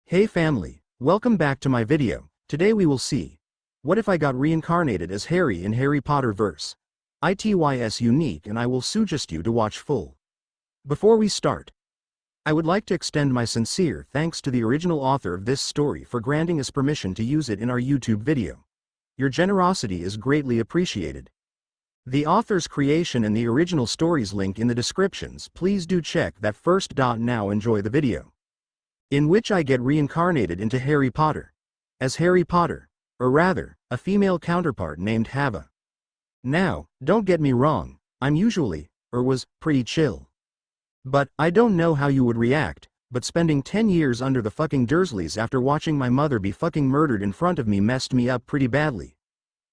Hey family, welcome back to my video. Today we will see, what if I got reincarnated as Harry in Harry Potter verse? It's unique and I will suggest you to watch full. Before we start, I would like to extend my sincere thanks to the original author of this story for granting us permission to use it in our YouTube video. Your generosity is greatly appreciated. The author's creation and the original stories link in the descriptions. Please do check that first. Now enjoy the video, in which I get reincarnated into Harry Potter, as Harry Potter, or rather, a female counterpart named Hava. Now, don't get me wrong, I'm usually, or was, pretty chill. But, I don't know how you would react, but spending 10 years under the fucking Dursleys after watching my mother be fucking murdered in front of me messed me up pretty badly.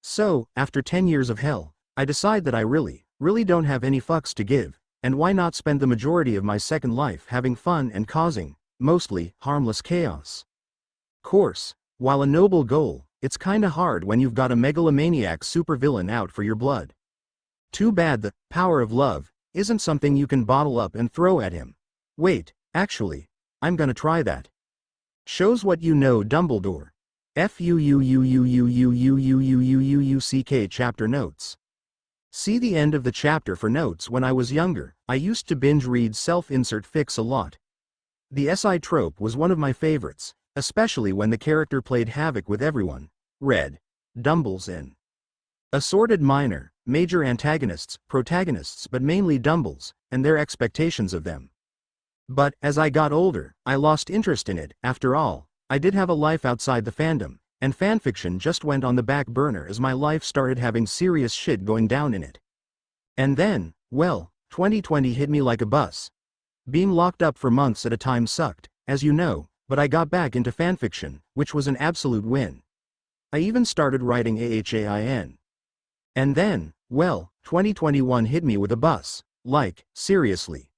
So, after 10 years of hell, I decide that I really don't have any fucks to give, and why not spend the majority of my second life having fun and causing, mostly, harmless chaos. Course, while a noble goal, it's kinda hard when you've got a megalomaniac supervillain out for your blood. Too bad the power of love isn't something you can bottle up and throw at him. Wait, actually, I'm gonna try that. Shows what you know. Dumbledore. FUCK chapter notes. See the end of the chapter for notes. When I was younger, I used to binge read self-insert fics a lot. The SI trope was one of my favorites, especially when the character played havoc with everyone. Read Dumbles in. Assorted minor, major antagonists, protagonists, but mainly Dumbles, and their expectations of them. But, as I got older, I lost interest in it. After all, I did have a life outside the fandom, and fanfiction just went on the back burner as my life started having serious shit going down in it. And then, well, 2020 hit me like a bus. Being locked up for months at a time sucked, as you know, but I got back into fanfiction, which was an absolute win. I even started writing AHAIN. And then, well, 2021 hit me with a bus, like, seriously.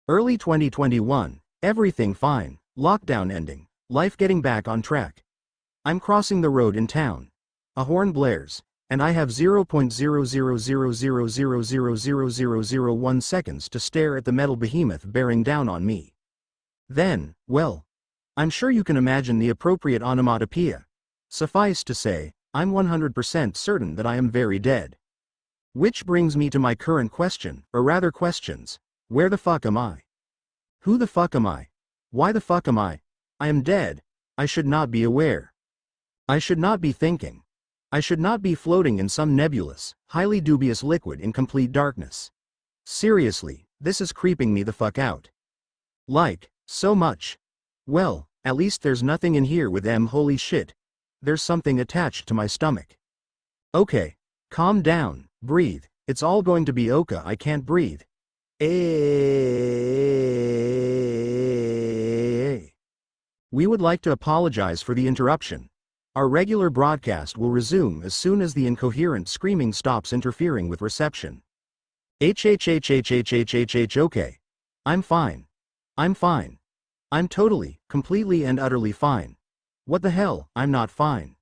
Early 2021, everything fine, lockdown ending, life getting back on track. I'm crossing the road in town. A horn blares, and I have 0.00000000001 seconds to stare at the metal behemoth bearing down on me. Then, well, I'm sure you can imagine the appropriate onomatopoeia. Suffice to say, I'm 100% certain that I am very dead. Which brings me to my current question, or rather questions. Where the fuck am I? Who the fuck am I? Why the fuck am I? I am dead. I should not be aware. I should not be thinking. I should not be floating in some nebulous, highly dubious liquid in complete darkness. Seriously, this is creeping me the fuck out. Like, so much. Well, at least there's nothing in here with holy shit. There's something attached to my stomach. Okay. Calm down, breathe, it's all going to be okay. I can't breathe. We would like to apologize for the interruption. Our regular broadcast will resume as soon as the incoherent screaming stops interfering with reception. Okay. I'm fine. I'm fine. I'm totally, completely and utterly fine. What the hell? I'm not fine.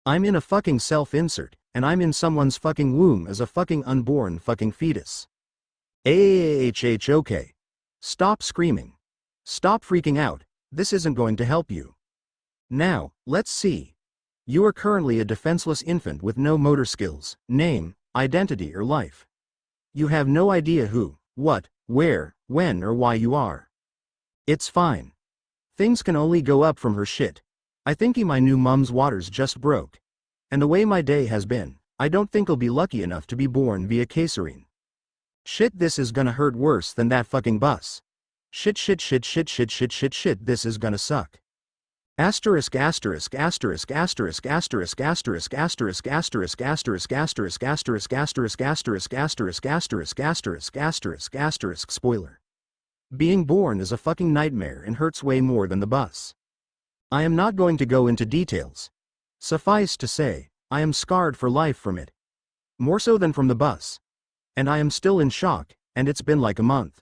I'm in a fucking self-insert, and I'm in someone's fucking womb as a fucking unborn fucking fetus. Okay. Stop screaming. Stop freaking out. This isn't going to help you. Now, let's see. You are currently a defenseless infant with no motor skills, name, identity or life. You have no idea who, what, where, when or why you are. It's fine. Things can only go up from her shit. I think my new mum's waters just broke. And the way my day has been, I don't think I'll be lucky enough to be born via caesarean. Shit, this is gonna hurt worse than that fucking bus. Shit, this is gonna suck. Asterisk asterisk asterisk asterisk asterisk asterisk asterisk asterisk asterisk asterisk asterisk asterisk asterisk asterisk asterisk asterisk asterisk asterisk spoiler. Being born is a fucking nightmare and hurts way more than the bus. I am not going to go into details. Suffice to say, I am scarred for life from it. More so than from the bus. And I am still in shock, and it's been like a month.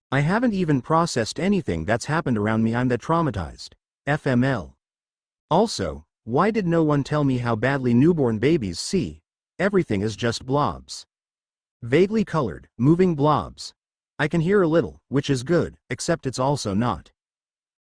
I haven't even processed anything that's happened around me. I'm that traumatized. FML. Also, why did no one tell me how badly newborn babies see? Everything is just blobs. Vaguely colored, moving blobs. I can hear a little, which is good, except it's also not.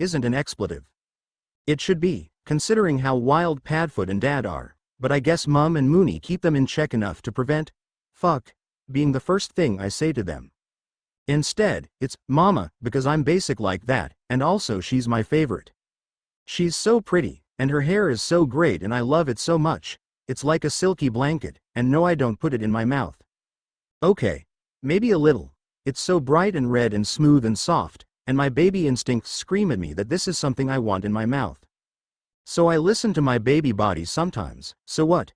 isn't an expletive. It should be, considering how wild Padfoot and Dad are, but I guess Mum and Moony keep them in check enough to prevent fuck being the first thing I say to them. Instead, it's Mama, because I'm basic like that, and also she's my favorite. She's so pretty, and her hair is so great and I love it so much, it's like a silky blanket, and no I don't put it in my mouth. Okay. Maybe a little. It's so bright and red and smooth and soft, and my baby instincts scream at me that this is something I want in my mouth. So I listen to my baby body sometimes, so what?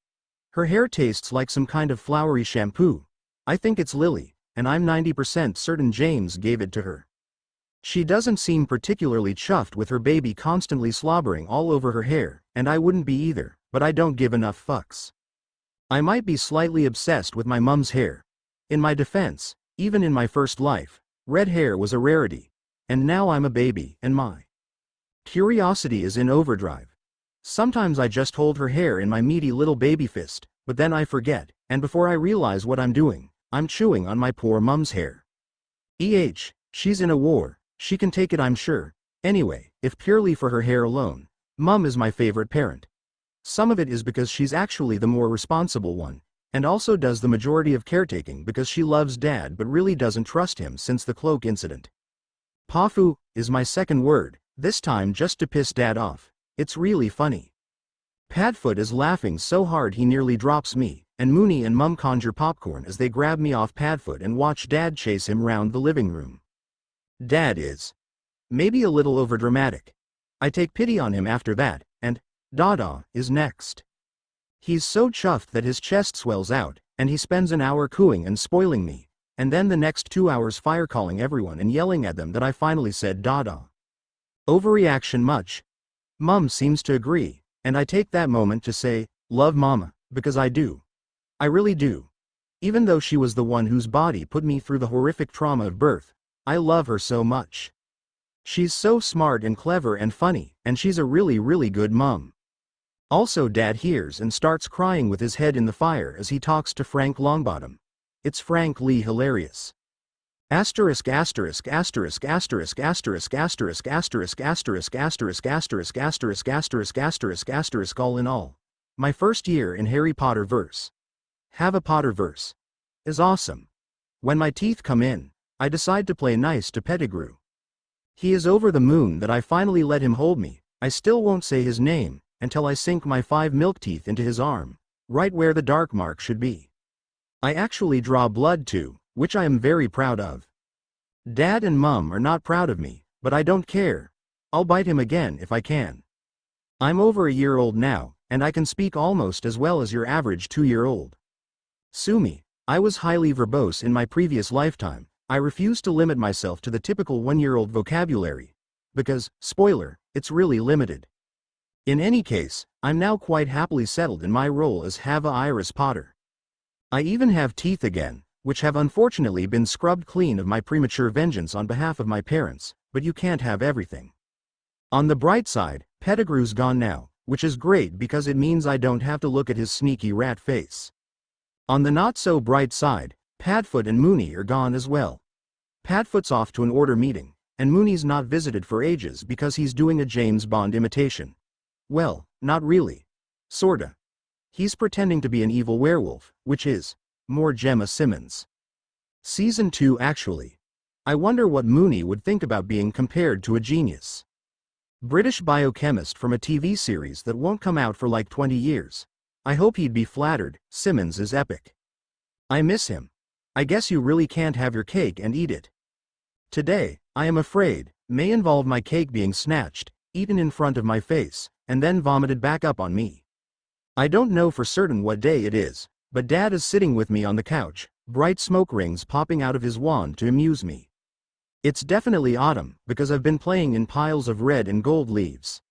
Her hair tastes like some kind of flowery shampoo. I think it's Lily, and I'm 90% certain James gave it to her. She doesn't seem particularly chuffed with her baby constantly slobbering all over her hair, and I wouldn't be either, but I don't give enough fucks. I might be slightly obsessed with my mum's hair. In my defense, even in my first life, red hair was a rarity, and now I'm a baby, and my curiosity is in overdrive. Sometimes I just hold her hair in my meaty little baby fist, but then I forget, and before I realize what I'm doing, I'm chewing on my poor mum's hair. She's in a war, she can take it I'm sure. Anyway, if purely for her hair alone, Mum is my favorite parent. Some of it is because she's actually the more responsible one, and also does the majority of caretaking because she loves Dad but really doesn't trust him since the cloak incident. Pafu is my second word, this time just to piss Dad off. It's really funny. Padfoot is laughing so hard he nearly drops me, and Moony and Mum conjure popcorn as they grab me off Padfoot and watch Dad chase him round the living room. Dad is maybe a little overdramatic. I take pity on him after that, and Dada is next. He's so chuffed that his chest swells out, and he spends an hour cooing and spoiling me, and then the next 2 hours fire-calling everyone and yelling at them that I finally said Dada. Overreaction much? Mum seems to agree, and I take that moment to say, love Mama, because I do. I really do. Even though she was the one whose body put me through the horrific trauma of birth, I love her so much. She's so smart and clever and funny, and she's a really really good mum. Also Dad hears and starts crying with his head in the fire as he talks to Frank Longbottom. It's frankly hilarious. Asterisk asterisk asterisk asterisk asterisk asterisk asterisk asterisk asterisk asterisk asterisk asterisk asterisk asterisk all in all. My first year in Harry Potter verse. Hava Potter verse. Is awesome. When my teeth come in, I decide to play nice to Pettigrew. He is over the moon that I finally let him hold me. I still won't say his name until I sink my 5 milk teeth into his arm, right where the dark mark should be. I actually draw blood too, which I am very proud of. Dad and Mum are not proud of me, but I don't care. I'll bite him again if I can. I'm over a year old now, and I can speak almost as well as your average 2-year-old. Sue me, I was highly verbose in my previous lifetime. I refuse to limit myself to the typical 1-year-old vocabulary. Because, spoiler, it's really limited. In any case, I'm now quite happily settled in my role as Hava Iris Potter. I even have teeth again, which have unfortunately been scrubbed clean of my premature vengeance on behalf of my parents, but you can't have everything. On the bright side, Pettigrew's gone now, which is great because it means I don't have to look at his sneaky rat face. On the not so bright side, Padfoot and Moony are gone as well. Padfoot's off to an order meeting, and Moony's not visited for ages because he's doing a James Bond imitation. Well, not really. Sorta. He's pretending to be an evil werewolf, which is more Gemma Simmons. Season 2 actually. I wonder what Moony would think about being compared to a genius. British biochemist from a TV series that won't come out for like 20 years. I hope he'd be flattered. Simmons is epic. I miss him. I guess you really can't have your cake and eat it. Today, I am afraid, may involve my cake being snatched, eaten in front of my face, and then vomited back up on me. I don't know for certain what day it is, but Dad is sitting with me on the couch, bright smoke rings popping out of his wand to amuse me. It's definitely autumn, because I've been playing in piles of red and gold leaves.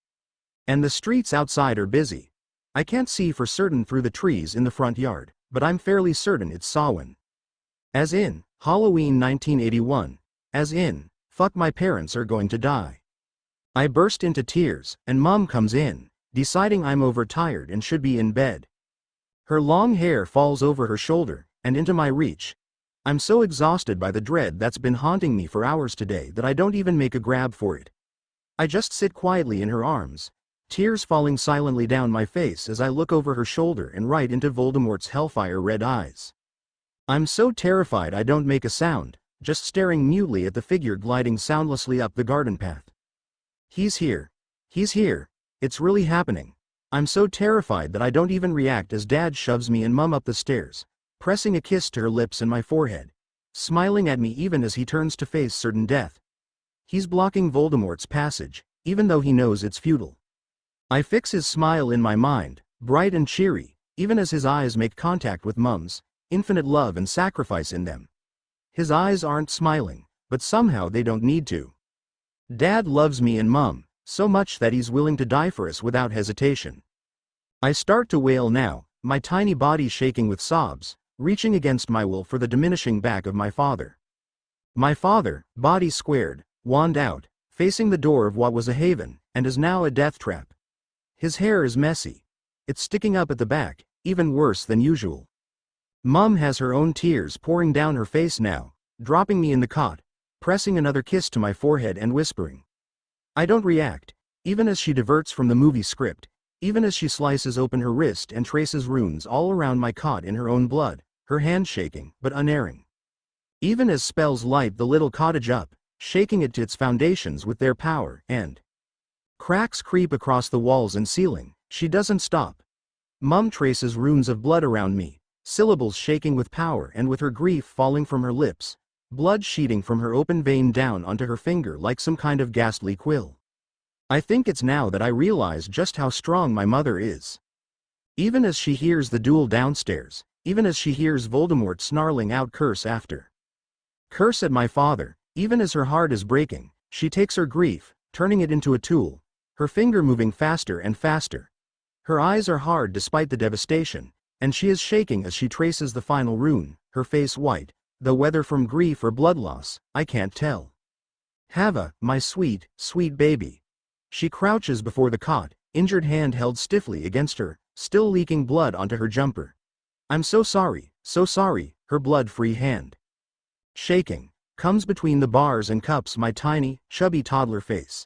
And the streets outside are busy. I can't see for certain through the trees in the front yard, but I'm fairly certain it's Samhain. As in, Halloween 1981. As in, fuck my parents are going to die. I burst into tears, and Mum comes in, deciding I'm overtired and should be in bed. Her long hair falls over her shoulder, and into my reach. I'm so exhausted by the dread that's been haunting me for hours today that I don't even make a grab for it. I just sit quietly in her arms, tears falling silently down my face as I look over her shoulder and right into Voldemort's hellfire red eyes. I'm so terrified I don't make a sound, just staring mutely at the figure gliding soundlessly up the garden path. He's here. He's here. It's really happening. I'm so terrified that I don't even react as Dad shoves me and Mum up the stairs, pressing a kiss to her lips and my forehead, smiling at me even as he turns to face certain death. He's blocking Voldemort's passage, even though he knows it's futile. I fix his smile in my mind, bright and cheery, even as his eyes make contact with Mum's, infinite love and sacrifice in them. His eyes aren't smiling, but somehow they don't need to. Dad loves me and Mum, so much that he's willing to die for us without hesitation. I start to wail now, my tiny body shaking with sobs, reaching against my will for the diminishing back of my father. My father, body squared, wand out, facing the door of what was a haven, and is now a death trap. His hair is messy. It's sticking up at the back, even worse than usual. Mum has her own tears pouring down her face now, dropping me in the cot, pressing another kiss to my forehead and whispering. I don't react, even as she diverts from the movie script, even as she slices open her wrist and traces runes all around my cot in her own blood, her hand shaking, but unerring. Even as spells light the little cottage up, shaking it to its foundations with their power, and cracks creep across the walls and ceiling, she doesn't stop. Mum traces runes of blood around me, syllables shaking with power and with her grief falling from her lips, blood sheeting from her open vein down onto her finger like some kind of ghastly quill. I think it's now that I realize just how strong my mother is. Even as she hears the duel downstairs, even as she hears Voldemort snarling out curse after curse at my father, even as her heart is breaking, she takes her grief, turning it into a tool, her finger moving faster and faster. Her eyes are hard despite the devastation, and she is shaking as she traces the final rune, her face white, though whether from grief or blood loss, I can't tell. Hava, my sweet, sweet baby. She crouches before the cot, injured hand held stiffly against her, still leaking blood onto her jumper. I'm so sorry, her blood-free hand, shaking, comes between the bars and cups my tiny, chubby toddler face.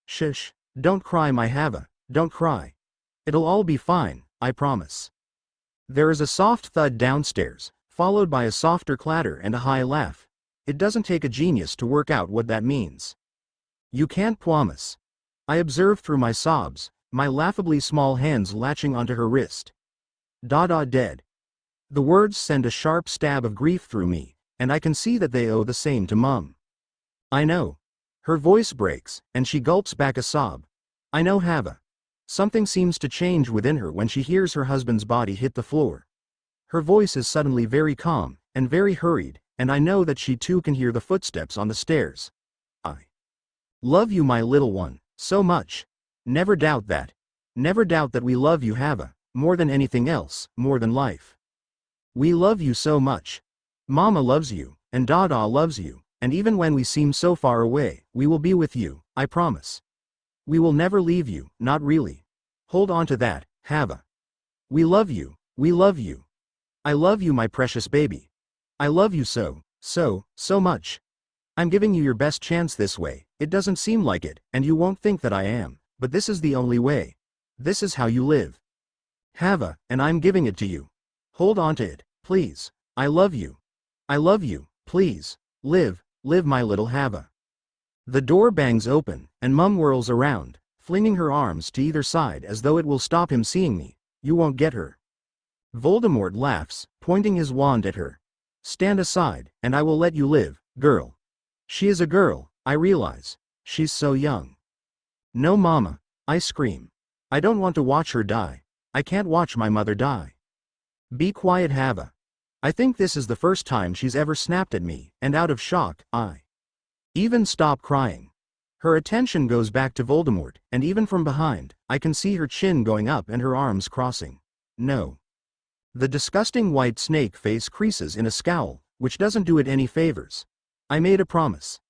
Shush, don't cry my Hava, don't cry. It'll all be fine, I promise. There is a soft thud downstairs, followed by a softer clatter and a high laugh. It doesn't take a genius to work out what that means. You can't promise. I observe through my sobs, my laughably small hands latching onto her wrist. Dead. The words send a sharp stab of grief through me, and I can see that they owe the same to Mum. I know. Her voice breaks, and she gulps back a sob. I know Hava. Something seems to change within her when she hears her husband's body hit the floor. Her voice is suddenly very calm, and very hurried, and I know that she too can hear the footsteps on the stairs. I love you my little one, so much. Never doubt that. Never doubt that we love you Hava, more than anything else, more than life. We love you so much. Mama loves you, and Dada loves you, and even when we seem so far away, we will be with you, I promise. We will never leave you, not really. Hold on to that, Hava. We love you, we love you. I love you my precious baby. I love you so much. I'm giving you your best chance this way, it doesn't seem like it, and you won't think that I am, but this is the only way. This is how you live. Hava, and I'm giving it to you. Hold on to it, please. I love you. I love you, please. Live my little Hava. The door bangs open, and Mum whirls around, flinging her arms to either side as though it will stop him seeing me. You won't get her. Voldemort laughs, pointing his wand at her. Stand aside, and I will let you live, girl. She is a girl, I realize. She's so young. No mama, I scream. I don't want to watch her die. I can't watch my mother die. Be quiet Hava. I think this is the first time she's ever snapped at me, and out of shock, I even stop crying. Her attention goes back to Voldemort, and even from behind, I can see her chin going up and her arms crossing. No. The disgusting white snake face creases in a scowl, which doesn't do it any favors. I made a promise.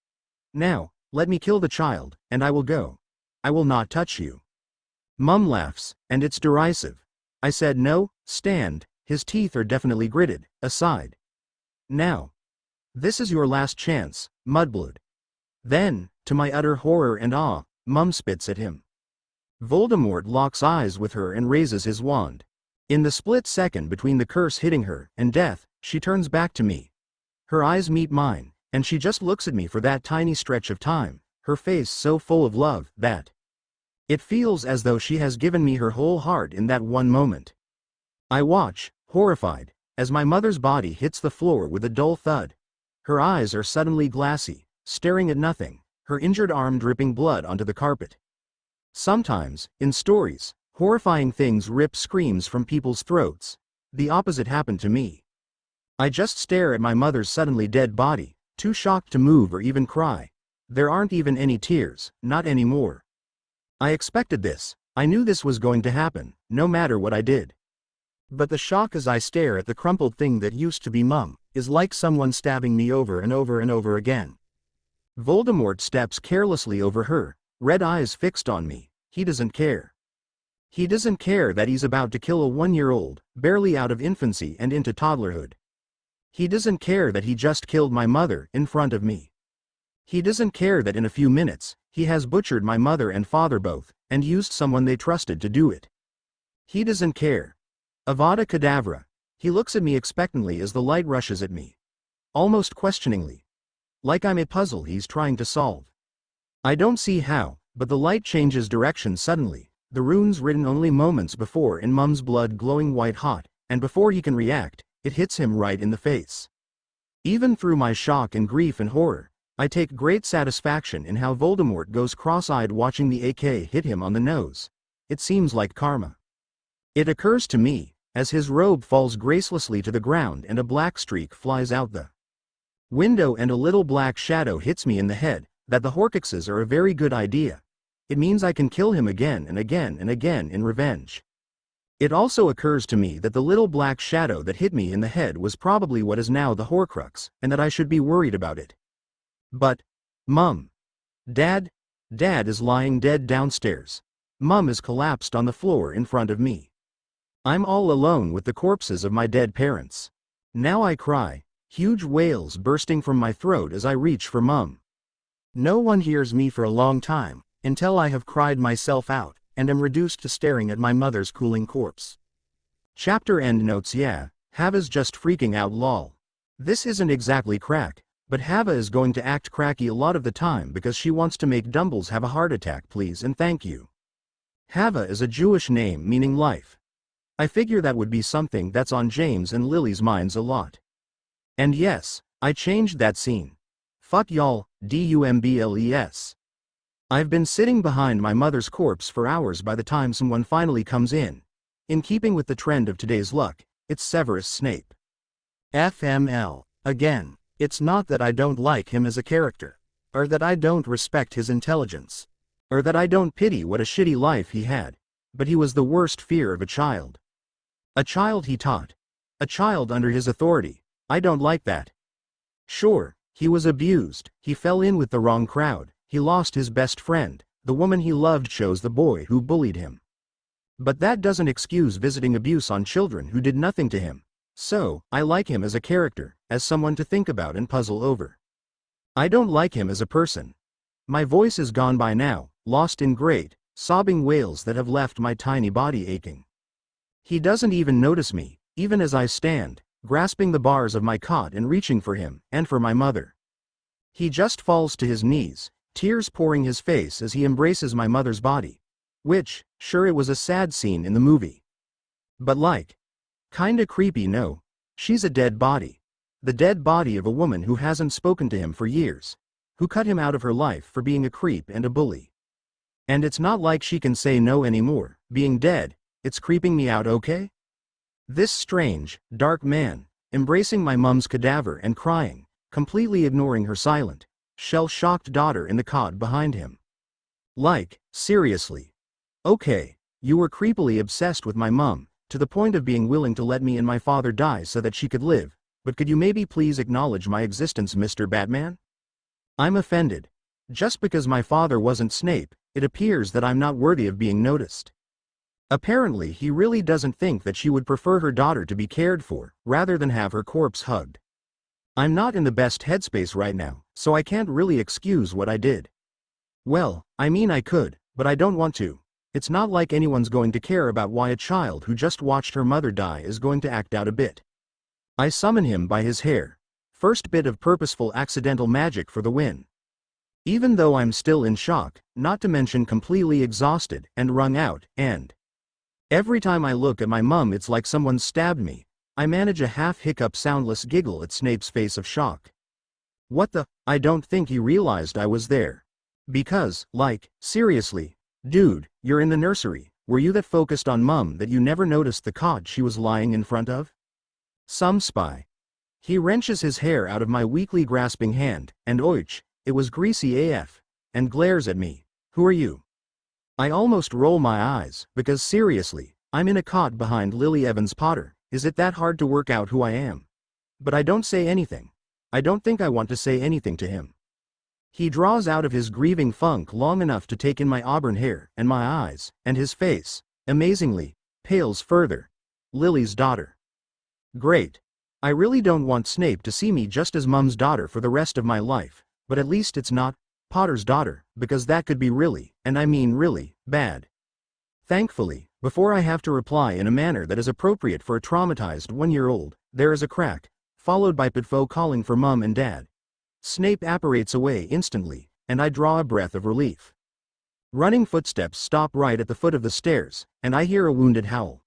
Now, let me kill the child, and I will go. I will not touch you. Mum laughs, and it's derisive. I said no, stand, his teeth are definitely gritted, aside. Now. This is your last chance, Mudblood. Then, to my utter horror and awe, Mum spits at him. Voldemort locks eyes with her and raises his wand. In the split second between the curse hitting her and death, she turns back to me. Her eyes meet mine, and she just looks at me for that tiny stretch of time, her face so full of love that it feels as though she has given me her whole heart in that one moment. I watch, horrified, as my mother's body hits the floor with a dull thud. Her eyes are suddenly glassy, staring at nothing, her injured arm dripping blood onto the carpet. Sometimes, in stories, horrifying things rip screams from people's throats. The opposite happened to me. I just stare at my mother's suddenly dead body, too shocked to move or even cry. There aren't even any tears, not anymore. I expected this. I knew this was going to happen, no matter what I did. But the shock as I stare at the crumpled thing that used to be Mum, is like someone stabbing me over and over and over again. Voldemort steps carelessly over her, red eyes fixed on me. He doesn't care. He doesn't care that he's about to kill a 1-year-old, barely out of infancy and into toddlerhood. He doesn't care that he just killed my mother in front of me. He doesn't care that in a few minutes, he has butchered my mother and father both, and used someone they trusted to do it. He doesn't care. Avada Kedavra. He looks at me expectantly as the light rushes at me. Almost questioningly. Like I'm a puzzle he's trying to solve. I don't see how, but the light changes direction suddenly, the runes written only moments before in Mum's blood glowing white hot, and before he can react, it hits him right in the face. Even through my shock and grief and horror, I take great satisfaction in how Voldemort goes cross-eyed watching the AK hit him on the nose. It seems like karma. It occurs to me, as his robe falls gracelessly to the ground and a black streak flies out the window and a little black shadow hits me in the head, that the Horcruxes are a very good idea. It means I can kill him again and again and again in revenge. It also occurs to me that the little black shadow that hit me in the head was probably what is now the Horcrux, and that I should be worried about it. But, Mum. Dad is lying dead downstairs. Mum is collapsed on the floor in front of me. I'm all alone with the corpses of my dead parents. Now I cry, huge wails bursting from my throat as I reach for Mum. No one hears me for a long time, until I have cried myself out, and am reduced to staring at my mother's cooling corpse. Chapter end notes. Yeah, Hava's just freaking out lol. This isn't exactly crack, but Hava is going to act cracky a lot of the time because she wants to make Dumbles have a heart attack please and thank you. Hava is a Jewish name meaning life. I figure that would be something that's on James and Lily's minds a lot. And yes, I changed that scene. Fuck y'all, dumbles. I've been sitting behind my mother's corpse for hours by the time someone finally comes in. In keeping with the trend of today's luck, it's Severus Snape. FML. Again, it's not that I don't like him as a character, or that I don't respect his intelligence, or that I don't pity what a shitty life he had, but he was the worst fear of a child. A child he taught. A child under his authority. I don't like that. Sure, he was abused, he fell in with the wrong crowd, he lost his best friend, the woman he loved chose the boy who bullied him. But that doesn't excuse visiting abuse on children who did nothing to him. So, I like him as a character, as someone to think about and puzzle over. I don't like him as a person. My voice is gone by now, lost in great, sobbing wails that have left my tiny body aching. He doesn't even notice me, even as I stand, grasping the bars of my cot and reaching for him, and for my mother. He just falls to his knees, tears pouring his face as he embraces my mother's body. Which, sure it was a sad scene in the movie. But like, kinda creepy no? She's a dead body. The dead body of a woman who hasn't spoken to him for years. Who cut him out of her life for being a creep and a bully. And it's not like she can say no anymore, being dead, it's creeping me out okay? This strange, dark man, embracing my mum's cadaver and crying, completely ignoring her silent, shell-shocked daughter in the cot behind him. Like, seriously. Okay, you were creepily obsessed with my mum, to the point of being willing to let me and my father die so that she could live, but could you maybe please acknowledge my existence, Mr. Batman? I'm offended. Just because my father wasn't Snape, it appears that I'm not worthy of being noticed. Apparently he really doesn't think that she would prefer her daughter to be cared for, rather than have her corpse hugged. I'm not in the best headspace right now, so I can't really excuse what I did. Well, I mean I could, but I don't want to. It's not like anyone's going to care about why a child who just watched her mother die is going to act out a bit. I summon him by his hair. First bit of purposeful accidental magic for the win. Even though I'm still in shock, not to mention completely exhausted and wrung out, and every time I look at my mum it's like someone stabbed me, I manage a half-hiccup soundless giggle at Snape's face of shock. What the? I don't think he realized I was there. Because, like, seriously, dude, you're in the nursery, were you that focused on mum that you never noticed the cot she was lying in front of? Some spy. He wrenches his hair out of my weakly grasping hand, and oich, it was greasy AF, and glares at me. Who are you? I almost roll my eyes, because seriously, I'm in a cot behind Lily Evans Potter, is it that hard to work out who I am? But I don't say anything. I don't think I want to say anything to him. He draws out of his grieving funk long enough to take in my auburn hair, and my eyes, and his face, amazingly, pales further. Lily's daughter. Great. I really don't want Snape to see me just as Mum's daughter for the rest of my life, but at least it's not Potter's daughter, because that could be really, and I mean really, bad. Thankfully, before I have to reply in a manner that is appropriate for a traumatized 1-year-old, there is a crack, followed by Pitfo calling for Mum and Dad. Snape apparates away instantly, and I draw a breath of relief. Running footsteps stop right at the foot of the stairs, and I hear a wounded howl.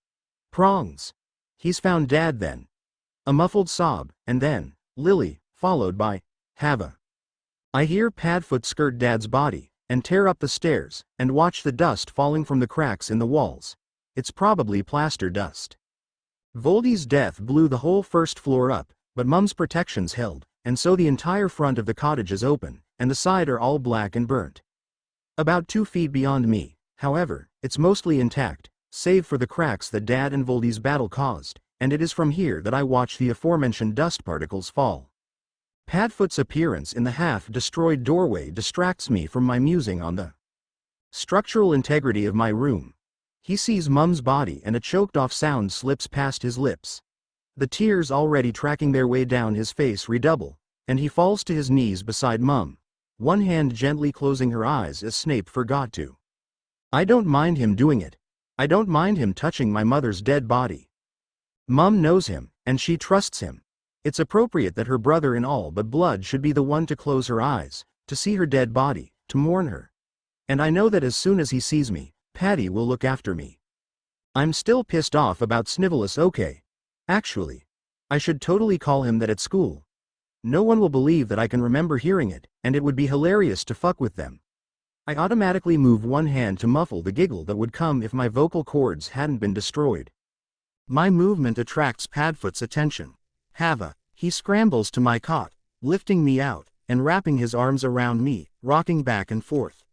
Prongs. He's found Dad then. A muffled sob, and then, Lily, followed by, Hava. I hear Padfoot skirt Dad's body, and tear up the stairs, and watch the dust falling from the cracks in the walls. It's probably plaster dust. Voldy's death blew the whole first floor up, but Mum's protections held, and so the entire front of the cottage is open, and the side are all black and burnt. About 2 feet beyond me, however, it's mostly intact, save for the cracks that Dad and Voldy's battle caused, and it is from here that I watch the aforementioned dust particles fall. Padfoot's appearance in the half-destroyed doorway distracts me from my musing on the structural integrity of my room. He sees Mum's body and a choked-off sound slips past his lips. The tears already tracking their way down his face redouble, and he falls to his knees beside Mum, one hand gently closing her eyes as Snape forgot to. I don't mind him doing it. I don't mind him touching my mother's dead body. Mum knows him, and she trusts him. It's appropriate that her brother in all but blood should be the one to close her eyes, to see her dead body, to mourn her. And I know that as soon as he sees me, Paddy will look after me. I'm still pissed off about Snivelus. Okay. Actually, I should totally call him that at school. No one will believe that I can remember hearing it, and it would be hilarious to fuck with them. I automatically move one hand to muffle the giggle that would come if my vocal cords hadn't been destroyed. My movement attracts Padfoot's attention. Hava, he scrambles to my cot, lifting me out, and wrapping his arms around me, rocking back and forth.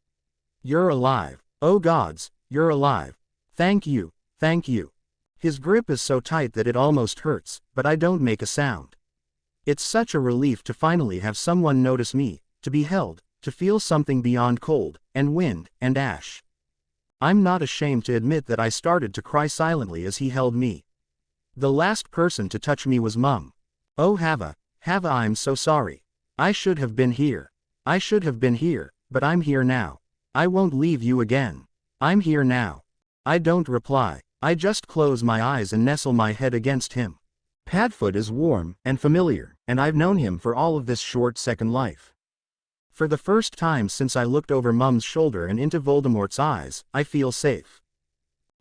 You're alive. Oh gods, you're alive. Thank you, thank you. His grip is so tight that it almost hurts, but I don't make a sound. It's such a relief to finally have someone notice me, to be held, to feel something beyond cold, and wind, and ash. I'm not ashamed to admit that I started to cry silently as he held me. The last person to touch me was Mum. Oh Hava, Hava, I'm so sorry. I should have been here. I should have been here, but I'm here now. I won't leave you again. I'm here now. I don't reply. I just close my eyes and nestle my head against him. Padfoot is warm and familiar, and I've known him for all of this short second life. For the first time since I looked over Mum's shoulder and into Voldemort's eyes, I feel safe.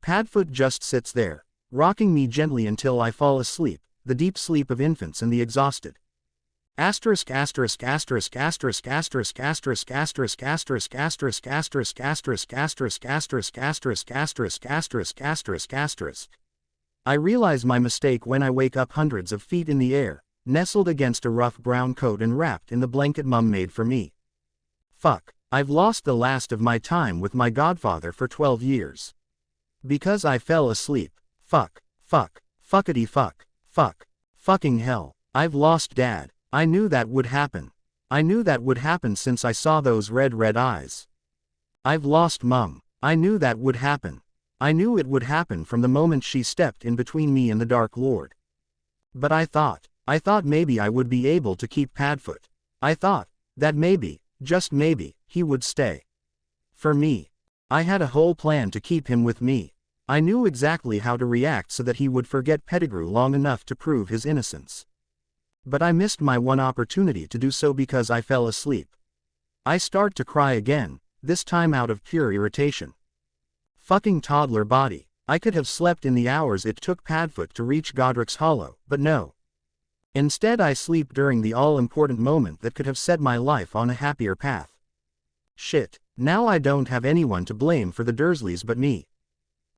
Padfoot just sits there, rocking me gently until I fall asleep, the deep sleep of infants and the exhausted. Asterisk asterisk asterisk asterisk asterisk asterisk asterisk asterisk asterisk asterisk asterisk asterisk asterisk asterisk asterisk asterisk asterisk asterisk. I realize my mistake when I wake up hundreds of feet in the air, nestled against a rough brown coat and wrapped in the blanket Mum made for me. Fuck, I've lost the last of my time with my godfather for 12 years. Because I fell asleep. Fuck, fuck, fuckity fuck, fuck, fucking hell, I've lost Dad. I knew that would happen. I knew that would happen since I saw those red eyes. I've lost Mum. I knew that would happen. I knew it would happen from the moment she stepped in between me and the Dark Lord. But I thought maybe I would be able to keep Padfoot. I thought that maybe, just maybe, he would stay. For me. I had a whole plan to keep him with me. I knew exactly how to react so that he would forget Pettigrew long enough to prove his innocence. But I missed my one opportunity to do so because I fell asleep. I start to cry again, this time out of pure irritation. Fucking toddler body. I could have slept in the hours it took Padfoot to reach Godric's Hollow, but no. Instead I sleep during the all-important moment that could have set my life on a happier path. Shit, now I don't have anyone to blame for the Dursleys but me.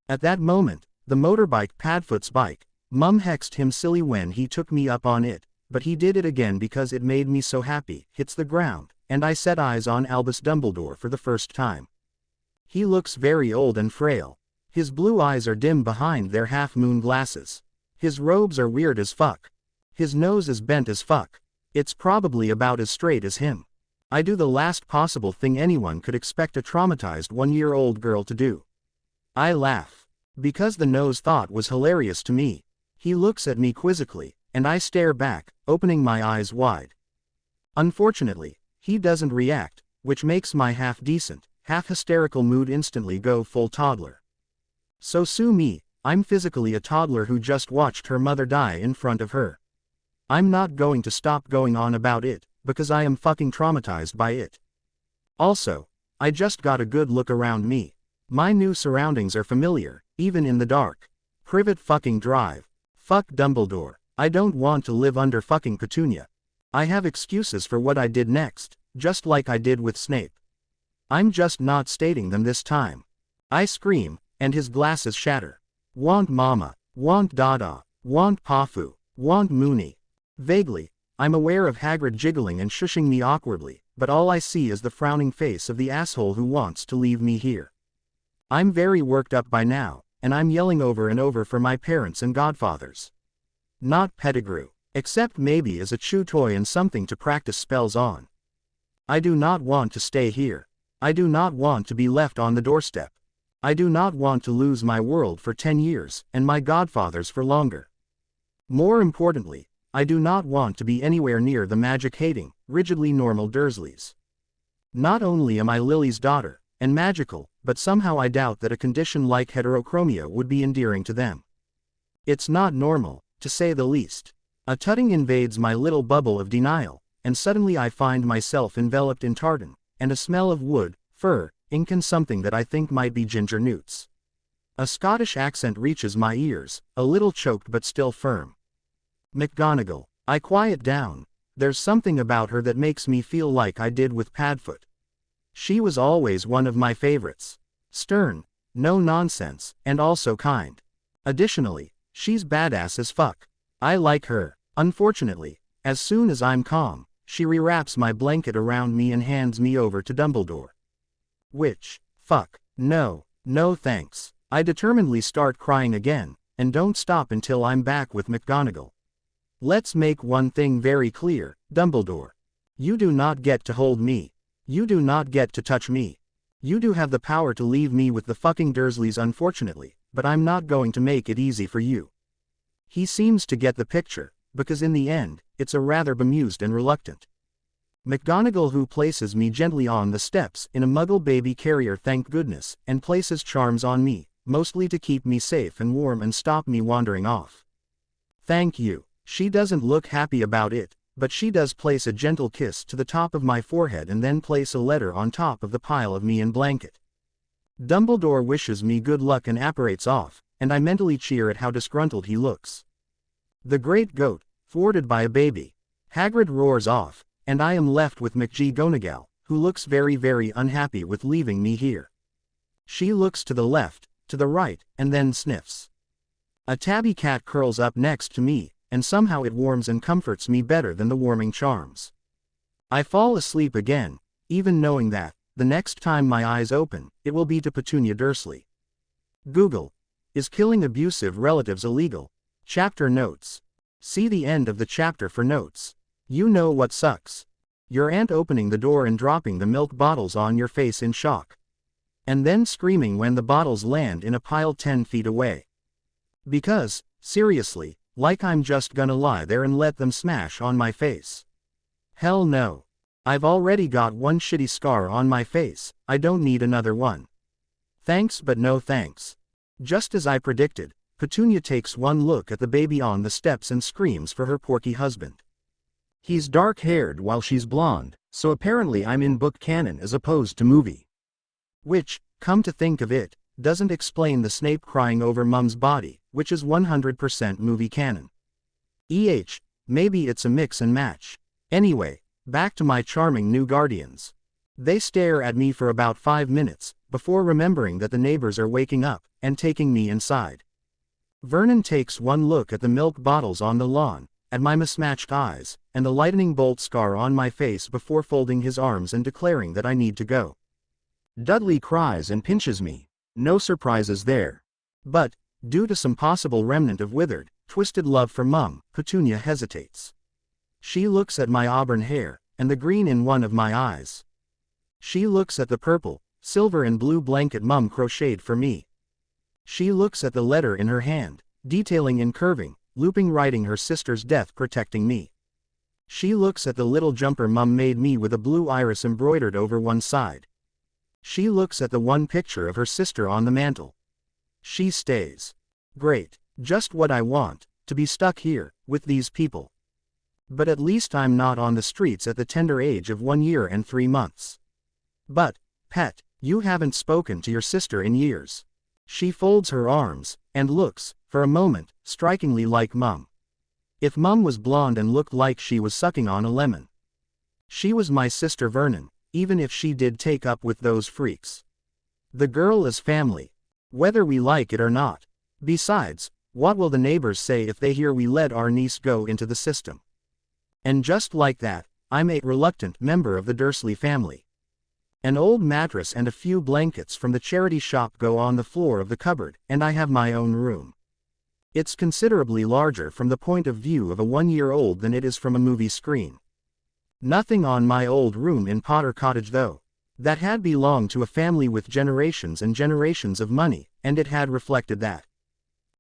At that moment, the motorbike Padfoot's bike, Mum hexed him silly when he took me up on it, but he did it again because it made me so happy, hits the ground, and I set eyes on Albus Dumbledore for the first time. He looks very old and frail. His blue eyes are dim behind their half-moon glasses. His robes are weird as fuck. His nose is bent as fuck. It's probably about as straight as him. I do the last possible thing anyone could expect a traumatized one-year-old girl to do. I laugh. Because the nose thought was hilarious to me. He looks at me quizzically, and I stare back, opening my eyes wide. Unfortunately, he doesn't react, which makes my half-decent, half-hysterical mood instantly go full toddler. So sue me, I'm physically a toddler who just watched her mother die in front of her. I'm not going to stop going on about it, because I am fucking traumatized by it. Also, I just got a good look around me. My new surroundings are familiar, even in the dark. Privet fucking drive. Fuck Dumbledore. I don't want to live under fucking Petunia. I have excuses for what I did next, just like I did with Snape. I'm just not stating them this time. I scream, and his glasses shatter. Want mama, want dada, want Pafu, want Mooney. Vaguely, I'm aware of Hagrid jiggling and shushing me awkwardly, but all I see is the frowning face of the asshole who wants to leave me here. I'm very worked up by now, and I'm yelling over and over for my parents and godfathers. Not Pettigrew, except maybe as a chew toy and something to practice spells on. I do not want to stay here. I do not want to be left on the doorstep. I do not want to lose my world for 10 years, and my godfathers for longer. More importantly, I do not want to be anywhere near the magic-hating, rigidly normal Dursleys. Not only am I Lily's daughter, and magical, but somehow I doubt that a condition like heterochromia would be endearing to them. It's not normal, to say the least. A tutting invades my little bubble of denial, and suddenly I find myself enveloped in tartan, and a smell of wood, fur, ink and something that I think might be ginger newts. A Scottish accent reaches my ears, a little choked but still firm. McGonagall. I quiet down. There's something about her that makes me feel like I did with Padfoot. She was always one of my favorites. Stern, no nonsense, and also kind. Additionally, she's badass as fuck. I like her. Unfortunately, as soon as I'm calm, she rewraps my blanket around me and hands me over to Dumbledore. Which, fuck, no thanks. I determinedly start crying again, and don't stop until I'm back with McGonagall. Let's make one thing very clear, Dumbledore. You do not get to hold me. You do not get to touch me. You do have the power to leave me with the fucking Dursleys unfortunately, but I'm not going to make it easy for you. He seems to get the picture, because in the end, it's a rather bemused and reluctant McGonagall who places me gently on the steps in a Muggle baby carrier thank goodness, and places charms on me, mostly to keep me safe and warm and stop me wandering off. Thank you. She doesn't look happy about it, but she does place a gentle kiss to the top of my forehead and then place a letter on top of the pile of me in blanket. Dumbledore wishes me good luck and apparates off, and I mentally cheer at how disgruntled he looks. The great goat, thwarted by a baby. Hagrid roars off, and I am left with McGonagall, who looks very unhappy with leaving me here. She looks to the left, to the right, and then sniffs. A tabby cat curls up next to me, and somehow it warms and comforts me better than the warming charms. I fall asleep again, even knowing that, the next time my eyes open, it will be to Petunia Dursley. Google. Is killing abusive relatives illegal? Chapter notes. See the end of the chapter for notes. You know what sucks. Your aunt opening the door and dropping the milk bottles on your face in shock. And then screaming when the bottles land in a pile 10 feet away. Because, seriously, like I'm just gonna lie there and let them smash on my face. Hell no. I've already got one shitty scar on my face, I don't need another one. Thanks but no thanks. Just as I predicted, Petunia takes one look at the baby on the steps and screams for her porky husband. He's dark-haired while she's blonde, so apparently I'm in book canon as opposed to movie. Which, come to think of it, doesn't explain the Snape crying over Mum's body, which is 100% movie canon. Maybe it's a mix and match. Anyway, back to my charming new guardians. They stare at me for about 5 minutes, before remembering that the neighbors are waking up, and taking me inside. Vernon takes one look at the milk bottles on the lawn, at my mismatched eyes, and the lightning bolt scar on my face before folding his arms and declaring that I need to go. Dudley cries and pinches me. No surprises there. But, due to some possible remnant of withered, twisted love for Mum, Petunia hesitates. She looks at my auburn hair, and the green in one of my eyes. She looks at the purple, silver and blue blanket Mum crocheted for me. She looks at the letter in her hand, detailing in curving, looping writing her sister's death protecting me. She looks at the little jumper Mum made me with a blue iris embroidered over one side. She looks at the one picture of her sister on the mantle. She stays. Great, just what I want, to be stuck here, with these people. But at least I'm not on the streets at the tender age of 1 year and 3 months. But, pet, you haven't spoken to your sister in years. She folds her arms, and looks, for a moment, strikingly like Mum. If Mum was blonde and looked like she was sucking on a lemon. She was my sister Vernon, even if she did take up with those freaks. The girl is family. Whether we like it or not. Besides, what will the neighbors say if they hear we let our niece go into the system? And just like that, I'm a reluctant member of the Dursley family. An old mattress and a few blankets from the charity shop go on the floor of the cupboard, and I have my own room. It's considerably larger from the point of view of a 1-year-old than it is from a movie screen. Nothing on my old room in Potter Cottage though. That had belonged to a family with generations and generations of money, and it had reflected that.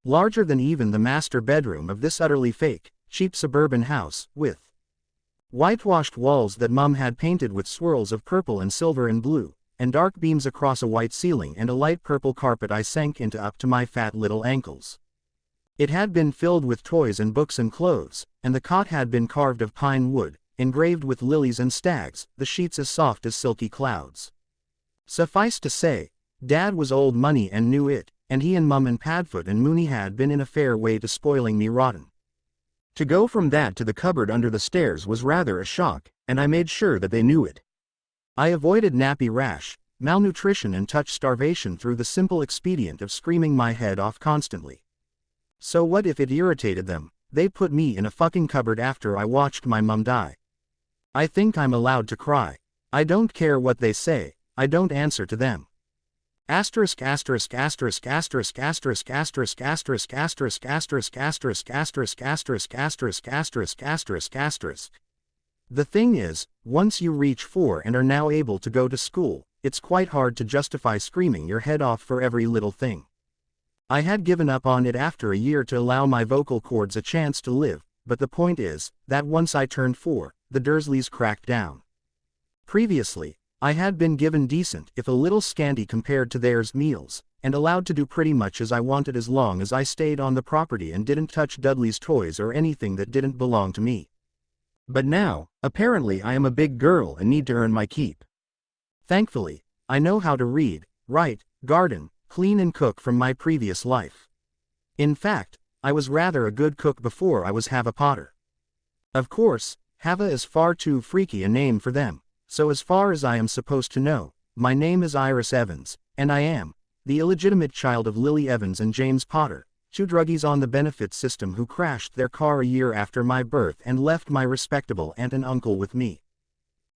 Larger than even the master bedroom of this utterly fake, cheap suburban house, with whitewashed walls that Mum had painted with swirls of purple and silver and blue, and dark beams across a white ceiling and a light purple carpet I sank into up to my fat little ankles. It had been filled with toys and books and clothes, and the cot had been carved of pine wood, engraved with lilies and stags, the sheets as soft as silky clouds. Suffice to say, Dad was old money and knew it, and he and Mum and Padfoot and Mooney had been in a fair way to spoiling me rotten. To go from that to the cupboard under the stairs was rather a shock, and I made sure that they knew it. I avoided nappy rash, malnutrition and touch starvation through the simple expedient of screaming my head off constantly. So what if it irritated them? They put me in a fucking cupboard after I watched my mum die. I think I'm allowed to cry. I don't care what they say, I don't answer to them. Asterisk asterisk asterisk asterisk asterisk asterisk asterisk asterisk asterisk asterisk asterisk asterisk asterisk asterisk asterisk asterisk. The thing is, once you reach 4 and are now able to go to school, it's quite hard to justify screaming your head off for every little thing. I had given up on it after a year to allow my vocal cords a chance to live, but the point is, that once I turned 4, the Dursleys cracked down. Previously, I had been given decent if a little scanty compared to theirs meals, and allowed to do pretty much as I wanted as long as I stayed on the property and didn't touch Dudley's toys or anything that didn't belong to me. But now, apparently I am a big girl and need to earn my keep. Thankfully, I know how to read, write, garden, clean and cook from my previous life. In fact, I was rather a good cook before I was Hava Potter. Of course, Hava is far too freaky a name for them, so as far as I am supposed to know, my name is Iris Evans, and I am the illegitimate child of Lily Evans and James Potter, 2 druggies on the benefit system who crashed their car a year after my birth and left my respectable aunt and uncle with me.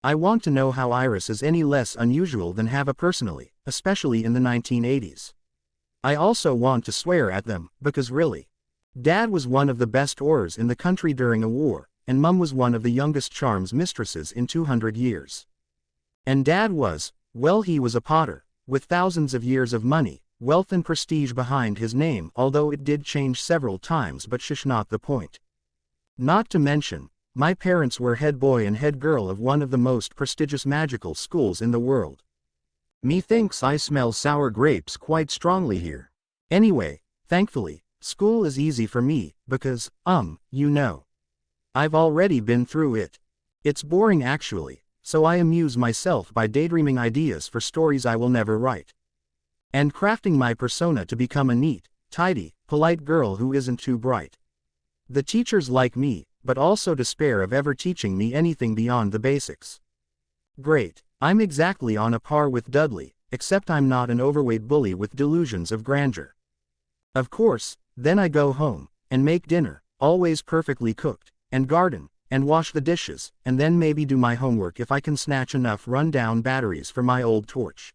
I want to know how Iris is any less unusual than Hava personally, especially in the 1980s. I also want to swear at them, because really, Dad was one of the best oars in the country during a war, and Mum was one of the youngest charms mistresses in 200 years. And Dad was, well, he was a Potter, with thousands of years of money, wealth and prestige behind his name, although it did change several times, but shush, not the point. Not to mention, My parents were head boy and head girl of one of the most prestigious magical schools in the world. Methinks I smell sour grapes quite strongly here. Anyway, thankfully, school is easy for me, because, you know. I've already been through it. It's boring actually, so I amuse myself by daydreaming ideas for stories I will never write. And crafting my persona to become a neat, tidy, polite girl who isn't too bright. The teachers like me, but also despair of ever teaching me anything beyond the basics. Great, I'm exactly on a par with Dudley, except I'm not an overweight bully with delusions of grandeur. Of course, then I go home, and make dinner, always perfectly cooked, and garden, and wash the dishes, and then maybe do my homework if I can snatch enough run-down batteries for my old torch.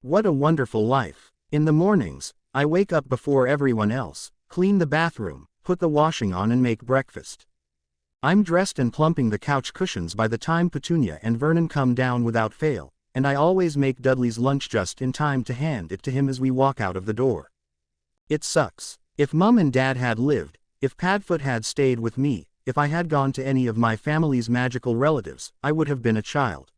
What a wonderful life. In the mornings, I wake up before everyone else, clean the bathroom, put the washing on and make breakfast. I'm dressed and plumping the couch cushions by the time Petunia and Vernon come down without fail, and I always make Dudley's lunch just in time to hand it to him as we walk out of the door. It sucks. If Mum and Dad had lived, if Padfoot had stayed with me, if I had gone to any of my family's magical relatives, I would have been a child.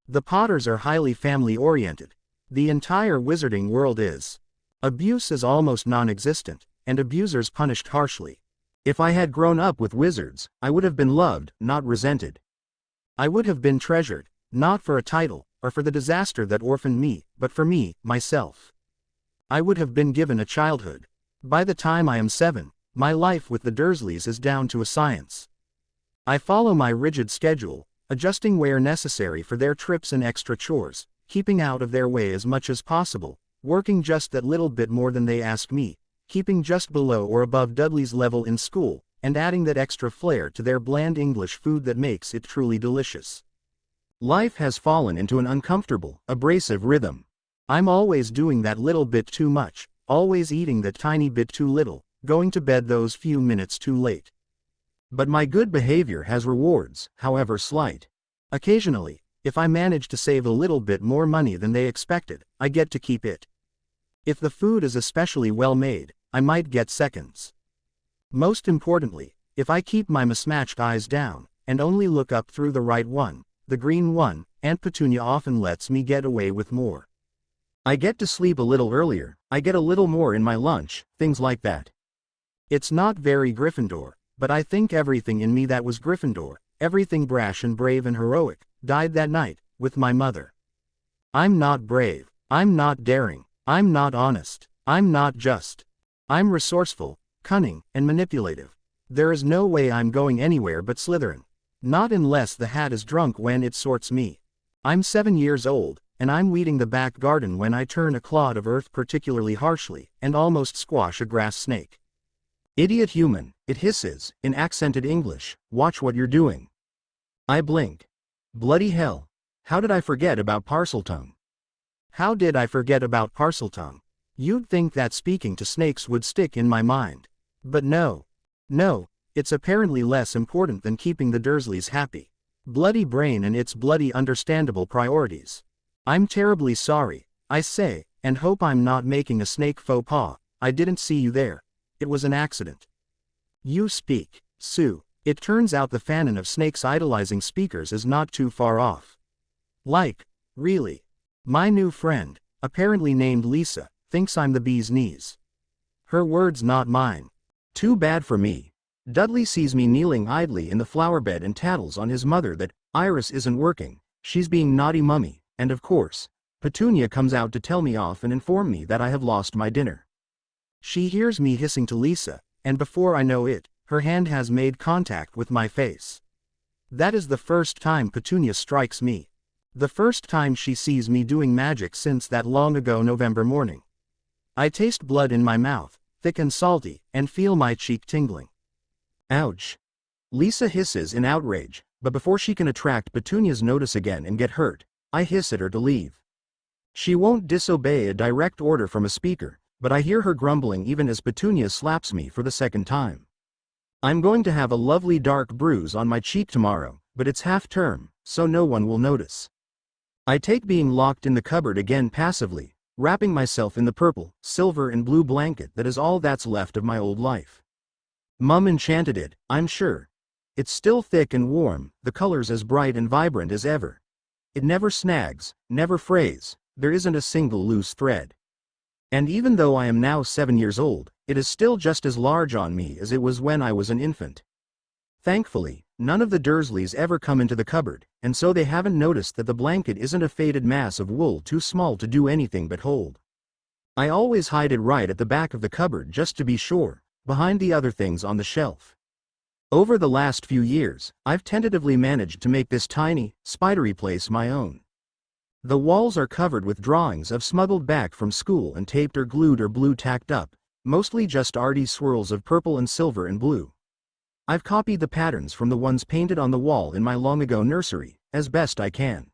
The Potters are highly family-oriented. The entire wizarding world is. Abuse is almost non-existent, and abusers punished harshly. If I had grown up with wizards, I would have been loved, not resented. I would have been treasured, not for a title, or for the disaster that orphaned me, but for me, myself. I would have been given a childhood. By the time I am 7, my life with the Dursleys is down to a science. I follow my rigid schedule, adjusting where necessary for their trips and extra chores, keeping out of their way as much as possible, working just that little bit more than they ask me, keeping just below or above Dudley's level in school, and adding that extra flair to their bland English food that makes it truly delicious. Life has fallen into an uncomfortable, abrasive rhythm. I'm always doing that little bit too much, always eating that tiny bit too little, going to bed those few minutes too late. But my good behavior has rewards, however slight. Occasionally, if I manage to save a little bit more money than they expected, I get to keep it. If the food is especially well made, I might get seconds. Most importantly, if I keep my mismatched eyes down, and only look up through the right one, the green one, Aunt Petunia often lets me get away with more. I get to sleep a little earlier, I get a little more in my lunch, things like that. It's not very Gryffindor, but I think everything in me that was Gryffindor, everything brash and brave and heroic, died that night, with my mother. I'm not brave, I'm not daring, I'm not honest, I'm not just. I'm resourceful, cunning, and manipulative. There is no way I'm going anywhere but Slytherin. Not unless the hat is drunk when it sorts me. I'm 7 years old, and I'm weeding the back garden when I turn a clod of earth particularly harshly, and almost squash a grass snake. Idiot human, it hisses, in accented English, watch what you're doing. I blink. Bloody hell. How did I forget about Parseltongue? How did I forget about Parseltongue? You'd think that speaking to snakes would stick in my mind. But no. No, it's apparently less important than keeping the Dursleys happy. Bloody brain and its bloody understandable priorities. I'm terribly sorry, I say, and hope I'm not making a snake faux pas. I didn't see you there. It was an accident. You speak, Sue. It turns out the fanon of snakes idolizing speakers is not too far off. Like, really. My new friend, apparently named Lisa, thinks I'm the bee's knees. Her words, not mine. Too bad for me. Dudley sees me kneeling idly in the flower bed and tattles on his mother that Iris isn't working, she's being naughty mummy, and of course, Petunia comes out to tell me off and inform me that I have lost my dinner. She hears me hissing to Lisa, and before I know it, her hand has made contact with my face. That is the first time Petunia strikes me. The first time she sees me doing magic since that long-ago November morning. I taste blood in my mouth, thick and salty, and feel my cheek tingling. Ouch. Lisa hisses in outrage, but before she can attract Petunia's notice again and get hurt, I hiss at her to leave. She won't disobey a direct order from a speaker, but I hear her grumbling even as Petunia slaps me for the second time. I'm going to have a lovely dark bruise on my cheek tomorrow, but it's half-term, so no one will notice. I take being locked in the cupboard again passively, wrapping myself in the purple, silver and blue blanket that is all that's left of my old life. Mum enchanted it, I'm sure. It's still thick and warm, the colors as bright and vibrant as ever. It never snags, never frays, there isn't a single loose thread. And even though I am now 7 years old, it is still just as large on me as it was when I was an infant. Thankfully, none of the Dursleys ever come into the cupboard, and so they haven't noticed that the blanket isn't a faded mass of wool too small to do anything but hold. I always hide it right at the back of the cupboard just to be sure, behind the other things on the shelf. Over the last few years, I've tentatively managed to make this tiny, spidery place my own. The walls are covered with drawings I've smuggled back from school and taped or glued or blue tacked up, mostly just arty swirls of purple and silver and blue. I've copied the patterns from the ones painted on the wall in my long-ago nursery, as best I can.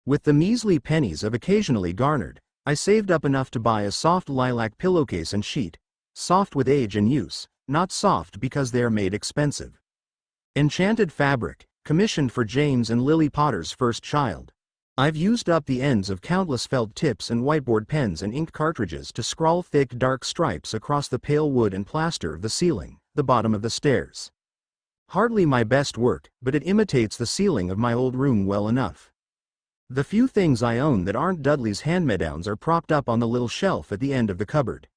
With the measly pennies I've occasionally garnered, I saved up enough to buy a soft lilac pillowcase and sheet, soft with age and use, not soft because they are made expensive. Enchanted fabric, commissioned for James and Lily Potter's first child. I've used up the ends of countless felt tips and whiteboard pens and ink cartridges to scrawl thick dark stripes across the pale wood and plaster of the ceiling, the bottom of the stairs. Hardly my best work, but it imitates the ceiling of my old room well enough. The few things I own that aren't Dudley's hand-me-downs are propped up on the little shelf at the end of the cupboard.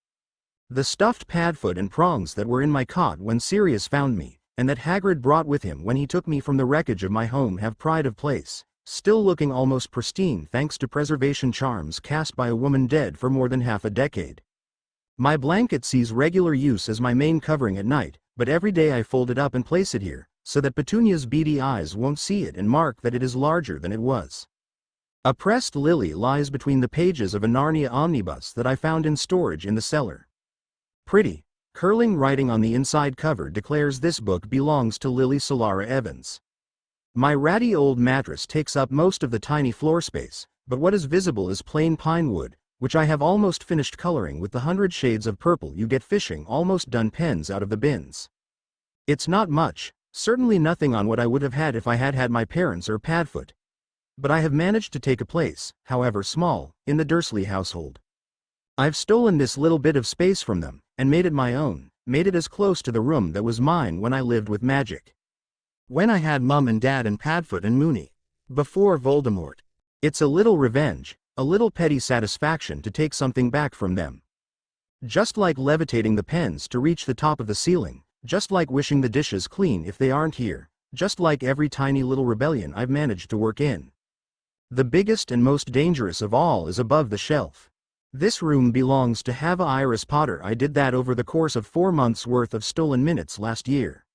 The stuffed Padfoot and prongs that were in my cot when Sirius found me, and that Hagrid brought with him when he took me from the wreckage of my home have pride of place, still looking almost pristine thanks to preservation charms cast by a woman dead for more than half a decade. My blanket sees regular use as my main covering at night, but every day I fold it up and place it here, so that Petunia's beady eyes won't see it and mark that it is larger than it was. A pressed lily lies between the pages of a Narnia omnibus that I found in storage in the cellar. Pretty, curling writing on the inside cover declares this book belongs to Lily Solara Evans. My ratty old mattress takes up most of the tiny floor space, but what is visible is plain pine wood, which I have almost finished coloring with the 100 shades of purple you get fishing almost done pens out of the bins. It's not much, certainly nothing on what I would have had if I had had my parents or Padfoot. But I have managed to take a place, however small, in the Dursley household. I've stolen this little bit of space from them, and made it my own, made it as close to the room that was mine when I lived with magic. When I had Mum and Dad and Padfoot and Moony. Before Voldemort. It's a little revenge, a little petty satisfaction to take something back from them. Just like levitating the pens to reach the top of the ceiling, just like wishing the dishes clean if they aren't here, just like every tiny little rebellion I've managed to work in. The biggest and most dangerous of all is above the shelf. This room belongs to Hava Iris Potter. I did that over the course of 4 months' worth of stolen minutes last year.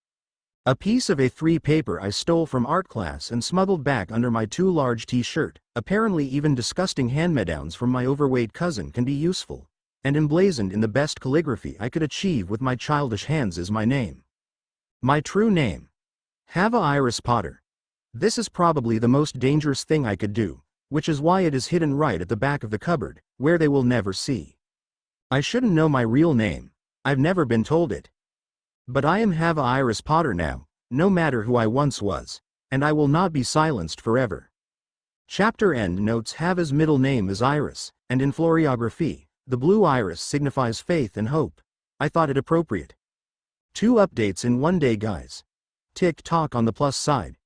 A piece of A3 paper I stole from art class and smuggled back under my too large t-shirt. Apparently even disgusting hand-me-downs from my overweight cousin can be useful, and emblazoned in the best calligraphy I could achieve with my childish hands is my name. My true name. Hava Iris Potter. This is probably the most dangerous thing I could do, which is why it is hidden right at the back of the cupboard, where they will never see. I shouldn't know my real name. I've never been told it. But I am Hava Iris Potter now, no matter who I once was, and I will not be silenced forever. Chapter end notes Hava's middle name is Iris, and in floriography, the blue iris signifies faith and hope. I thought it appropriate. 2 updates in one day, guys. Tick-tock on the plus side.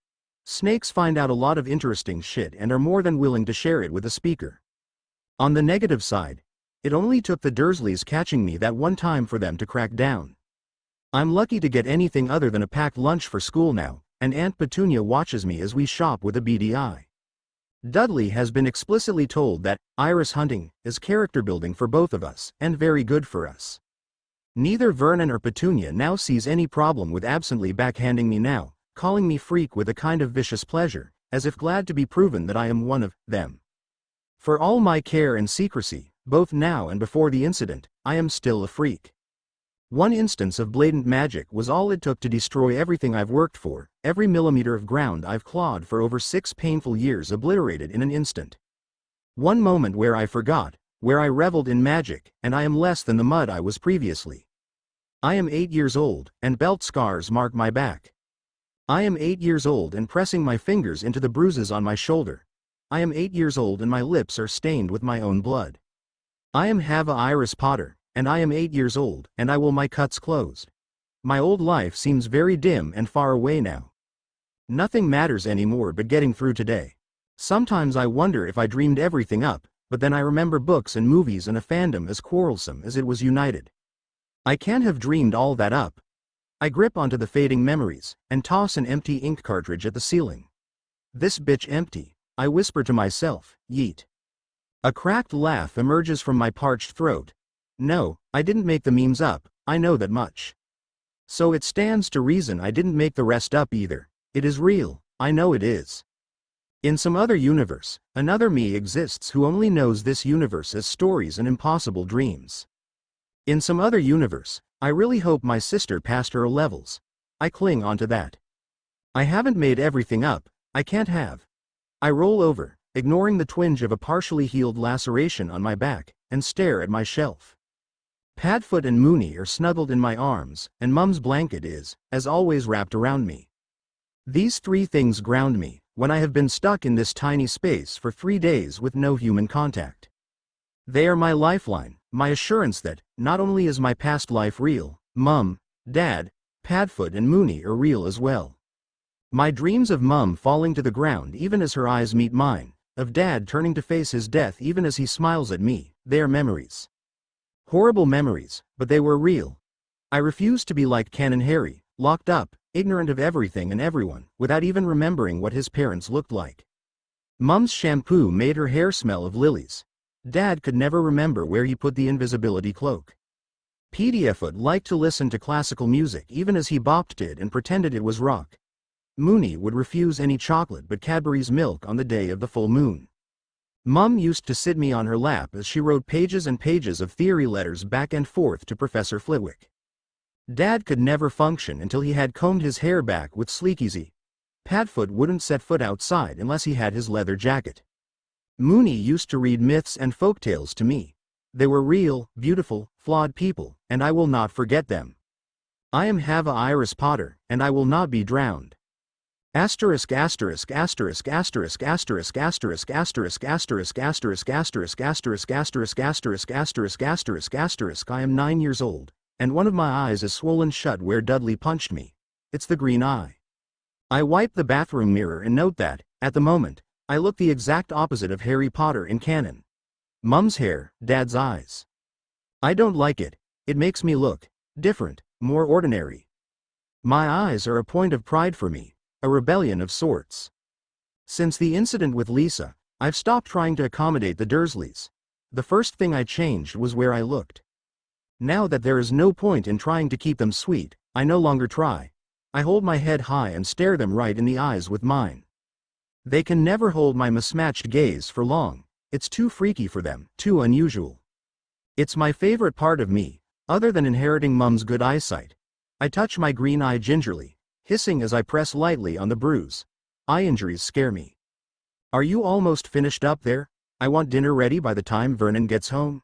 Snakes find out a lot of interesting shit and are more than willing to share it with a speaker. On the negative side, it only took the Dursleys catching me that one time for them to crack down. I'm lucky to get anything other than a packed lunch for school now, and Aunt Petunia watches me as we shop with a beady eye. Dudley has been explicitly told that iris hunting is character building for both of us, and very good for us. Neither Vernon or Petunia now sees any problem with absently backhanding me now, calling me freak with a kind of vicious pleasure, as if glad to be proven that I am one of them. For all my care and secrecy, both now and before the incident, I am still a freak. One instance of blatant magic was all it took to destroy everything I've worked for, every millimeter of ground I've clawed for over 6 painful years obliterated in an instant. One moment where I forgot, where I reveled in magic, and I am less than the mud I was previously. I am 8 years old, and belt scars mark my back. I am 8 years old and pressing my fingers into the bruises on my shoulder. I am 8 years old and my lips are stained with my own blood. I am Hava Iris Potter, and I am 8 years old, and I will my cuts closed. My old life seems very dim and far away now. Nothing matters anymore but getting through today. Sometimes I wonder if I dreamed everything up, but then I remember books and movies and a fandom as quarrelsome as it was united. I can't have dreamed all that up. I grip onto the fading memories, and toss an empty ink cartridge at the ceiling. This bitch empty, I whisper to myself, yeet. A cracked laugh emerges from my parched throat. No, I didn't make the memes up, I know that much. So it stands to reason I didn't make the rest up either. It is real, I know it is. In some other universe, another me exists who only knows this universe as stories and impossible dreams. In some other universe, I really hope my sister passed her levels. I cling onto that. I haven't made everything up, I can't have. I roll over, ignoring the twinge of a partially healed laceration on my back, and stare at my shelf. Padfoot and Mooney are snuggled in my arms, and Mum's blanket is, as always, wrapped around me. These three things ground me, when I have been stuck in this tiny space for 3 days with no human contact. They are my lifeline, my assurance that, not only is my past life real, Mum, Dad, Padfoot and Mooney are real as well. My dreams of Mum falling to the ground even as her eyes meet mine, of Dad turning to face his death even as he smiles at me, they are memories. Horrible memories, but they were real. I refuse to be like Ken and Harry, locked up, ignorant of everything and everyone, without even remembering what his parents looked like. Mum's shampoo made her hair smell of lilies. Dad could never remember where he put the invisibility cloak. Pediofoot liked to listen to classical music even as he bopped it and pretended it was rock. Mooney would refuse any chocolate but Cadbury's milk on the day of the full moon. Mum used to sit me on her lap as she wrote pages and pages of theory letters back and forth to Professor Flitwick. Dad could never function until he had combed his hair back with Sleekeasy. Padfoot wouldn't set foot outside unless he had his leather jacket. Mooney used to read myths and folktales to me. They were real, beautiful, flawed people, and I will not forget them. I am Hava Iris Potter, and I will not be drowned. Asterisk asterisk asterisk asterisk asterisk asterisk asterisk asterisk asterisk asterisk asterisk asterisk asterisk asterisk asterisk asterisk. I am 9 years old, and one of my eyes is swollen shut where Dudley punched me. It's the green eye. I wipe the bathroom mirror and note that, at the moment, I look the exact opposite of Harry Potter in canon. Mum's hair, Dad's eyes. I don't like it, it makes me look different, more ordinary. My eyes are a point of pride for me. A rebellion of sorts. Since the incident with Lisa, I've stopped trying to accommodate the Dursleys. The first thing I changed was where I looked. Now that there is no point in trying to keep them sweet, I no longer try. I hold my head high and stare them right in the eyes with mine. They can never hold my mismatched gaze for long. It's too freaky for them, too unusual. It's my favorite part of me, other than inheriting Mum's good eyesight. I touch my green eye gingerly, hissing as I press lightly on the bruise. Eye injuries scare me. Are you almost finished up there? I want dinner ready by the time Vernon gets home.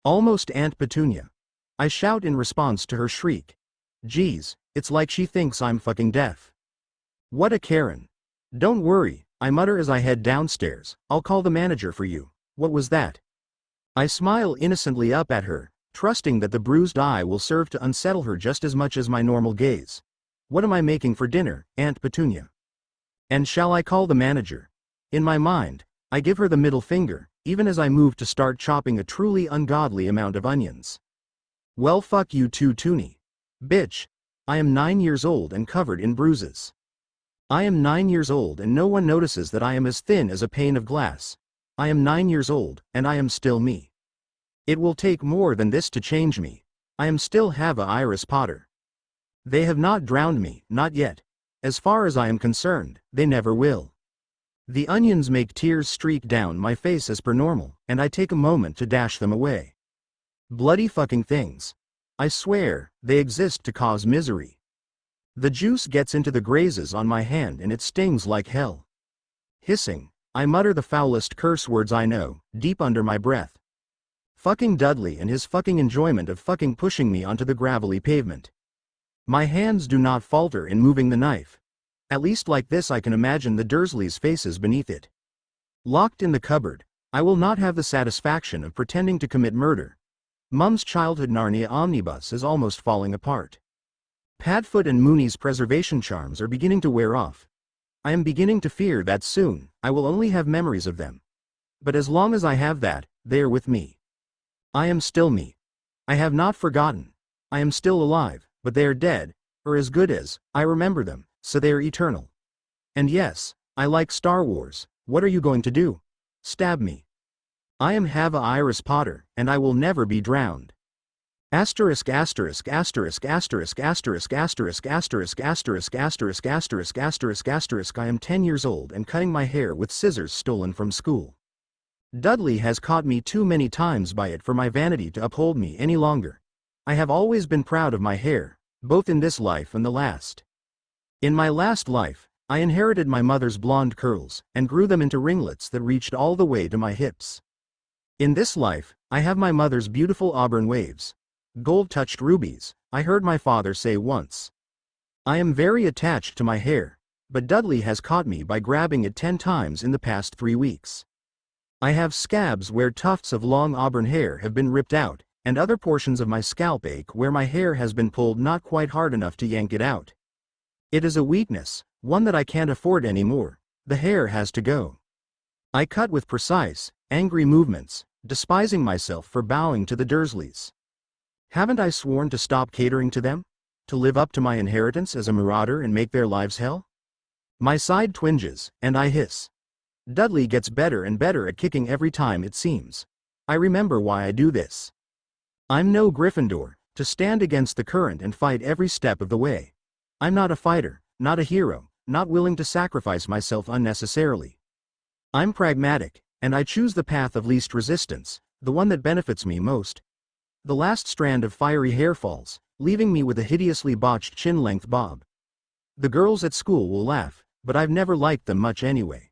Almost Aunt Petunia. I shout in response to her shriek. Geez, it's like she thinks I'm fucking deaf. What a Karen. Don't worry, I mutter as I head downstairs, I'll call the manager for you. What was that? I smile innocently up at her, trusting that the bruised eye will serve to unsettle her just as much as my normal gaze. What am I making for dinner, Aunt Petunia? And shall I call the manager? In my mind, I give her the middle finger, even as I move to start chopping a truly ungodly amount of onions. Well, fuck you too, Toonie. Bitch. I am 9 years old and covered in bruises. I am 9 years old and no one notices that I am as thin as a pane of glass. I am 9 years old, and I am still me. It will take more than this to change me. I am still Hava Iris Potter. They have not drowned me, not yet. As far as I am concerned, they never will. The onions make tears streak down my face as per normal, and I take a moment to dash them away. Bloody fucking things. I swear, they exist to cause misery. The juice gets into the grazes on my hand and it stings like hell. Hissing, I mutter the foulest curse words I know, deep under my breath. Fucking Dudley and his fucking enjoyment of fucking pushing me onto the gravelly pavement. My hands do not falter in moving the knife. At least like this I can imagine the Dursleys' faces beneath it. Locked in the cupboard, I will not have the satisfaction of pretending to commit murder. Mum's childhood Narnia omnibus is almost falling apart. Padfoot and Mooney's preservation charms are beginning to wear off. I am beginning to fear that soon, I will only have memories of them. But as long as I have that, they are with me. I am still me. I have not forgotten. I am still alive, but they are dead, or as good as, I remember them, so they are eternal. And yes, I like Star Wars. What are you going to do? Stab me. I am Hava Iris Potter, and I will never be drowned. Asterisk asterisk asterisk asterisk asterisk asterisk asterisk asterisk asterisk asterisk asterisk asterisk I am 10 years old and cutting my hair with scissors stolen from school. Dudley has caught me too many times by it for my vanity to uphold me any longer. I have always been proud of my hair, both in this life and the last. In my last life, I inherited my mother's blonde curls and grew them into ringlets that reached all the way to my hips. In this life, I have my mother's beautiful auburn waves. Gold-touched rubies, I heard my father say once. I am very attached to my hair, but Dudley has caught me by grabbing it 10 times in the past 3 weeks. I have scabs where tufts of long auburn hair have been ripped out, and other portions of my scalp ache where my hair has been pulled not quite hard enough to yank it out. It is a weakness, one that I can't afford anymore. The hair has to go. I cut with precise, angry movements, despising myself for bowing to the Dursleys. Haven't I sworn to stop catering to them? To live up to my inheritance as a marauder and make their lives hell? My side twinges, and I hiss. Dudley gets better and better at kicking every time it seems. I remember why I do this. I'm no Gryffindor, to stand against the current and fight every step of the way. I'm not a fighter, not a hero, not willing to sacrifice myself unnecessarily. I'm pragmatic, and I choose the path of least resistance, the one that benefits me most. The last strand of fiery hair falls, leaving me with a hideously botched chin-length bob. The girls at school will laugh, but I've never liked them much anyway.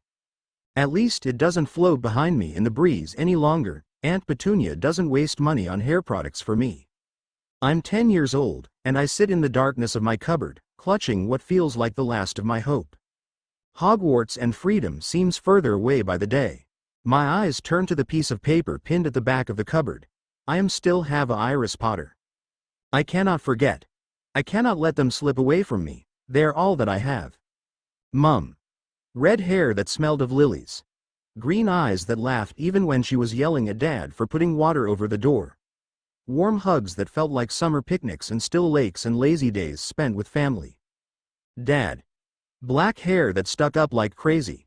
At least it doesn't float behind me in the breeze any longer. Aunt Petunia doesn't waste money on hair products for me. I'm 10 years old, and I sit in the darkness of my cupboard, clutching what feels like the last of my hope. Hogwarts and freedom seems further away by the day. My eyes turn to the piece of paper pinned at the back of the cupboard. I am still Hava Iris Potter. I cannot forget. I cannot let them slip away from me. They are all that I have. Mum. Red hair that smelled of lilies. Green eyes that laughed even when she was yelling at Dad for putting water over the door. Warm hugs that felt like summer picnics and still lakes and lazy days spent with family. Dad. Black hair that stuck up like crazy.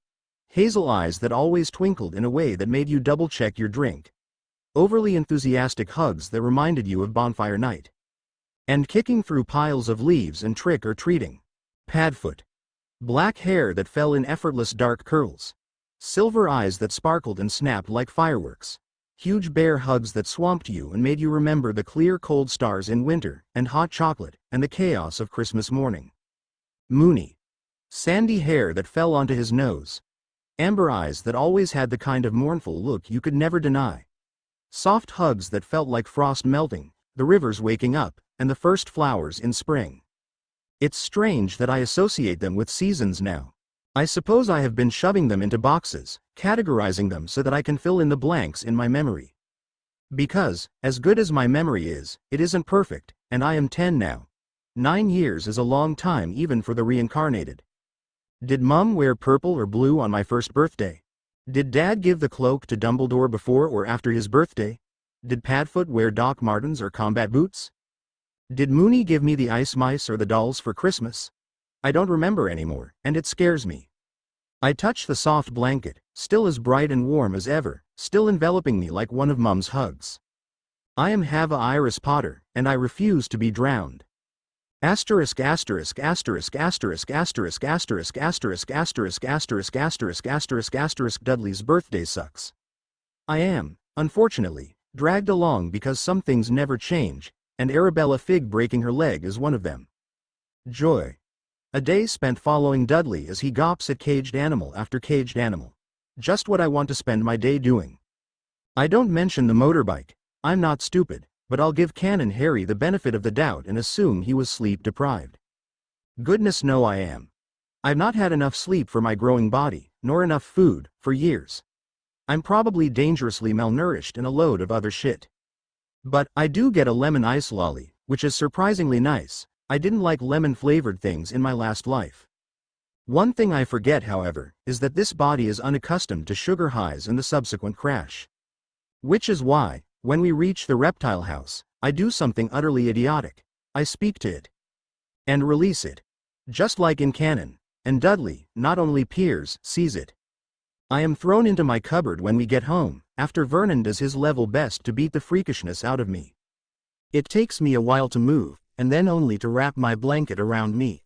Hazel eyes that always twinkled in a way that made you double-check your drink. Overly enthusiastic hugs that reminded you of bonfire night. And kicking through piles of leaves and trick-or-treating. Padfoot. Black hair that fell in effortless dark curls. Silver eyes that sparkled and snapped like fireworks. Huge bear hugs that swamped you and made you remember the clear cold stars in winter, and hot chocolate, and the chaos of Christmas morning. Mooney. Sandy hair that fell onto his nose. Amber eyes that always had the kind of mournful look you could never deny. Soft hugs that felt like frost melting, the rivers waking up, and the first flowers in spring. It's strange that I associate them with seasons now. I suppose I have been shoving them into boxes, categorizing them so that I can fill in the blanks in my memory. Because, as good as my memory is, it isn't perfect, and I am 10 now. 9 years is a long time even for the reincarnated. Did Mum wear purple or blue on my first birthday? Did Dad give the cloak to Dumbledore before or after his birthday? Did Padfoot wear Doc Martens or combat boots? Did Mooney give me the ice mice or the dolls for Christmas? I don't remember anymore, and it scares me. I touch the soft blanket, still as bright and warm as ever, still enveloping me like one of Mum's hugs. I am Hava Iris Potter, and I refuse to be drowned. Asterisk asterisk asterisk asterisk asterisk asterisk asterisk asterisk asterisk asterisk asterisk asterisk Dudley's birthday sucks. I am, unfortunately, dragged along because some things never change, and Arabella Fig breaking her leg is one of them. Joy. A day spent following Dudley as he gops at caged animal after caged animal. Just what I want to spend my day doing. I don't mention the motorbike. I'm not stupid, but I'll give Canon Harry the benefit of the doubt and assume he was sleep deprived. Goodness no I am. I've not had enough sleep for my growing body, nor enough food, for years. I'm probably dangerously malnourished and a load of other shit. But I do get a lemon ice lolly, which is surprisingly nice, I didn't like lemon-flavored things in my last life. One thing I forget, however, is that this body is unaccustomed to sugar highs and the subsequent crash. Which is why, when we reach the reptile house, I do something utterly idiotic. I speak to it. And release it. Just like in canon. And Dudley, not only peers, sees it. I am thrown into my cupboard when we get home, after Vernon does his level best to beat the freakishness out of me. It takes me a while to move, and then only to wrap my blanket around me.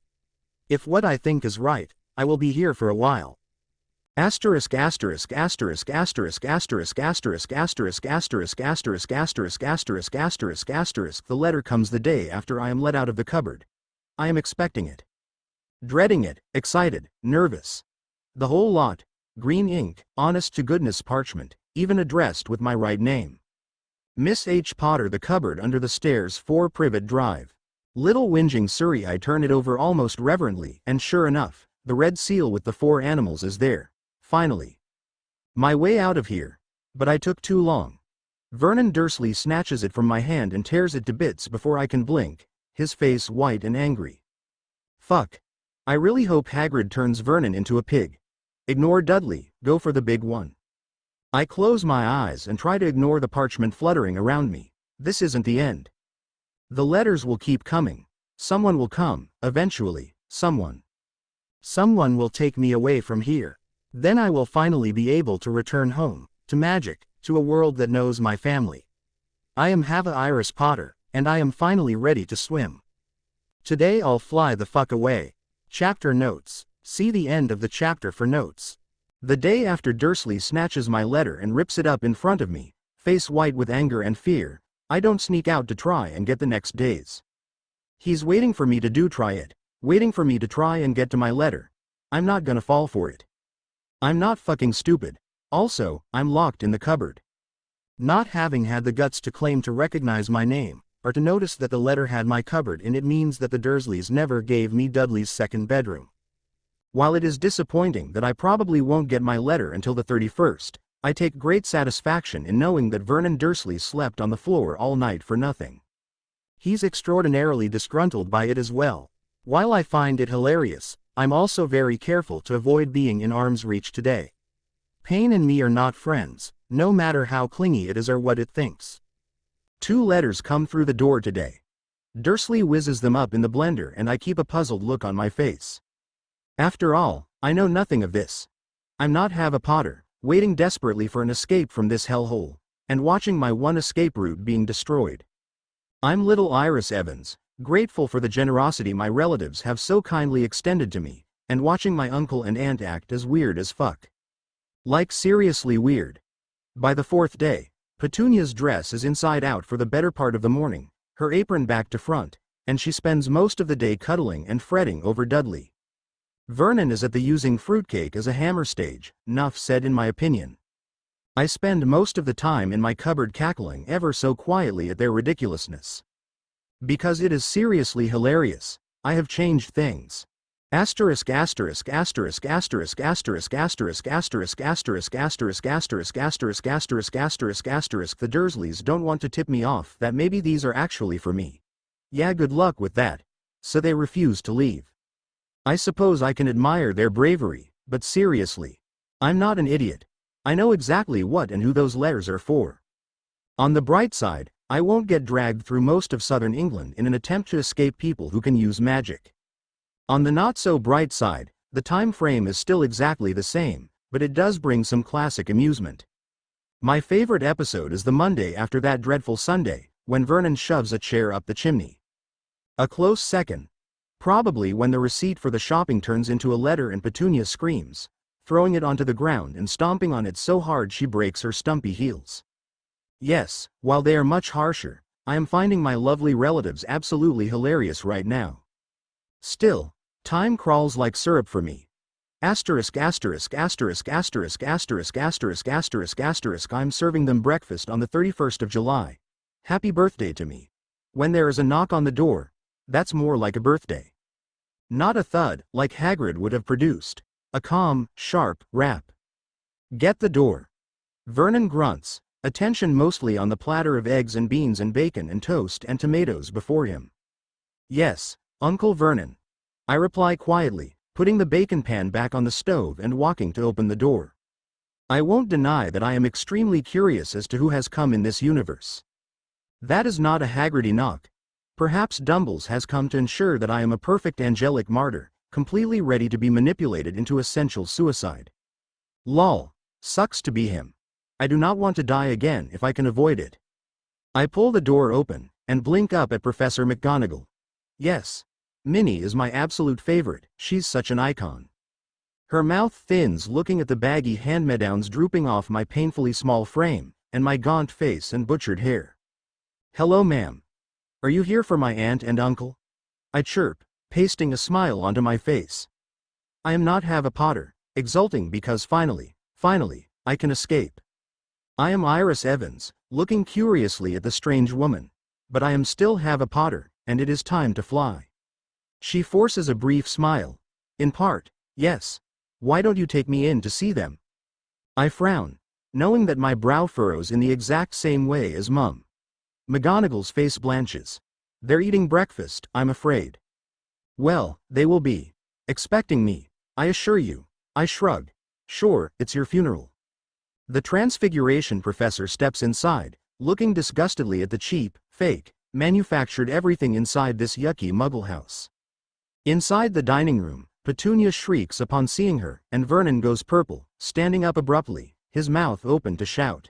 If what I think is right, I will be here for a while. Asterisk asterisk asterisk asterisk asterisk asterisk asterisk asterisk asterisk asterisk asterisk asterisk asterisk. The letter comes the day after I am let out of the cupboard. I am expecting it. Dreading it, excited, nervous. The whole lot. Green ink, honest to goodness parchment, even addressed with my right name. Miss H. Potter. The cupboard under the stairs, 4 Privet Drive. Little whinging Surrey. I turn it over almost reverently, and sure enough, the red seal with the 4 animals is there. Finally. My way out of here. But I took too long. Vernon Dursley snatches it from my hand and tears it to bits before I can blink, his face white and angry. Fuck. I really hope Hagrid turns Vernon into a pig. Ignore Dudley, go for the big one. I close my eyes and try to ignore the parchment fluttering around me. This isn't the end. The letters will keep coming. Someone will come, eventually, someone. Someone will take me away from here. Then I will finally be able to return home, to magic, to a world that knows my family. I am Hava Iris Potter, and I am finally ready to swim. Today I'll fly the fuck away. Chapter notes. See the end of the chapter for notes. The day after Dursley snatches my letter and rips it up in front of me, face white with anger and fear, I don't sneak out to try and get the next days. He's waiting for me to try it, waiting for me to try and get to my letter. I'm not gonna fall for it. I'm not fucking stupid. Also, I'm locked in the cupboard. Not having had the guts to claim to recognize my name, or to notice that the letter had my cupboard in it, means that the Dursleys never gave me Dudley's second bedroom. While it is disappointing that I probably won't get my letter until the 31st, I take great satisfaction in knowing that Vernon Dursley slept on the floor all night for nothing. He's extraordinarily disgruntled by it as well. While I find it hilarious, I'm also very careful to avoid being in arm's reach today. Pain and me are not friends, no matter how clingy it is or what it thinks. 2 letters come through the door today. Dursley whizzes them up in the blender and I keep a puzzled look on my face. After all, I know nothing of this. I'm not Hava Potter, waiting desperately for an escape from this hellhole, and watching my one escape route being destroyed. I'm little Iris Evans, grateful for the generosity my relatives have so kindly extended to me, and watching my uncle and aunt act as weird as fuck. Like seriously weird. By the 4th day, Petunia's dress is inside out for the better part of the morning, her apron back to front, and she spends most of the day cuddling and fretting over Dudley. Vernon is at the using fruitcake as a hammer stage, nuff said in my opinion. I spend most of the time in my cupboard cackling ever so quietly at their ridiculousness. Because it is seriously hilarious, I have changed things. Asterisk asterisk asterisk asterisk asterisk asterisk asterisk asterisk asterisk asterisk asterisk asterisk asterisk asterisk. The Dursleys don't want to tip me off that maybe these are actually for me. Yeah, good luck with that. So they refuse to leave. I suppose I can admire their bravery, but seriously, I'm not an idiot. I know exactly what and who those letters are for. On the bright side, I won't get dragged through most of southern England in an attempt to escape people who can use magic. On the not so bright side, the time frame is still exactly the same, but it does bring some classic amusement. My favorite episode is the Monday after that dreadful Sunday, when Vernon shoves a chair up the chimney. A close second. Probably when the receipt for the shopping turns into a letter and Petunia screams, throwing it onto the ground and stomping on it so hard she breaks her stumpy heels. Yes, while they are much harsher, I am finding my lovely relatives absolutely hilarious right now. Still, time crawls like syrup for me. Asterisk asterisk asterisk asterisk asterisk asterisk asterisk asterisk. I'm serving them breakfast on the 31st of July. Happy birthday to me. When there is a knock on the door, that's more like a birthday. Not a thud, like Hagrid would have produced. A calm, sharp rap. Get the door. Vernon grunts, attention mostly on the platter of eggs and beans and bacon and toast and tomatoes before him. Yes, Uncle Vernon. I reply quietly, putting the bacon pan back on the stove and walking to open the door. I won't deny that I am extremely curious as to who has come in this universe. That is not a Haggerty knock. Perhaps Dumbles has come to ensure that I am a perfect angelic martyr, completely ready to be manipulated into essential suicide. Lol. Sucks to be him. I do not want to die again if I can avoid it. I pull the door open, and blink up at Professor McGonagall. Yes. Minnie is my absolute favorite, she's such an icon. Her mouth thins looking at the baggy hand-me-downs drooping off my painfully small frame, and my gaunt face and butchered hair. Hello ma'am. Are you here for my aunt and uncle? I chirp, pasting a smile onto my face. I am not Hava Potter, exulting because finally, I can escape. I am Iris Evans, looking curiously at the strange woman. But I am still Hava Potter, and it is time to fly. She forces a brief smile. In part, yes. Why don't you take me in to see them? I frown, knowing that my brow furrows in the exact same way as Mum. McGonagall's face blanches. They're eating breakfast, I'm afraid. Well, they will be. Expecting me, I assure you. I shrug. Sure, it's your funeral. The Transfiguration professor steps inside, looking disgustedly at the cheap, fake, manufactured everything inside this yucky muggle house. Inside the dining room, Petunia shrieks upon seeing her, and Vernon goes purple, standing up abruptly, his mouth open to shout.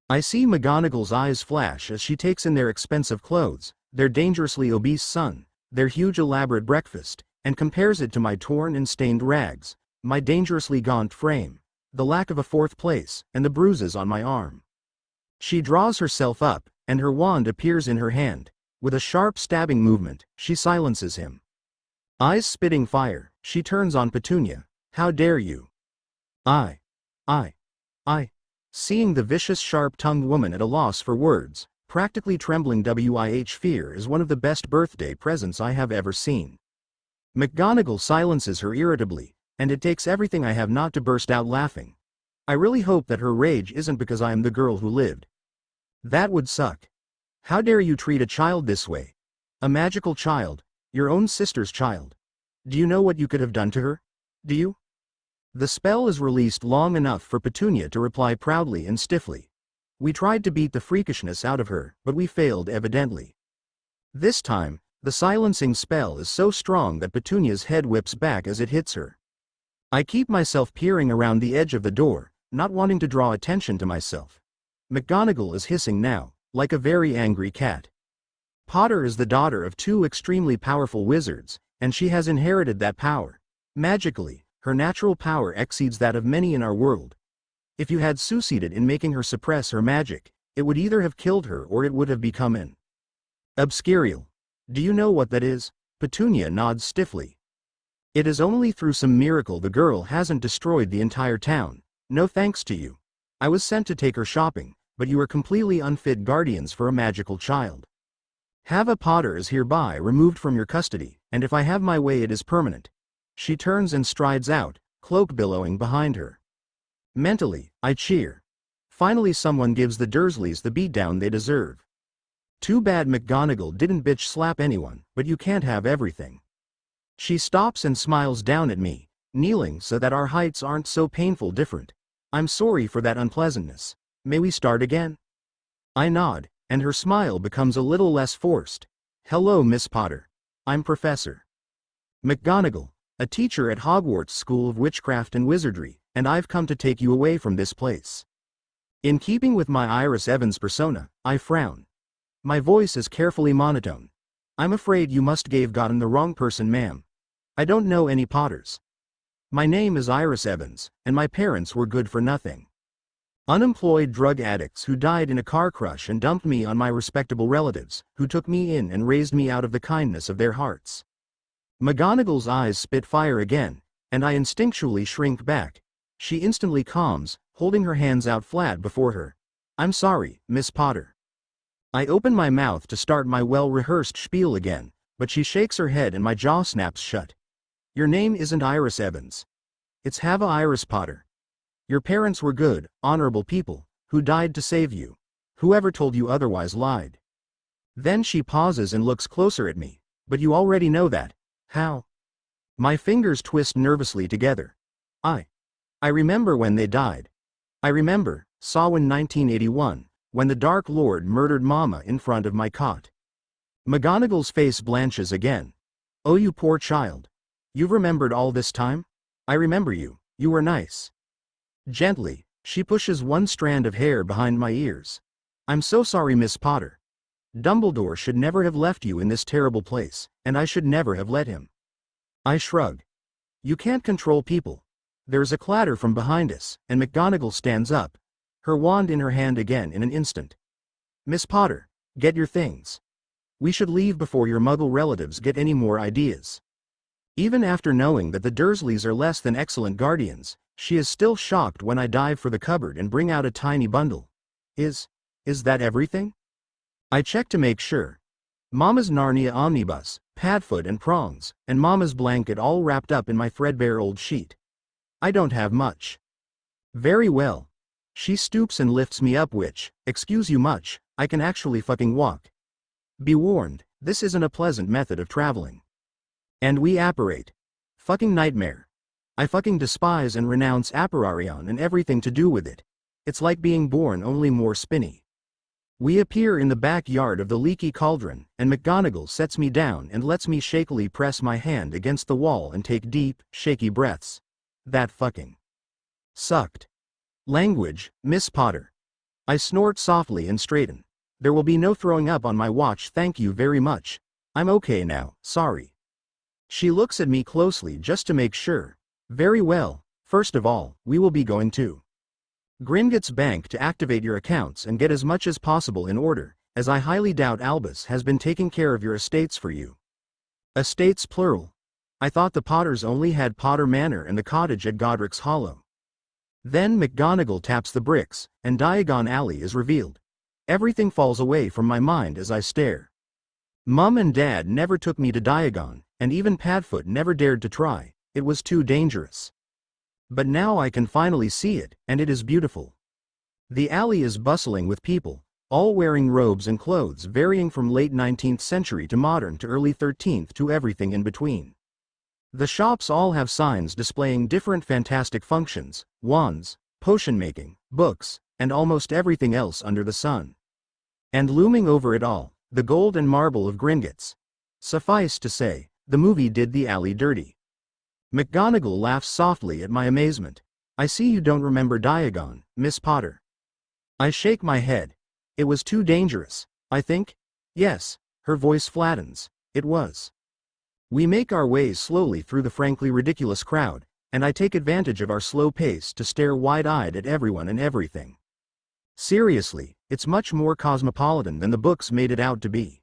I see McGonagall's eyes flash as she takes in their expensive clothes, their dangerously obese son, their huge elaborate breakfast, and compares it to my torn and stained rags, my dangerously gaunt frame, the lack of a fourth place, and the bruises on my arm. She draws herself up, and her wand appears in her hand. With a sharp stabbing movement, she silences him. Eyes spitting fire, she turns on Petunia. How dare you? I. Seeing the vicious sharp-tongued woman at a loss for words, practically trembling with fear is one of the best birthday presents I have ever seen. McGonagall silences her irritably, and it takes everything I have not to burst out laughing. I really hope that her rage isn't because I am the girl who lived. That would suck. How dare you treat a child this way? A magical child, your own sister's child. Do you know what you could have done to her? Do you? The spell is released long enough for Petunia to reply proudly and stiffly. We tried to beat the freakishness out of her, but we failed evidently. This time, the silencing spell is so strong that Petunia's head whips back as it hits her. I keep myself peering around the edge of the door, not wanting to draw attention to myself. McGonagall is hissing now, like a very angry cat. Potter is the daughter of two extremely powerful wizards, and she has inherited that power. Magically, her natural power exceeds that of many in our world. If you had succeeded in making her suppress her magic, it would either have killed her or it would have become an obscurial. Do you know what that is? Petunia nods stiffly. It is only through some miracle the girl hasn't destroyed the entire town. No thanks to you. I was sent to take her shopping, but you are completely unfit guardians for a magical child. Hava Potter is hereby removed from your custody, and if I have my way it is permanent. She turns and strides out, cloak billowing behind her. Mentally, I cheer. Finally someone gives the Dursleys the beatdown they deserve. Too bad McGonagall didn't bitch slap anyone, but you can't have everything. She stops and smiles down at me, kneeling so that our heights aren't so painful different. I'm sorry for that unpleasantness. May we start again? I nod, and her smile becomes a little less forced. Hello, Miss Potter. I'm Professor McGonagall, a teacher at Hogwarts School of Witchcraft and Wizardry, and I've come to take you away from this place. In keeping with my Iris Evans persona, I frown. My voice is carefully monotone. I'm afraid you must have gotten the wrong person, ma'am. I don't know any Potters. My name is Iris Evans, and my parents were good for nothing. Unemployed drug addicts who died in a car crash and dumped me on my respectable relatives, who took me in and raised me out of the kindness of their hearts. McGonagall's eyes spit fire again, and I instinctually shrink back. She instantly calms, holding her hands out flat before her. I'm sorry, Miss Potter. I open my mouth to start my well-rehearsed spiel again, but she shakes her head and my jaw snaps shut. Your name isn't Iris Evans. It's Hava Iris Potter. Your parents were good, honorable people, who died to save you. Whoever told you otherwise lied. Then she pauses and looks closer at me. But you already know that. How? My fingers twist nervously together. I remember when they died. I remember, Samhain 1981, when the Dark Lord murdered Mama in front of my cot. McGonagall's face blanches again. Oh, you poor child. You've remembered all this time? I remember you. You were nice. Gently, she pushes one strand of hair behind my ears. I'm so sorry, Miss Potter. Dumbledore should never have left you in this terrible place, and I should never have let him. I shrug. You can't control people. There's a clatter from behind us, and McGonagall stands up, her wand in her hand again in an instant. Miss Potter, get your things. We should leave before your Muggle relatives get any more ideas. Even after knowing that the Dursleys are less than excellent guardians, she is still shocked when I dive for the cupboard and bring out a tiny bundle. Is that everything? I check to make sure. Mama's Narnia omnibus, Padfoot and prongs, and Mama's blanket all wrapped up in my threadbare old sheet. I don't have much. Very well. She stoops and lifts me up, which, excuse you much, I can actually fucking walk. Be warned, this isn't a pleasant method of traveling. And we apparate. Fucking nightmare. I fucking despise and renounce Appararion and everything to do with it. It's like being born, only more spinny. We appear in the backyard of the leaky cauldron, and McGonagall sets me down and lets me shakily press my hand against the wall and take deep, shaky breaths. That fucking sucked. Language, Miss Potter. I snort softly and straighten. There will be no throwing up on my watch, thank you very much. I'm okay now, sorry. She looks at me closely just to make sure. Very well, first of all, we will be going to Gringotts Bank to activate your accounts and get as much as possible in order, as I highly doubt Albus has been taking care of your estates for you. Estates plural. I thought the Potters only had Potter Manor and the cottage at Godric's Hollow. Then McGonagall taps the bricks, and Diagon Alley is revealed. Everything falls away from my mind as I stare. Mum and Dad never took me to Diagon, and even Padfoot never dared to try. It was too dangerous. But now I can finally see it, and it is beautiful. The alley is bustling with people, all wearing robes and clothes varying from late 19th century to modern to early 13th to everything in between. The shops all have signs displaying different fantastic functions, wands, potion making, books, and almost everything else under the sun. And looming over it all, the gold and marble of Gringotts. Suffice to say, the movie did the alley dirty. McGonagall laughs softly at my amazement. I see you don't remember Diagon, Miss Potter. I shake my head. It was too dangerous, I think? Yes, her voice flattens. It was. We make our way slowly through the frankly ridiculous crowd, and I take advantage of our slow pace to stare wide-eyed at everyone and everything. Seriously, it's much more cosmopolitan than the books made it out to be.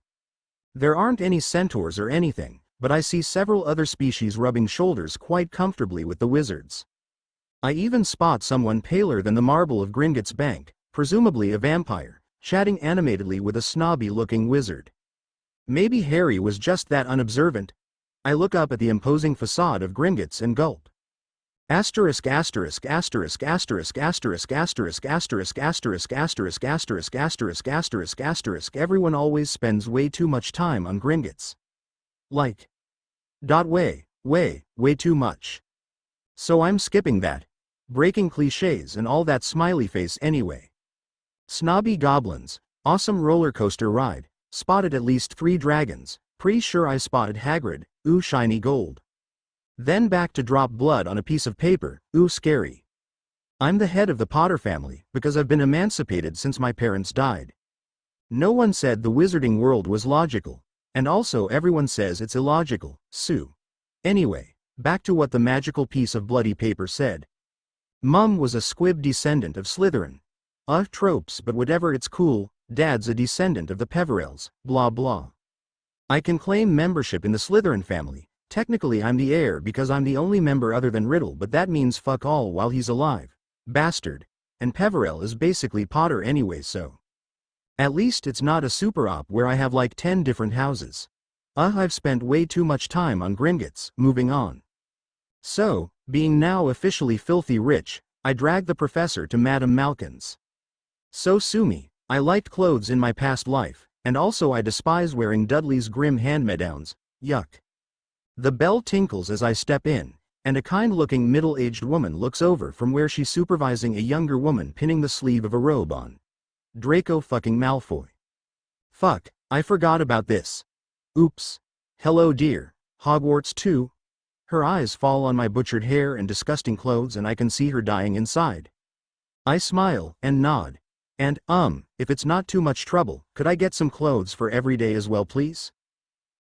There aren't any centaurs or anything, but I see several other species rubbing shoulders quite comfortably with the wizards. I even spot someone paler than the marble of Gringotts Bank, presumably a vampire, chatting animatedly with a snobby-looking wizard. Maybe Harry was just that unobservant. I look up at the imposing facade of Gringotts and gulp. Asterisk asterisk asterisk asterisk asterisk asterisk asterisk asterisk asterisk asterisk asterisk asterisk asterisk. Everyone always spends way too much time on Gringotts. Like. Way too much. So I'm skipping that. Breaking cliches and all that smiley face anyway. Snobby goblins, awesome roller coaster ride, spotted at least 3 dragons, pretty sure I spotted Hagrid, ooh shiny gold. Then back to drop blood on a piece of paper, ooh scary. I'm the head of the Potter family because I've been emancipated since my parents died. No one said the wizarding world was logical, and also everyone says it's illogical, Sue. Anyway, back to what the magical piece of bloody paper said. Mum was a squib descendant of Slytherin. Tropes, but whatever, it's cool. Dad's a descendant of the Peverells, blah blah. I can claim membership in the Slytherin family. Technically I'm the heir because I'm the only member other than Riddle, but that means fuck all while he's alive. Bastard. And Peverell is basically Potter anyway, so. At least it's not a super op where I have like 10 different houses. I've spent way too much time on Gringotts, moving on. So, being now officially filthy rich, I drag the professor to Madame Malkin's. So sue me, I liked clothes in my past life, and also I despise wearing Dudley's grim hand-me-downs, Yuck. The bell tinkles as I step in, and a kind-looking middle-aged woman looks over from where she's supervising a younger woman pinning the sleeve of a robe on. Draco fucking Malfoy. Fuck, I forgot about this. Oops. Hello dear, Hogwarts too? Her eyes fall on my butchered hair and disgusting clothes and I can see her dying inside. I smile and nod. And, if it's not too much trouble, could I get some clothes for every day as well please?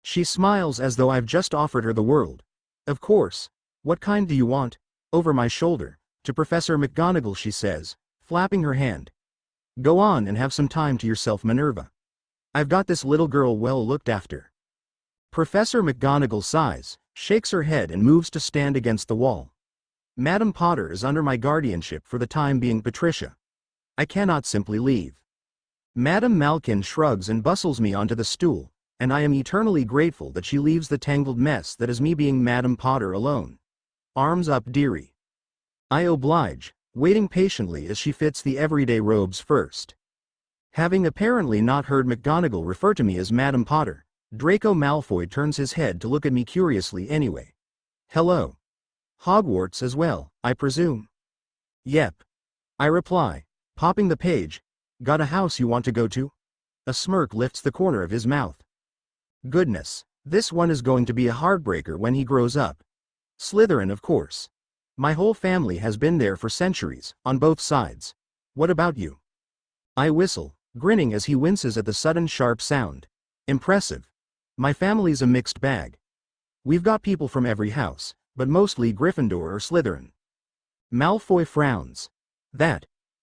She smiles as though I've just offered her the world. Of course. What kind do you want? Over my shoulder, to Professor McGonagall she says, flapping her hand. Go on and have some time to yourself Minerva. I've got this little girl well looked after. Professor McGonagall sighs, shakes her head and moves to stand against the wall. Madam Potter is under my guardianship for the time being Patricia. I cannot simply leave. Madam Malkin shrugs and bustles me onto the stool, and I am eternally grateful that she leaves the tangled mess that is me being Madam Potter alone. Arms up dearie. I oblige, waiting patiently as she fits the everyday robes first. Having apparently not heard McGonagall refer to me as Madam Potter, Draco Malfoy turns his head to look at me curiously anyway. Hello. Hogwarts as well, I presume? Yep. I reply, popping the page. Got a house you want to go to? A smirk lifts the corner of his mouth. Goodness, this one is going to be a heartbreaker when he grows up. Slytherin of course. My whole family has been there for centuries, on both sides. What about you? I whistle, grinning as he winces at the sudden sharp sound. Impressive. My family's a mixed bag. We've got people from every house, but mostly Gryffindor or Slytherin. Malfoy frowns.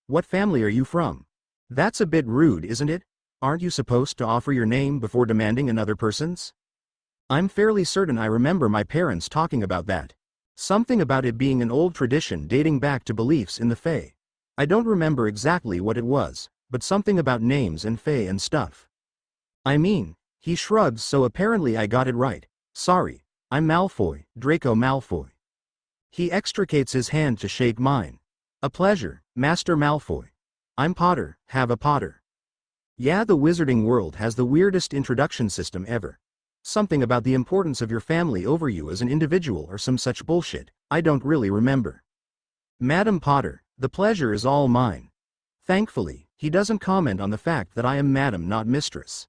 What family are you from? That's a bit rude, isn't it? Aren't you supposed to offer your name before demanding another person's? I'm fairly certain I remember my parents talking about that. Something about it being an old tradition dating back to beliefs in the Fae. I don't remember exactly what it was, but something about names and Fae and stuff. I mean, he shrugs so apparently I got it right. Sorry, I'm Malfoy, Draco Malfoy. He extricates his hand to shake mine. A pleasure, Master Malfoy. I'm Potter, Hava Potter. Yeah, the wizarding world has the weirdest introduction system ever. Something about the importance of your family over you as an individual or some such bullshit, I don't really remember. Madam Potter, the pleasure is all mine. Thankfully, he doesn't comment on the fact that I am Madam not Mistress.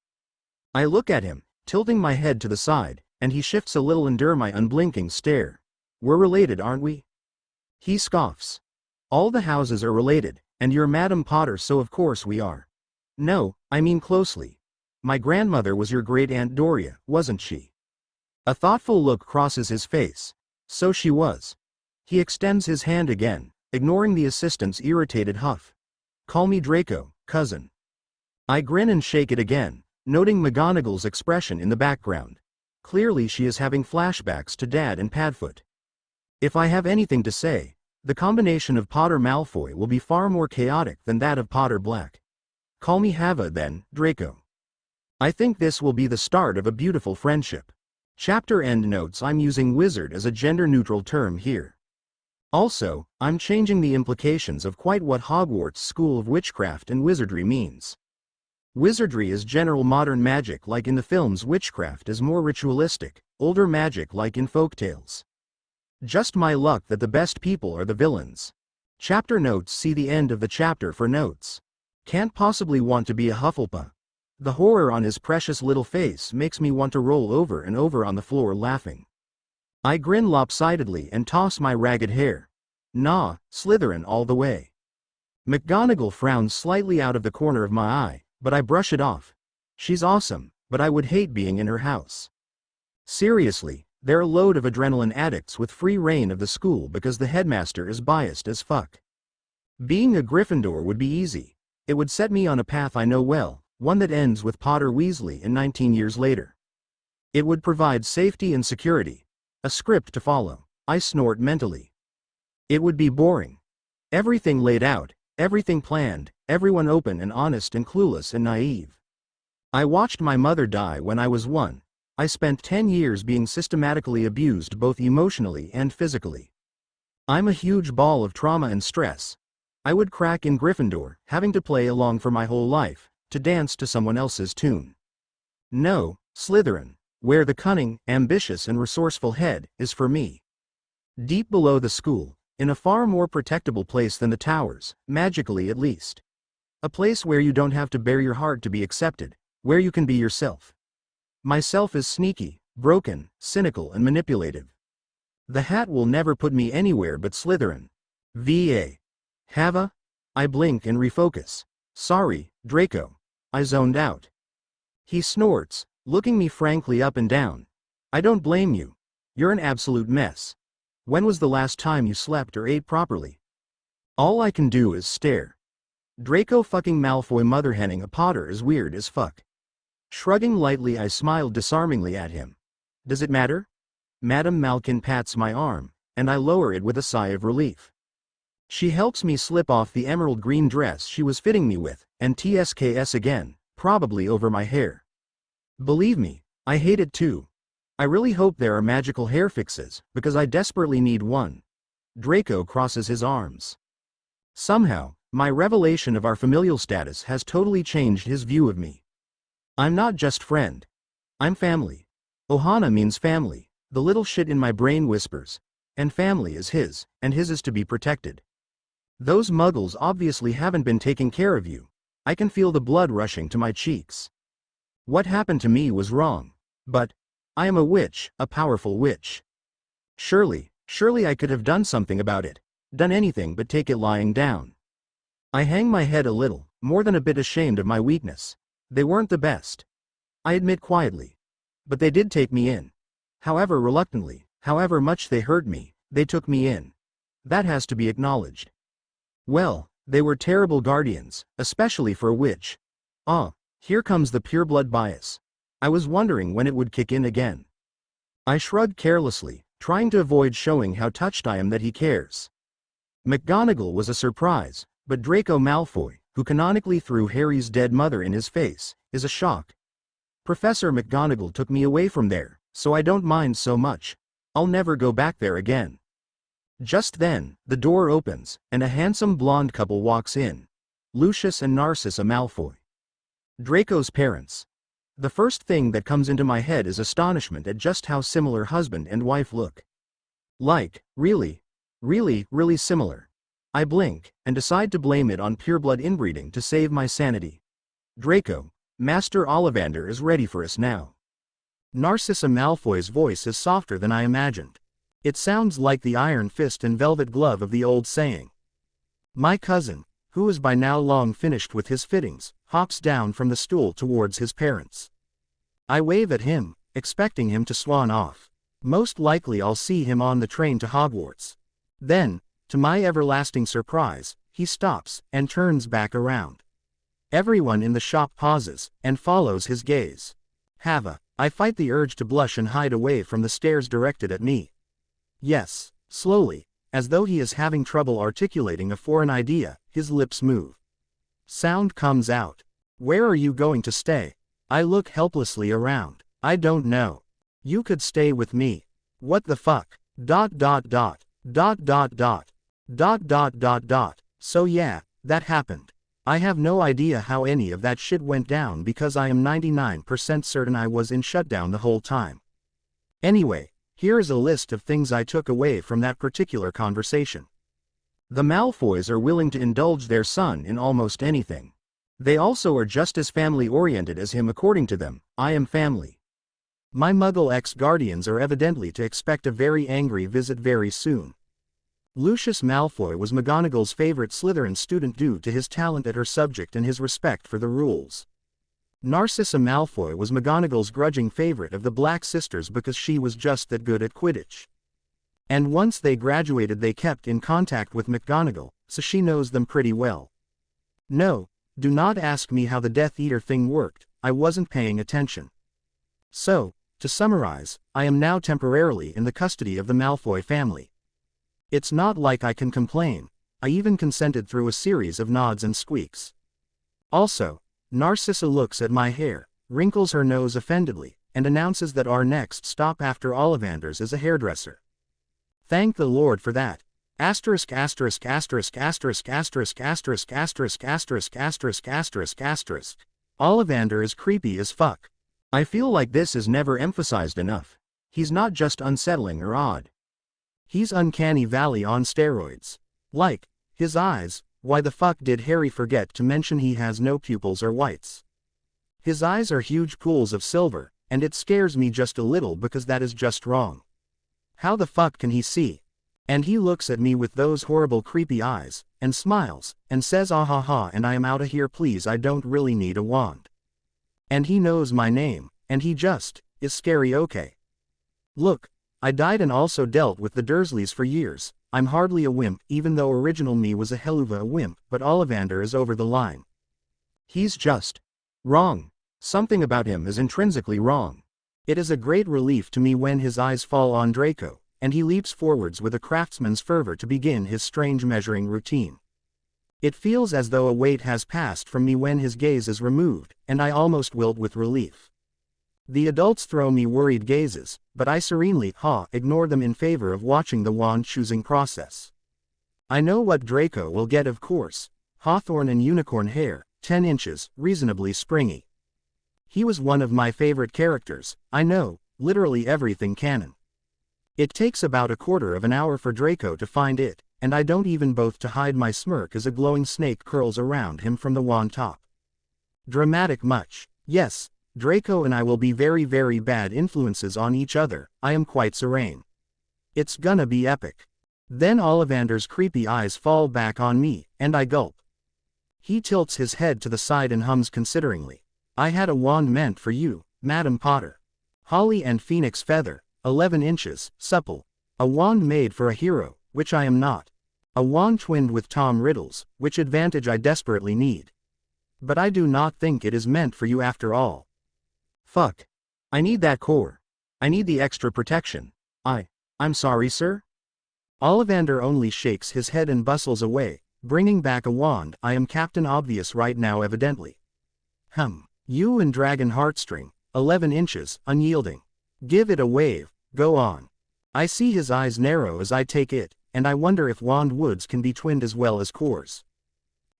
I look at him, tilting my head to the side, and he shifts a little under my unblinking stare. We're related, aren't we? He scoffs. All the houses are related, and you're Madam Potter so of course we are. No, I mean closely. My grandmother was your great-aunt Doria, wasn't she? A thoughtful look crosses his face. So she was. He extends his hand again, ignoring the assistant's irritated huff. Call me Draco, cousin. I grin and shake it again, noting McGonagall's expression in the background. Clearly she is having flashbacks to Dad and Padfoot. If I have anything to say, the combination of Potter Malfoy will be far more chaotic than that of Potter Black. Call me Hava then, Draco. I think this will be the start of a beautiful friendship. Chapter end notes: I'm using wizard as a gender-neutral term here. Also, I'm changing the implications of quite what Hogwarts School of Witchcraft and Wizardry means. Wizardry is general modern magic like in the films, witchcraft is more ritualistic, older magic like in folktales. Just my luck that the best people are the villains. Chapter notes: see the end of the chapter for notes. Can't possibly want to be a Hufflepuff. The horror on his precious little face makes me want to roll over and over on the floor laughing. I grin lopsidedly and toss my ragged hair. Nah, Slytherin all the way. McGonagall frowns slightly out of the corner of my eye, but I brush it off. She's awesome, but I would hate being in her house. Seriously, they're a load of adrenaline addicts with free reign of the school because the headmaster is biased as fuck. Being a Gryffindor would be easy. It would set me on a path I know well, one that ends with Potter Weasley and 19 years later. It would provide safety and security. A script to follow. I snort mentally. It would be boring. Everything laid out, everything planned, everyone open and honest and clueless and naive. I watched my mother die when I was 1. I spent 10 years being systematically abused both emotionally and physically. I'm a huge ball of trauma and stress. I would crack in Gryffindor, having to play along for my whole life, to dance to someone else's tune. No, Slytherin. where the cunning, ambitious and resourceful head is for me. Deep below the school, in a far more protectable place than the towers, magically at least. A place where you don't have to bare your heart to be accepted, where you can be yourself. Myself is sneaky, broken, cynical and manipulative. The hat will never put me anywhere but Slytherin. Va. Hava? I blink and refocus. Sorry, Draco. I zoned out. He snorts, looking me frankly up and down. I don't blame you. You're an absolute mess. When was the last time you slept or ate properly? All I can do is stare. Draco fucking Malfoy mother-henning a Potter is weird as fuck. Shrugging lightly, I smiled disarmingly at him. Does it matter? Madame Malkin pats my arm, and I lower it with a sigh of relief. She helps me slip off the emerald green dress she was fitting me with, and TSKS again, probably over my hair. Believe me, I hate it too. I really hope there are magical hair fixes, because I desperately need one. Draco crosses his arms. Somehow, my revelation of our familial status has totally changed his view of me. I'm not just friend. I'm family. Ohana means family, the little shit in my brain whispers. And family is his, and his is to be protected. Those muggles obviously haven't been taking care of you. I can feel the blood rushing to my cheeks. What happened to me was wrong. But I am a witch, a powerful witch. Surely I could have done something about it. Done anything but take it lying down. I hang my head a little, more than a bit ashamed of my weakness. They weren't the best. I admit quietly. But they did take me in. However reluctantly, however much they hurt me, they took me in. That has to be acknowledged. Well, they were terrible guardians, especially for a witch. Here comes the pureblood bias. I was wondering when it would kick in again. I shrugged carelessly, trying to avoid showing how touched I am that he cares. McGonagall was a surprise, but Draco Malfoy, who canonically threw Harry's dead mother in his face, is a shock. Professor McGonagall took me away from there, so I don't mind so much. I'll never go back there again. Just then, the door opens, and a handsome blonde couple walks in. Lucius and Narcissa Malfoy. Draco's parents. The first thing that comes into my head is astonishment at just how similar husband and wife look. Like, really similar. I blink, and decide to blame it on pureblood inbreeding to save my sanity. Draco, Master Ollivander is ready for us now. Narcissa Malfoy's voice is softer than I imagined. It sounds like the iron fist and velvet glove of the old saying. My cousin, who is by now long finished with his fittings, hops down from the stool towards his parents. I wave at him, expecting him to swan off. Most likely I'll see him on the train to Hogwarts. Then, to my everlasting surprise, he stops and turns back around. Everyone in the shop pauses and follows his gaze. Hava, I fight the urge to blush and hide away from the stares directed at me. Yes, slowly, as though he is having trouble articulating a foreign idea, his lips move. Sound comes out. Where are you going to stay? I look helplessly around. I don't know. You could stay with me. What the fuck? ... So yeah, that happened. I have no idea how any of that shit went down because I am 99% certain I was in shutdown the whole time. Anyway, here is a list of things I took away from that particular conversation. The Malfoys are willing to indulge their son in almost anything. They also are just as family-oriented as him according to them. I am family. My Muggle ex-guardians are evidently to expect a very angry visit very soon. Lucius Malfoy was McGonagall's favorite Slytherin student due to his talent at her subject and his respect for the rules. Narcissa Malfoy was McGonagall's grudging favorite of the Black Sisters because she was just that good at Quidditch. And once they graduated they kept in contact with McGonagall, so she knows them pretty well. No, do not ask me how the Death Eater thing worked, I wasn't paying attention. So, to summarize, I am now temporarily in the custody of the Malfoy family. It's not like I can complain, I even consented through a series of nods and squeaks. Also, Narcissa looks at my hair, wrinkles her nose offendedly, and announces that our next stop after Ollivander's is a hairdresser. Thank the Lord for that. Asterisk asterisk asterisk asterisk asterisk asterisk asterisk asterisk asterisk asterisk asterisk. Ollivander is creepy as fuck. I feel like this is never emphasized enough. He's not just unsettling or odd. He's uncanny valley on steroids. Like, his eyes, why the fuck did Harry forget to mention he has no pupils or whites? His eyes are huge pools of silver, and it scares me just a little because that is just wrong. How the fuck can he see? And he looks at me with those horrible creepy eyes, and smiles, and says ah ha ha and I am outta here please I don't really need a wand. And he knows my name, and he just, is scary okay. Look, I died and also dealt with the Dursleys for years, I'm hardly a wimp even though original me was a helluva a wimp but Ollivander is over the line. He's just wrong. Something about him is intrinsically wrong. It is a great relief to me when his eyes fall on Draco, and he leaps forwards with a craftsman's fervor to begin his strange measuring routine. It feels as though a weight has passed from me when his gaze is removed, and I almost wilt with relief. The adults throw me worried gazes, but I serenely ignore them in favor of watching the wand-choosing process. I know what Draco will get of course, hawthorn and unicorn hair, 10 inches, reasonably springy. He was one of my favorite characters, I know, literally everything canon. It takes about a quarter of an hour for Draco to find it, and I don't even bother to hide my smirk as a glowing snake curls around him from the wand top. Dramatic much, yes, Draco and I will be very very bad influences on each other, I am quite serene. It's gonna be epic. Then Ollivander's creepy eyes fall back on me, and I gulp. He tilts his head to the side and hums consideringly. I had a wand meant for you, Madam Potter. Holly and phoenix feather, 11 inches, supple. A wand made for a hero, which I am not. A wand twinned with Tom Riddle's, which advantage I desperately need. But I do not think it is meant for you after all. Fuck. I need that core. I need the extra protection. I'm sorry sir? Ollivander only shakes his head and bustles away, bringing back a wand. I am Captain Obvious right now evidently. You and dragon heartstring, 11 inches, unyielding. Give it a wave, go on. I see his eyes narrow as I take it, and I wonder if wand woods can be twinned as well as cores.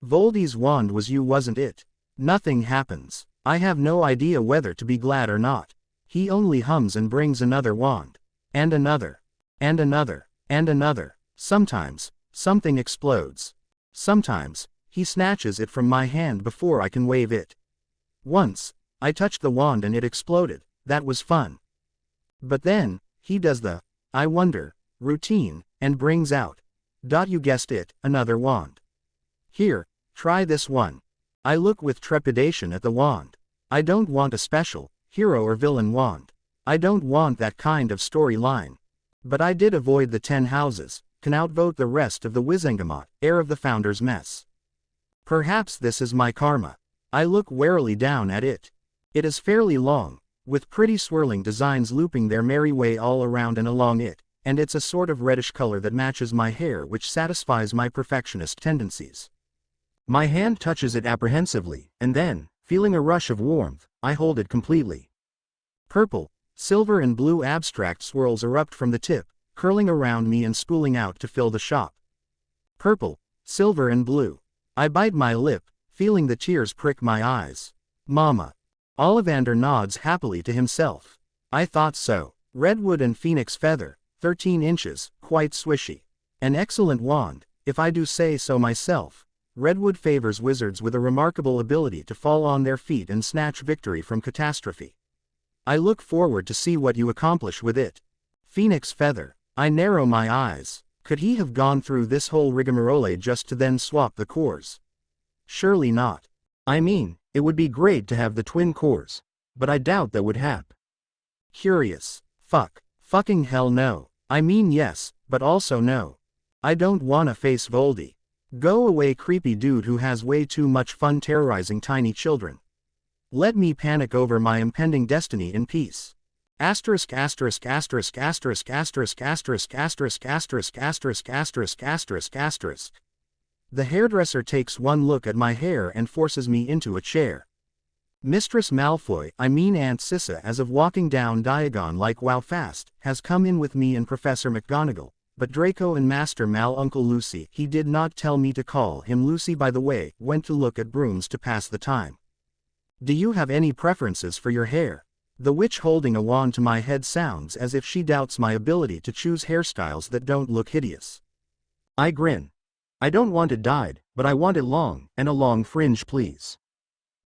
Voldy's wand was you wasn't it? Nothing happens. I have no idea whether to be glad or not. He only hums and brings another wand. And another. And another. And another. Sometimes, something explodes. Sometimes, he snatches it from my hand before I can wave it. Once, I touched the wand and it exploded, that was fun. But then, he does the, I wonder, routine, and brings out, you guessed it, another wand. Here, try this one. I look with trepidation at the wand. I don't want a special, hero or villain wand. I don't want that kind of storyline. But I did avoid the 10 houses, can outvote the rest of the Wizengamot, heir of the founder's mess. Perhaps this is my karma. I look warily down at it. It is fairly long, with pretty swirling designs looping their merry way all around and along it, and it's a sort of reddish color that matches my hair which satisfies my perfectionist tendencies. My hand touches it apprehensively, and then, feeling a rush of warmth, I hold it completely. Purple, silver and blue abstract swirls erupt from the tip, curling around me and spooling out to fill the shop. Purple, silver and blue. I bite my lip, feeling the tears prick my eyes. Mama. Ollivander nods happily to himself. I thought so. Redwood and phoenix feather, 13 inches, quite swishy. An excellent wand, if I do say so myself. Redwood favors wizards with a remarkable ability to fall on their feet and snatch victory from catastrophe. I look forward to see what you accomplish with it. Phoenix feather. I narrow my eyes. Could he have gone through this whole rigmarole just to then swap the cores? Surely not. I mean, it would be great to have the twin cores, but I doubt that would happen. Curious. Fuck. Fucking hell no. I mean yes, but also no. I don't wanna face Voldy. Go away creepy dude who has way too much fun terrorizing tiny children. Let me panic over my impending destiny in peace. Asterisk asterisk asterisk asterisk asterisk asterisk asterisk asterisk asterisk asterisk asterisk asterisk. The hairdresser takes one look at my hair and forces me into a chair. Mistress Malfoy, I mean Aunt Sissa as of walking down Diagon like wow fast, has come in with me and Professor McGonagall, but Draco and Master Mal Uncle Lucy, he did not tell me to call him Lucy by the way, went to look at brooms to pass the time. Do you have any preferences for your hair? The witch holding a wand to my head sounds as if she doubts my ability to choose hairstyles that don't look hideous. I grin. I don't want it dyed, but I want it long, and a long fringe please.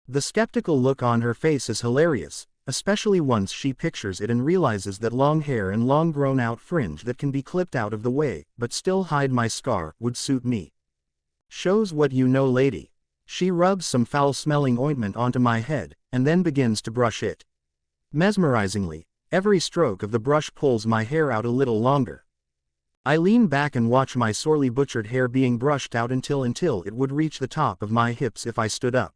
The skeptical look on her face is hilarious, especially once she pictures it and realizes that long hair and long grown-out fringe that can be clipped out of the way, but still hide my scar, would suit me. Shows what you know, lady. She rubs some foul-smelling ointment onto my head, and then begins to brush it. Mesmerizingly, every stroke of the brush pulls my hair out a little longer. I lean back and watch my sorely butchered hair being brushed out until it would reach the top of my hips if I stood up.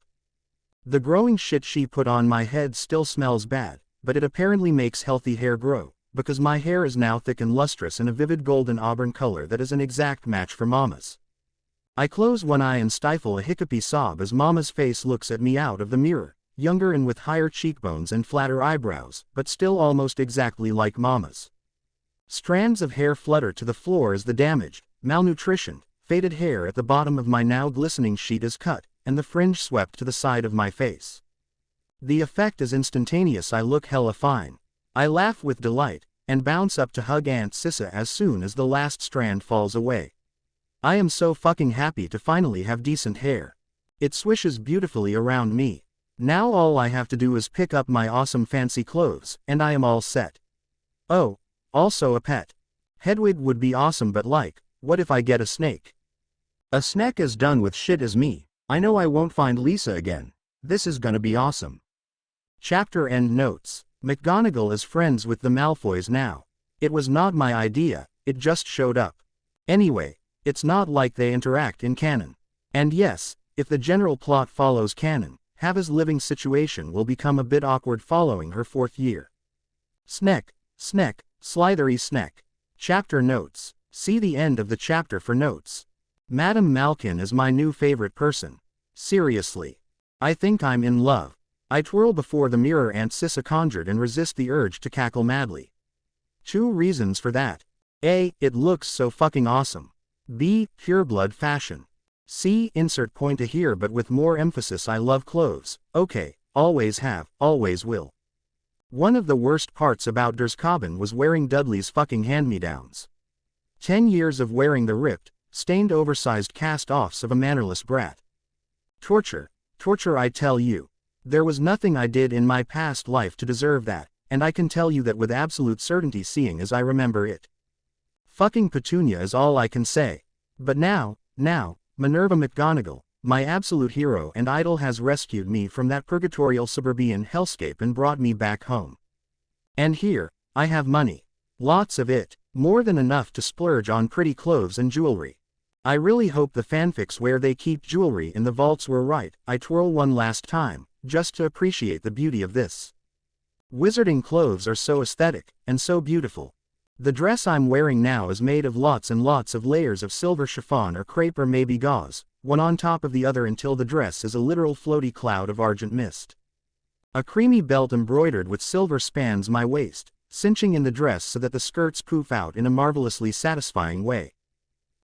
The growing shit she put on my head still smells bad, but it apparently makes healthy hair grow, because my hair is now thick and lustrous in a vivid golden auburn color that is an exact match for Mama's. I close one eye and stifle a hiccupy sob as Mama's face looks at me out of the mirror, younger and with higher cheekbones and flatter eyebrows, but still almost exactly like Mama's. Strands of hair flutter to the floor as the damaged, malnutritioned, faded hair at the bottom of my now glistening sheet is cut, and the fringe swept to the side of my face. The effect is instantaneous. I look hella fine. I laugh with delight, and bounce up to hug Aunt Sissa as soon as the last strand falls away. I am so fucking happy to finally have decent hair. It swishes beautifully around me. Now all I have to do is pick up my awesome fancy clothes, and I am all set. Oh, also a pet. Hedwig would be awesome, but what if I get a snake? A snake as done with shit as me. I know I won't find Lisa again. This is gonna be awesome. Chapter end notes. McGonagall is friends with the Malfoys now. It was not my idea, it just showed up. Anyway, it's not like they interact in canon. And yes, if the general plot follows canon, Hava's living situation will become a bit awkward following her 4th year. Sneck, slithery Sneck. Chapter notes. See the end of the chapter for notes. Madame Malkin is my new favorite person. Seriously. I think I'm in love. I twirl before the mirror Aunt Sissa conjured and resist the urge to cackle madly. 2 reasons for that. A. It looks so fucking awesome. B. Pureblood fashion. C. Insert point to here but with more emphasis. I love clothes. Okay, always have, always will. One of the worst parts about Dursleys was wearing Dudley's fucking hand-me-downs. 10 years of wearing the ripped, stained oversized cast-offs of a mannerless brat. Torture I tell you. There was nothing I did in my past life to deserve that, and I can tell you that with absolute certainty seeing as I remember it. Fucking Petunia is all I can say. But now, Minerva McGonagall, my absolute hero and idol has rescued me from that purgatorial suburban hellscape and brought me back home. And here, I have money. Lots of it, more than enough to splurge on pretty clothes and jewelry. I really hope the fanfics where they keep jewelry in the vaults were right. I twirl one last time, just to appreciate the beauty of this. Wizarding clothes are so aesthetic, and so beautiful. The dress I'm wearing now is made of lots and lots of layers of silver chiffon or crepe or maybe gauze, one on top of the other until the dress is a literal floaty cloud of argent mist. A creamy belt embroidered with silver spans my waist, cinching in the dress so that the skirts poof out in a marvelously satisfying way.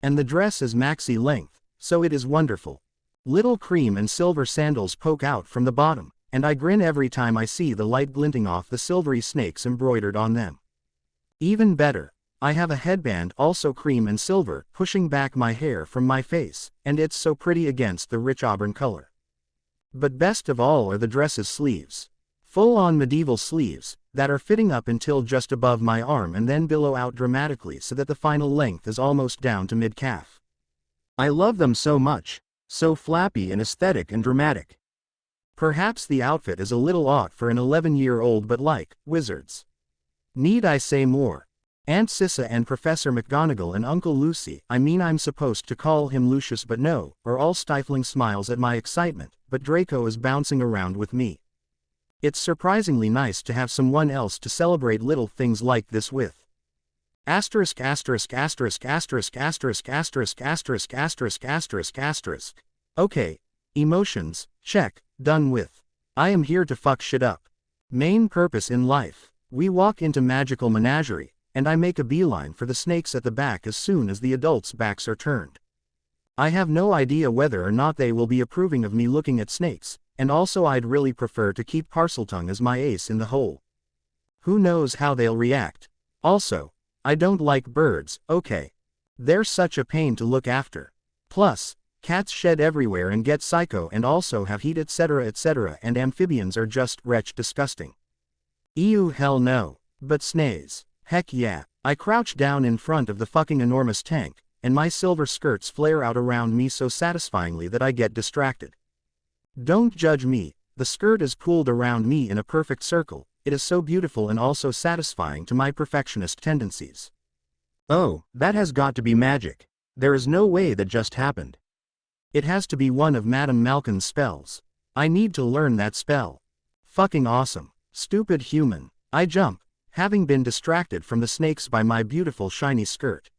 And the dress is maxi length, so it is wonderful. Little cream and silver sandals poke out from the bottom, and I grin every time I see the light glinting off the silvery snakes embroidered on them. Even better, I have a headband also cream and silver pushing back my hair from my face, and it's so pretty against the rich auburn color. But best of all are the dress's sleeves. Full-on medieval sleeves, that are fitting up until just above my arm and then billow out dramatically so that the final length is almost down to mid-calf. I love them so much, so flappy and aesthetic and dramatic. Perhaps the outfit is a little odd for an 11-year-old, but wizards. Need I say more? Aunt Sissa and Professor McGonagall and Uncle Lucy, I'm supposed to call him Lucius but no, are all stifling smiles at my excitement, but Draco is bouncing around with me. It's surprisingly nice to have someone else to celebrate little things like this with. Asterisk. Okay, emotions, check, done with. I am here to fuck shit up. Main purpose in life. We walk into magical menagerie, and I make a beeline for the snakes at the back as soon as the adults' backs are turned. I have no idea whether or not they will be approving of me looking at snakes, and also I'd really prefer to keep Parseltongue as my ace in the hole. Who knows how they'll react? Also, I don't like birds, okay? They're such a pain to look after. Plus, cats shed everywhere and get psycho and also have heat etc, and amphibians are just wretch disgusting. Ew, hell no. But snays. Heck yeah. I crouch down in front of the fucking enormous tank, and my silver skirts flare out around me so satisfyingly that I get distracted. Don't judge me, the skirt is pulled around me in a perfect circle, it is so beautiful and also satisfying to my perfectionist tendencies. Oh, that has got to be magic. There is no way that just happened. It has to be one of Madame Malkin's spells. I need to learn that spell. Fucking awesome. Stupid human. I jump, having been distracted from the snakes by my beautiful shiny skirt.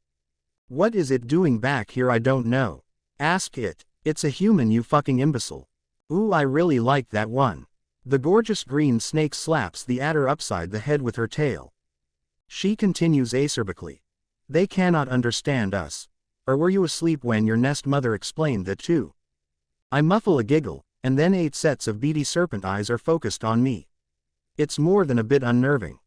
What is it doing back here? I don't know. Ask it. It's a human, you fucking imbecile. Ooh, I really like that one. The gorgeous green snake slaps the adder upside the head with her tail. She continues acerbically. They cannot understand us. Or were you asleep when your nest mother explained that too? I muffle a giggle, and then 8 sets of beady serpent eyes are focused on me. It's more than a bit unnerving.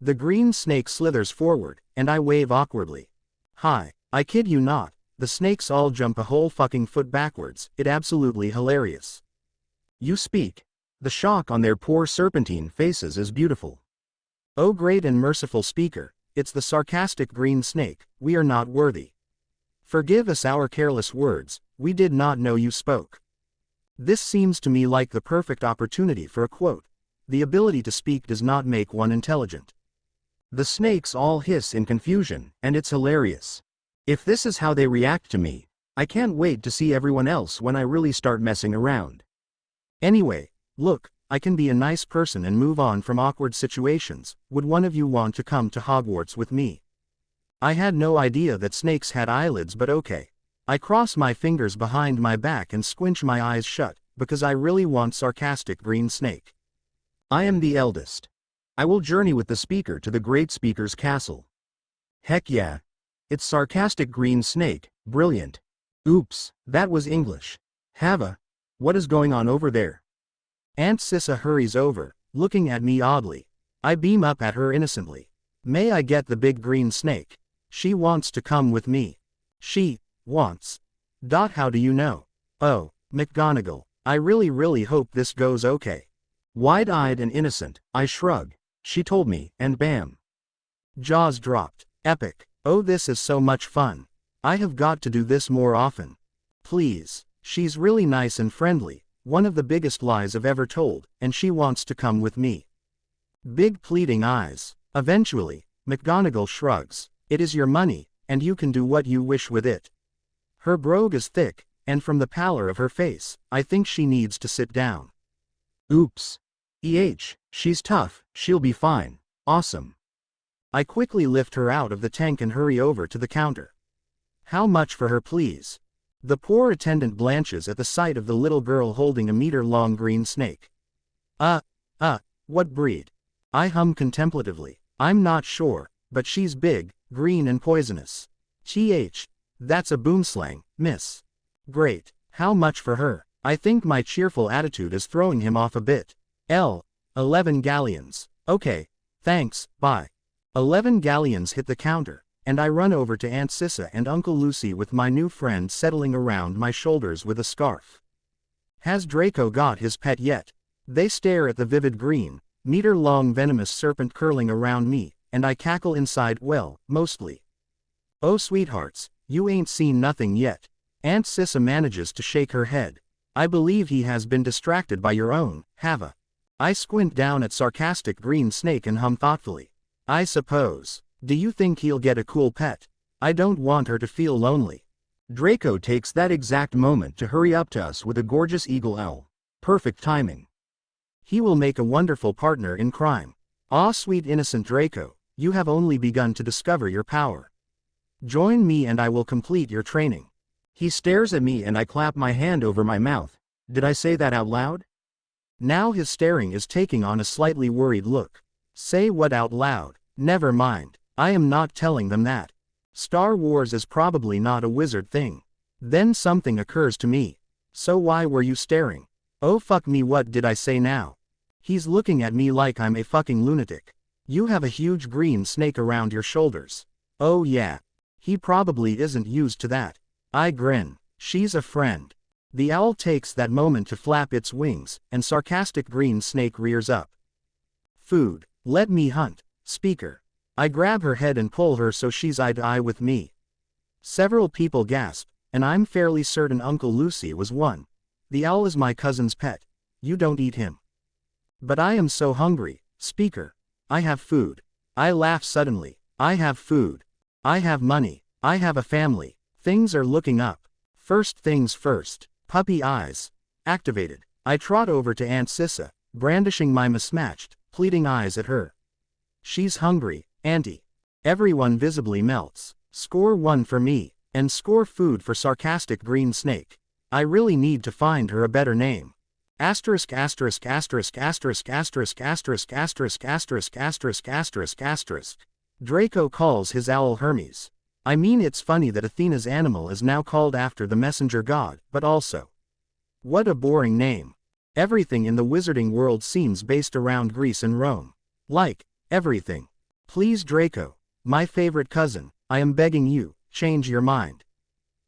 The green snake slithers forward, and I wave awkwardly. Hi, I kid you not, the snakes all jump a whole fucking foot backwards, it's absolutely hilarious. You speak. The shock on their poor serpentine faces is beautiful. Oh great and merciful speaker, it's the sarcastic green snake, we are not worthy. Forgive us our careless words, we did not know you spoke. This seems to me like the perfect opportunity for a quote. The ability to speak does not make one intelligent. The snakes all hiss in confusion, and it's hilarious. If this is how they react to me, I can't wait to see everyone else when I really start messing around. Anyway, look, I can be a nice person and move on from awkward situations. Would one of you want to come to Hogwarts with me? I had no idea that snakes had eyelids, but okay. I cross my fingers behind my back and squinch my eyes shut, because I really want sarcastic green snake. I am the eldest. I will journey with the speaker to the great speaker's castle. Heck yeah. It's sarcastic green snake, brilliant. Oops, that was English. Hava, what is going on over there? Aunt Sissa hurries over, looking at me oddly. I beam up at her innocently. May I get the big green snake? She wants to come with me. She wants. How do you know? Oh, McGonagall, I really hope this goes okay. Wide-eyed and innocent, I shrug. She told me, and bam. Jaws dropped. Epic. Oh, this is so much fun. I have got to do this more often. Please. She's really nice and friendly, one of the biggest lies I've ever told, and she wants to come with me. Big pleading eyes. Eventually, McGonagall shrugs. It is your money, and you can do what you wish with it. Her brogue is thick, and from the pallor of her face, I think she needs to sit down. Oops. She's tough, she'll be fine. Awesome. I quickly lift her out of the tank and hurry over to the counter. How much for her, please? The poor attendant blanches at the sight of the little girl holding a meter-long green snake. What breed? I hum contemplatively. I'm not sure, but she's big, green and poisonous. That's a boomslang, miss. Great. How much for her? I think my cheerful attitude is throwing him off a bit. 11 galleons. Okay, thanks, bye. 11 galleons hit the counter, and I run over to Aunt Sissa and Uncle Lucy with my new friend settling around my shoulders with a scarf. Has Draco got his pet yet? They stare at the vivid green, meter-long venomous serpent curling around me, and I cackle inside, well, mostly. Oh sweethearts, you ain't seen nothing yet. Aunt Sissa manages to shake her head. I believe he has been distracted by your own, Hava. I squint down at sarcastic green snake and hum thoughtfully. I suppose. Do you think he'll get a cool pet? I don't want her to feel lonely. Draco takes that exact moment to hurry up to us with a gorgeous eagle owl. Perfect timing. He will make a wonderful partner in crime. Ah, sweet innocent Draco, you have only begun to discover your power. Join me and I will complete your training. He stares at me and I clap my hand over my mouth. Did I say that out loud? Now his staring is taking on a slightly worried look. Say what out loud? Never mind. I am not telling them that. Star Wars is probably not a wizard thing. Then something occurs to me. So why were you staring? Oh fuck me, what did I say now? He's looking at me like I'm a fucking lunatic. You have a huge green snake around your shoulders. Oh yeah. He probably isn't used to that. I grin. She's a friend. The owl takes that moment to flap its wings, and sarcastic green snake rears up. Food. Let me hunt. Speaker. I grab her head and pull her so she's eye to eye with me. Several people gasp, and I'm fairly certain Uncle Lucy was one. The owl is my cousin's pet. You don't eat him. But I am so hungry. Speaker. I have food. I laugh suddenly. I have food. I have money. I have a family. Things are looking up. First things first. Puppy eyes. Activated. I trot over to Aunt Sissa, brandishing my mismatched, pleading eyes at her. She's hungry, Auntie. Everyone visibly melts. Score 1 for me, and score food for sarcastic green snake. I really need to find her a better name. Asterisk asterisk asterisk asterisk asterisk asterisk asterisk asterisk asterisk asterisk asterisk. Draco calls his owl Hermes. I mean, it's funny that Athena's animal is now called after the messenger god, but also. What a boring name. Everything in the wizarding world seems based around Greece and Rome. Like, everything. Please Draco, my favorite cousin, I am begging you, change your mind.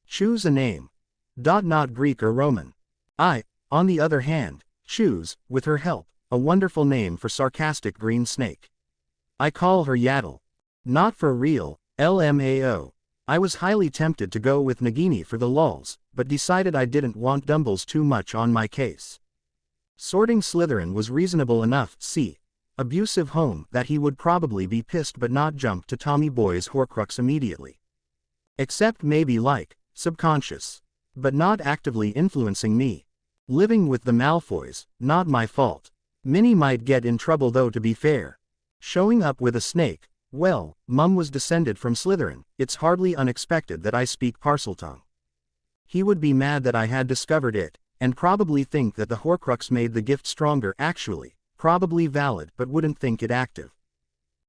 Choose a name. Not Greek or Roman. I, on the other hand, choose, with her help, a wonderful name for sarcastic green snake. I call her Yaddle. Not for real, LMAO. I was highly tempted to go with Nagini for the lulz, but decided I didn't want Dumbles too much on my case. Sorting Slytherin was reasonable enough. See, abusive home, that he would probably be pissed but not jump to Tommy Boy's Horcrux immediately. Except maybe like, subconscious. But not actively influencing me. Living with the Malfoys, not my fault. Minnie might get in trouble though, to be fair. Showing up with a snake, well, Mum was descended from Slytherin, it's hardly unexpected that I speak Parseltongue. He would be mad that I had discovered it, and probably think that the Horcrux made the gift stronger. Actually, probably valid, but wouldn't think it active.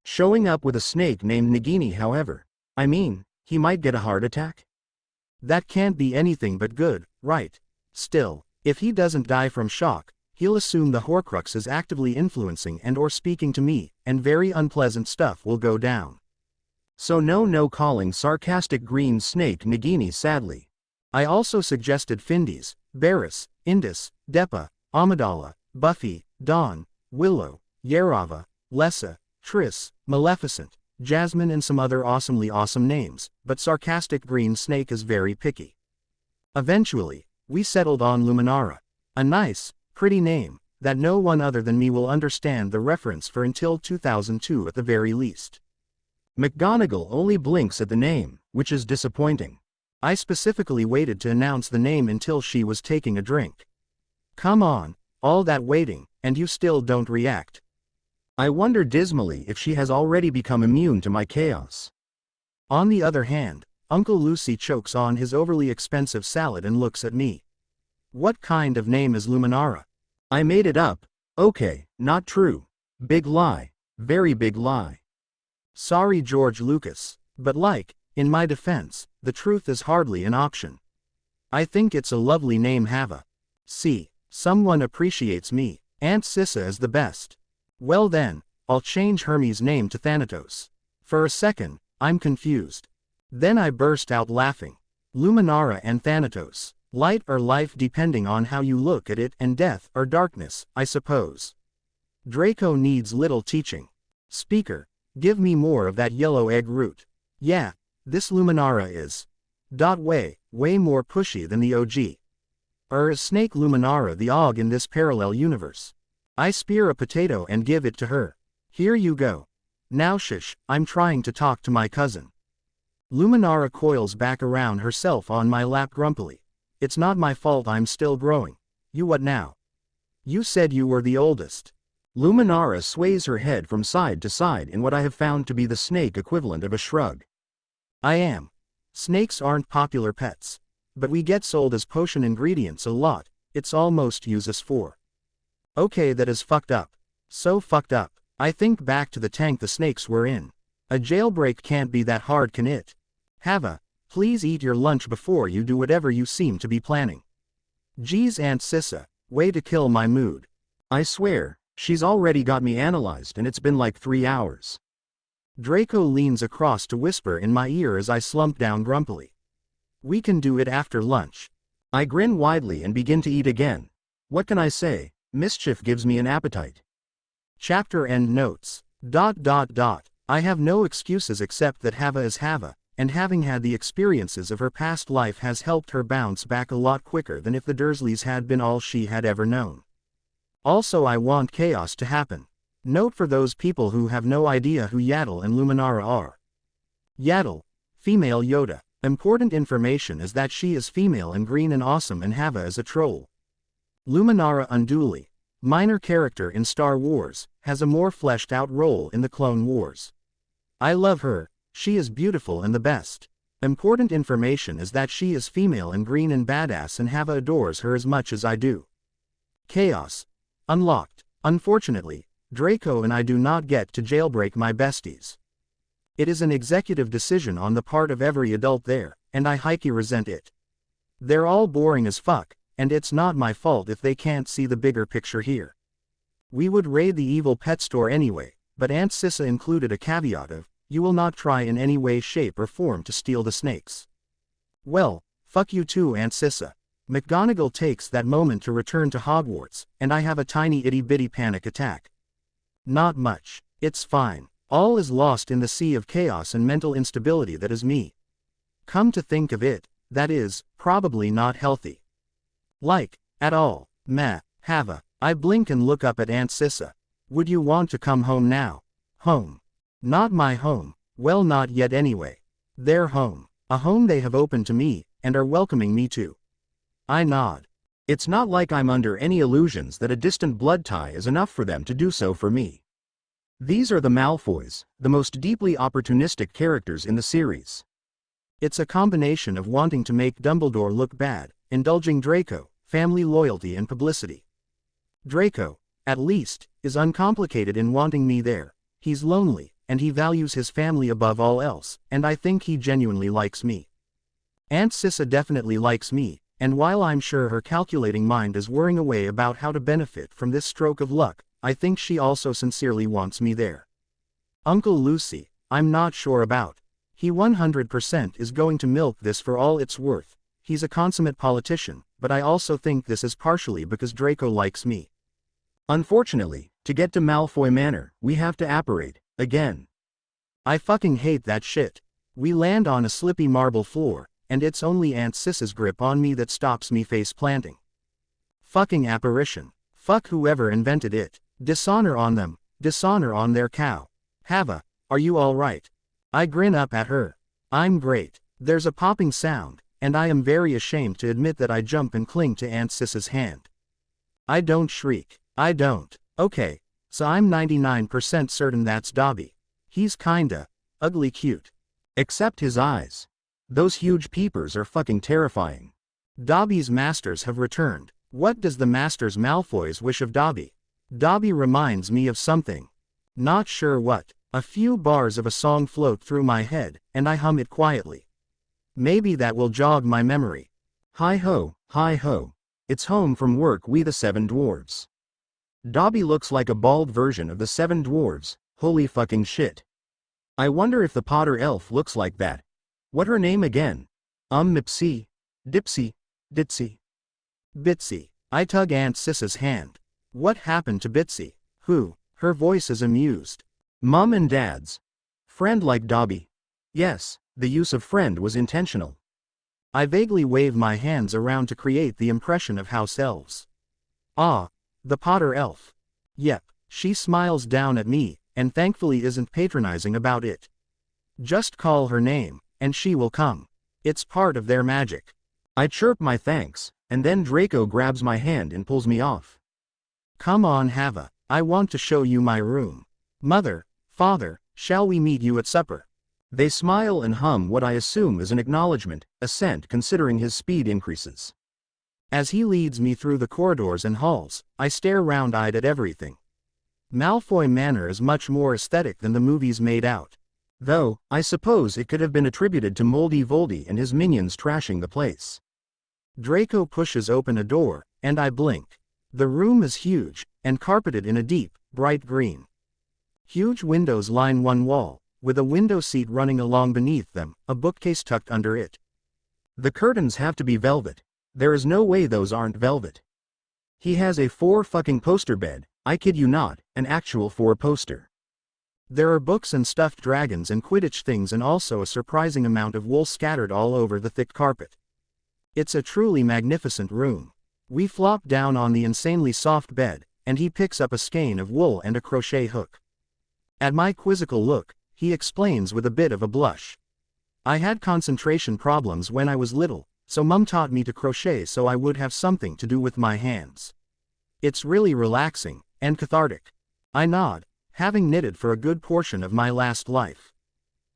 Showing up with a snake named Nagini, however, I mean, he might get a heart attack? That can't be anything but good, right? Still, if he doesn't die from shock, he'll assume the Horcrux is actively influencing and or speaking to me, and very unpleasant stuff will go down. So no calling sarcastic green snake Nagini, sadly. I also suggested Findes, Barris, Indus, Depa, Amidala, Buffy, Dawn, Willow, Yarava, Lessa, Triss, Maleficent, Jasmine, and some other awesomely awesome names, but sarcastic green snake is very picky. Eventually, we settled on Luminara. A nice, pretty name, that no one other than me will understand the reference for until 2002 at the very least. McGonagall only blinks at the name, which is disappointing. I specifically waited to announce the name until she was taking a drink. Come on, all that waiting, and you still don't react. I wonder dismally if she has already become immune to my chaos. On the other hand, Uncle Lucy chokes on his overly expensive salad and looks at me. What kind of name is Luminara? I made it up. Okay, not true. Big lie. Very big lie. Sorry George Lucas, but like, in my defense, the truth is hardly an option. I think it's a lovely name, Hava. See, someone appreciates me. Aunt Sissa is the best. Well then, I'll change Hermes' name to Thanatos. For a second, I'm confused. Then I burst out laughing. Luminara and Thanatos. Light or life depending on how you look at it, and death or darkness, I suppose. Draco needs little teaching. Speaker, give me more of that yellow egg root. Yeah, this Luminara is. Way more pushy than the OG. Is Snake Luminara the OG in this parallel universe? I spear a potato and give it to her. Here you go. Now shush, I'm trying to talk to my cousin. Luminara coils back around herself on my lap grumpily. It's not my fault I'm still growing. You what now? You said you were the oldest. Luminara sways her head from side to side in what I have found to be the snake equivalent of a shrug. I am. Snakes aren't popular pets. But we get sold as potion ingredients a lot, it's almost use us for. Okay, that is fucked up. So fucked up. I think back to the tank the snakes were in. A jailbreak can't be that hard, can it? Hava, please eat your lunch before you do whatever you seem to be planning. Geez, Aunt Sissa, way to kill my mood. I swear, She's already got me analyzed and it's been like 3 hours. Draco leans across to whisper in my ear as I slump down grumpily. We can do it after lunch. I grin widely and begin to eat again. What can I say? Mischief gives me an appetite. Chapter end notes. ... I have no excuses except that Hava is Hava, and having had the experiences of her past life has helped her bounce back a lot quicker than if the Dursleys had been all she had ever known. Also, I want chaos to happen. Note for those people who have no idea who Yaddle and Luminara are. Yaddle, female Yoda. Important information is that she is female and green and awesome, and Hava is a troll. Luminara Unduli, minor character in Star Wars, has a more fleshed out role in the Clone Wars. I love her, she is beautiful and the best. Important information is that she is female and green and badass, and Hava adores her as much as I do. Chaos. Unlocked. Unfortunately, Draco and I do not get to jailbreak my besties. It is an executive decision on the part of every adult there, and I highly resent it. They're all boring as fuck, and it's not my fault if they can't see the bigger picture here. We would raid the evil pet store anyway, but Aunt Sissa included a caveat of, you will not try in any way, shape or form to steal the snakes. Well, fuck you too, Aunt Sissa. McGonagall takes that moment to return to Hogwarts, and I have a tiny itty bitty panic attack. Not much. It's fine. All is lost in the sea of chaos and mental instability that is me. Come to think of it, that is, probably not healthy. Like, at all. Meh, Hava. I blink and look up at Aunt Sissa. Would you want to come home now? Home. Not my home. Well, not yet anyway. Their home. A home they have opened to me, and are welcoming me to. I nod. It's not like I'm under any illusions that a distant blood tie is enough for them to do so for me. These are the Malfoys, the most deeply opportunistic characters in the series. It's a combination of wanting to make Dumbledore look bad, indulging Draco, family loyalty and publicity. Draco, at least, is uncomplicated in wanting me there. He's lonely, and he values his family above all else, and I think he genuinely likes me. Aunt Sissa definitely likes me, and while I'm sure her calculating mind is worrying away about how to benefit from this stroke of luck, I think she also sincerely wants me there. Uncle Lucy, I'm not sure about. He 100% is going to milk this for all it's worth. He's a consummate politician, but I also think this is partially because Draco likes me. Unfortunately, to get to Malfoy Manor, we have to apparate, again. I fucking hate that shit. We land on a slippy marble floor, and it's only Aunt Sissa's grip on me that stops me face planting. Fucking apparition. Fuck whoever invented it. Dishonor on them, dishonor on their cow. Hava, are you alright? I grin up at her. I'm great. There's a popping sound, and I am very ashamed to admit that I jump and cling to Aunt Sissa's hand. I don't shriek. I don't. Okay, so I'm 99% certain that's Dobby. He's kinda ugly cute. Except his eyes. Those huge peepers are fucking terrifying. Dobby's masters have returned. What does the masters Malfoys wish of Dobby? Dobby reminds me of something. Not sure what. A few bars of a song float through my head, and I hum it quietly. Maybe that will jog my memory. Hi ho, hi ho. It's home from work, we the 7 dwarves. Dobby looks like a bald version of the 7 dwarves, holy fucking shit. I wonder if the Potter elf looks like that. What her name again? Mipsy? Dipsy? Ditsy? Bitsy. I tug Aunt Sissa's hand. What happened to Bitsy? Who? Her voice is amused. Mum and Dad's. Friend like Dobby. Yes, the use of friend was intentional. I vaguely wave my hands around to create the impression of house elves. Ah, the Potter elf. Yep, she smiles down at me, and thankfully isn't patronizing about it. Just call her name, and she will come. It's part of their magic. I chirp my thanks, and then Draco grabs my hand and pulls me off. Come on, Hava, I want to show you my room. Mother, Father, shall we meet you at supper? They smile and hum what I assume is an acknowledgement, assent considering his speed increases. As he leads me through the corridors and halls, I stare round-eyed at everything. Malfoy Manor is much more aesthetic than the movies made out. Though, I suppose it could have been attributed to Moldy Voldy and his minions trashing the place. Draco pushes open a door, and I blink. The room is huge, and carpeted in a deep, bright green. Huge windows line one wall, with a window seat running along beneath them, a bookcase tucked under it. The curtains have to be velvet. There is no way those aren't velvet. He has a 4-fucking poster bed, I kid you not, an actual 4-poster. There are books and stuffed dragons and Quidditch things and also a surprising amount of wool scattered all over the thick carpet. It's a truly magnificent room. We flop down on the insanely soft bed, and he picks up a skein of wool and a crochet hook. At my quizzical look, he explains with a bit of a blush. I had concentration problems when I was little, so Mum taught me to crochet so I would have something to do with my hands. It's really relaxing, and cathartic. I nod, having knitted for a good portion of my last life.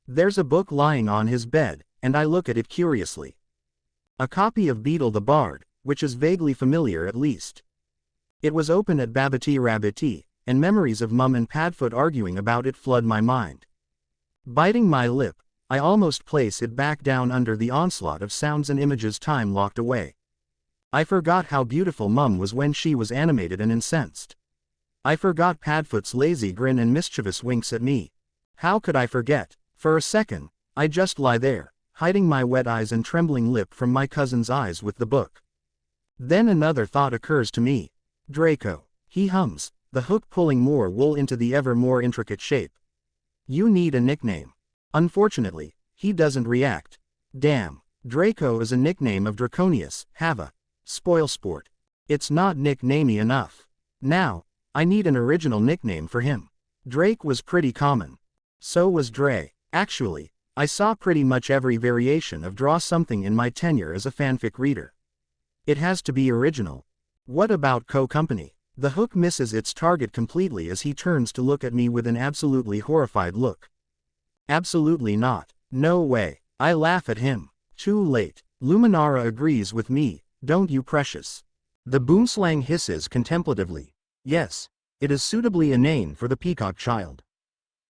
There's a book lying on his bed, and I look at it curiously. A copy of Beetle the Bard, which is vaguely familiar at least. It was open at Babbity Rabbity, and memories of Mum and Padfoot arguing about it flood my mind. Biting my lip, I almost place it back down under the onslaught of sounds and images time locked away. I forgot how beautiful Mum was when she was animated and incensed. I forgot Padfoot's lazy grin and mischievous winks at me. How could I forget? For a second, I just lie there, hiding my wet eyes and trembling lip from my cousin's eyes with the book. Then another thought occurs to me. Draco, he hums, the hook pulling more wool into the ever more intricate shape. You need a nickname. Unfortunately, he doesn't react. Damn, Draco is a nickname of Draconius, Hava. Spoilsport. It's not nicknamey enough. Now, I need an original nickname for him. Drake was pretty common. So was Dre. Actually, I saw pretty much every variation of Draw Something in my tenure as a fanfic reader. It has to be original. What about Co-Company? The hook misses its target completely as he turns to look at me with an absolutely horrified look. Absolutely not. No way. I laugh at him. Too late. Luminara agrees with me, don't you precious? The boomslang hisses contemplatively. Yes, it is suitably inane for the peacock child.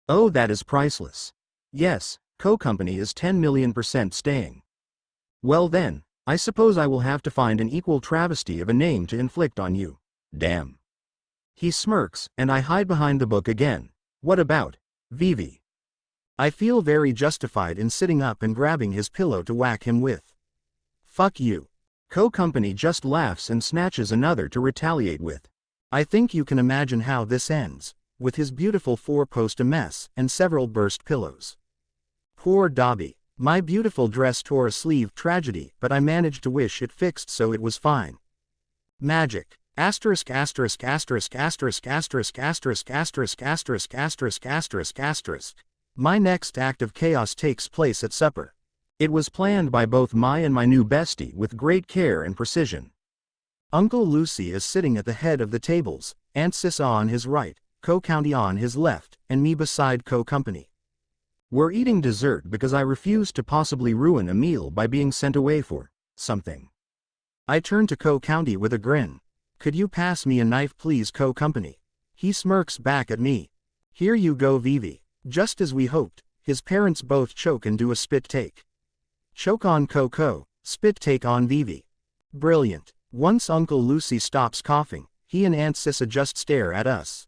Oh, that is priceless. Yes, Co-Company is 10,000,000% staying. Well then, I suppose I will have to find an equal travesty of a name to inflict on you. Damn. He smirks, and I hide behind the book again. What about Vivi? I feel very justified in sitting up and grabbing his pillow to whack him with. Fuck you. Co-Company just laughs and snatches another to retaliate with. I think you can imagine how this ends, with his beautiful 4-post a mess and several burst pillows. Poor Dobby. My beautiful dress tore a sleeve tragedy, but I managed to wish it fixed so it was fine. Magic. Asterisk asterisk asterisk asterisk asterisk asterisk asterisk asterisk asterisk asterisk asterisk. My next act of chaos takes place at supper. It was planned by both my and my new bestie with great care and precision. Uncle Lucy is sitting at the head of the tables, Aunt Sissa on his right, Co-County on his left, and me beside Co-Company. We're eating dessert because I refuse to possibly ruin a meal by being sent away for something. I turn to Co-County with a grin. Could you pass me a knife please Co-Company? He smirks back at me. Here you go Vivi. Just as we hoped, his parents both choke and do a spit take. Choke on Coco, spit take on Vivi. Brilliant. Once Uncle Lucy stops coughing, he and Aunt Sissa just stare at us.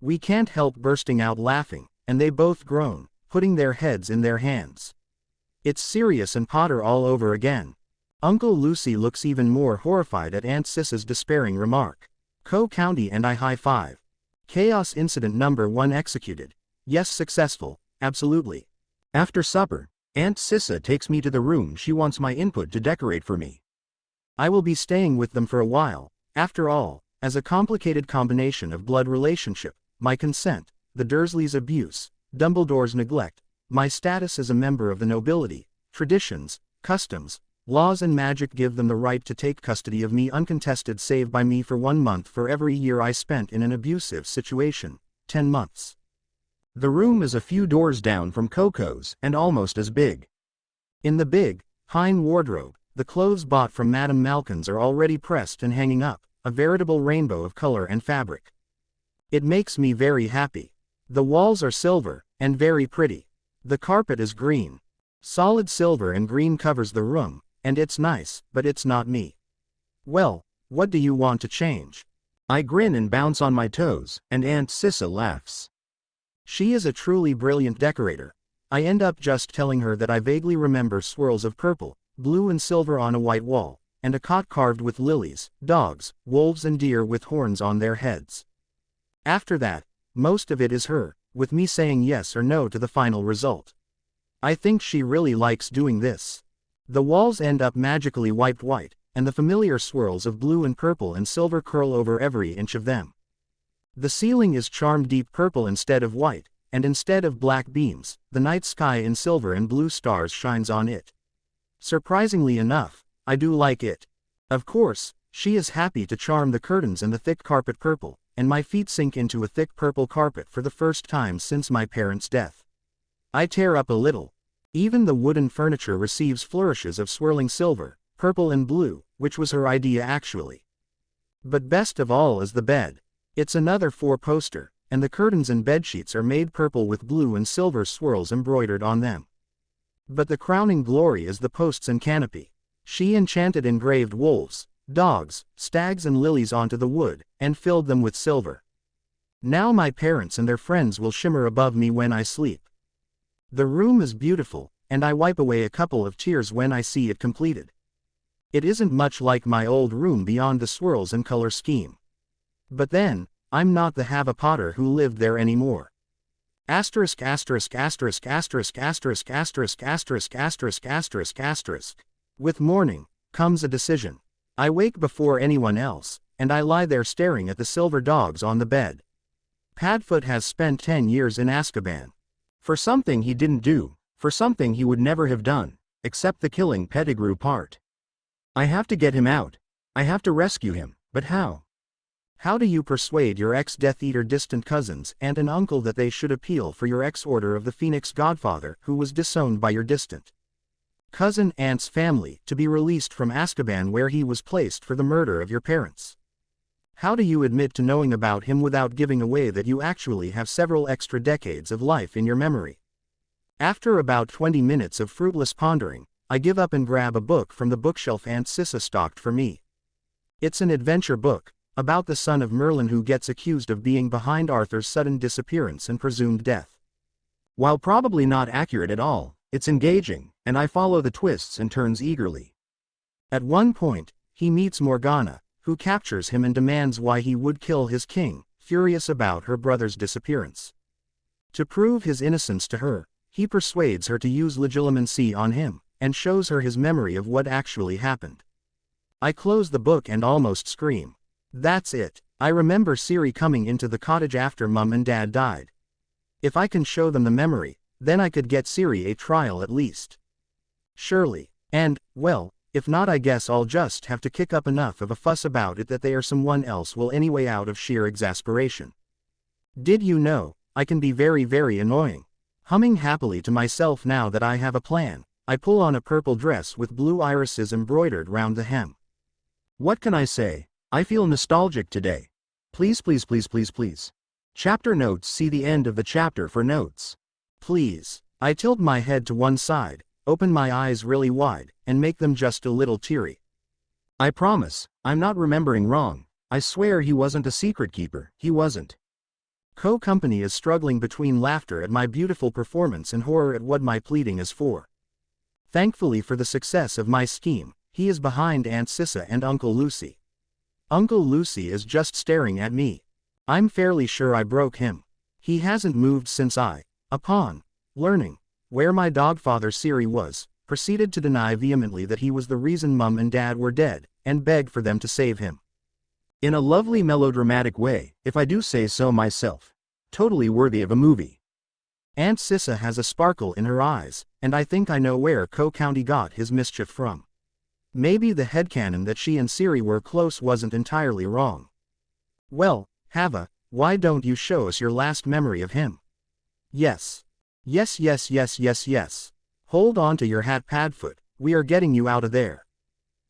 We can't help bursting out laughing, and they both groan, putting their heads in their hands. It's Sirius and Potter all over again. Uncle Lucy looks even more horrified at Aunt Sissa's despairing remark. Co-County and I high-five. Chaos incident number 1 executed. Yes, successful, absolutely. After supper, Aunt Sissa takes me to the room she wants my input to decorate for me. I will be staying with them for a while, after all, as a complicated combination of blood relationship, my consent, the Dursleys' abuse, Dumbledore's neglect, my status as a member of the nobility, traditions, customs, laws and magic give them the right to take custody of me uncontested save by me for 1 month for every year I spent in an abusive situation, 10 months. The room is a few doors down from Coco's and almost as big. In the big, pine wardrobe, the clothes bought from Madame Malkin's are already pressed and hanging up, a veritable rainbow of color and fabric. It makes me very happy. The walls are silver, and very pretty. The carpet is green. Solid silver and green covers the room, and it's nice, but it's not me. Well, what do you want to change? I grin and bounce on my toes, and Aunt Cissa laughs. She is a truly brilliant decorator. I end up just telling her that I vaguely remember swirls of purple, blue and silver on a white wall, and a cot carved with lilies, dogs, wolves and deer with horns on their heads. After that, most of it is her, with me saying yes or no to the final result. I think she really likes doing this. The walls end up magically wiped white, and the familiar swirls of blue and purple and silver curl over every inch of them. The ceiling is charmed deep purple instead of white, and instead of black beams, the night sky in silver and blue stars shines on it. Surprisingly enough, I do like it. Of course, she is happy to charm the curtains and the thick carpet purple, and my feet sink into a thick purple carpet for the first time since my parents' death. I tear up a little. Even the wooden furniture receives flourishes of swirling silver, purple and blue, which was her idea actually. But best of all is the bed. It's another four-poster, and the curtains and bedsheets are made purple with blue and silver swirls embroidered on them. But the crowning glory is the posts and canopy. She enchanted engraved wolves, dogs, stags and lilies onto the wood, and filled them with silver. Now my parents and their friends will shimmer above me when I sleep. The room is beautiful, and I wipe away a couple of tears when I see it completed. It isn't much like my old room beyond the swirls and color scheme. But then, I'm not the Hava Potter who lived there anymore. Asterisk asterisk asterisk asterisk asterisk asterisk asterisk asterisk asterisk asterisk. With morning, comes a decision. I wake before anyone else, and I lie there staring at the silver dogs on the bed. Padfoot has spent 10 years in Azkaban. For something he didn't do, for something he would never have done, except the killing Pettigrew part. I have to get him out. I have to rescue him, but how? How do you persuade your ex-Death Eater distant cousins and an uncle that they should appeal for your ex-Order of the Phoenix Godfather who was disowned by your distant cousin aunt's family to be released from Azkaban where he was placed for the murder of your parents? How do you admit to knowing about him without giving away that you actually have several extra decades of life in your memory? After about 20 minutes of fruitless pondering, I give up and grab a book from the bookshelf Aunt Cissa stocked for me. It's an adventure book, about the son of Merlin who gets accused of being behind Arthur's sudden disappearance and presumed death. While probably not accurate at all, it's engaging, and I follow the twists and turns eagerly. At one point, he meets Morgana, who captures him and demands why he would kill his king, furious about her brother's disappearance. To prove his innocence to her, he persuades her to use legilimency on him, and shows her his memory of what actually happened. I close the book and almost scream. That's it. I remember Siri coming into the cottage after Mum and Dad died. If I can show them the memory, then I could get Siri a trial at least. Surely. And, well, if not I guess I'll just have to kick up enough of a fuss about it that they or someone else will anyway out of sheer exasperation. Did you know, I can be very very annoying. Humming happily to myself now that I have a plan, I pull on a purple dress with blue irises embroidered round the hem. What can I say? I feel nostalgic today. Please please please please please. Chapter notes. See the end of the chapter for notes. Please. I tilt my head to one side, open my eyes really wide, and make them just a little teary. I promise, I'm not remembering wrong. I swear he wasn't a secret keeper, he wasn't. Co-company is struggling between laughter at my beautiful performance and horror at what my pleading is for. Thankfully for the success of my scheme, he is behind Aunt Cissa and Uncle Lucy. Uncle Lucy is just staring at me. I'm fairly sure I broke him. He hasn't moved since I, upon learning where my dogfather Siri was, proceeded to deny vehemently that he was the reason Mum and Dad were dead, and begged for them to save him. In a lovely melodramatic way, if I do say so myself. Totally worthy of a movie. Aunt Cissa has a sparkle in her eyes, and I think I know where Co-County got his mischief from. Maybe the headcanon that she and Siri were close wasn't entirely wrong. Well, Hava, why don't you show us your last memory of him? Yes. Yes yes yes yes yes. Hold on to your hat Padfoot, we are getting you out of there.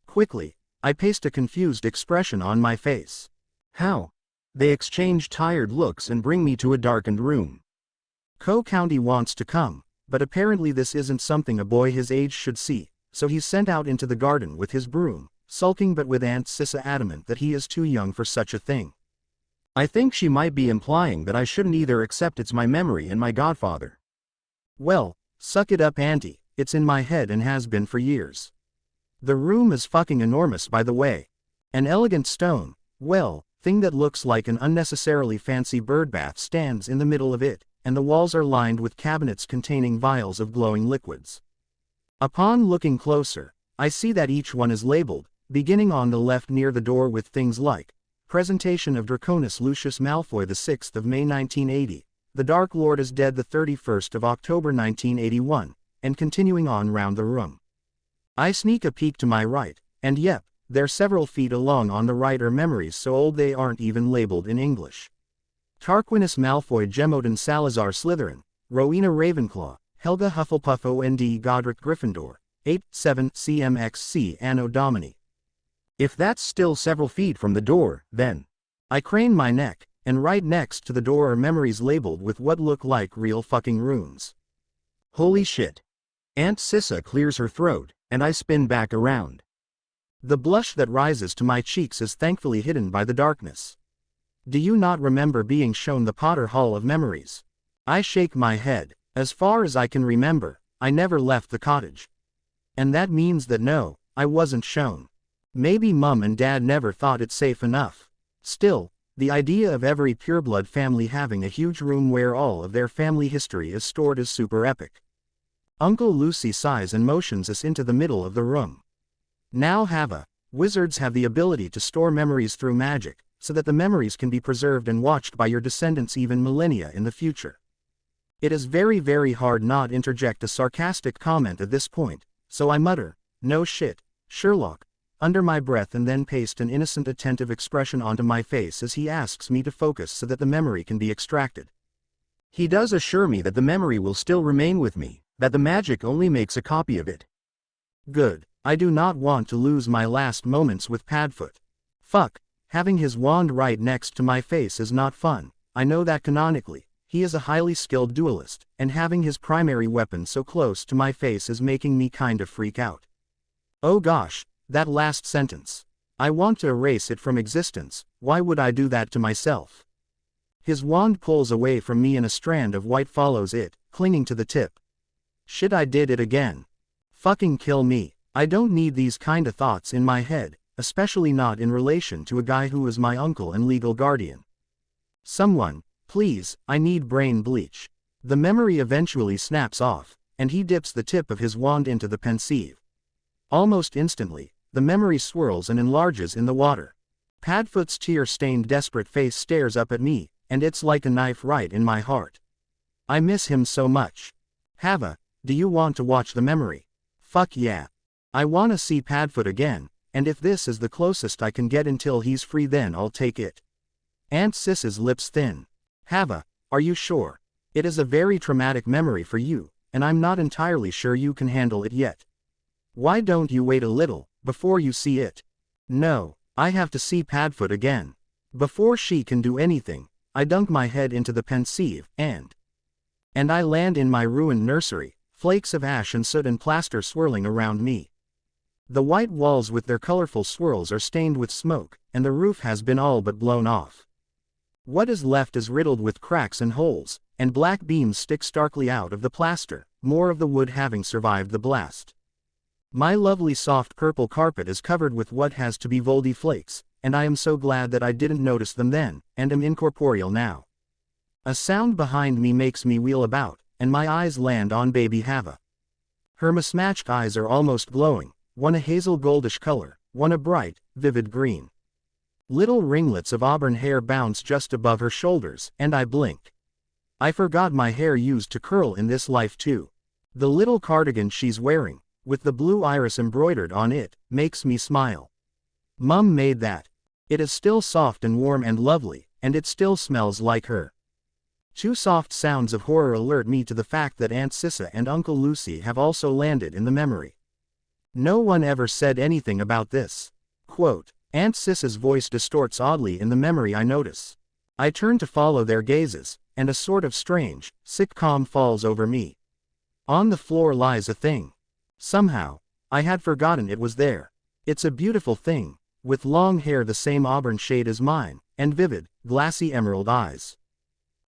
Quickly, I paste a confused expression on my face. How? They exchange tired looks and bring me to a darkened room. Co-County wants to come, but apparently this isn't something a boy his age should see, so he's sent out into the garden with his broom, sulking but with Aunt Cissa adamant that he is too young for such a thing. I think she might be implying that I shouldn't either accept it's my memory and my godfather. Well, suck it up, auntie, it's in my head and has been for years. The room is fucking enormous, by the way. An elegant stone, well, thing that looks like an unnecessarily fancy birdbath stands in the middle of it, and the walls are lined with cabinets containing vials of glowing liquids. Upon looking closer, I see that each one is labeled, beginning on the left near the door with things like, Presentation of Draconis Lucius Malfoy the 6th of May 1980, The Dark Lord is dead the 31st of October 1981, and continuing on round the room. I sneak a peek to my right, and yep, they're several feet along on the right are memories so old they aren't even labeled in English. Tarquinius Malfoy Gemodin Salazar Slytherin, Rowena Ravenclaw, Helga Hufflepuff OND Godric Gryffindor, 8-7 CMXC Anno Domini. If that's still several feet from the door, then. I crane my neck, and right next to the door are memories labeled with what look like real fucking runes. Holy shit. Aunt Sissa clears her throat, and I spin back around. The blush that rises to my cheeks is thankfully hidden by the darkness. Do you not remember being shown the Potter Hall of Memories? I shake my head. As far as I can remember, I never left the cottage. And that means that no, I wasn't shown. Maybe Mum and Dad never thought it safe enough. Still, the idea of every pureblood family having a huge room where all of their family history is stored is super epic. Uncle Lucy sighs and motions us into the middle of the room. Now Hava, wizards have the ability to store memories through magic, so that the memories can be preserved and watched by your descendants even millennia in the future. It is very hard not interject a sarcastic comment at this point, so I mutter, "No shit, Sherlock," under my breath and then paste an innocent attentive expression onto my face as he asks me to focus so that the memory can be extracted. He does assure me that the memory will still remain with me, that the magic only makes a copy of it. Good, I do not want to lose my last moments with Padfoot. Fuck, having his wand right next to my face is not fun, I know that canonically. He is a highly skilled duelist, and having his primary weapon so close to my face is making me kind of freak out. Oh gosh, that last sentence. I want to erase it from existence, why would I do that to myself? His wand pulls away from me and a strand of white follows it, clinging to the tip. Shit, I did it again. Fucking kill me, I don't need these kinda thoughts in my head, especially not in relation to a guy who is my uncle and legal guardian. Someone, please, I need brain bleach. The memory eventually snaps off, and he dips the tip of his wand into the pensieve. Almost instantly, the memory swirls and enlarges in the water. Padfoot's tear-stained desperate face stares up at me, and it's like a knife right in my heart. I miss him so much. Hava, do you want to watch the memory? Fuck yeah. I wanna see Padfoot again, and if this is the closest I can get until he's free then I'll take it. Aunt Sis's lips thin. Hava, are you sure? It is a very traumatic memory for you, and I'm not entirely sure you can handle it yet. Why don't you wait a little, before you see it? No, I have to see Padfoot again. Before she can do anything, I dunk my head into the pensieve, and I land in my ruined nursery, flakes of ash and soot and plaster swirling around me. The white walls with their colorful swirls are stained with smoke, and the roof has been all but blown off. What is left is riddled with cracks and holes, and black beams stick starkly out of the plaster, more of the wood having survived the blast. My lovely soft purple carpet is covered with what has to be Voldy flakes, and I am so glad that I didn't notice them then, and am incorporeal now. A sound behind me makes me wheel about, and my eyes land on baby Hava. Her mismatched eyes are almost glowing, one a hazel goldish color, one a bright, vivid green. Little ringlets of auburn hair bounce just above her shoulders, and I blink. I forgot my hair used to curl in this life too. The little cardigan she's wearing, with the blue iris embroidered on it, makes me smile. Mum made that. It is still soft and warm and lovely, and it still smells like her. Two soft sounds of horror alert me to the fact that Aunt Sissa and Uncle Lucy have also landed in the memory. No one ever said anything about this. Quote, Aunt Sissa's voice distorts oddly in the memory I notice. I turn to follow their gazes, and a sort of strange, sick calm falls over me. On the floor lies a thing. Somehow, I had forgotten it was there. It's a beautiful thing, with long hair the same auburn shade as mine, and vivid, glassy emerald eyes.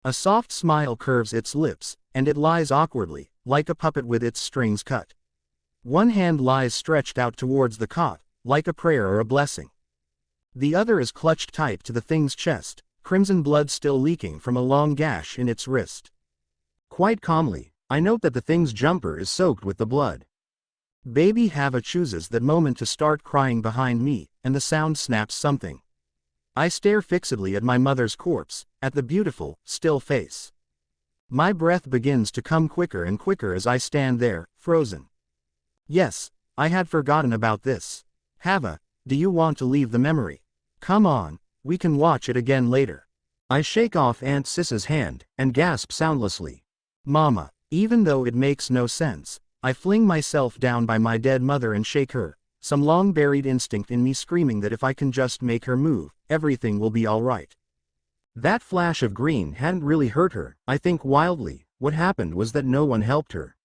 A soft smile curves its lips, and it lies awkwardly, like a puppet with its strings cut. One hand lies stretched out towards the cot, like a prayer or a blessing. The other is clutched tight to the thing's chest, crimson blood still leaking from a long gash in its wrist. Quite calmly, I note that the thing's jumper is soaked with the blood. Baby Hava chooses that moment to start crying behind me, and the sound snaps something. I stare fixedly at my mother's corpse, at the beautiful, still face. My breath begins to come quicker and quicker as I stand there, frozen. Yes, I had forgotten about this. Hava, do you want to leave the memory? Come on, we can watch it again later. I shake off Aunt Sissa's hand, and gasp soundlessly. Mama. Even though it makes no sense, I fling myself down by my dead mother and shake her, some long-buried instinct in me screaming that if I can just make her move, everything will be alright. That flash of green hadn't really hurt her, I think wildly. What happened was that no one helped her.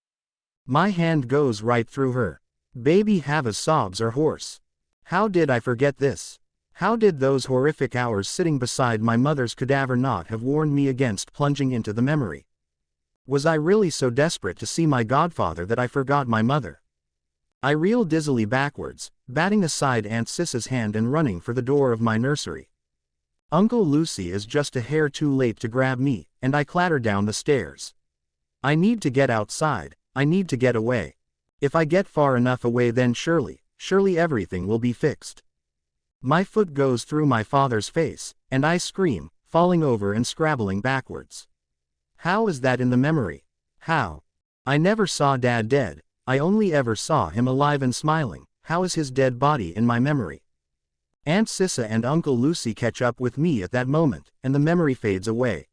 My hand goes right through her. Baby Hava's sobs are hoarse. How did I forget this? How did those horrific hours sitting beside my mother's cadaver not have warned me against plunging into the memory? Was I really so desperate to see my godfather that I forgot my mother? I reel dizzily backwards, batting aside Aunt Sissa's hand and running for the door of my nursery. Uncle Lucy is just a hair too late to grab me, and I clatter down the stairs. I need to get outside, I need to get away. If I get far enough away then surely everything will be fixed. My foot goes through my father's face, and I scream, falling over and scrabbling backwards. How is that in the memory? How? I never saw Dad dead, I only ever saw him alive and smiling. How is his dead body in my memory? Aunt Sissa and Uncle Lucy catch up with me at that moment, and the memory fades away.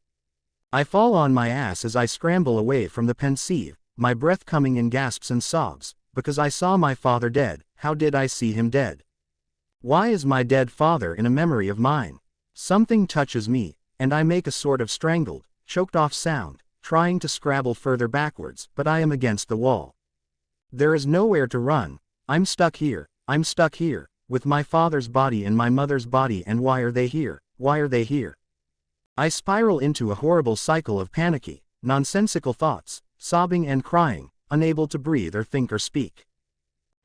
I fall on my ass as I scramble away from the pensieve, my breath coming in gasps and sobs, because I saw my father dead. How did I see him dead? Why is my dead father in a memory of mine? Something touches me, and I make a sort of strangled, choked off sound, trying to scrabble further backwards, but I am against the wall. There is nowhere to run. I'm stuck here, with my father's body and my mother's body, and why are they here? Why are they here? I spiral into a horrible cycle of panicky, nonsensical thoughts, sobbing and crying, unable to breathe or think or speak.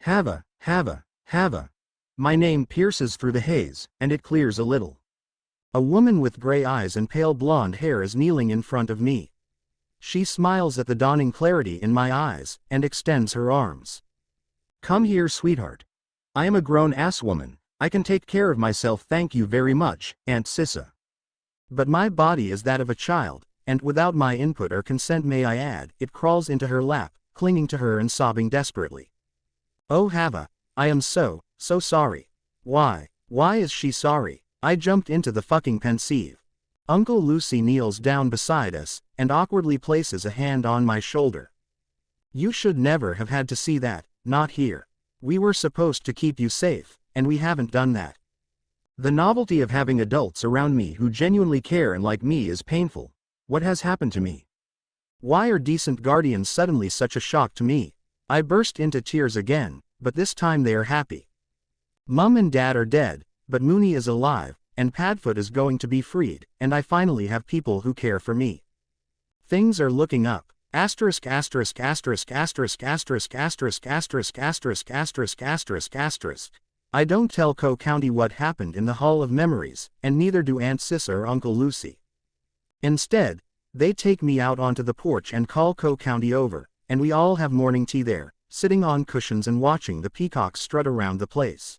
Hava, Hava, Hava. My name pierces through the haze, and it clears a little. A woman with gray eyes and pale blonde hair is kneeling in front of me. She smiles at the dawning clarity in my eyes, and extends her arms. Come here, sweetheart. I am a grown-ass woman, I can take care of myself, thank you very much, Aunt Sissa. But my body is that of a child, and without my input or consent may I add, it crawls into her lap, clinging to her and sobbing desperately. Oh Hava, I am so sorry. Why is she sorry? I jumped into the fucking pensieve. Uncle Lucy kneels down beside us, and awkwardly places a hand on my shoulder. You should never have had to see that, not here. We were supposed to keep you safe, and we haven't done that. The novelty of having adults around me who genuinely care and like me is painful. What has happened to me? Why are decent guardians suddenly such a shock to me? I burst into tears again, but this time they are happy. Mum and Dad are dead, but Mooney is alive, and Padfoot is going to be freed, and I finally have people who care for me. Things are looking up. Asterisk asterisk asterisk asterisk asterisk asterisk asterisk asterisk asterisk asterisk asterisk. I don't tell Co County what happened in the Hall of Memories, and neither do Aunt Sissa or Uncle Lucy. Instead, they take me out onto the porch and call Co County over, and we all have morning tea there, sitting on cushions and watching the peacocks strut around the place.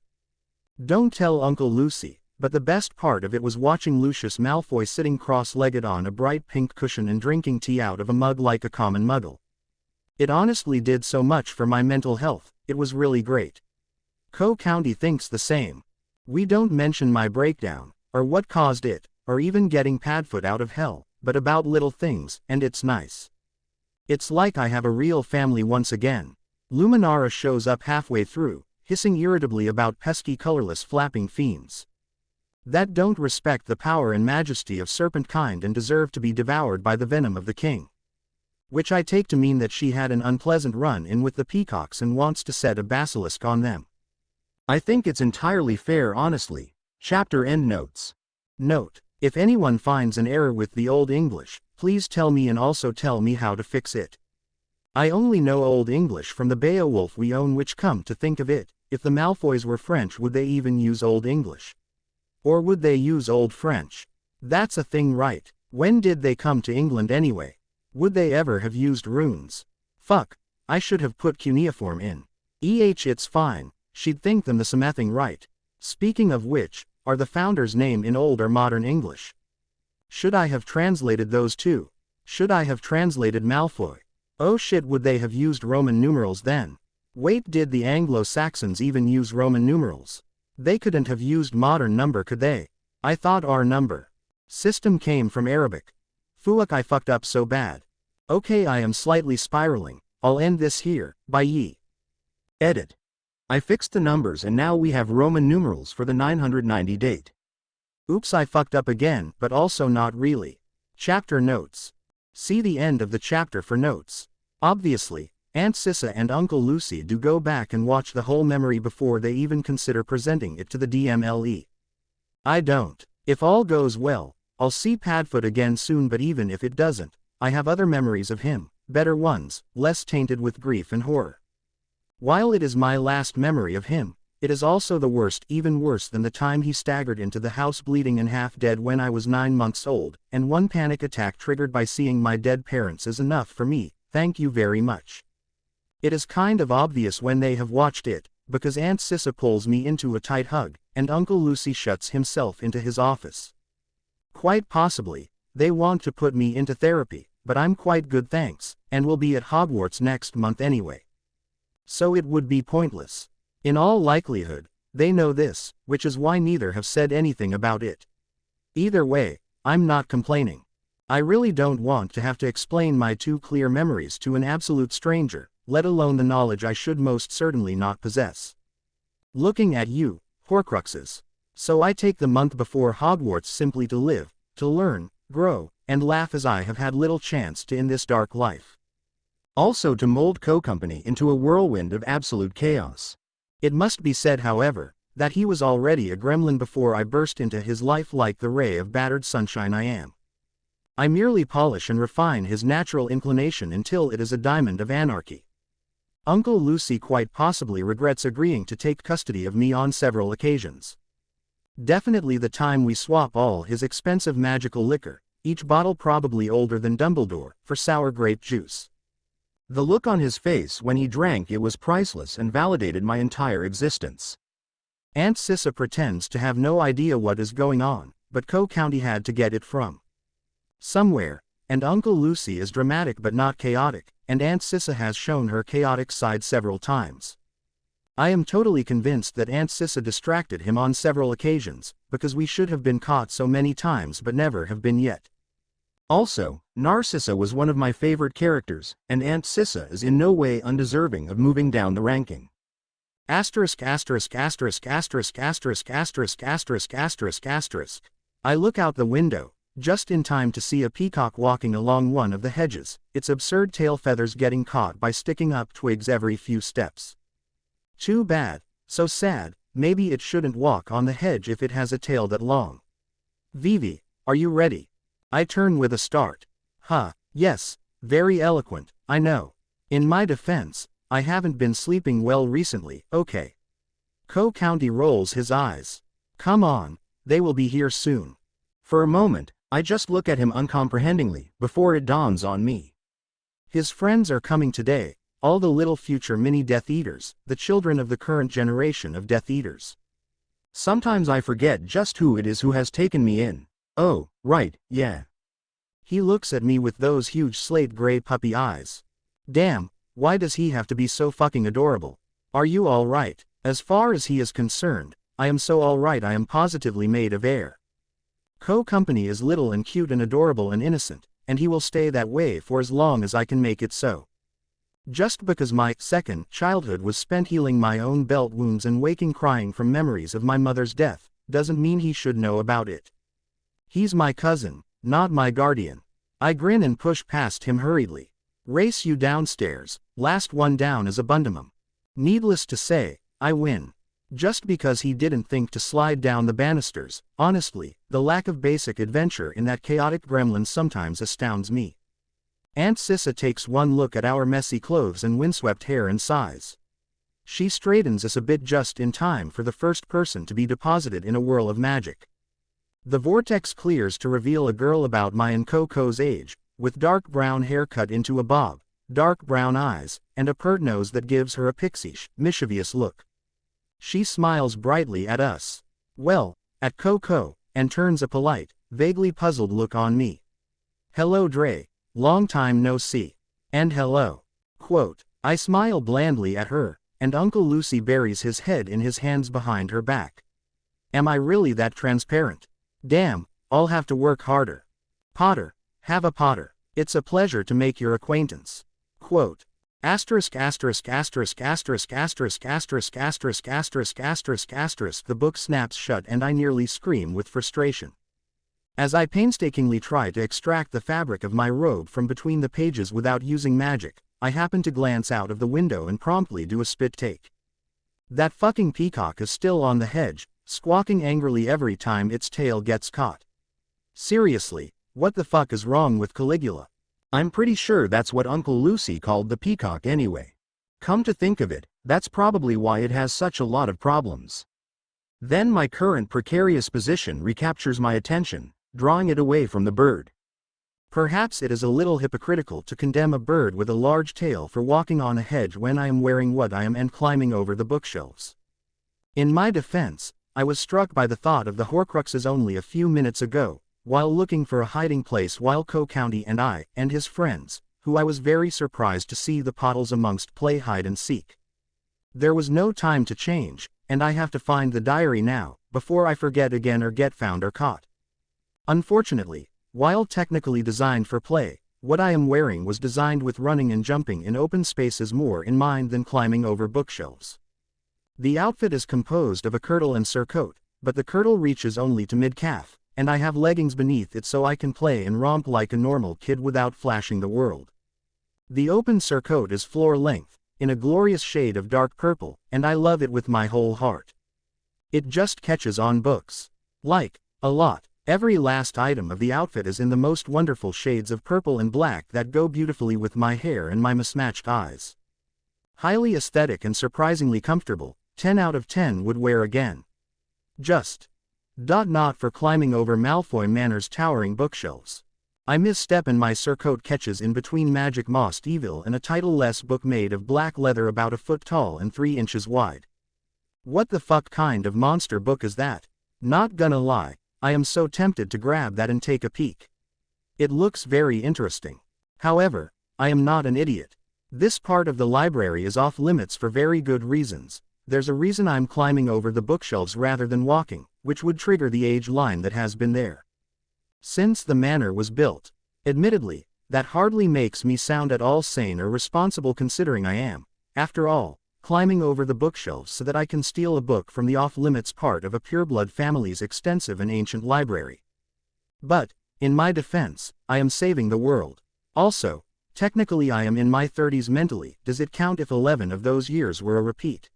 Don't tell Uncle Lucy, but the best part of it was watching Lucius Malfoy sitting cross-legged on a bright pink cushion and drinking tea out of a mug like a common muggle. It honestly did so much for my mental health, it was really great. Co County thinks the same. We don't mention my breakdown, or what caused it, or even getting Padfoot out of hell, but about little things, and it's nice. It's like I have a real family once again. Luminara shows up halfway through, hissing irritably about pesky colorless flapping fiends that don't respect the power and majesty of serpent kind and deserve to be devoured by the venom of the king. Which I take to mean that she had an unpleasant run-in with the peacocks and wants to set a basilisk on them. I think it's entirely fair honestly. Chapter end notes. Note: if anyone finds an error with the Old English, please tell me and also tell me how to fix it. I only know Old English from the Beowulf we own, which, come to think of it, if the Malfoys were French, would they even use Old English? Or would they use Old French? That's a thing, right? When did they come to England anyway? Would they ever have used runes? Fuck, I should have put cuneiform in. It's fine, she'd think them the something, right? Speaking of which, are the founder's name in Old or Modern English? Should I have translated those two? Should I have translated Malfoy? Oh shit, would they have used Roman numerals then? Wait, did the Anglo-Saxons even use Roman numerals? They couldn't have used modern number, could they? I thought our number system came from Arabic. Fuck, I fucked up so bad. Okay, I am slightly spiraling. I'll end this here. Bye. Edit. I fixed the numbers and now we have Roman numerals for the 990 date. Oops, I fucked up again, but also not really. Chapter notes. See the end of the chapter for notes. Obviously, Aunt Cissa and Uncle Lucy do go back and watch the whole memory before they even consider presenting it to the DMLE. I don't. If all goes well, I'll see Padfoot again soon, but even if it doesn't, I have other memories of him, better ones, less tainted with grief and horror. While it is my last memory of him, it is also the worst, even worse than the time he staggered into the house bleeding and half dead when I was 9 months old, and one panic attack triggered by seeing my dead parents is enough for me, thank you very much. It is kind of obvious when they have watched it, because Aunt Cissa pulls me into a tight hug, and Uncle Lucy shuts himself into his office. Quite possibly, they want to put me into therapy, but I'm quite good thanks, and will be at Hogwarts next month anyway. So it would be pointless. In all likelihood, they know this, which is why neither have said anything about it. Either way, I'm not complaining. I really don't want to have to explain my 2 clear memories to an absolute stranger, let alone the knowledge I should most certainly not possess. Looking at you, Horcruxes. So I take the month before Hogwarts simply to live, to learn, grow, and laugh as I have had little chance to in this dark life. Also to mold Co-Company into a whirlwind of absolute chaos. It must be said, however, that he was already a gremlin before I burst into his life like the ray of battered sunshine I am. I merely polish and refine his natural inclination until it is a diamond of anarchy. Uncle Lucy quite possibly regrets agreeing to take custody of me on several occasions. Definitely the time we swap all his expensive magical liquor, each bottle probably older than Dumbledore, for sour grape juice. The look on his face when he drank it was priceless and validated my entire existence. Aunt Cissa pretends to have no idea what is going on, but Co-County had to get it from somewhere, and Uncle Lucy is dramatic but not chaotic, and Aunt Cissa has shown her chaotic side several times. I am totally convinced that Aunt Cissa distracted him on several occasions, because we should have been caught so many times but never have been yet. Also, Narcissa was one of my favorite characters, and Aunt Cissa is in no way undeserving of moving down the ranking. Asterisk asterisk asterisk asterisk asterisk asterisk asterisk asterisk asterisk. I look out the window, just in time to see a peacock walking along one of the hedges, its absurd tail feathers getting caught by sticking up twigs every few steps. Too bad, so sad, maybe it shouldn't walk on the hedge if it has a tail that long. Vivi, are you ready? I turn with a start. Yes, very eloquent, I know. In my defense, I haven't been sleeping well recently, okay. Co-County rolls his eyes. Come on, they will be here soon. For a moment, I just look at him uncomprehendingly, before it dawns on me. His friends are coming today, all the little future mini Death Eaters, the children of the current generation of Death Eaters. Sometimes I forget just who it is who has taken me in. Oh, right, yeah. He looks at me with those huge slate gray puppy eyes. Damn, why does he have to be so fucking adorable? Are you alright? As far as he is concerned, I am so alright I am positively made of air. Co-Company is little and cute and adorable and innocent, and he will stay that way for as long as I can make it so. Just because my second childhood was spent healing my own belt wounds and waking crying from memories of my mother's death, doesn't mean he should know about it. He's my cousin, not my guardian. I grin and push past him hurriedly. Race you downstairs, last one down is a bundimum. Needless to say, I win. Just because he didn't think to slide down the banisters. Honestly, the lack of basic adventure in that chaotic gremlin sometimes astounds me. Aunt Sissa takes one look at our messy clothes and windswept hair and sighs. She straightens us a bit just in time for the first person to be deposited in a whirl of magic. The vortex clears to reveal a girl about my and Coco's age, with dark brown hair cut into a bob, dark brown eyes, and a pert nose that gives her a pixie-ish, mischievous look. She smiles brightly at us. Well, at Coco, and turns a polite, vaguely puzzled look on me. Hello Dre, long time no see. And hello. Quote, I smile blandly at her, and Uncle Lucy buries his head in his hands behind her back. Am I really that transparent? Damn, I'll have to work harder. Potter, Hava Potter, it's a pleasure to make your acquaintance. Quote, asterisk asterisk asterisk asterisk asterisk asterisk asterisk asterisk asterisk asterisk. The book snaps shut and I nearly scream with frustration. As I painstakingly try to extract the fabric of my robe from between the pages without using magic, I happen to glance out of the window and promptly do a spit take. That fucking peacock is still on the hedge, squawking angrily every time its tail gets caught. Seriously, what the fuck is wrong with Caligula? I'm pretty sure that's what Uncle Lucy called the peacock anyway. Come to think of it, that's probably why it has such a lot of problems. Then my current precarious position recaptures my attention, drawing it away from the bird. Perhaps it is a little hypocritical to condemn a bird with a large tail for walking on a hedge when I am wearing what I am and climbing over the bookshelves. In my defense, I was struck by the thought of the Horcruxes only a few minutes ago, while looking for a hiding place while Co-County and I, and his friends, who I was very surprised to see the Pottles amongst, play hide and seek. There was no time to change, and I have to find the diary now, before I forget again or get found or caught. Unfortunately, while technically designed for play, what I am wearing was designed with running and jumping in open spaces more in mind than climbing over bookshelves. The outfit is composed of a kirtle and surcoat, but the kirtle reaches only to mid-calf, and I have leggings beneath it so I can play and romp like a normal kid without flashing the world. The open surcoat is floor-length, in a glorious shade of dark purple, and I love it with my whole heart. It just catches on books. Like, a lot. Every last item of the outfit is in the most wonderful shades of purple and black that go beautifully with my hair and my mismatched eyes. Highly aesthetic and surprisingly comfortable, 10 out of 10 would wear again. Just. Not for climbing over Malfoy Manor's towering bookshelves. I misstep and my surcoat catches in between Magic Mossed Evil and a title-less book made of black leather about a foot tall and 3 inches wide. What the fuck kind of monster book is that? Not gonna lie, I am so tempted to grab that and take a peek. It looks very interesting. However, I am not an idiot. This part of the library is off limits for very good reasons. There's a reason I'm climbing over the bookshelves rather than walking, which would trigger the age line that has been there since the manor was built. Admittedly, that hardly makes me sound at all sane or responsible considering I am, after all, climbing over the bookshelves so that I can steal a book from the off-limits part of a pureblood family's extensive and ancient library. But, in my defense, I am saving the world. Also, technically I am in my 30s mentally. Does it count if 11 of those years were a repeat?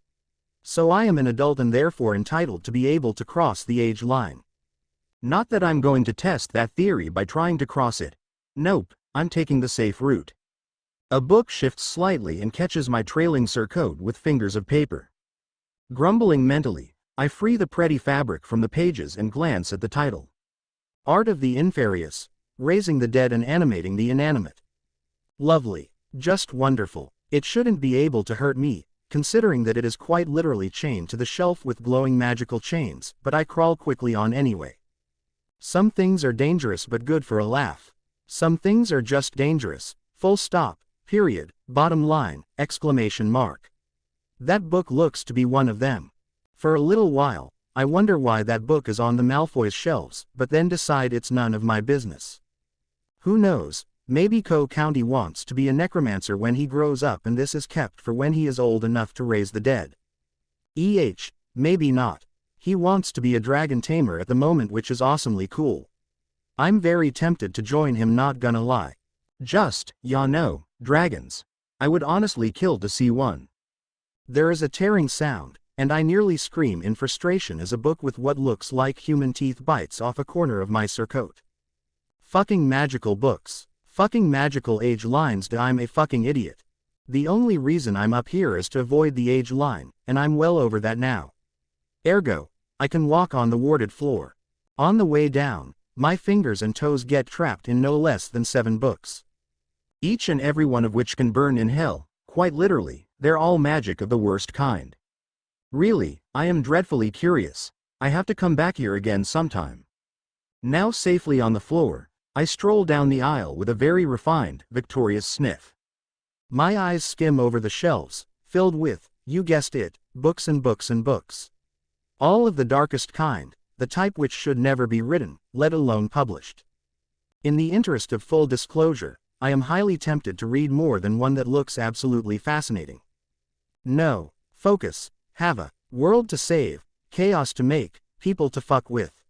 So I am an adult and therefore entitled to be able to cross the age line. Not that I'm going to test that theory by trying to cross it. Nope, I'm taking the safe route. A book shifts slightly and catches my trailing surcoat with fingers of paper. Grumbling mentally, I free the pretty fabric from the pages and glance at the title. Art of the Inferious, Raising the Dead and Animating the Inanimate. Lovely. Just wonderful. It shouldn't be able to hurt me, considering that it is quite literally chained to the shelf with glowing magical chains, but I crawl quickly on anyway. Some things are dangerous but good for a laugh. Some things are just dangerous, full stop, period, bottom line, exclamation mark. That book looks to be one of them. For a little while, I wonder why that book is on the Malfoy's shelves, but then decide it's none of my business. Who knows, maybe Co-County wants to be a necromancer when he grows up and this is kept for when he is old enough to raise the dead. Maybe not. He wants to be a dragon tamer at the moment, which is awesomely cool. I'm very tempted to join him, not gonna lie. Just, dragons. I would honestly kill to see one. There is a tearing sound, and I nearly scream in frustration as a book with what looks like human teeth bites off a corner of my surcoat. Fucking magical books. Fucking magical age lines. I'm a fucking idiot. The only reason I'm up here is to avoid the age line, and I'm well over that now. Ergo, I can walk on the warded floor. On the way down, my fingers and toes get trapped in no less than 7 books. Each and every one of which can burn in hell, quite literally. They're all magic of the worst kind. Really, I am dreadfully curious. I have to come back here again sometime. Now safely on the floor, I stroll down the aisle with a very refined, victorious sniff. My eyes skim over the shelves, filled with, you guessed it, books and books and books. All of the darkest kind, the type which should never be written, let alone published. In the interest of full disclosure, I am highly tempted to read more than one that looks absolutely fascinating. No, focus, Hava, world to save, chaos to make, people to fuck with.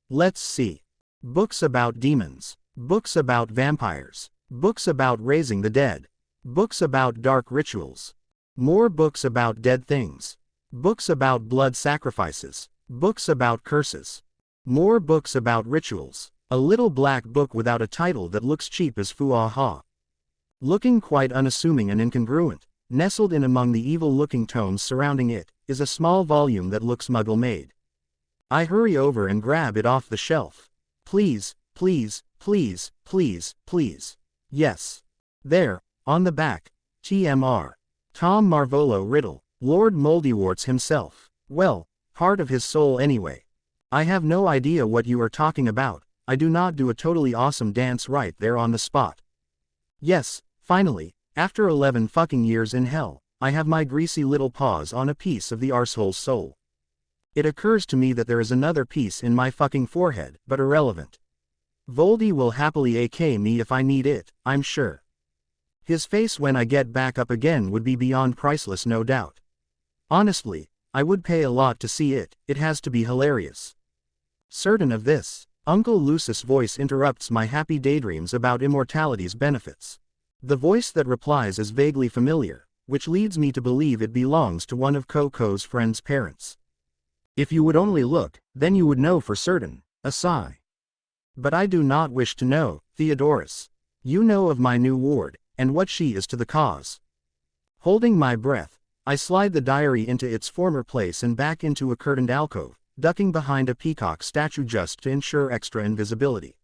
Let's see. Books about demons, books about vampires, books about raising the dead, books about dark rituals, more books about dead things, books about blood sacrifices, books about curses, more books about rituals. A little black book without a title that looks cheap as foo-ah-ha. Looking quite unassuming and incongruent, nestled in among the evil-looking tomes surrounding it, is a small volume that looks muggle-made. I hurry over and grab it off the shelf. Please, please, please, please, please. Yes. There, on the back, TMR. Tom Marvolo Riddle, Lord Moldywarts himself. Well, part of his soul anyway. I have no idea what you are talking about. I do not do a totally awesome dance right there on the spot. Yes, finally, after 11 fucking years in hell, I have my greasy little paws on a piece of the arsehole's soul. It occurs to me that there is another piece in my fucking forehead, but irrelevant. Voldy will happily AK me if I need it, I'm sure. His face when I get back up again would be beyond priceless, no doubt. Honestly, I would pay a lot to see it. It has to be hilarious. Certain of this, Uncle Lucis' voice interrupts my happy daydreams about immortality's benefits. The voice that replies is vaguely familiar, which leads me to believe it belongs to one of Coco's friend's parents. If you would only look, then you would know for certain, a sigh. But I do not wish to know, Theodorus. You know of my new ward, and what she is to the cause. Holding my breath, I slide the diary into its former place and back into a curtained alcove, ducking behind a peacock statue just to ensure extra invisibility.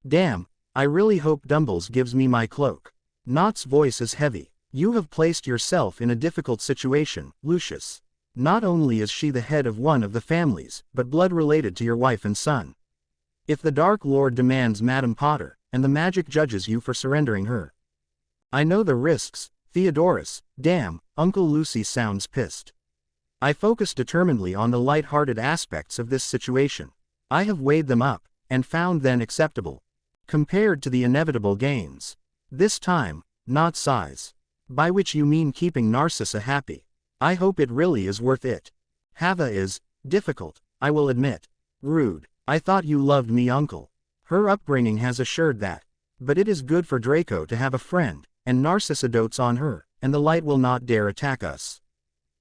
Damn, I really hope Dumbles gives me my cloak. Knott's voice is heavy. You have placed yourself in a difficult situation, Lucius. Not only is she the head of one of the families, but blood related to your wife and son. If the Dark Lord demands Madame Potter, and the magic judges you for surrendering her. I know the risks, Theodorus. Damn, Uncle Lucy sounds pissed. I focus determinedly on the light-hearted aspects of this situation. I have weighed them up, and found them acceptable. Compared to the inevitable gains. This time, not size. By which you mean keeping Narcissa happy. I hope it really is worth it. Hava is difficult, I will admit. Rude. I thought you loved me, uncle. Her upbringing has assured that. But it is good for Draco to have a friend, and Narcissa dotes on her, and the light will not dare attack us.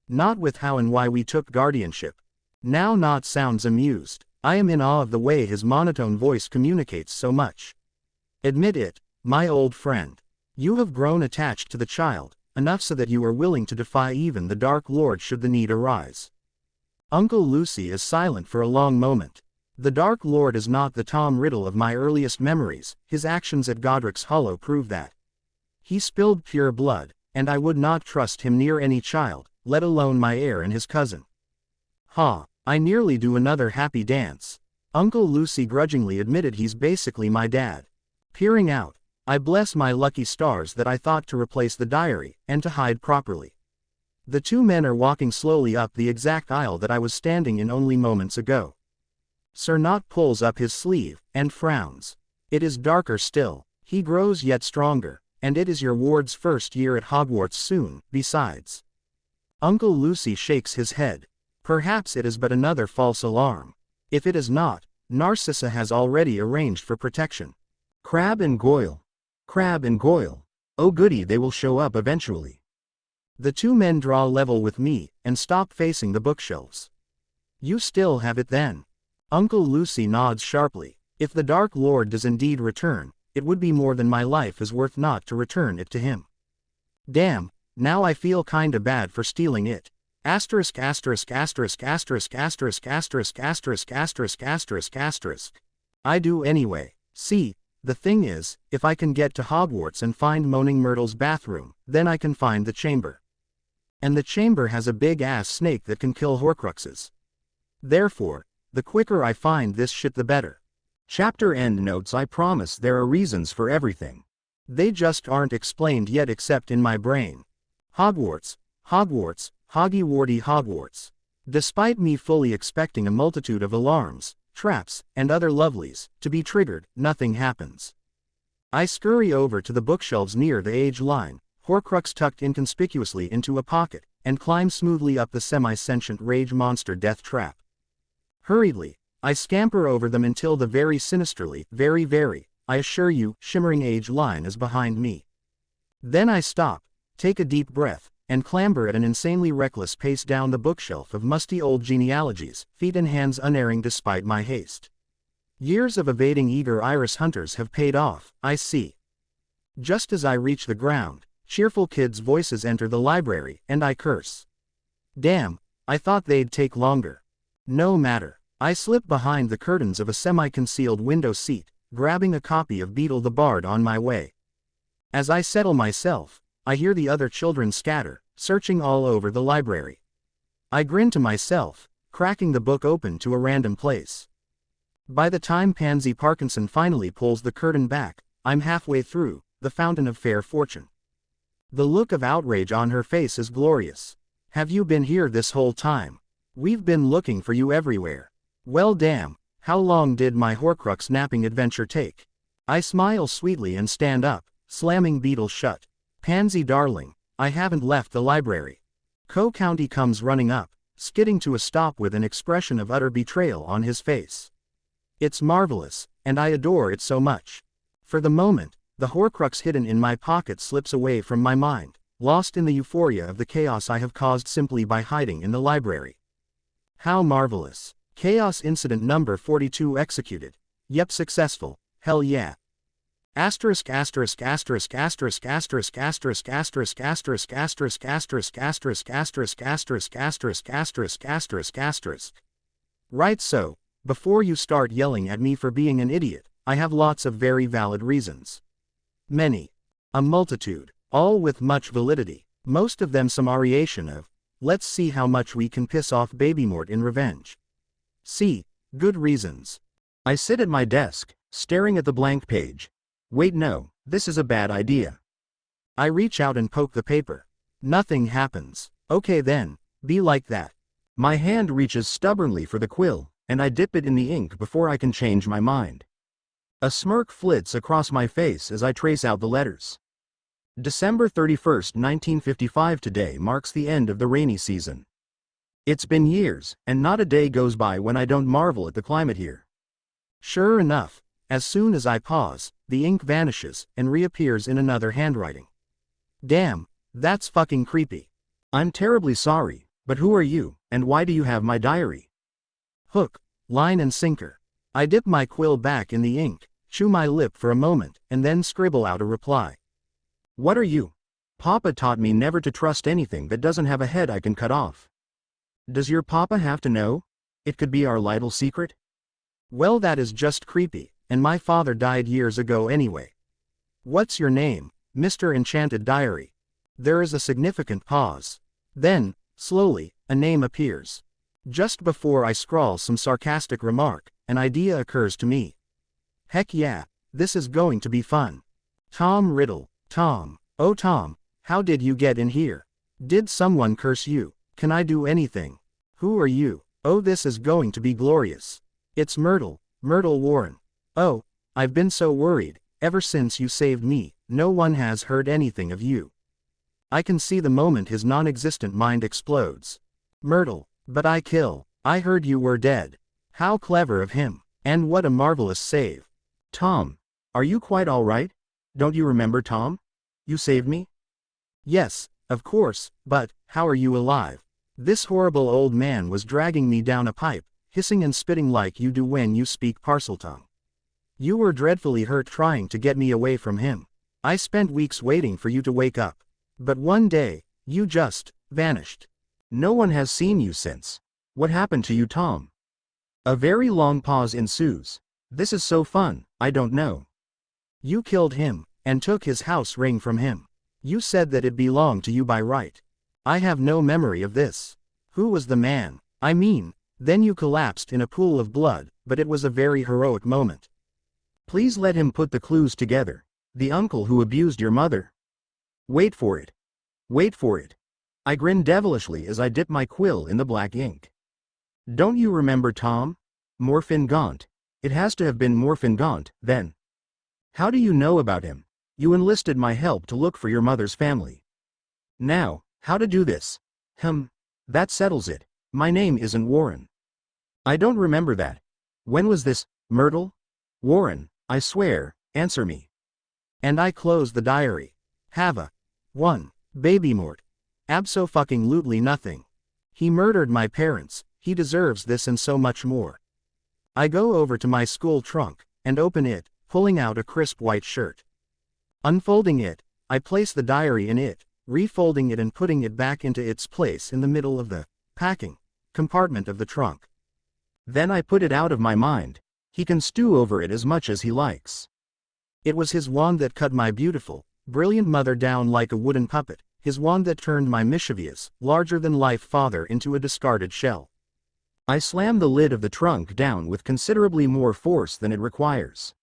Not with how and why we took guardianship. Now Nott sounds amused. I am in awe of the way his monotone voice communicates so much. Admit it, my old friend. You have grown attached to the child, enough so that you are willing to defy even the Dark Lord should the need arise. Uncle Lucy is silent for a long moment. The Dark Lord is not the Tom Riddle of my earliest memories, his actions at Godric's Hollow prove that. He spilled pure blood, and I would not trust him near any child, let alone my heir and his cousin. Ha, I nearly do another happy dance. Uncle Lucy grudgingly admitted he's basically my dad. Peering out, I bless my lucky stars that I thought to replace the diary, and to hide properly. The two men are walking slowly up the exact aisle that I was standing in only moments ago. Sir Nott pulls up his sleeve, and frowns. It is darker still, he grows yet stronger, and it is your ward's first year at Hogwarts soon, besides. Uncle Lucy shakes his head. Perhaps it is but another false alarm. If it is not, Narcissa has already arranged for protection. Crab and Goyle. Crab and Goyle. Oh goody, they will show up eventually. The two men draw level with me, and stop facing the bookshelves. You still have it then? Uncle Lucy nods sharply. If the Dark Lord does indeed return, it would be more than my life is worth not to return it to him. Damn, now I feel kinda bad for stealing it. Asterisk asterisk asterisk asterisk asterisk asterisk asterisk asterisk asterisk asterisk. I do anyway. See, the thing is, if I can get to Hogwarts and find Moaning Myrtle's bathroom, then I can find the chamber. And the chamber has a big-ass snake that can kill Horcruxes. Therefore, the quicker I find this shit the better. Chapter end notes. I promise there are reasons for everything. They just aren't explained yet except in my brain. Hogwarts, Hogwarts, Hoggy-Warty Hogwarts. Despite me fully expecting a multitude of alarms, traps, and other lovelies to be triggered, nothing happens. I scurry over to the bookshelves near the age line, Horcrux tucked inconspicuously into a pocket, and climb smoothly up the semi-sentient rage monster death trap. Hurriedly, I scamper over them until the very sinisterly, very, I assure you, shimmering age line is behind me. Then I stop, take a deep breath, and clamber at an insanely reckless pace down the bookshelf of musty old genealogies, feet and hands unerring despite my haste. Years of evading eager iris hunters have paid off, I see. Just as I reach the ground, cheerful kids' voices enter the library, and I curse. Damn, I thought they'd take longer. No matter. I slip behind the curtains of a semi-concealed window seat, grabbing a copy of Beetle the Bard on my way. As I settle myself, I hear the other children scatter, searching all over the library. I grin to myself, cracking the book open to a random place. By the time Pansy Parkinson finally pulls the curtain back, I'm halfway through, The Fountain of Fair Fortune. The look of outrage on her face is glorious. Have you been here this whole time? We've been looking for you everywhere. Well damn, how long did my Horcrux napping adventure take? I smile sweetly and stand up, slamming Beetle shut. Pansy darling, I haven't left the library. Co-County comes running up, skidding to a stop with an expression of utter betrayal on his face. It's marvelous, and I adore it so much. For the moment, the Horcrux hidden in my pocket slips away from my mind, lost in the euphoria of the chaos I have caused simply by hiding in the library. How marvelous. Chaos incident number 42 executed. Yep, successful. Hell yeah. Asterisk asterisk asterisk asterisk asterisk asterisk asterisk asterisk asterisk asterisk asterisk asterisk asterisk asterisk asterisk asterisk asterisk. Right, so, before you start yelling at me for being an idiot, I have lots of very valid reasons. Many. A multitude. All with much validity. Most of them some variation of, let's see how much we can piss off Babymort in revenge. See, good reasons. I sit at my desk, staring at the blank page. Wait, no, this is a bad idea. I reach out and poke the paper. Nothing happens. Okay then, be like that. My hand reaches stubbornly for the quill, and I dip it in the ink before I can change my mind. A smirk flits across my face as I trace out the letters. December 31st, 1955. Today marks the end of the rainy season. It's been years, and not a day goes by when I don't marvel at the climate here. Sure enough, as soon as I pause, the ink vanishes and reappears in another handwriting. Damn, that's fucking creepy. I'm terribly sorry, but who are you, and why do you have my diary? Hook, line and sinker. I dip my quill back in the ink, chew my lip for a moment, and then scribble out a reply. What are you? Papa taught me never to trust anything that doesn't have a head I can cut off. Does your papa have to know? It could be our little secret. Well, that is just creepy, and my father died years ago anyway. What's your name, Mr. Enchanted Diary? There is a significant pause. Then, slowly, a name appears. Just before I scrawl some sarcastic remark, an idea occurs to me. Heck yeah, this is going to be fun. Tom Riddle. Tom. Oh Tom, how did you get in here? Did someone curse you? Can I do anything? Who are you? Oh, this is going to be glorious. It's Myrtle Warren. Oh, I've been so worried, ever since you saved me, no one has heard anything of you. I can see the moment his non-existent mind explodes. Myrtle, but I heard you were dead. How clever of him, and what a marvelous save. Tom, are you quite all right? Don't you remember Tom? You saved me? Yes, Of course, but, how are you alive? This horrible old man was dragging me down a pipe, hissing and spitting like you do when you speak Parseltongue. You were dreadfully hurt trying to get me away from him. I spent weeks waiting for you to wake up. But one day, you just vanished. No one has seen you since. What happened to you, Tom? A very long pause ensues. This is so fun, I don't know. You killed him, and took his house ring from him. You said that it belonged to you by right. I have no memory of this. Who was the man? I mean, then you collapsed in a pool of blood, but it was a very heroic moment. Please let him put the clues together. The uncle who abused your mother. Wait for it. Wait for it. I grin devilishly as I dip my quill in the black ink. Don't you remember Tom? Morfin Gaunt. It has to have been Morfin Gaunt, then. How do you know about him? You enlisted my help to look for your mother's family. Now, how to do this? That settles it. My name isn't Warren. I don't remember that. When was this, Myrtle? Warren, I swear, answer me. And I closed the diary. Hava. 1. Babymort. Abso-fucking-lutely nothing. He murdered my parents, he deserves this and so much more. I go over to my school trunk, and open it, pulling out a crisp white shirt. Unfolding it, I place the diary in it, refolding it and putting it back into its place in the middle of the packing compartment of the trunk. Then I put it out of my mind. He can stew over it as much as he likes. It was his wand that cut my beautiful, brilliant mother down like a wooden puppet, his wand that turned my mischievous, larger-than-life father into a discarded shell. I slam the lid of the trunk down with considerably more force than it requires.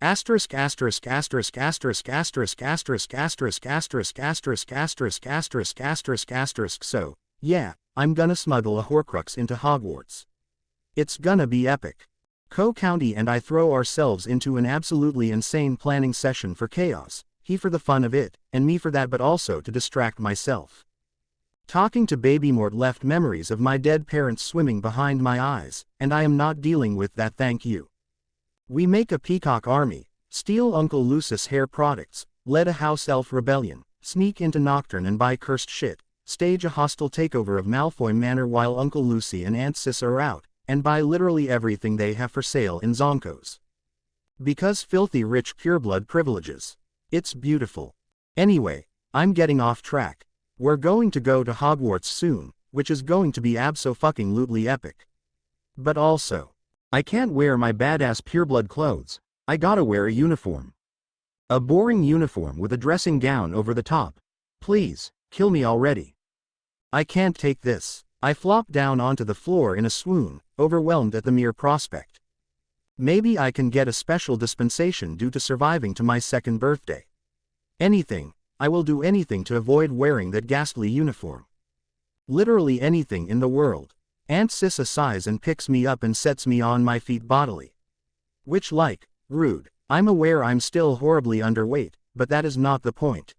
Asterisk asterisk asterisk asterisk asterisk asterisk asterisk asterisk asterisk asterisk asterisk asterisk asterisk so, yeah, I'm gonna smuggle a Horcrux into Hogwarts. It's gonna be epic. Co-County and I throw ourselves into an absolutely insane planning session for chaos, he for the fun of it, and me for that but also to distract myself. Talking to Babymort left memories of my dead parents swimming behind my eyes, and I am not dealing with that, thank you. We make a peacock army, steal Uncle Lucis hair products, lead a house elf rebellion, sneak into Nocturne and buy cursed shit, stage a hostile takeover of Malfoy Manor while Uncle Lucy and Aunt Cis are out, and buy literally everything they have for sale in Zonkos. Because filthy rich pureblood privileges. It's beautiful. Anyway, I'm getting off track. We're going to go to Hogwarts soon, which is going to be abso-fucking-lutely epic. But also, I can't wear my badass pureblood clothes, I gotta wear a uniform. A boring uniform with a dressing gown over the top. Please, kill me already. I can't take this. I flop down onto the floor in a swoon, overwhelmed at the mere prospect. Maybe I can get a special dispensation due to surviving to my second birthday. Anything, I will do anything to avoid wearing that ghastly uniform. Literally anything in the world. Aunt Cis sighs and picks me up and sets me on my feet bodily. Which rude. I'm aware I'm still horribly underweight, but that is not the point.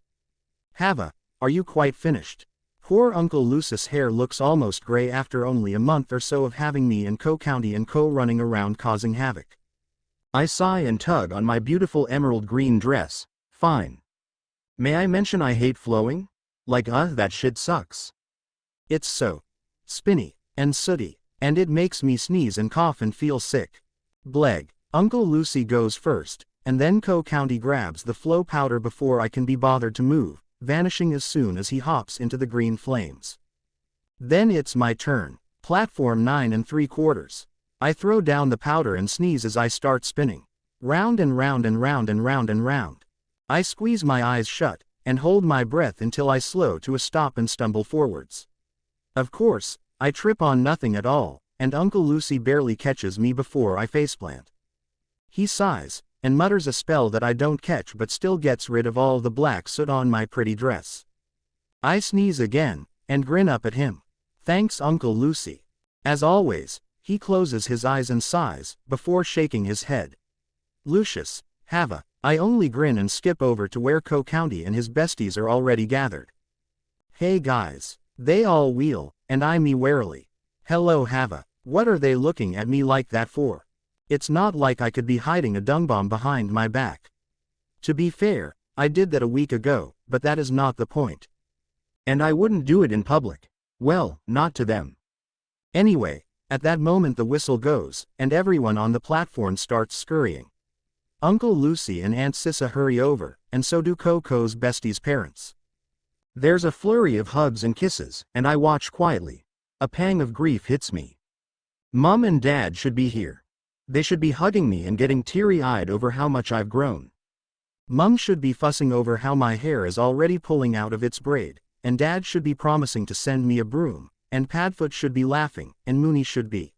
Hava, are you quite finished? Poor Uncle Lucis' hair looks almost gray after only a month or so of having me and Co-County and Co running around causing havoc. I sigh and tug on my beautiful emerald green dress. Fine. May I mention I hate flowing? That shit sucks. It's so spinny and sooty, and it makes me sneeze and cough and feel sick. Bleg. Uncle Lucy goes first, and then Co-County grabs the flow powder before I can be bothered to move, vanishing as soon as he hops into the green flames. Then it's my turn. Platform 9 3/4. I throw down the powder and sneeze as I start spinning. Round and round and round and round and round. I squeeze my eyes shut, and hold my breath until I slow to a stop and stumble forwards. Of course, I trip on nothing at all, and Uncle Lucy barely catches me before I faceplant. He sighs, and mutters a spell that I don't catch but still gets rid of all the black soot on my pretty dress. I sneeze again, and grin up at him. Thanks Uncle Lucy. As always, he closes his eyes and sighs, before shaking his head. Lucius, Hava, I only grin and skip over to where Co-County and his besties are already gathered. Hey guys. They all wheel, and eye me warily. Hello Hava, what are they looking at me like that for? It's not like I could be hiding a dung bomb behind my back. To be fair, I did that a week ago, but that is not the point. And I wouldn't do it in public. Well, not to them. Anyway, at that moment the whistle goes, and everyone on the platform starts scurrying. Uncle Lucy and Aunt Cissa hurry over, and so do Coco's bestie's parents. There's a flurry of hugs and kisses, and I watch quietly. A pang of grief hits me. Mum and Dad should be here. They should be hugging me and getting teary-eyed over how much I've grown. Mum should be fussing over how my hair is already pulling out of its braid, and Dad should be promising to send me a broom, and Padfoot should be laughing, and Moony should be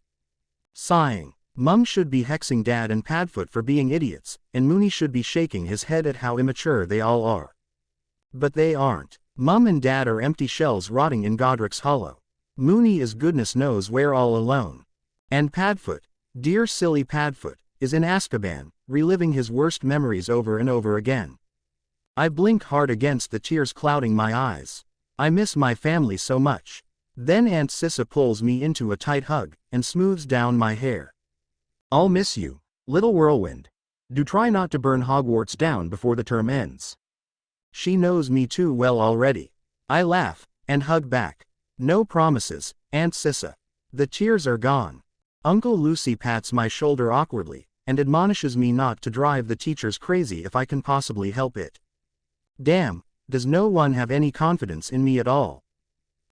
sighing. Mum should be hexing Dad and Padfoot for being idiots, and Moony should be shaking his head at how immature they all are. But they aren't. Mum and Dad are empty shells rotting in Godric's Hollow. Moony is goodness knows where all alone. And Padfoot, dear silly Padfoot, is in Azkaban, reliving his worst memories over and over again. I blink hard against the tears clouding my eyes. I miss my family so much. Then Aunt Cissa pulls me into a tight hug, and smooths down my hair. I'll miss you, little whirlwind. Do try not to burn Hogwarts down before the term ends. She knows me too well already. I laugh, and hug back. No promises, Aunt Cissa. The tears are gone. Uncle Lucy pats my shoulder awkwardly, and admonishes me not to drive the teachers crazy if I can possibly help it. Damn, does no one have any confidence in me at all?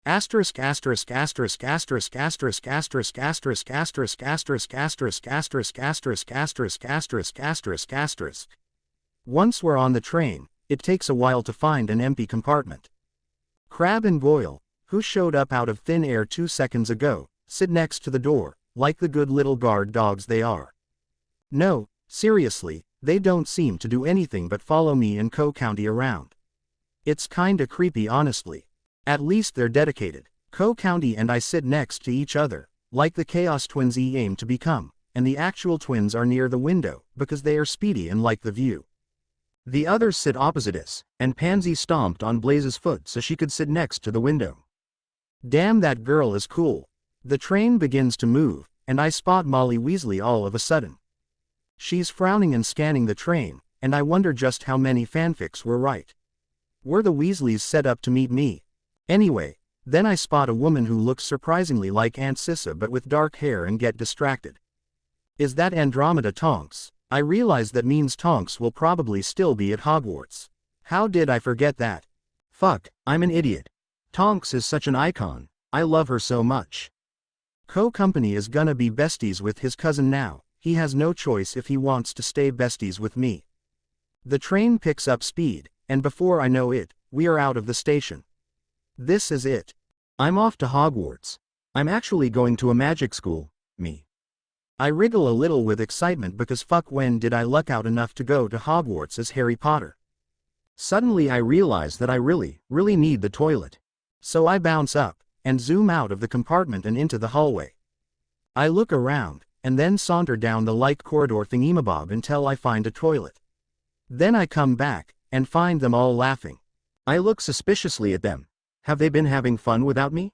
Asterisk asterisk asterisk asterisk asterisk asterisk asterisk asterisk asterisk asterisk asterisk asterisk asterisk asterisk asterisk asterisk. Once we're on the train, it takes a while to find an empty compartment. Crabbe and Goyle, who showed up out of thin air 2 seconds ago, sit next to the door, like the good little guard dogs they are. No, seriously, they don't seem to do anything but follow me and Co-County around. It's kinda creepy honestly. At least they're dedicated. Co-County and I sit next to each other, like the Chaos Twins aim to become, and the actual twins are near the window, because they are speedy and like the view. The others sit opposite us, and Pansy stomped on Blaze's foot so she could sit next to the window. Damn, that girl is cool. The train begins to move, and I spot Molly Weasley all of a sudden. She's frowning and scanning the train, and I wonder just how many fanfics were right. Were the Weasleys set up to meet me? Anyway, then I spot a woman who looks surprisingly like Aunt Cissa but with dark hair and get distracted. Is that Andromeda Tonks? I realize that means Tonks will probably still be at Hogwarts. How did I forget that? Fuck, I'm an idiot. Tonks is such an icon. I love her so much. Co-Company is gonna be besties with his cousin now. He has no choice if he wants to stay besties with me. The train picks up speed, and before I know it, we are out of the station. This is it. I'm off to Hogwarts. I'm actually going to a magic school, me. I wriggle a little with excitement because fuck, when did I luck out enough to go to Hogwarts as Harry Potter? Suddenly I realize that I really need the toilet. So I bounce up, and zoom out of the compartment and into the hallway. I look around, and then saunter down the light corridor thingamabob until I find a toilet. Then I come back, and find them all laughing. I look suspiciously at them. Have they been having fun without me?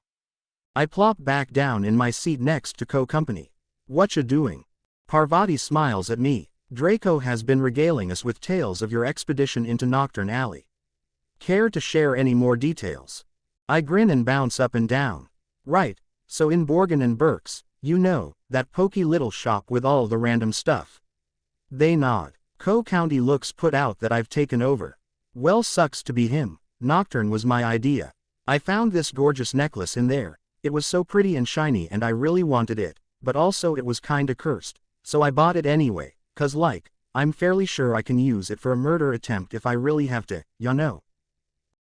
I plop back down in my seat next to Co-Company. Whatcha doing? Parvati smiles at me. Draco has been regaling us with tales of your expedition into Nocturne Alley. Care to share any more details? I grin and bounce up and down. Right, so in Borgin and Burke's, you know, that pokey little shop with all the random stuff. They nod. Co-County looks put out that I've taken over. Well, sucks to be him. Nocturne was my idea. I found this gorgeous necklace in there. It was so pretty and shiny and I really wanted it, but also it was kinda cursed, so I bought it anyway, 'cause like, I'm fairly sure I can use it for a murder attempt if I really have to, ya know.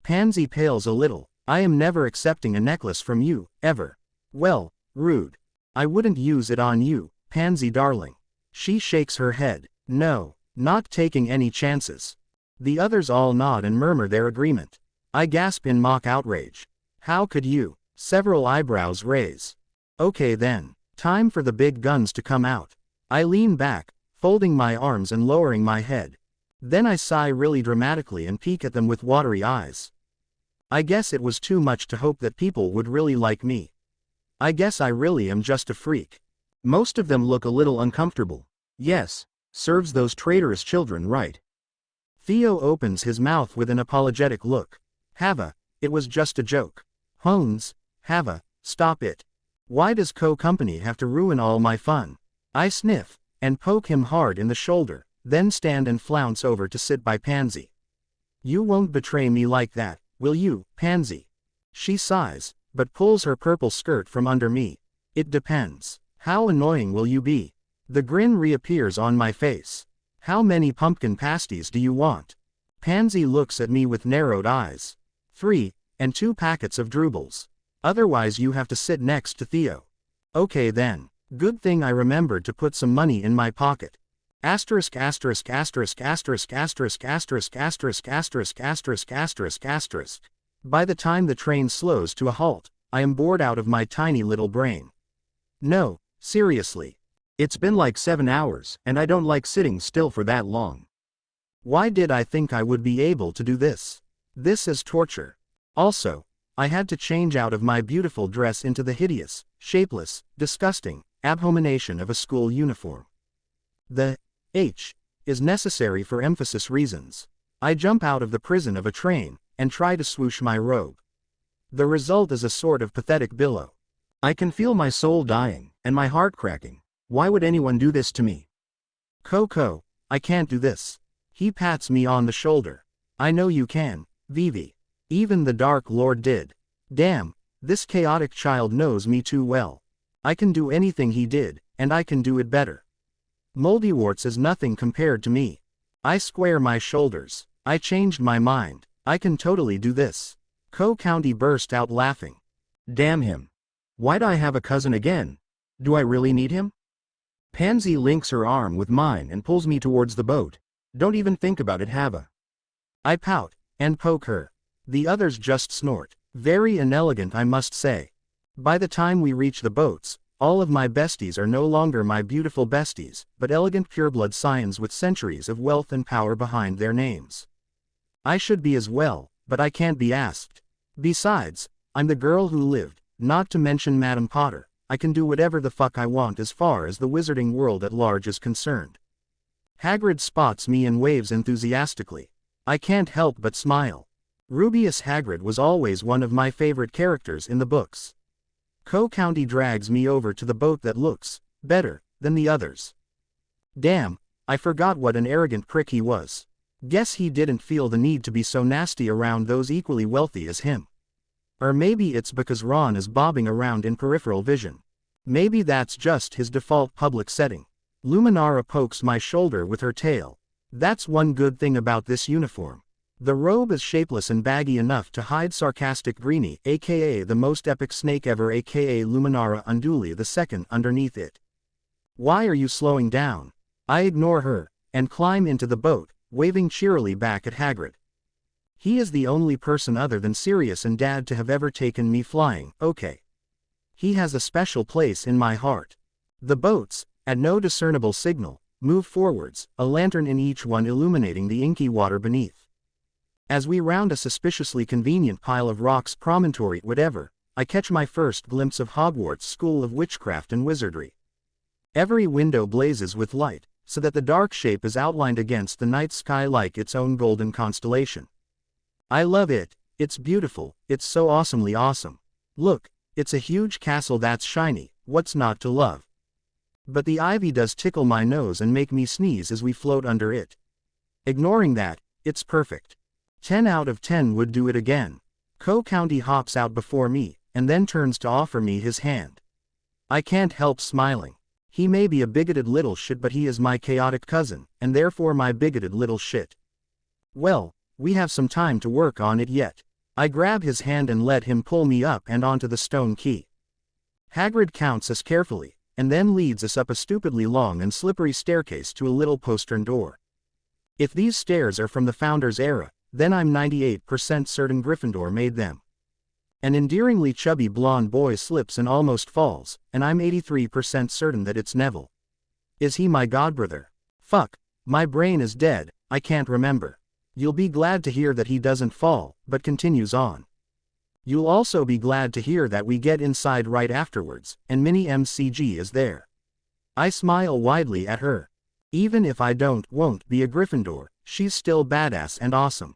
Pansy pales a little. I am never accepting a necklace from you, ever. Well, rude. I wouldn't use it on you, Pansy darling. She shakes her head. No, not taking any chances. The others all nod and murmur their agreement. I gasp in mock outrage. How could you? Several eyebrows raise. Okay then, time for the big guns to come out. I lean back, folding my arms and lowering my head. Then I sigh really dramatically and peek at them with watery eyes. I guess it was too much to hope that people would really like me. I guess I really am just a freak. Most of them look a little uncomfortable. Yes, serves those traitorous children right. Theo opens his mouth with an apologetic look. Hava, It was just a joke. Hones, Hava, stop it. Why does company have to ruin all my fun? I sniff, and poke him hard in the shoulder, then stand and flounce over to sit by Pansy. You won't betray me like that, will you, Pansy? She sighs, but pulls her purple skirt from under me. It depends. How annoying will you be? The grin reappears on my face. How many pumpkin pasties do you want? Pansy looks at me with narrowed eyes. 3, and 2 packets of droobles. Otherwise you have to sit next to Theo. Okay then. Good thing I remembered to put some money in my pocket. Asterisk asterisk asterisk asterisk asterisk asterisk asterisk asterisk asterisk asterisk asterisk. By the time the train slows to a halt, I am bored out of my tiny little brain. No, seriously. It's been like 7 hours, and I don't like sitting still for that long. Why did I think I would be able to do this? This is torture. Also, I had to change out of my beautiful dress into the hideous, shapeless, disgusting abomination of a school uniform. The H is necessary for emphasis reasons. I jump out of the prison of a train, and try to swoosh my robe. The result is a sort of pathetic billow. I can feel my soul dying, and my heart cracking. Why would anyone do this to me? Coco, I can't do this. He pats me on the shoulder. I know you can, Vivi. Even the Dark Lord did. Damn, this chaotic child knows me too well. I can do anything he did, and I can do it better. Moldywarts is nothing compared to me. I square my shoulders. I changed my mind. I can totally do this. County burst out laughing. Damn him. Why'd I have a cousin again? Do I really need him? Pansy links her arm with mine and pulls me towards the boat. Don't even think about it, Hava. I pout, and poke her. The others just snort. Very inelegant, I must say. By the time we reach the boats, all of my besties are no longer my beautiful besties, but elegant pureblood scions with centuries of wealth and power behind their names. I should be as well, but I can't be asked. Besides, I'm the girl who lived, not to mention Madam Potter. I can do whatever the fuck I want as far as the wizarding world at large is concerned. Hagrid spots me and waves enthusiastically. I can't help but smile. Rubeus Hagrid was always one of my favorite characters in the books. County drags me over to the boat that looks better than the others. Damn, I forgot what an arrogant prick he was. Guess he didn't feel the need to be so nasty around those equally wealthy as him. Or maybe it's because Ron is bobbing around in peripheral vision. Maybe that's just his default public setting. Luminara pokes my shoulder with her tail. That's one good thing about this uniform. The robe is shapeless and baggy enough to hide sarcastic Greenie, aka the most epic snake ever, aka Luminara Unduli II, underneath it. Why are you slowing down? I ignore her, and climb into the boat, waving cheerily back at Hagrid. He is the only person other than Sirius and Dad to have ever taken me flying, okay. He has a special place in my heart. The boats, at no discernible signal, move forwards, a lantern in each one illuminating the inky water beneath. As we round a suspiciously convenient pile of rocks, promontory, whatever, I catch my first glimpse of Hogwarts School of Witchcraft and Wizardry. Every window blazes with light, so that the dark shape is outlined against the night sky like its own golden constellation. I love it, it's beautiful, it's so awesomely awesome. Look, it's a huge castle that's shiny, what's not to love? But the ivy does tickle my nose and make me sneeze as we float under it. Ignoring that, it's perfect. 10 out of 10 would do it again. County hops out before me, and then turns to offer me his hand. I can't help smiling. He may be a bigoted little shit, but he is my chaotic cousin, and therefore my bigoted little shit. Well, we have some time to work on it yet. I grab his hand and let him pull me up and onto the stone quay. Hagrid counts us carefully, and then leads us up a stupidly long and slippery staircase to a little postern door. If these stairs are from the Founder's era, then I'm 98% certain Gryffindor made them. An endearingly chubby blonde boy slips and almost falls, and I'm 83% certain that it's Neville. Is he my godbrother? Fuck, my brain is dead, I can't remember. You'll be glad to hear that he doesn't fall, but continues on. You'll also be glad to hear that we get inside right afterwards, and Mini MCG is there. I smile widely at her. Even if I won't be a Gryffindor, she's still badass and awesome.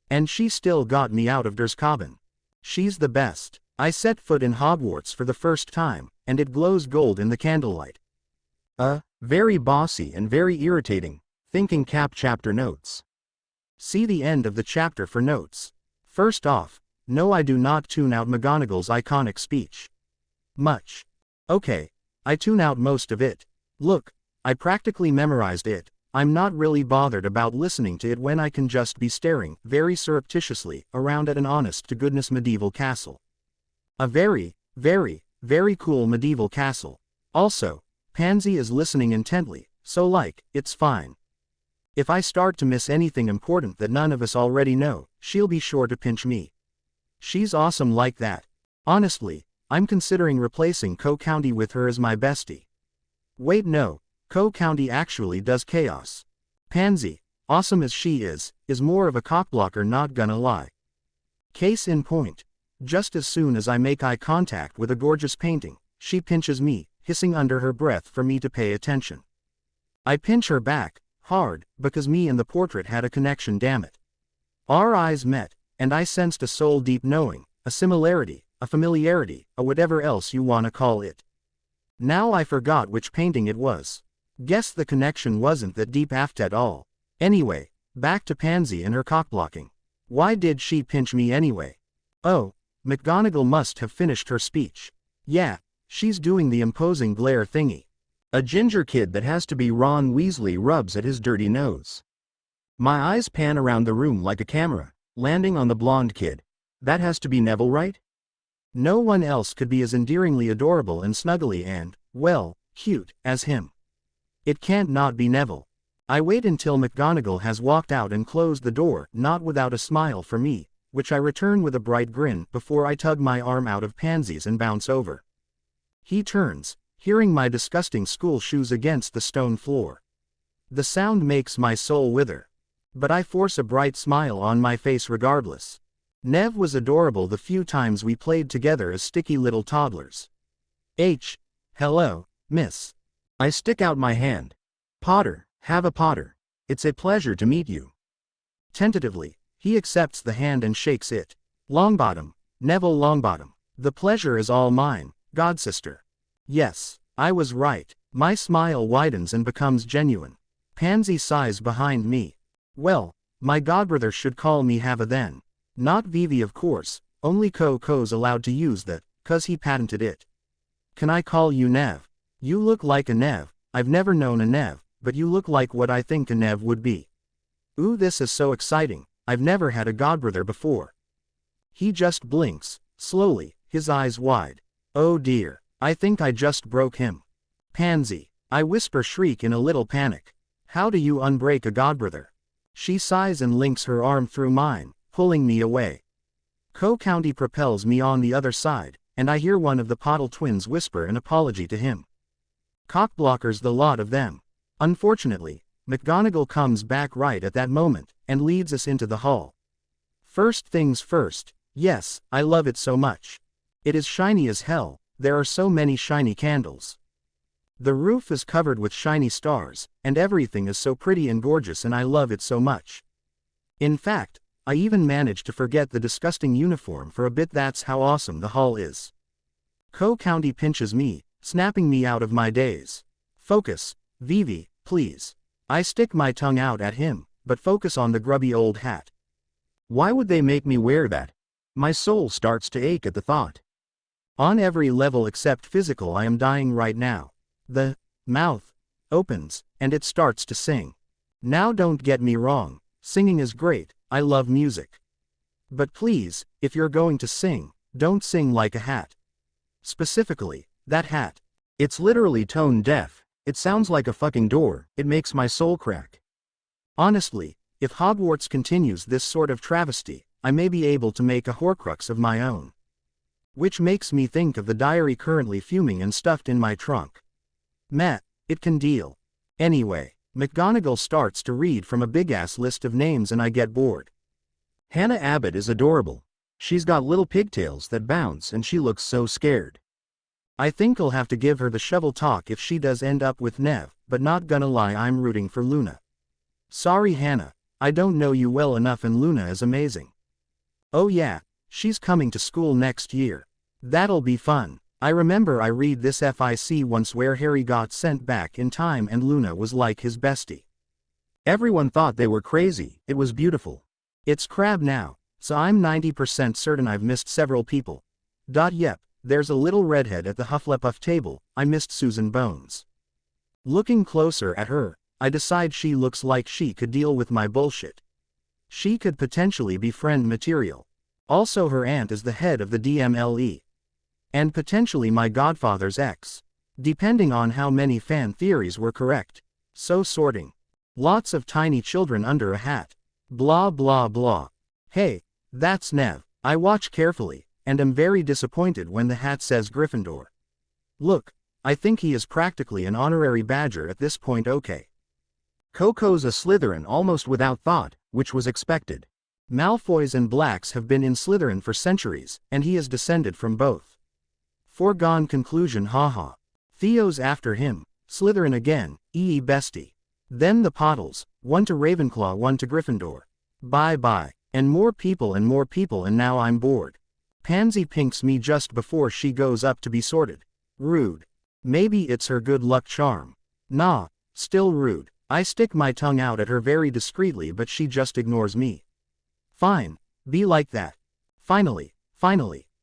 And she still got me out of Dursleys. She's the best. I set foot in Hogwarts for the first time, and it glows gold in the candlelight. Very bossy and very irritating. Thinking cap chapter notes. See the end of the chapter for notes. First off, no, I do not tune out McGonagall's iconic speech. Much. Okay, I tune out most of it. Look, I practically memorized it. I'm not really bothered about listening to it when I can just be staring, very surreptitiously, around at an honest-to-goodness medieval castle. A very, very, very cool medieval castle. Also, Pansy is listening intently, so it's fine. If I start to miss anything important that none of us already know, she'll be sure to pinch me. She's awesome like that. Honestly, I'm considering replacing Co-County with her as my bestie. Wait, no, Co-County actually does chaos. Pansy, awesome as she is more of a cockblocker, not gonna lie. Case in point, just as soon as I make eye contact with a gorgeous painting, she pinches me, hissing under her breath for me to pay attention. I pinch her back, hard, because me and the portrait had a connection, damn it. Our eyes met, and I sensed a soul-deep knowing, a similarity, a familiarity, a whatever else you wanna call it. Now I forgot which painting it was. Guess the connection wasn't that deep after all. Anyway, back to Pansy and her cockblocking. Why did she pinch me anyway? Oh, McGonagall must have finished her speech. Yeah, she's doing the imposing glare thingy. A ginger kid that has to be Ron Weasley rubs at his dirty nose. My eyes pan around the room like a camera, landing on the blonde kid. That has to be Neville, right? No one else could be as endearingly adorable and snuggly and, well, cute, as him. It can't not be Neville. I wait until McGonagall has walked out and closed the door, not without a smile for me, which I return with a bright grin before I tug my arm out of Pansy's and bounce over. He turns, hearing my disgusting school shoes against the stone floor. The sound makes my soul wither. But I force a bright smile on my face regardless. Nev was adorable the few times we played together as sticky little toddlers. Hello, miss. I stick out my hand. Potter, Hava Potter. It's a pleasure to meet you. Tentatively, he accepts the hand and shakes it. Longbottom, Neville Longbottom. The pleasure is all mine, godsister. Yes, I was right. My smile widens and becomes genuine. Pansy sighs behind me. Well, my godbrother should call me Hava then. Not Vivi, of course, only Co's allowed to use that, 'cause he patented it. Can I call you Nev? You look like a Nev. I've never known a Nev, but you look like what I think a Nev would be. Ooh, this is so exciting. I've never had a godbrother before. He just blinks, slowly, his eyes wide. Oh dear, I think I just broke him. Pansy, I whisper, shriek in a little panic. How do you unbreak a godbrother? She sighs and links her arm through mine, pulling me away. Co-County propels me on the other side, and I hear one of the Pottle twins whisper an apology to him. Cockblockers, the lot of them. Unfortunately, McGonagall comes back right at that moment, and leads us into the hall. First things first, yes, I love it so much. It is shiny as hell, there are so many shiny candles. The roof is covered with shiny stars, and everything is so pretty and gorgeous, and I love it so much. In fact, I even managed to forget the disgusting uniform for a bit. That's how awesome the hall is. Co-County pinches me, snapping me out of my daze. Focus, Vivi, please. I stick my tongue out at him, but focus on the grubby old hat. Why would they make me wear that? My soul starts to ache at the thought. On every level except physical, I am dying right now. The mouth opens, and it starts to sing. Now don't get me wrong, singing is great, I love music. But please, if you're going to sing, don't sing like a hat. Specifically, that hat. It's literally tone deaf, it sounds like a fucking door, it makes my soul crack. Honestly, if Hogwarts continues this sort of travesty, I may be able to make a Horcrux of my own. Which makes me think of the diary currently fuming and stuffed in my trunk. Meh, it can deal. Anyway, McGonagall starts to read from a big-ass list of names and I get bored. Hannah Abbott is adorable. She's got little pigtails that bounce and she looks so scared. I think I'll have to give her the shovel talk if she does end up with Nev, but not gonna lie, I'm rooting for Luna. Sorry Hannah, I don't know you well enough and Luna is amazing. Oh yeah, she's coming to school next year. That'll be fun. I remember I read this fic once where Harry got sent back in time and Luna was like his bestie. Everyone thought they were crazy, it was beautiful. It's Crab now, so I'm 90% certain I've missed several people. Yep, there's a little redhead at the Hufflepuff table, I missed Susan Bones. Looking closer at her, I decide she looks like she could deal with my bullshit. She could potentially be friend material. Also her aunt is the head of the DMLE. And potentially my godfather's ex. Depending on how many fan theories were correct. So sorting. Lots of tiny children under a hat. Blah blah blah. Hey, that's Nev. I watch carefully, and am very disappointed when the hat says Gryffindor. Look, I think he is practically an honorary badger at this point. Okay. Coco's a Slytherin almost without thought, which was expected. Malfoys and Blacks have been in Slytherin for centuries, and he is descended from both. Foregone conclusion, haha. Theo's after him, Slytherin again, bestie. Then the Pottles, one to Ravenclaw, one to Gryffindor. Bye bye. And more people and now I'm bored. Pansy pinks me just before she goes up to be sorted. Rude. Maybe it's her good luck charm. Nah, still rude. I stick my tongue out at her very discreetly but she just ignores me. Fine, be like that. Finally,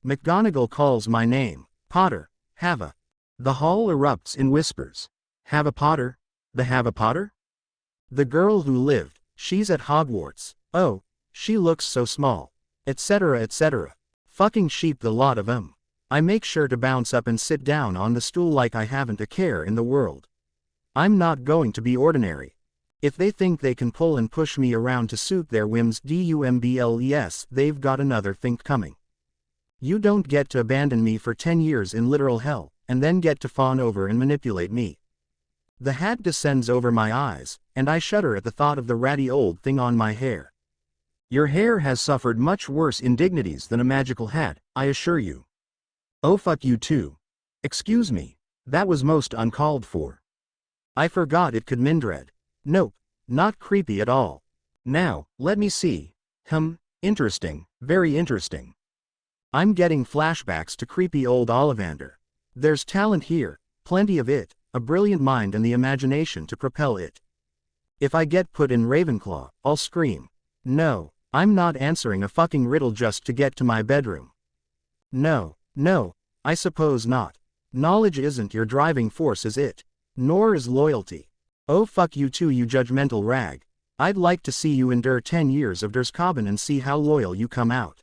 McGonagall calls my name. Potter, Hava. The hall erupts in whispers. Hava Potter? The Hava Potter? The girl who lived, she's at Hogwarts. Oh, she looks so small. Etc. etc. Fucking sheep the lot of 'em. I make sure to bounce up and sit down on the stool like I haven't a care in the world. I'm not going to be ordinary. If they think they can pull and push me around to suit their whims dumbles, they've got another think coming. You don't get to abandon me for 10 years in literal hell, and then get to fawn over and manipulate me. The hat descends over my eyes, and I shudder at the thought of the ratty old thing on my hair. Your hair has suffered much worse indignities than a magical hat, I assure you. Oh fuck you too. Excuse me, that was most uncalled for. I forgot it could Mindred. Nope, not creepy at all. Now, let me see. Interesting, very interesting. I'm getting flashbacks to creepy old Ollivander. There's talent here, plenty of it, a brilliant mind and the imagination to propel it. If I get put in Ravenclaw, I'll scream. No, I'm not answering a fucking riddle just to get to my bedroom. No, I suppose not. Knowledge isn't your driving force, is it? Nor is loyalty. Oh fuck you too, you judgmental rag. I'd like to see you endure 10 years of Durskobbin and see how loyal you come out.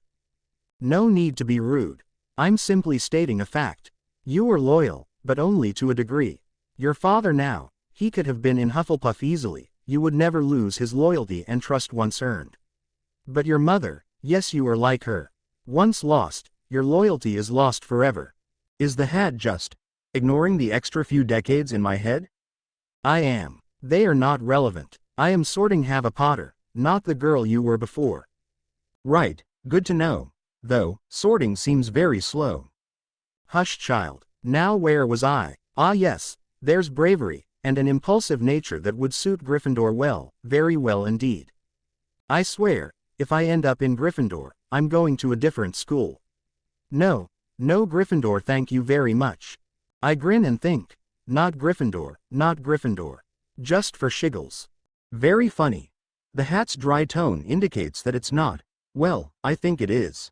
No need to be rude. I'm simply stating a fact. You were loyal, but only to a degree. Your father now, he could have been in Hufflepuff easily, you would never lose his loyalty and trust once earned. But your mother, yes, you are like her. Once lost, your loyalty is lost forever. Is the hat just ignoring the extra few decades in my head? I am. They are not relevant. I am sorting Hava Potter, not the girl you were before. Right, good to know. Though, sorting seems very slow. Hush child, now where was I? Ah yes, there's bravery, and an impulsive nature that would suit Gryffindor well, very well indeed. I swear, if I end up in Gryffindor, I'm going to a different school. No Gryffindor thank you very much. I grin and think, not Gryffindor, just for shiggles. Very funny. The hat's dry tone indicates that it's not. Well, I think it is.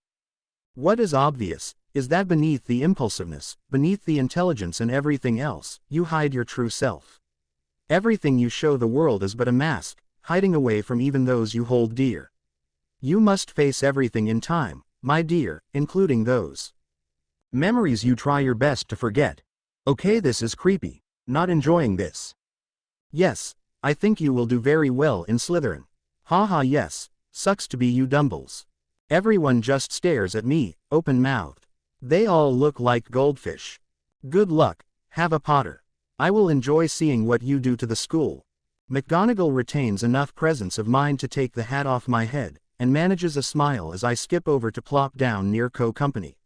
What is obvious, is that beneath the impulsiveness, beneath the intelligence and everything else, you hide your true self. Everything you show the world is but a mask, hiding away from even those you hold dear. You must face everything in time, my dear, including those memories you try your best to forget. Okay, this is creepy. Not enjoying this. Yes, I think you will do very well in Slytherin. Haha yes, sucks to be you Dumbles. Everyone just stares at me, open-mouthed. They all look like goldfish. Good luck, Hava Potter. I will enjoy seeing what you do to the school. McGonagall retains enough presence of mind to take the hat off my head, and manages a smile as I skip over to plop down near Co-Company.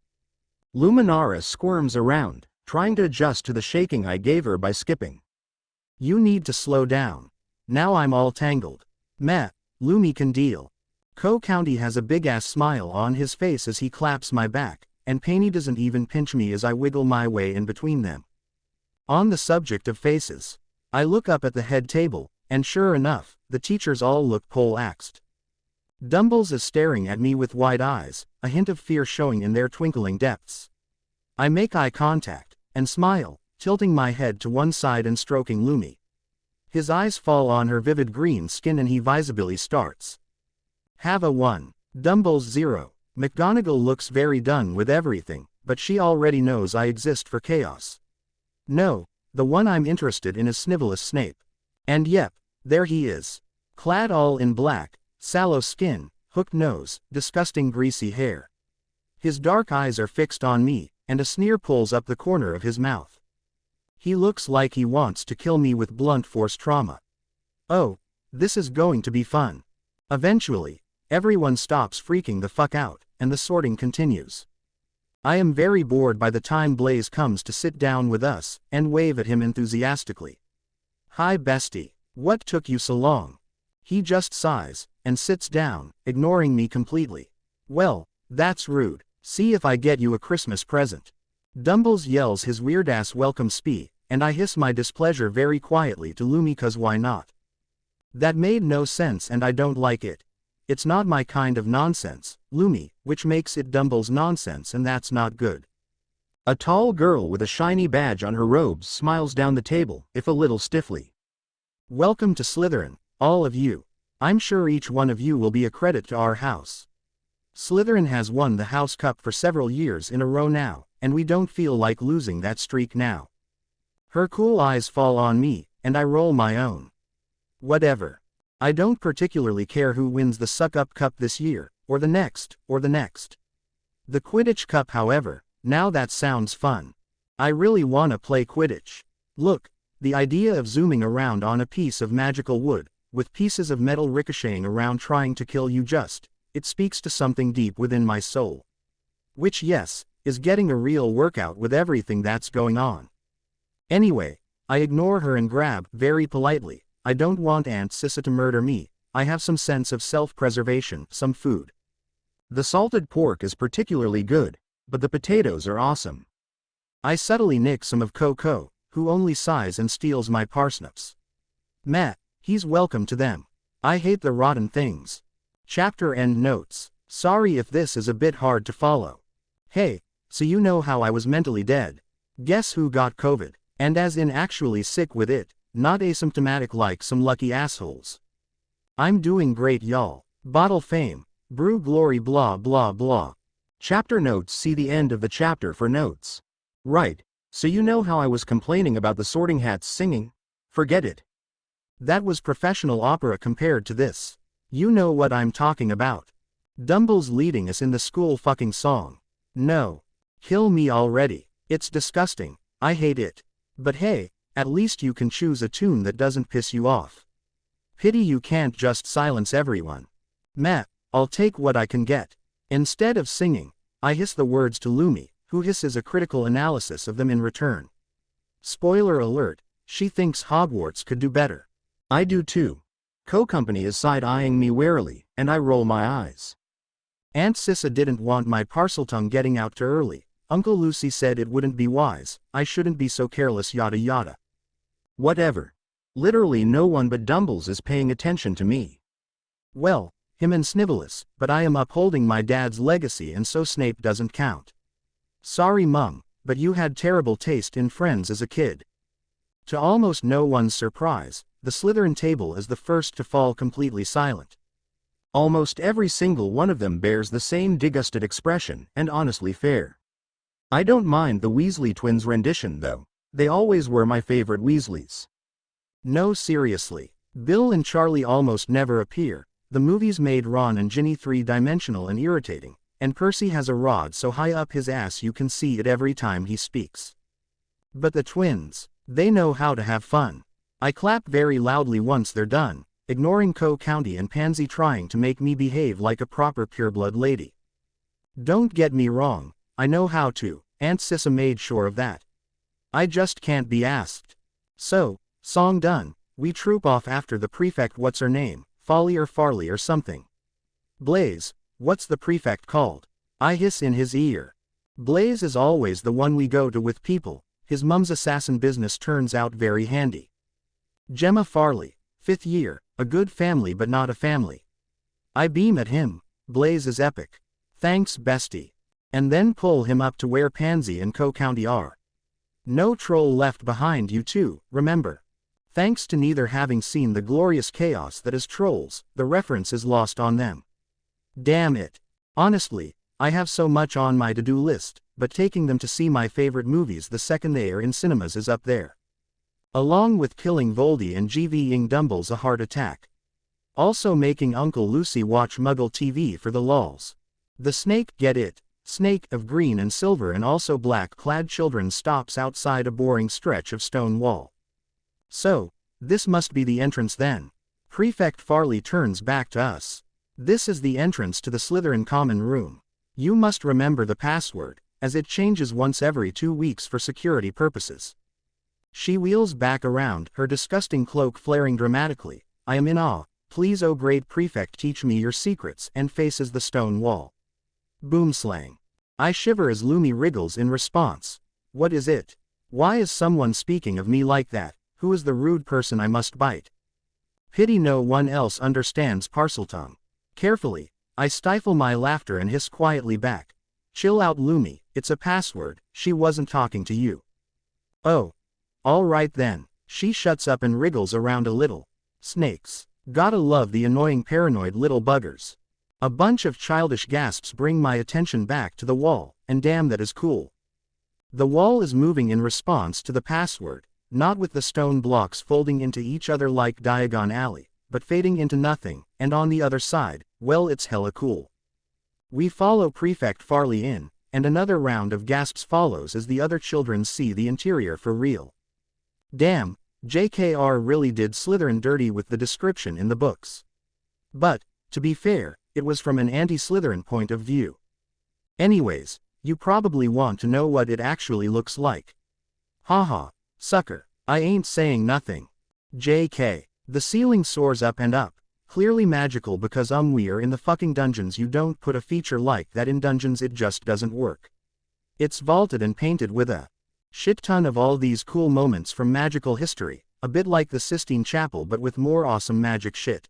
Luminara squirms around, trying to adjust to the shaking I gave her by skipping. You need to slow down. Now I'm all tangled. Meh, Lumi can deal. Co-County has a big-ass smile on his face as he claps my back, and Painey doesn't even pinch me as I wiggle my way in between them. On the subject of faces, I look up at the head table, and sure enough, the teachers all look pole-axed. Dumbles is staring at me with wide eyes, a hint of fear showing in their twinkling depths. I make eye contact, and smile, tilting my head to one side and stroking Lumi. His eyes fall on her vivid green skin and he visibly starts. Hava 1. Dumbles 0. McGonagall looks very done with everything, but she already knows I exist for chaos. No, the one I'm interested in is Snivelous Snape. And yep, there he is. Clad all in black, sallow skin, hooked nose, disgusting greasy hair. His dark eyes are fixed on me, and a sneer pulls up the corner of his mouth. He looks like he wants to kill me with blunt force trauma. Oh, this is going to be fun. Eventually, everyone stops freaking the fuck out, and the sorting continues. I am very bored by the time Blaze comes to sit down with us, and wave at him enthusiastically. Hi bestie, what took you so long? He just sighs, and sits down, ignoring me completely. Well, that's rude, see if I get you a Christmas present. Dumbles yells his weird-ass welcome speech, and I hiss my displeasure very quietly to Lumi cause why not? That made no sense and I don't like it. It's not my kind of nonsense, Lumi, which makes it Dumbles nonsense and that's not good. A tall girl with a shiny badge on her robes smiles down the table, if a little stiffly. Welcome to Slytherin, all of you. I'm sure each one of you will be a credit to our house. Slytherin has won the House Cup for several years in a row now, and we don't feel like losing that streak now. Her cool eyes fall on me, and I roll my own. Whatever. I don't particularly care who wins the Suck-Up Cup this year, or the next, or the next. The Quidditch Cup however, now that sounds fun. I really wanna play Quidditch. Look, the idea of zooming around on a piece of magical wood, with pieces of metal ricocheting around trying to kill you it speaks to something deep within my soul. Which yes, is getting a real workout with everything that's going on. Anyway, I ignore her and grab, very politely, I don't want Aunt Sissa to murder me, I have some sense of self-preservation, some food. The salted pork is particularly good, but the potatoes are awesome. I subtly nick some of Coco, who only sighs and steals my parsnips. Meh, he's welcome to them. I hate the rotten things. Chapter end notes. Sorry if this is a bit hard to follow. Hey, so you know how I was mentally dead. Guess who got COVID, and as in actually sick with it, not asymptomatic like some lucky assholes. I'm doing great y'all. Bottle fame. Brew glory blah blah blah. Chapter notes. See the end of the chapter for notes. Right, so you know how I was complaining about the Sorting Hats singing? Forget it. That was professional opera compared to this. You know what I'm talking about. Dumbles leading us in the school fucking song. No. Kill me already. It's disgusting. I hate it. But hey, at least you can choose a tune that doesn't piss you off. Pity you can't just silence everyone. Meh, I'll take what I can get. Instead of singing, I hiss the words to Lumi, who hisses a critical analysis of them in return. Spoiler alert, she thinks Hogwarts could do better. I do too. Co-company is side-eyeing me warily, and I roll my eyes. Aunt Sissa didn't want my Parseltongue getting out too early. Uncle Lucy said it wouldn't be wise, I shouldn't be so careless yada yada. Whatever. Literally no one but Dumbles is paying attention to me. Well, him and Snivelous, but I am upholding my dad's legacy and so Snape doesn't count. Sorry Mum, but you had terrible taste in friends as a kid. To almost no one's surprise, the Slytherin table is the first to fall completely silent. Almost every single one of them bears the same disgusted expression, and honestly fair. I don't mind the Weasley twins' rendition though, they always were my favorite Weasleys. No seriously, Bill and Charlie almost never appear, the movies made Ron and Ginny three-dimensional and irritating, and Percy has a rod so high up his ass you can see it every time he speaks. But the twins, they know how to have fun. I clap very loudly once they're done, ignoring Co-County and Pansy trying to make me behave like a proper pureblood lady. Don't get me wrong, I know how to, Aunt Sissa made sure of that. I just can't be asked. So, song done, we troop off after the prefect what's-her-name, Folly or Farley or something. Blaze, what's the prefect called? I hiss in his ear. Blaze is always the one we go to with people, his mum's assassin business turns out very handy. Gemma Farley, 5th year, a good family but not a family. I beam at him, Blaze is epic. Thanks bestie. And then pull him up to where Pansy and Co-County are. No troll left behind you too, remember. Thanks to neither having seen the glorious chaos that is trolls, the reference is lost on them. Damn it. Honestly, I have so much on my to-do list, but taking them to see my favorite movies the second they are in cinemas is up there. Along with killing Voldy and GVing Dumbles a heart attack. Also making Uncle Lucy watch Muggle TV for the lols. The snake, get it? Snake of green and silver and also black-clad children stops outside a boring stretch of stone wall. So, this must be the entrance then. Prefect Farley turns back to us. This is the entrance to the Slytherin common room. You must remember the password, as it changes once every 2 weeks for security purposes. She wheels back around, her disgusting cloak flaring dramatically. I am in awe. Please, oh great prefect, teach me your secrets, and faces the stone wall. Boomslang. I shiver as Lumi wriggles in response. What is it? Why is someone speaking of me like that? Who is the rude person I must bite? Pity no one else understands Parseltongue. Carefully, I stifle my laughter and hiss quietly back. Chill out Lumi, it's a password, she wasn't talking to you. Oh. All right then. She shuts up and wriggles around a little. Snakes. Gotta love the annoying paranoid little buggers. A bunch of childish gasps bring my attention back to the wall, and damn that is cool. The wall is moving in response to the password, not with the stone blocks folding into each other like Diagon Alley, but fading into nothing, and on the other side, well it's hella cool. We follow Prefect Farley in, and another round of gasps follows as the other children see the interior for real. Damn, JKR really did Slytherin dirty with the description in the books. But, to be fair, it was from an anti-Slytherin point of view. Anyways, you probably want to know what it actually looks like. Haha, sucker, I ain't saying nothing. JK. The ceiling soars up and up, clearly magical because we're in the fucking dungeons. You don't put a feature like that in dungeons, it just doesn't work. It's vaulted and painted with a shit ton of all these cool moments from magical history, a bit like the Sistine Chapel but with more awesome magic shit.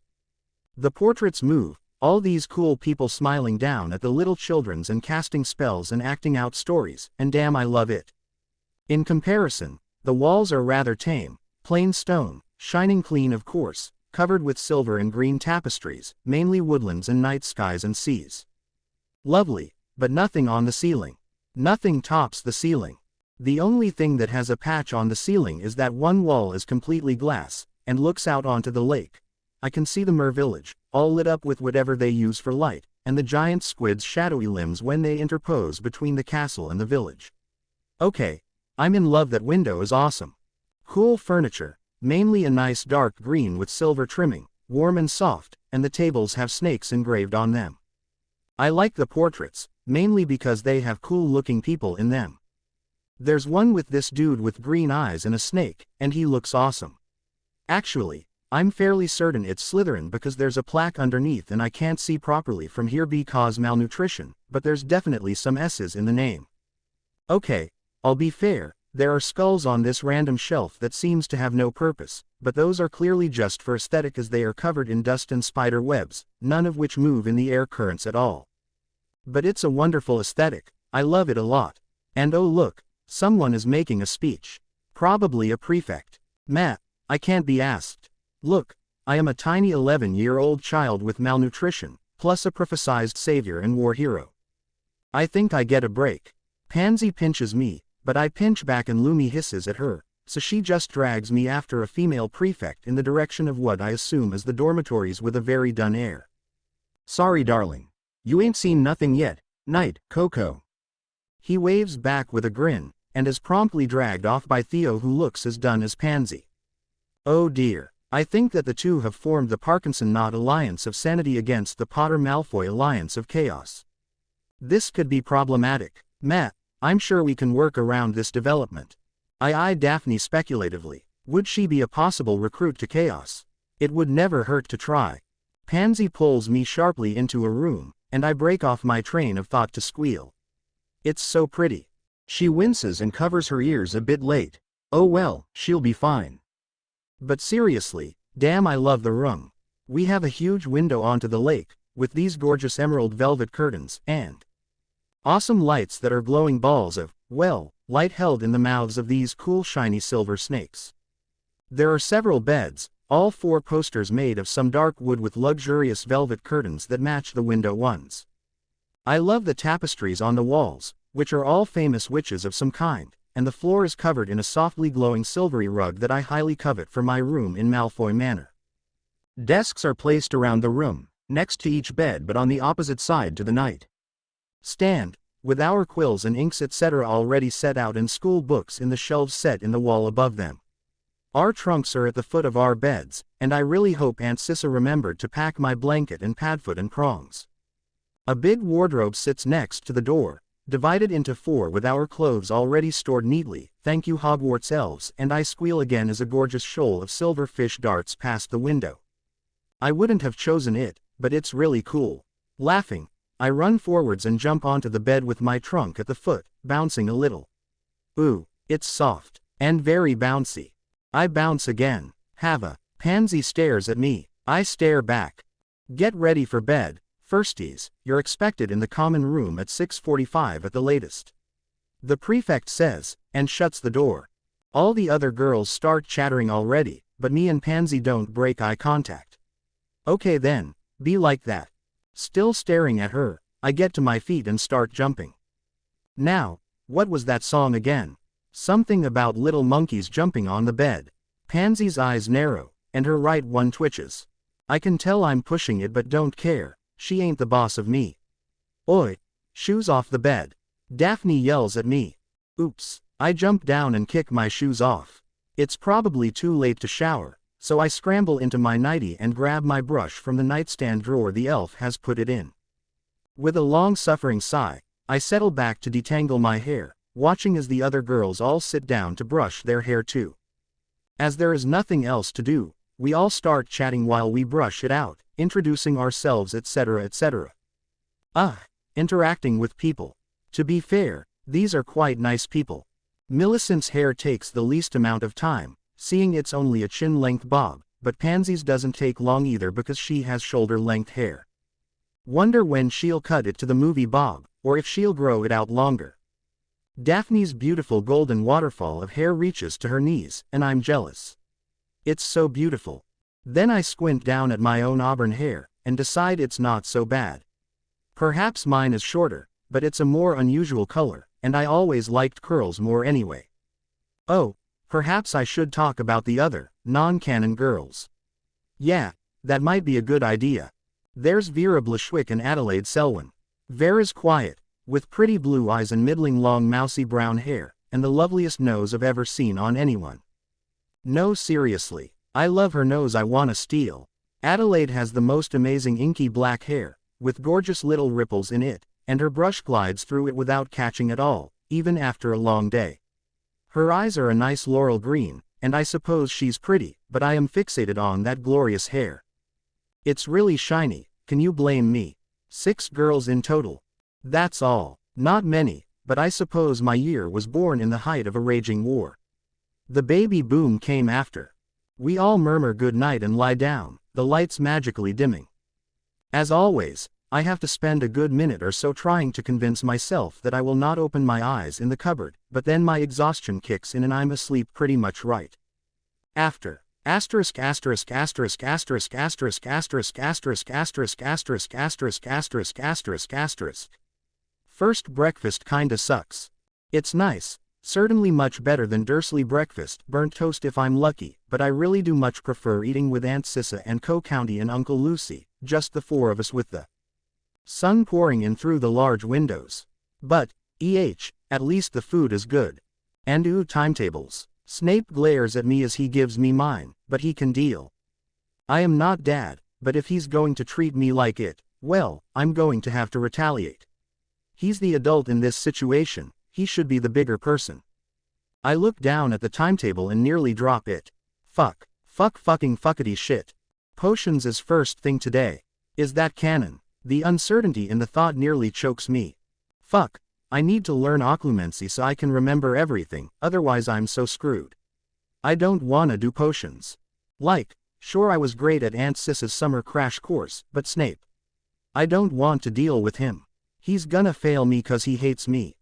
The portraits move, all these cool people smiling down at the little children's and casting spells and acting out stories, and damn I love it. In comparison, the walls are rather tame, plain stone, shining clean of course, covered with silver and green tapestries, mainly woodlands and night skies and seas. Lovely, but nothing on the ceiling. Nothing tops the ceiling. The only thing that has a patch on the ceiling is that one wall is completely glass, and looks out onto the lake. I can see the Mer village, all lit up with whatever they use for light, and the giant squid's shadowy limbs when they interpose between the castle and the village. Okay, I'm in love. That window is awesome. Cool furniture, mainly a nice dark green with silver trimming, warm and soft, and the tables have snakes engraved on them. I like the portraits, mainly because they have cool-looking people in them. There's one with this dude with green eyes and a snake, and he looks awesome. Actually, I'm fairly certain it's Slytherin because there's a plaque underneath and I can't see properly from here because malnutrition, but there's definitely some S's in the name. Okay, I'll be fair, there are skulls on this random shelf that seems to have no purpose, but those are clearly just for aesthetic as they are covered in dust and spider webs, none of which move in the air currents at all. But it's a wonderful aesthetic, I love it a lot. And oh look, someone is making a speech. Probably a prefect. Matt, I can't be asked. Look, I am a tiny 11-year-old child with malnutrition, plus a prophesized savior and war hero. I think I get a break. Pansy pinches me, but I pinch back and Lumi hisses at her, so she just drags me after a female prefect in the direction of what I assume is the dormitories with a very done air. Sorry darling. You ain't seen nothing yet. Night, Coco. He waves back with a grin, and is promptly dragged off by Theo who looks as done as Pansy. Oh dear. I think that the two have formed the Parkinson Knot Alliance of Sanity against the Potter-Malfoy Alliance of Chaos. This could be problematic. Matt, I'm sure we can work around this development. I eye Daphne speculatively. Would she be a possible recruit to Chaos? It would never hurt to try. Pansy pulls me sharply into a room, and I break off my train of thought to squeal. It's so pretty. She winces and covers her ears a bit late. Oh well, she'll be fine. But seriously, damn, I love the room. We have a huge window onto the lake, with these gorgeous emerald velvet curtains, and awesome lights that are glowing balls of, well, light held in the mouths of these cool shiny silver snakes. There are several beds, all 4 posters made of some dark wood with luxurious velvet curtains that match the window ones. I love the tapestries on the walls, which are all famous witches of some kind, and the floor is covered in a softly glowing silvery rug that I highly covet for my room in Malfoy Manor. Desks are placed around the room, next to each bed but on the opposite side to the night stand, with our quills and inks etc. already set out and school books in the shelves set in the wall above them. Our trunks are at the foot of our beds, and I really hope Aunt Cissa remembered to pack my blanket and padfoot and prongs. A big wardrobe sits next to the door, divided into 4 with our clothes already stored neatly, thank you Hogwarts elves, and I squeal again as a gorgeous shoal of silver fish darts past the window. I wouldn't have chosen it, but it's really cool. Laughing, I run forwards and jump onto the bed with my trunk at the foot, bouncing a little. Ooh, it's soft, and very bouncy. I bounce again. Hava. Pansy stares at me. I stare back. Get ready for bed, firsties, you're expected in the common room at 6:45 at the latest. The prefect says, and shuts the door. All the other girls start chattering already, but me and Pansy don't break eye contact. Okay then, be like that. Still staring at her, I get to my feet and start jumping. Now, what was that song again? Something about little monkeys jumping on the bed. Pansy's eyes narrow, and her right one twitches. I can tell I'm pushing it but don't care, she ain't the boss of me. Oi! Shoes off the bed. Daphne yells at me. Oops, I jump down and kick my shoes off. It's probably too late to shower, so I scramble into my nightie and grab my brush from the nightstand drawer the elf has put it in. With a long-suffering sigh, I settle back to detangle my hair, watching as the other girls all sit down to brush their hair too. As there is nothing else to do, we all start chatting while we brush it out, introducing ourselves etc. etc. Interacting with people. To be fair, these are quite nice people. Millicent's hair takes the least amount of time, seeing it's only a chin-length bob, but Pansy's doesn't take long either because she has shoulder-length hair. Wonder when she'll cut it to the movie bob, or if she'll grow it out longer. Daphne's beautiful golden waterfall of hair reaches to her knees, and I'm jealous. It's so beautiful. Then I squint down at my own auburn hair, and decide it's not so bad. Perhaps mine is shorter, but it's a more unusual color, and I always liked curls more anyway. Oh, perhaps I should talk about the other, non-canon girls. Yeah, that might be a good idea. There's Vera Blashwick and Adelaide Selwyn. Vera's quiet, with pretty blue eyes and middling long mousy brown hair, and the loveliest nose I've ever seen on anyone. No, seriously, I love her nose, I wanna steal. Adelaide has the most amazing inky black hair, with gorgeous little ripples in it, and her brush glides through it without catching at all, even after a long day. Her eyes are a nice laurel green, and I suppose she's pretty, but I am fixated on that glorious hair. It's really shiny, can you blame me? 6 girls in total. That's all. Not many, but I suppose my year was born in the height of a raging war. The baby boom came after. We all murmur good night and lie down, the lights magically dimming. As always, I have to spend a good minute or so trying to convince myself that I will not open my eyes in the cupboard, but then my exhaustion kicks in and I'm asleep pretty much right after. Asterisk asterisk asterisk asterisk asterisk asterisk asterisk asterisk asterisk asterisk asterisk asterisk asterisk. First breakfast kinda sucks. It's nice, certainly much better than Dursley breakfast, burnt toast if I'm lucky, but I really do much prefer eating with Aunt Cissa and Co-County and Uncle Lucy, just the 4 of us with the sun pouring in through the large windows. But, at least the food is good. And timetables. Snape glares at me as he gives me mine, but he can deal. I am not Dad, but if he's going to treat me like it, well, I'm going to have to retaliate. He's the adult in this situation, he should be the bigger person. I look down at the timetable and nearly drop it. Fuck. Fuck fucking fuckity shit. Potions is first thing today. Is that canon? The uncertainty in the thought nearly chokes me. Fuck, I need to learn occlumency so I can remember everything, otherwise I'm so screwed. I don't wanna do potions. Like, sure I was great at Aunt Sis's summer crash course, but Snape. I don't want to deal with him. He's gonna fail me cause he hates me.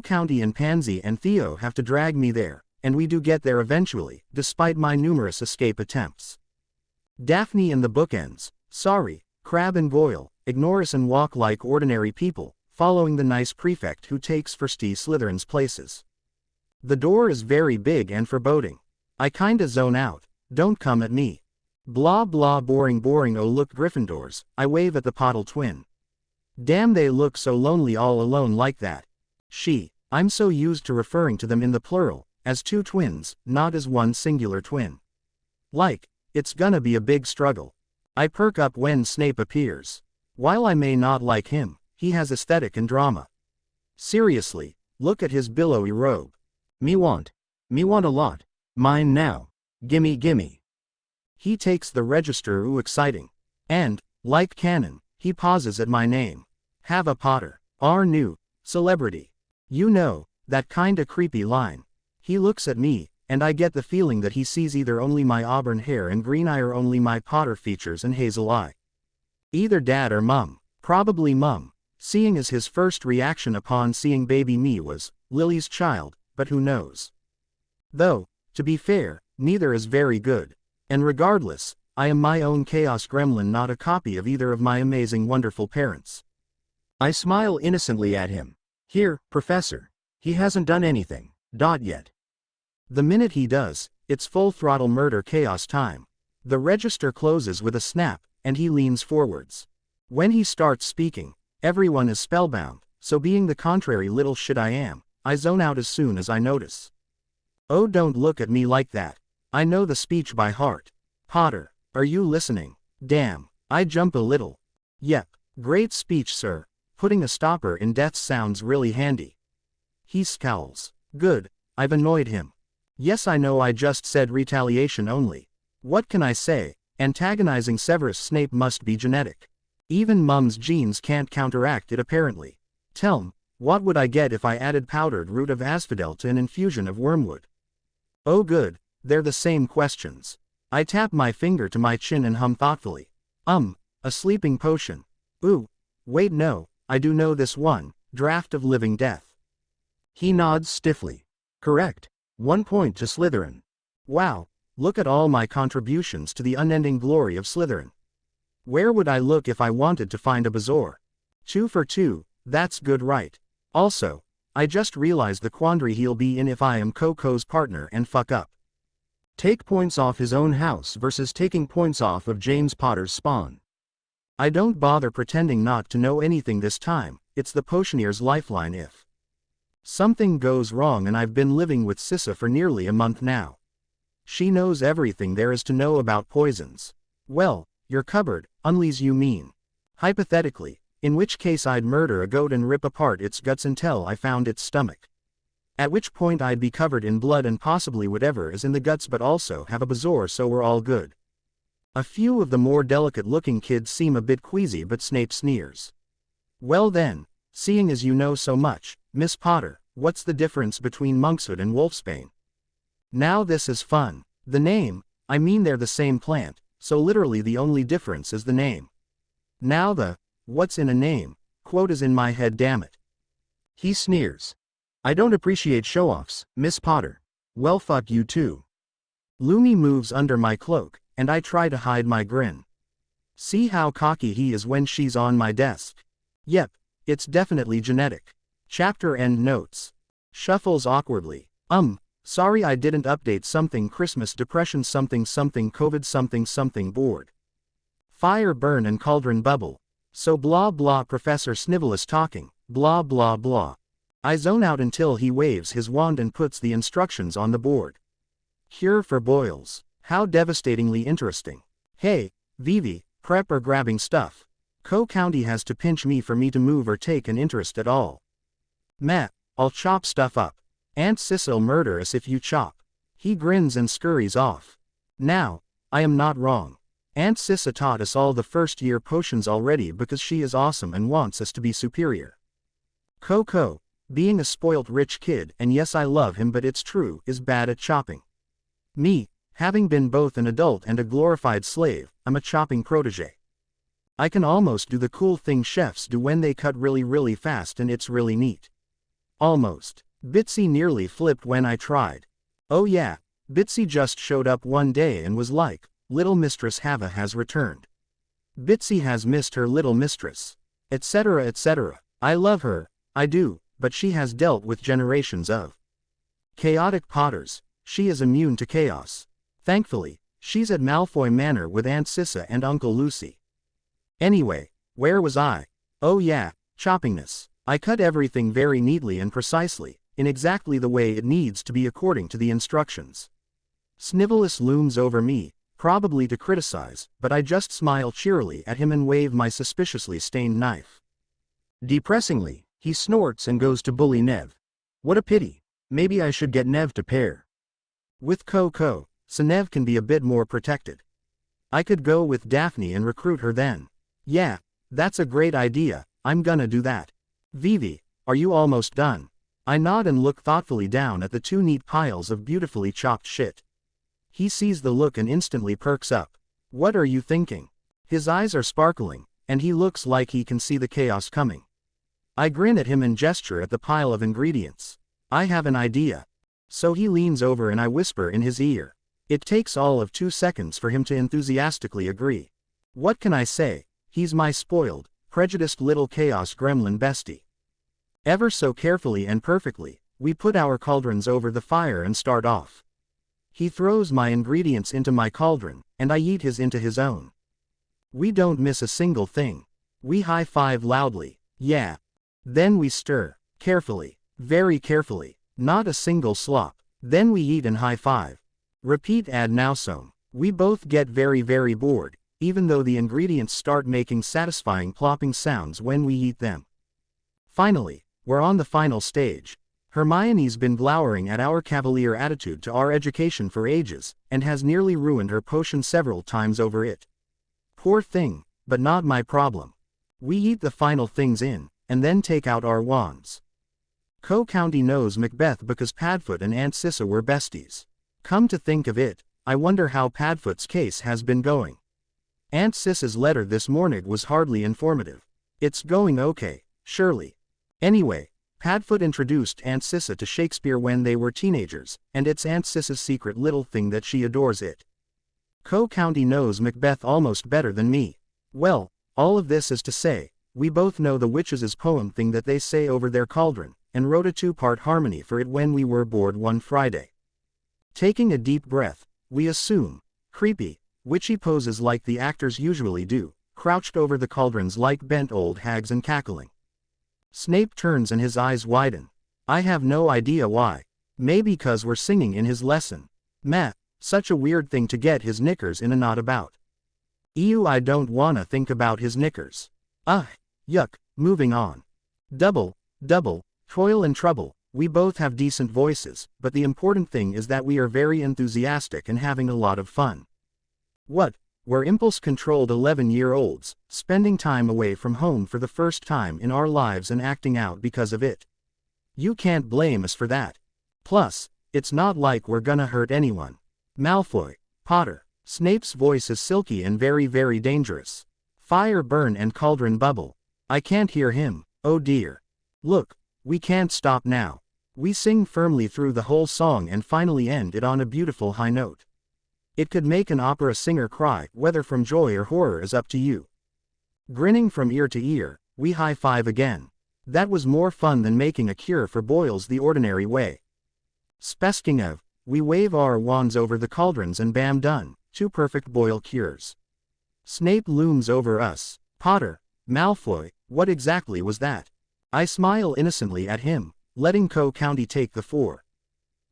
County and Pansy and Theo have to drag me there, and we do get there eventually, despite my numerous escape attempts. Daphne and the bookends, sorry, Crabbe and Goyle, ignore us and walk like ordinary people, following the nice prefect who takes Firsty Slytherin's places. The door is very big and foreboding. I kinda zone out, don't come at me. Blah blah boring oh look Gryffindors, I wave at the Pottle twin. Damn they look so lonely all alone like that. I'm so used to referring to them in the plural, as two twins, not as one singular twin. Like, it's gonna be a big struggle. I perk up when Snape appears. While I may not like him, he has aesthetic and drama. Seriously, look at his billowy robe. Me want a lot. Mine now. Gimme. He takes the register, ooh exciting. And, like canon, he pauses at my name. Hava Potter. Our new celebrity. You know, that kinda creepy line. He looks at me, and I get the feeling that he sees either only my auburn hair and green eye or only my Potter features and hazel eye. Either dad or mum. Probably mum, seeing as his first reaction upon seeing baby me was, Lily's child, but who knows. Though, to be fair, neither is very good. And regardless, I am my own chaos gremlin, not a copy of either of my amazing wonderful parents. I smile innocently at him. Here, Professor. He hasn't done anything, yet. The minute he does, it's full throttle murder chaos time. The register closes with a snap, and he leans forwards. When he starts speaking, everyone is spellbound, so being the contrary little shit I am, I zone out as soon as I notice. Oh, don't look at me like that. I know the speech by heart. Potter, are you listening? Damn, I jump a little. Yep, great speech, sir. Putting a stopper in death sounds really handy. He scowls. Good, I've annoyed him. Yes, I know I just said retaliation only. What can I say? Antagonizing Severus Snape must be genetic. Even mum's genes can't counteract it apparently. Tell'm, what would I get if I added powdered root of asphodel to an infusion of wormwood? Oh good, they're the same questions. I tap my finger to my chin and hum thoughtfully. A sleeping potion. Ooh, wait no, I do know this one, draught of living death. He nods stiffly. Correct. 1 point to Slytherin. Wow, look at all my contributions to the unending glory of Slytherin. Where would I look if I wanted to find a bazaar? 2 for 2, that's good right. Also, I just realized the quandary he'll be in if I am Coco's partner and fuck up. Take points off his own house versus taking points off of James Potter's spawn. I don't bother pretending not to know anything this time, it's the potioneer's lifeline if something goes wrong, and I've been living with Sissa for nearly a month now. She knows everything there is to know about poisons. Well, your cupboard, unleash you mean. Hypothetically, in which case I'd murder a goat and rip apart its guts until I found its stomach. At which point I'd be covered in blood and possibly whatever is in the guts, but also have a bazaar, so we're all good. A few of the more delicate-looking kids seem a bit queasy, but Snape sneers. Well then, seeing as you know so much, Miss Potter, what's the difference between monkshood and wolfsbane? Now this is fun. The name, I mean they're the same plant, so literally the only difference is the name. Now the, what's in a name, quote is in my head, damn it. He sneers. I don't appreciate show-offs, Miss Potter. Well fuck you too. Lumi moves under my cloak, and I try to hide my grin. See how cocky he is when she's on my desk? Yep, it's definitely genetic. Chapter end notes. Shuffles awkwardly. Sorry I didn't update something Christmas depression something COVID something bored. Fire burn and cauldron bubble. So blah blah Professor Snivel is talking, blah blah blah. I zone out until he waves his wand and puts the instructions on the board. Cure for boils. How devastatingly interesting. Hey, Vivi, prep or grabbing stuff. County has to pinch me for me to move or take an interest at all. Meh, I'll chop stuff up. Aunt Sis'll murder us if you chop. He grins and scurries off. Now, I am not wrong. Aunt Sissa taught us all the first-year potions already because she is awesome and wants us to be superior. Coco, being a spoilt rich kid, and yes I love him but it's true, is bad at chopping. Me, having been both an adult and a glorified slave, I'm a chopping protege. I can almost do the cool thing chefs do when they cut really fast and it's really neat. Almost. Bitsy nearly flipped when I tried. Oh yeah, Bitsy just showed up one day and was like, "Little Mistress Hava has returned. Bitsy has missed her little mistress. Etc. etc. I love her, I do, but she has dealt with generations of chaotic Potters. She is immune to chaos. Thankfully, she's at Malfoy Manor with Aunt Sissa and Uncle Lucy." Anyway, where was I? Oh yeah, choppingness. I cut everything very neatly and precisely, in exactly the way it needs to be according to the instructions. Snivellus looms over me, probably to criticize, but I just smile cheerily at him and wave my suspiciously stained knife. Depressingly, he snorts and goes to bully Nev. What a pity. Maybe I should get Nev to pair with Coco, so Nev can be a bit more protected. I could go with Daphne and recruit her then. Yeah, that's a great idea, I'm gonna do that. Vivi, are you almost done? I nod and look thoughtfully down at the two neat piles of beautifully chopped shit. He sees the look and instantly perks up. What are you thinking? His eyes are sparkling, and he looks like he can see the chaos coming. I grin at him and gesture at the pile of ingredients. I have an idea. So he leans over and I whisper in his ear. It takes all of 2 seconds for him to enthusiastically agree. What can I say? He's my spoiled, prejudiced little chaos gremlin bestie. Ever so carefully and perfectly, we put our cauldrons over the fire and start off. He throws my ingredients into my cauldron, and I yeet his into his own. We don't miss a single thing. We high-five loudly, yeah. Then we stir, carefully, very carefully, not a single slop. Then we eat and high-five. Repeat ad nauseam. We both get very bored, even though the ingredients start making satisfying plopping sounds when we eat them. Finally, we're on the final stage. Hermione's been glowering at our cavalier attitude to our education for ages, and has nearly ruined her potion several times over it. Poor thing, but not my problem. We eat the final things in, and then take out our wands. Co-County knows Macbeth because Padfoot and Aunt Sissa were besties. Come to think of it, I wonder how Padfoot's case has been going. Aunt Sissa's letter this morning was hardly informative. It's going okay, surely. Anyway, Padfoot introduced Aunt Sissa to Shakespeare when they were teenagers, and it's Aunt Sissa's secret little thing that she adores it. Co-County knows Macbeth almost better than me. Well, all of this is to say, we both know the witches' poem thing that they say over their cauldron, and wrote a 2-part harmony for it when we were bored one Friday. Taking a deep breath, we assume, creepy, witchy poses like the actors usually do, crouched over the cauldrons like bent old hags and cackling. Snape turns and his eyes widen. I have no idea why. Maybe 'cause we're singing in his lesson. Meh, such a weird thing to get his knickers in a knot about. Ew, I don't wanna think about his knickers. Ugh, yuck, moving on. Double, toil and trouble, we both have decent voices, but the important thing is that we are very enthusiastic and having a lot of fun. What? We're impulse-controlled 11-year-olds, spending time away from home for the first time in our lives and acting out because of it. You can't blame us for that. Plus, it's not like we're gonna hurt anyone. Malfoy, Potter. Snape's voice is silky and very dangerous. Fire burn and cauldron bubble. I can't hear him, oh dear. Look, we can't stop now. We sing firmly through the whole song and finally end it on a beautiful high note. It could make an opera singer cry, whether from joy or horror is up to you. Grinning from ear to ear, we high-five again. That was more fun than making a cure for boils the ordinary way. Speaking of, we wave our wands over the cauldrons and bam, done, 2 perfect boil cures. Snape looms over us. Potter, Malfoy, what exactly was that? I smile innocently at him, letting Co-County take the 4.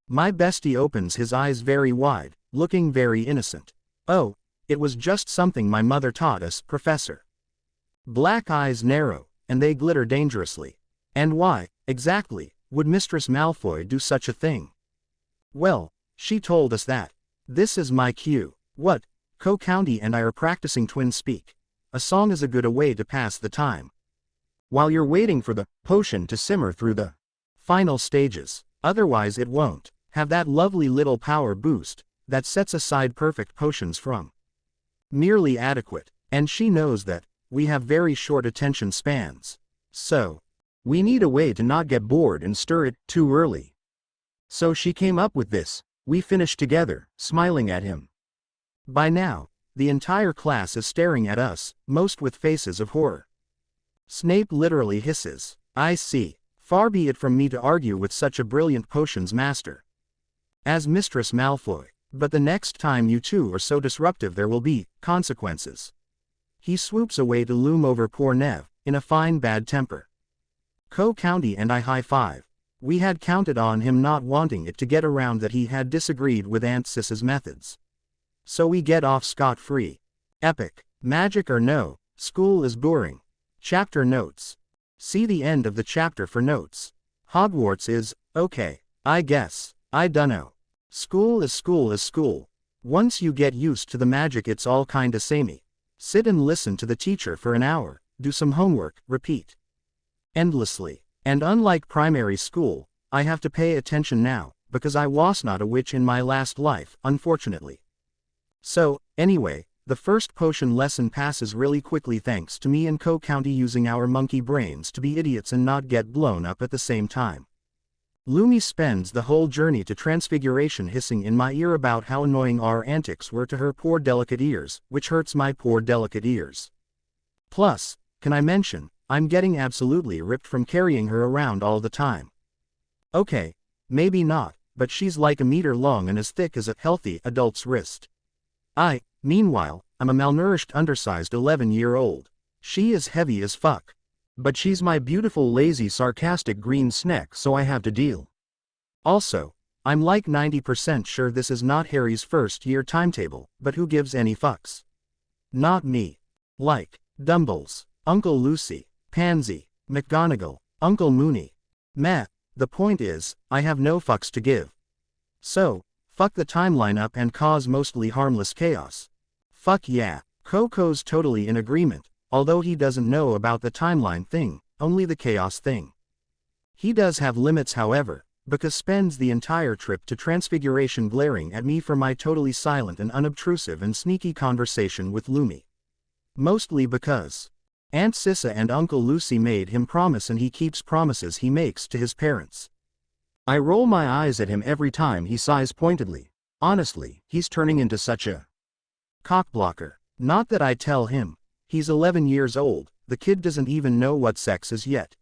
My bestie opens his eyes very wide, looking very innocent. Oh, it was just something my mother taught us, Professor. Black eyes narrow, and they glitter dangerously. And why, exactly, would Mistress Malfoy do such a thing? Well, she told us that. This is my cue. What? Co-County and I are practicing twin speak. A song is a good way to pass the time while you're waiting for the potion to simmer through the final stages. Otherwise it won't have that lovely little power boost that sets aside perfect potions from merely adequate. And she knows that we have very short attention spans. So we need a way to not get bored and stir it too early. So she came up with this. We finished together, smiling at him. By now, the entire class is staring at us, most with faces of horror. Snape literally hisses, "I see. Far be it from me to argue with such a brilliant potions master as Mistress Malfoy, but the next time you two are so disruptive there will be consequences." He swoops away to loom over poor Nev, in a fine bad temper. Co-County and I high-five. We had counted on him not wanting it to get around that he had disagreed with Aunt Sis's methods. So we get off scot-free. Epic. Magic or no, school is boring. Chapter notes. See the end of the chapter for notes. Hogwarts is, okay, I guess, I dunno. School is school is school. Once you get used to the magic it's all kinda samey. Sit and listen to the teacher for an hour, do some homework, repeat endlessly. And unlike primary school, I have to pay attention now, because I was not a witch in my last life, unfortunately. So, anyway, the first potion lesson passes really quickly thanks to me and Co-County using our monkey brains to be idiots and not get blown up at the same time. Lumi spends the whole journey to Transfiguration hissing in my ear about how annoying our antics were to her poor delicate ears, which hurts my poor delicate ears. Plus, can I mention, I'm getting absolutely ripped from carrying her around all the time. Okay, maybe not, but she's like a meter long and as thick as a healthy adult's wrist. Meanwhile, I'm a malnourished undersized 11-year-old. She is heavy as fuck. But she's my beautiful lazy sarcastic green snack so I have to deal. Also, I'm like 90% sure this is not Harry's first year timetable, but who gives any fucks? Not me. Like, Dumbles, Uncle Lucy, Pansy, McGonagall, Uncle Mooney. Meh, the point is, I have no fucks to give. So, fuck the timeline up and cause mostly harmless chaos. Fuck yeah, Coco's totally in agreement, although he doesn't know about the timeline thing, only the chaos thing. He does have limits however, because spends the entire trip to Transfiguration glaring at me for my totally silent and unobtrusive and sneaky conversation with Lumi. Mostly because Aunt Sissa and Uncle Lucy made him promise and he keeps promises he makes to his parents. I roll my eyes at him every time he sighs pointedly. Honestly, he's turning into such a cockblocker. Not that I tell him. He's 11 years old, the kid doesn't even know what sex is yet.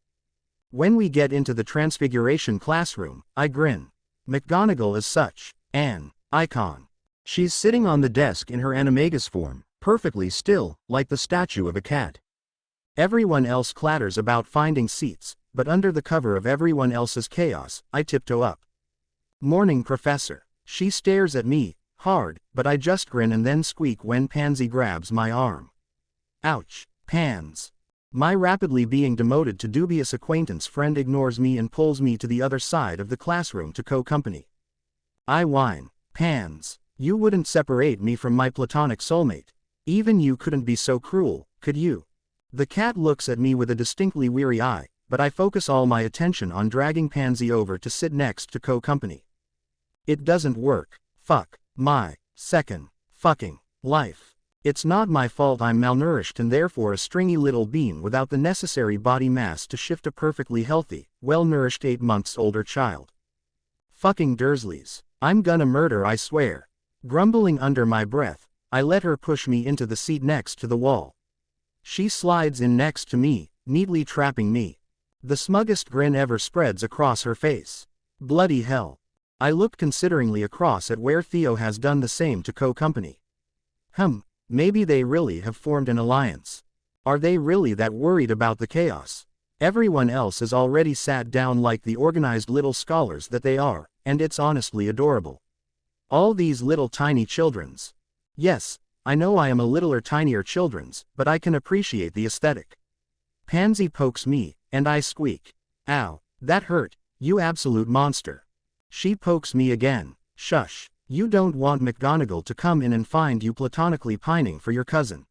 When we get into the Transfiguration classroom, I grin. McGonagall is such an icon. She's sitting on the desk in her animagus form, perfectly still, like the statue of a cat. Everyone else clatters about finding seats, but under the cover of everyone else's chaos, I tiptoe up. Morning, Professor. She stares at me, hard, but I just grin and then squeak when Pansy grabs my arm. Ouch, Pans. My rapidly being demoted to dubious acquaintance friend ignores me and pulls me to the other side of the classroom to co-company. I whine, Pans, you wouldn't separate me from my platonic soulmate. Even you couldn't be so cruel, could you? The cat looks at me with a distinctly weary eye, but I focus all my attention on dragging Pansy over to sit next to co-company. It doesn't work. Fuck my second fucking life. It's not my fault I'm malnourished and therefore a stringy little bean without the necessary body mass to shift a perfectly healthy, well-nourished 8 months older child. Fucking Dursleys. I'm gonna murder, I swear. Grumbling under my breath, I let her push me into the seat next to the wall. She slides in next to me, neatly trapping me. The smuggest grin ever spreads across her face. Bloody hell. I look consideringly across at where Theo has done the same to co-company. Maybe they really have formed an alliance. Are they really that worried about the chaos? Everyone else is already sat down like the organized little scholars that they are, and it's honestly adorable. All these little tiny children's. Yes, I know I am a littler tinier children's, but I can appreciate the aesthetic. Pansy pokes me, and I squeak. Ow, that hurt, you absolute monster. She pokes me again. Shush, You don't want McGonagall to come in and find you platonically pining for your cousin.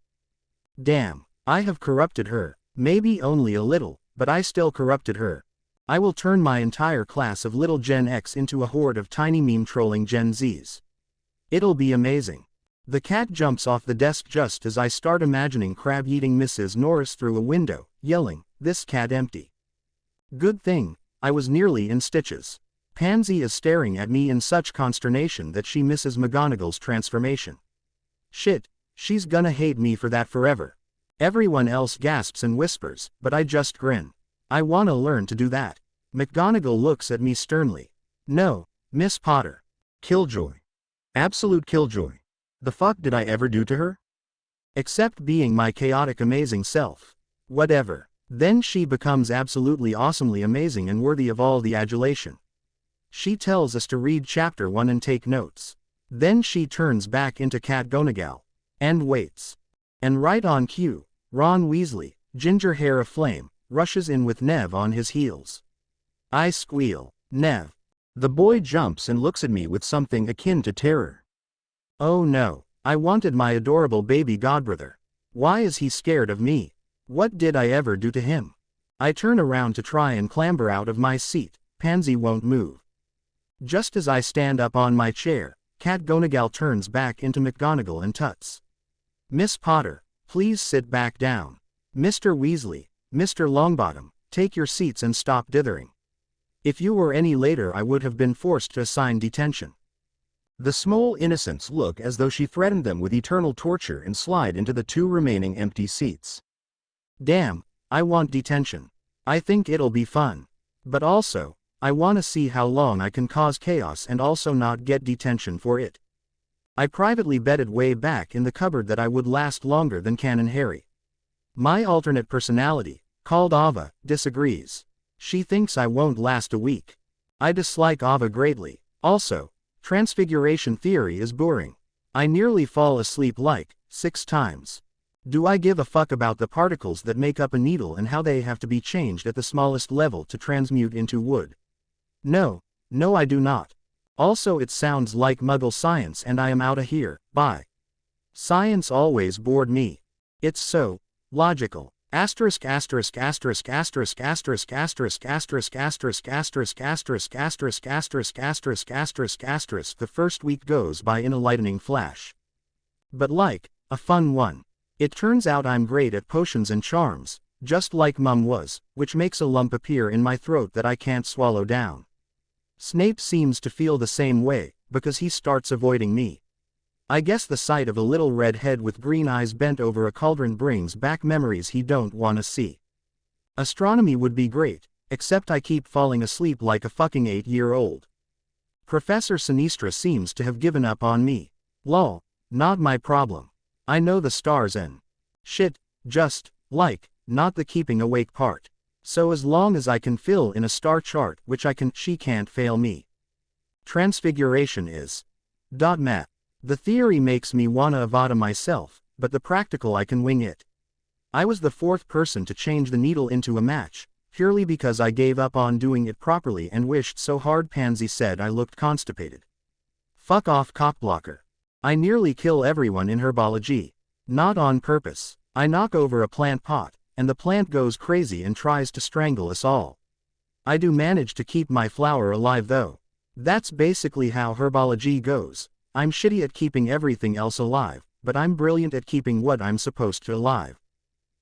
Damn, I have corrupted her, maybe only a little, but I still corrupted her. I will turn my entire class of little Gen X into a horde of tiny meme trolling Gen Zs. It'll be amazing. The cat jumps off the desk just as I start imagining crab-eating Mrs. Norris through a window, yelling, "This cat empty." Good thing, I was nearly in stitches. Pansy is staring at me in such consternation that she misses McGonagall's transformation. Shit, she's gonna hate me for that forever. Everyone else gasps and whispers, but I just grin. I wanna learn to do that. McGonagall looks at me sternly. No, Miss Potter. Killjoy. Absolute killjoy. The fuck did I ever do to her? Except being my chaotic amazing self. Whatever. Then she becomes absolutely awesomely amazing and worthy of all the adulation. She tells us to read chapter 1 and take notes. Then she turns back into McGonagall. And waits. And right on cue, Ron Weasley, ginger hair aflame, rushes in with Nev on his heels. I squeal, "Nev." The boy jumps and looks at me with something akin to terror. Oh no, I wanted my adorable baby godbrother. Why is he scared of me? What did I ever do to him? I turn around to try and clamber out of my seat. Pansy won't move. Just as I stand up on my chair, McGonagall turns back into McGonagall and tuts. "Miss Potter, please sit back down. Mr. Weasley, Mr. Longbottom, take your seats and stop dithering. If you were any later I would have been forced to assign detention." The small innocents look as though she threatened them with eternal torture and slide into the 2 remaining empty seats. Damn, I want detention. I think it'll be fun. But also, I wanna see how long I can cause chaos and also not get detention for it. I privately betted way back in the cupboard that I would last longer than Canon Harry. My alternate personality, called Hava, disagrees. She thinks I won't last a week. I dislike Hava greatly. Also, transfiguration theory is boring. I nearly fall asleep like 6 times. Do I give a fuck about the particles that make up a needle and how they have to be changed at the smallest level to transmute into wood? No, I do not. Also it sounds like Muggle science and I am outta here, bye. Science always bored me. It's so logical. Asterisk asterisk asterisk asterisk asterisk asterisk asterisk asterisk asterisk asterisk asterisk asterisk asterisk asterisk asterisk. The first week goes by in a lightning flash. But like a fun one. It turns out I'm great at potions and charms, just like Mum was, which makes a lump appear in my throat that I can't swallow down. Snape seems to feel the same way, because he starts avoiding me. I guess the sight of a little red head with green eyes bent over a cauldron brings back memories he don't wanna see. Astronomy would be great, except I keep falling asleep like a fucking 8-year-old. Professor Sinistra seems to have given up on me. Lol, not my problem. I know the stars and shit, just, like, not the keeping awake part. So as long as I can fill in a star chart, which I can, she can't fail me. Transfiguration is meh. The theory makes me wanna Avada myself, but the practical I can wing it. I was the 4th person to change the needle into a match, purely because I gave up on doing it properly and wished so hard Pansy said I looked constipated. Fuck off cockblocker. I nearly kill everyone in herbology. Not on purpose. I knock over a plant pot, and the plant goes crazy and tries to strangle us all. I do manage to keep my flower alive though. That's basically how herbology goes. I'm shitty at keeping everything else alive, but I'm brilliant at keeping what I'm supposed to alive.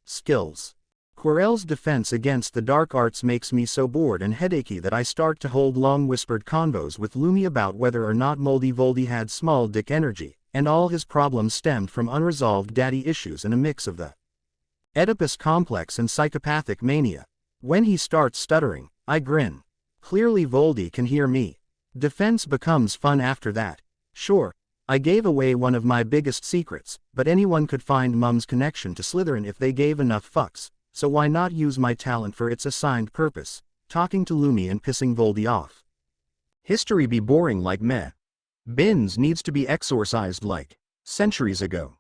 Skills. Quirrell's defense against the dark arts makes me so bored and headachy that I start to hold long whispered convos with Lumi about whether or not Moldy Voldy had small dick energy, and all his problems stemmed from unresolved daddy issues and a mix of the Oedipus complex and psychopathic mania. When he starts stuttering, I grin. Clearly Voldy can hear me. Defense becomes fun after that. Sure, I gave away one of my biggest secrets, but anyone could find Mum's connection to Slytherin if they gave enough fucks, so why not use my talent for its assigned purpose, talking to Lumi and pissing Voldy off. History be boring like meh. Binns needs to be exorcised like centuries ago.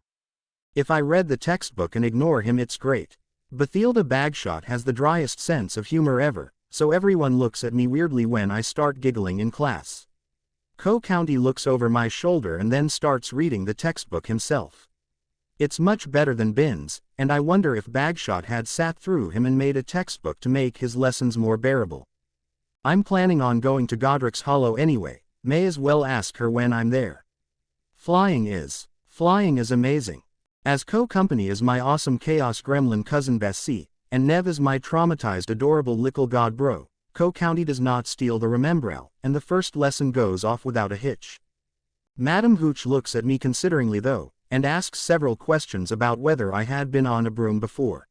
If I read the textbook and ignore him it's great. Bathilda Bagshot has the driest sense of humor ever, so everyone looks at me weirdly when I start giggling in class. Co-County looks over my shoulder and then starts reading the textbook himself. It's much better than Bin's, and I wonder if Bagshot had sat through him and made a textbook to make his lessons more bearable. I'm planning on going to Godric's Hollow anyway, may as well ask her when I'm there. Flying is amazing. As co-company is my awesome chaos gremlin cousin Bessie, and Nev is my traumatized adorable little god bro, Co-County does not steal the remembral, and the first lesson goes off without a hitch. Madam Hooch looks at me consideringly though, and asks several questions about whether I had been on a broom before.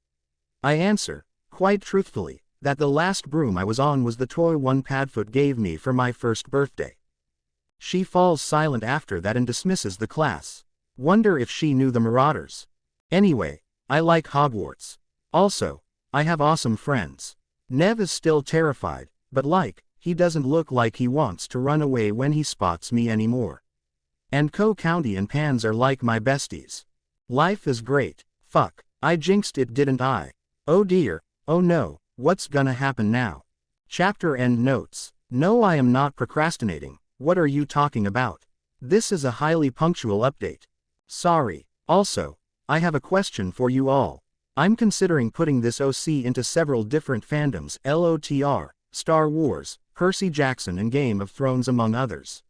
I answer, quite truthfully, that the last broom I was on was the toy one Padfoot gave me for my first birthday. She falls silent after that and dismisses the class. Wonder if she knew the Marauders. Anyway, I like Hogwarts. Also, I have awesome friends. Nev is still terrified, but he doesn't look like he wants to run away when he spots me anymore. And Co-County and Pans are like my besties. Life is great. Fuck, I jinxed it, didn't I? Oh dear, oh no, what's gonna happen now? Chapter end notes. No, I am not procrastinating. What are you talking about? This is a highly punctual update. Sorry. Also, I have a question for you all. I'm considering putting this OC into several different fandoms, LOTR, Star Wars, Percy Jackson and Game of Thrones among others.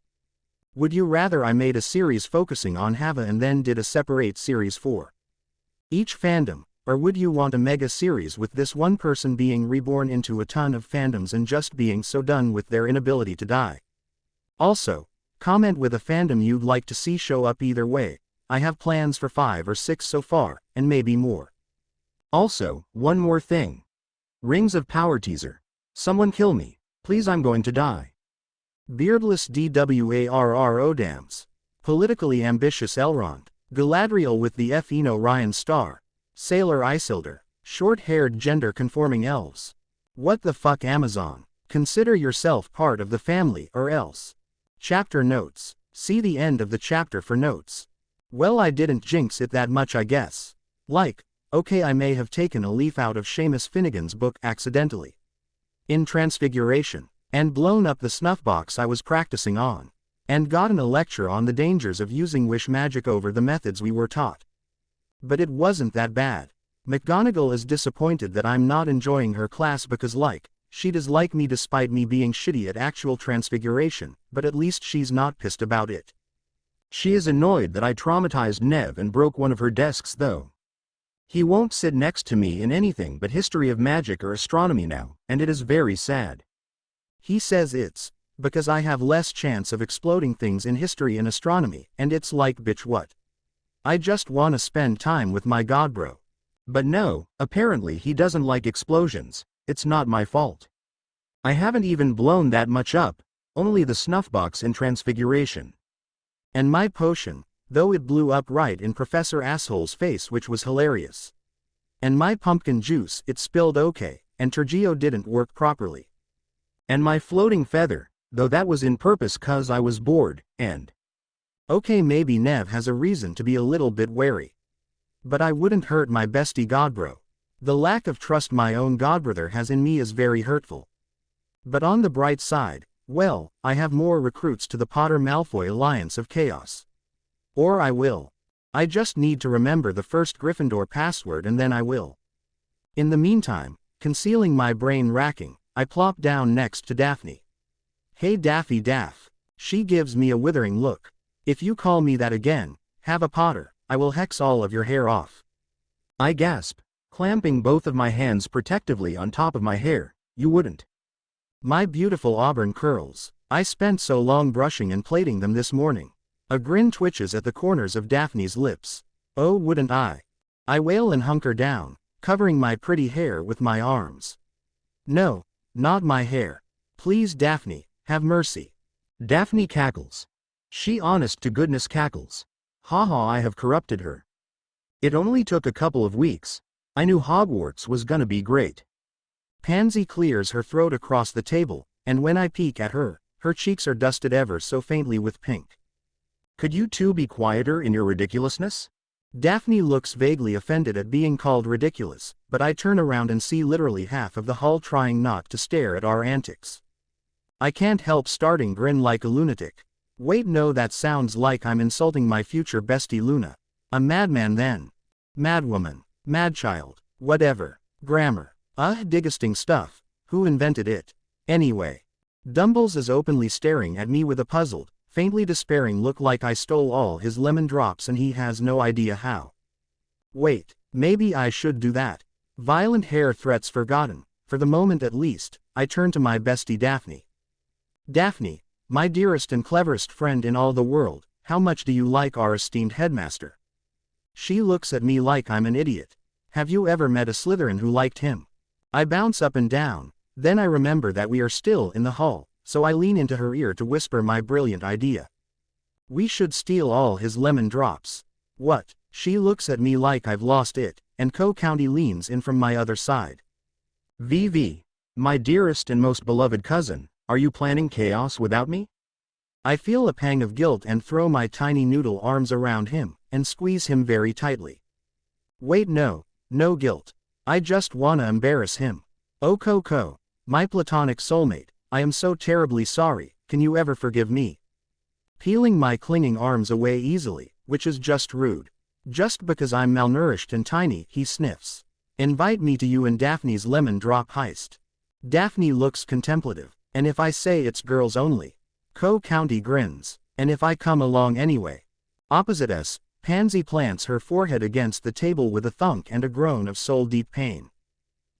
Would you rather I made a series focusing on Hava and then did a separate series for each fandom, or would you want a mega series with this one person being reborn into a ton of fandoms and just being so done with their inability to die? Also, comment with a fandom you'd like to see show up either way. I have plans for 5 or 6 so far, and maybe more. Also, one more thing. Rings of Power teaser. Someone kill me, please, I'm going to die. Beardless DWARRO dams. Politically ambitious Elrond. Galadriel with the F. Eno Ryan star. Sailor Isildur. Short-haired gender-conforming elves. What the fuck, Amazon? Consider yourself part of the family or else. Chapter notes. See the end of the chapter for notes. Well, I didn't jinx it that much, I guess. Okay, I may have taken a leaf out of Seamus Finnegan's book accidentally. In Transfiguration. And blown up the snuff box I was practicing on. And gotten a lecture on the dangers of using wish magic over the methods we were taught. But it wasn't that bad. McGonagall is disappointed that I'm not enjoying her class because she does like me despite me being shitty at actual Transfiguration, but at least she's not pissed about it. She is annoyed that I traumatized Nev and broke one of her desks though. He won't sit next to me in anything but history of magic or astronomy now, and it is very sad. He says it's because I have less chance of exploding things in history and astronomy, and it's bitch, what? I just wanna spend time with my godbro. But no, apparently he doesn't like explosions. It's not my fault. I haven't even blown that much up, only the snuff box in Transfiguration. And my potion, though it blew up right in Professor Asshole's face, which was hilarious. And my pumpkin juice, it spilled okay, and Tergio didn't work properly. And my floating feather, though that was in purpose cause I was bored, and okay, maybe Nev has a reason to be a little bit wary. But I wouldn't hurt my bestie godbro. The lack of trust my own godbrother has in me is very hurtful. But on the bright side, well, I have more recruits to the Potter-Malfoy Alliance of Chaos. Or I will. I just need to remember the first Gryffindor password and then I will. In the meantime, concealing my brain racking, I plop down next to Daphne. Hey Daffy Daff. She gives me a withering look. If you call me that again, have a Potter, I will hex all of your hair off. I gasp, clamping both of my hands protectively on top of my hair. You wouldn't. My beautiful auburn curls. I spent so long brushing and plaiting them this morning. A grin twitches at the corners of Daphne's lips. Oh, wouldn't I? I wail and hunker down, covering my pretty hair with my arms. No, not my hair. Please Daphne, have mercy. Daphne cackles. She honest to goodness cackles. Haha, I have corrupted her. It only took a couple of weeks. I knew Hogwarts was gonna be great. Pansy clears her throat across the table, and when I peek at her, her cheeks are dusted ever so faintly with pink. Could you two be quieter in your ridiculousness? Daphne looks vaguely offended at being called ridiculous, but I turn around and see literally half of the hall trying not to stare at our antics. I can't help starting grin like a lunatic. Wait, no, that sounds like I'm insulting my future bestie Luna. A madman then. Madwoman. Madchild. Whatever. Grammar. Disgusting stuff. Who invented it? Anyway. Dumbles is openly staring at me with a puzzled, faintly despairing look like I stole all his lemon drops and he has no idea how. Wait, maybe I should do that. Violent hair threats forgotten, for the moment at least, I turn to my bestie Daphne. Daphne, my dearest and cleverest friend in all the world, how much do you like our esteemed headmaster? She looks at me like I'm an idiot. Have you ever met a Slytherin who liked him? I bounce up and down, then I remember that we are still in the hall, so I lean into her ear to whisper my brilliant idea. We should steal all his lemon drops. What? She looks at me like I've lost it, and Co-County leans in from my other side. VV, my dearest and most beloved cousin, are you planning chaos without me? I feel a pang of guilt and throw my tiny noodle arms around him, and squeeze him very tightly. Wait, no guilt. I just wanna embarrass him. Oh Coco, my platonic soulmate, I am so terribly sorry, can you ever forgive me? Peeling my clinging arms away easily, which is just rude. Just because I'm malnourished and tiny, he sniffs. Invite me to you and Daphne's lemon drop heist. Daphne looks contemplative, and if I say it's girls only, Co-County grins, and if I come along anyway. Opposite us, Pansy plants her forehead against the table with a thunk and a groan of soul-deep pain.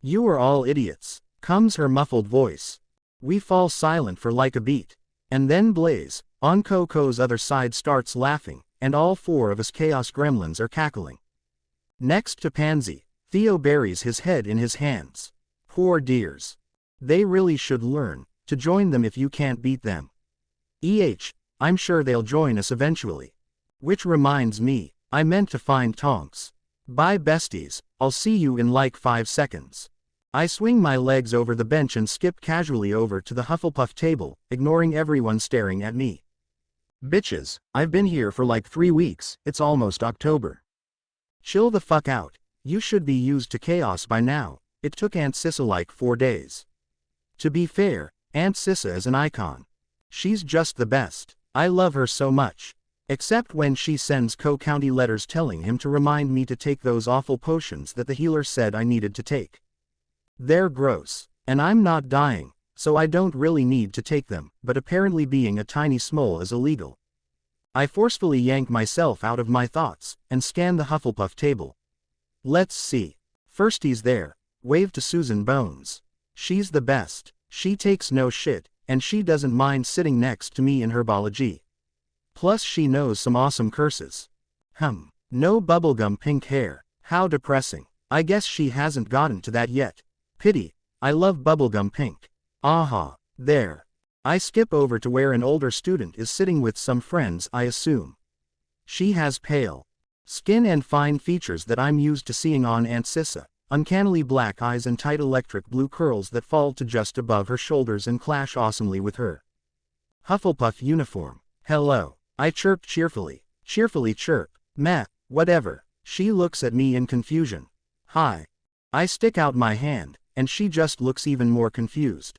You are all idiots, comes her muffled voice. We fall silent for like a beat. And then Blaze, on Coco's other side, starts laughing, and all four of us chaos gremlins are cackling. Next to Pansy, Theo buries his head in his hands. Poor dears. They really should learn to join them if you can't beat them. I'm sure they'll join us eventually. Which reminds me, I meant to find Tonks. Bye besties, I'll see you in like 5 seconds. I swing my legs over the bench and skip casually over to the Hufflepuff table, ignoring everyone staring at me. Bitches, I've been here for like 3 weeks, it's almost October. Chill the fuck out, you should be used to chaos by now, it took Aunt Sissa like 4 days. To be fair, Aunt Sissa is an icon. She's just the best, I love her so much. Except when she sends Co-County letters telling him to remind me to take those awful potions that the healer said I needed to take. They're gross, and I'm not dying, so I don't really need to take them, but apparently being a tiny smole is illegal. I forcefully yank myself out of my thoughts, and scan the Hufflepuff table. Let's see. Firstie's there, wave to Susan Bones. She's the best, she takes no shit, and she doesn't mind sitting next to me in her biology. Plus she knows some awesome curses. No bubblegum pink hair, how depressing. I guess she hasn't gotten to that yet. Pity, I love bubblegum pink. Aha, there. I skip over to where an older student is sitting with some friends, I assume. She has pale skin and fine features that I'm used to seeing on Aunt Sissa, uncannily black eyes and tight electric blue curls that fall to just above her shoulders and clash awesomely with her Hufflepuff uniform. Hello. I chirp cheerfully. Cheerfully chirp. Meh, whatever. She looks at me in confusion. Hi. I stick out my hand, and she just looks even more confused.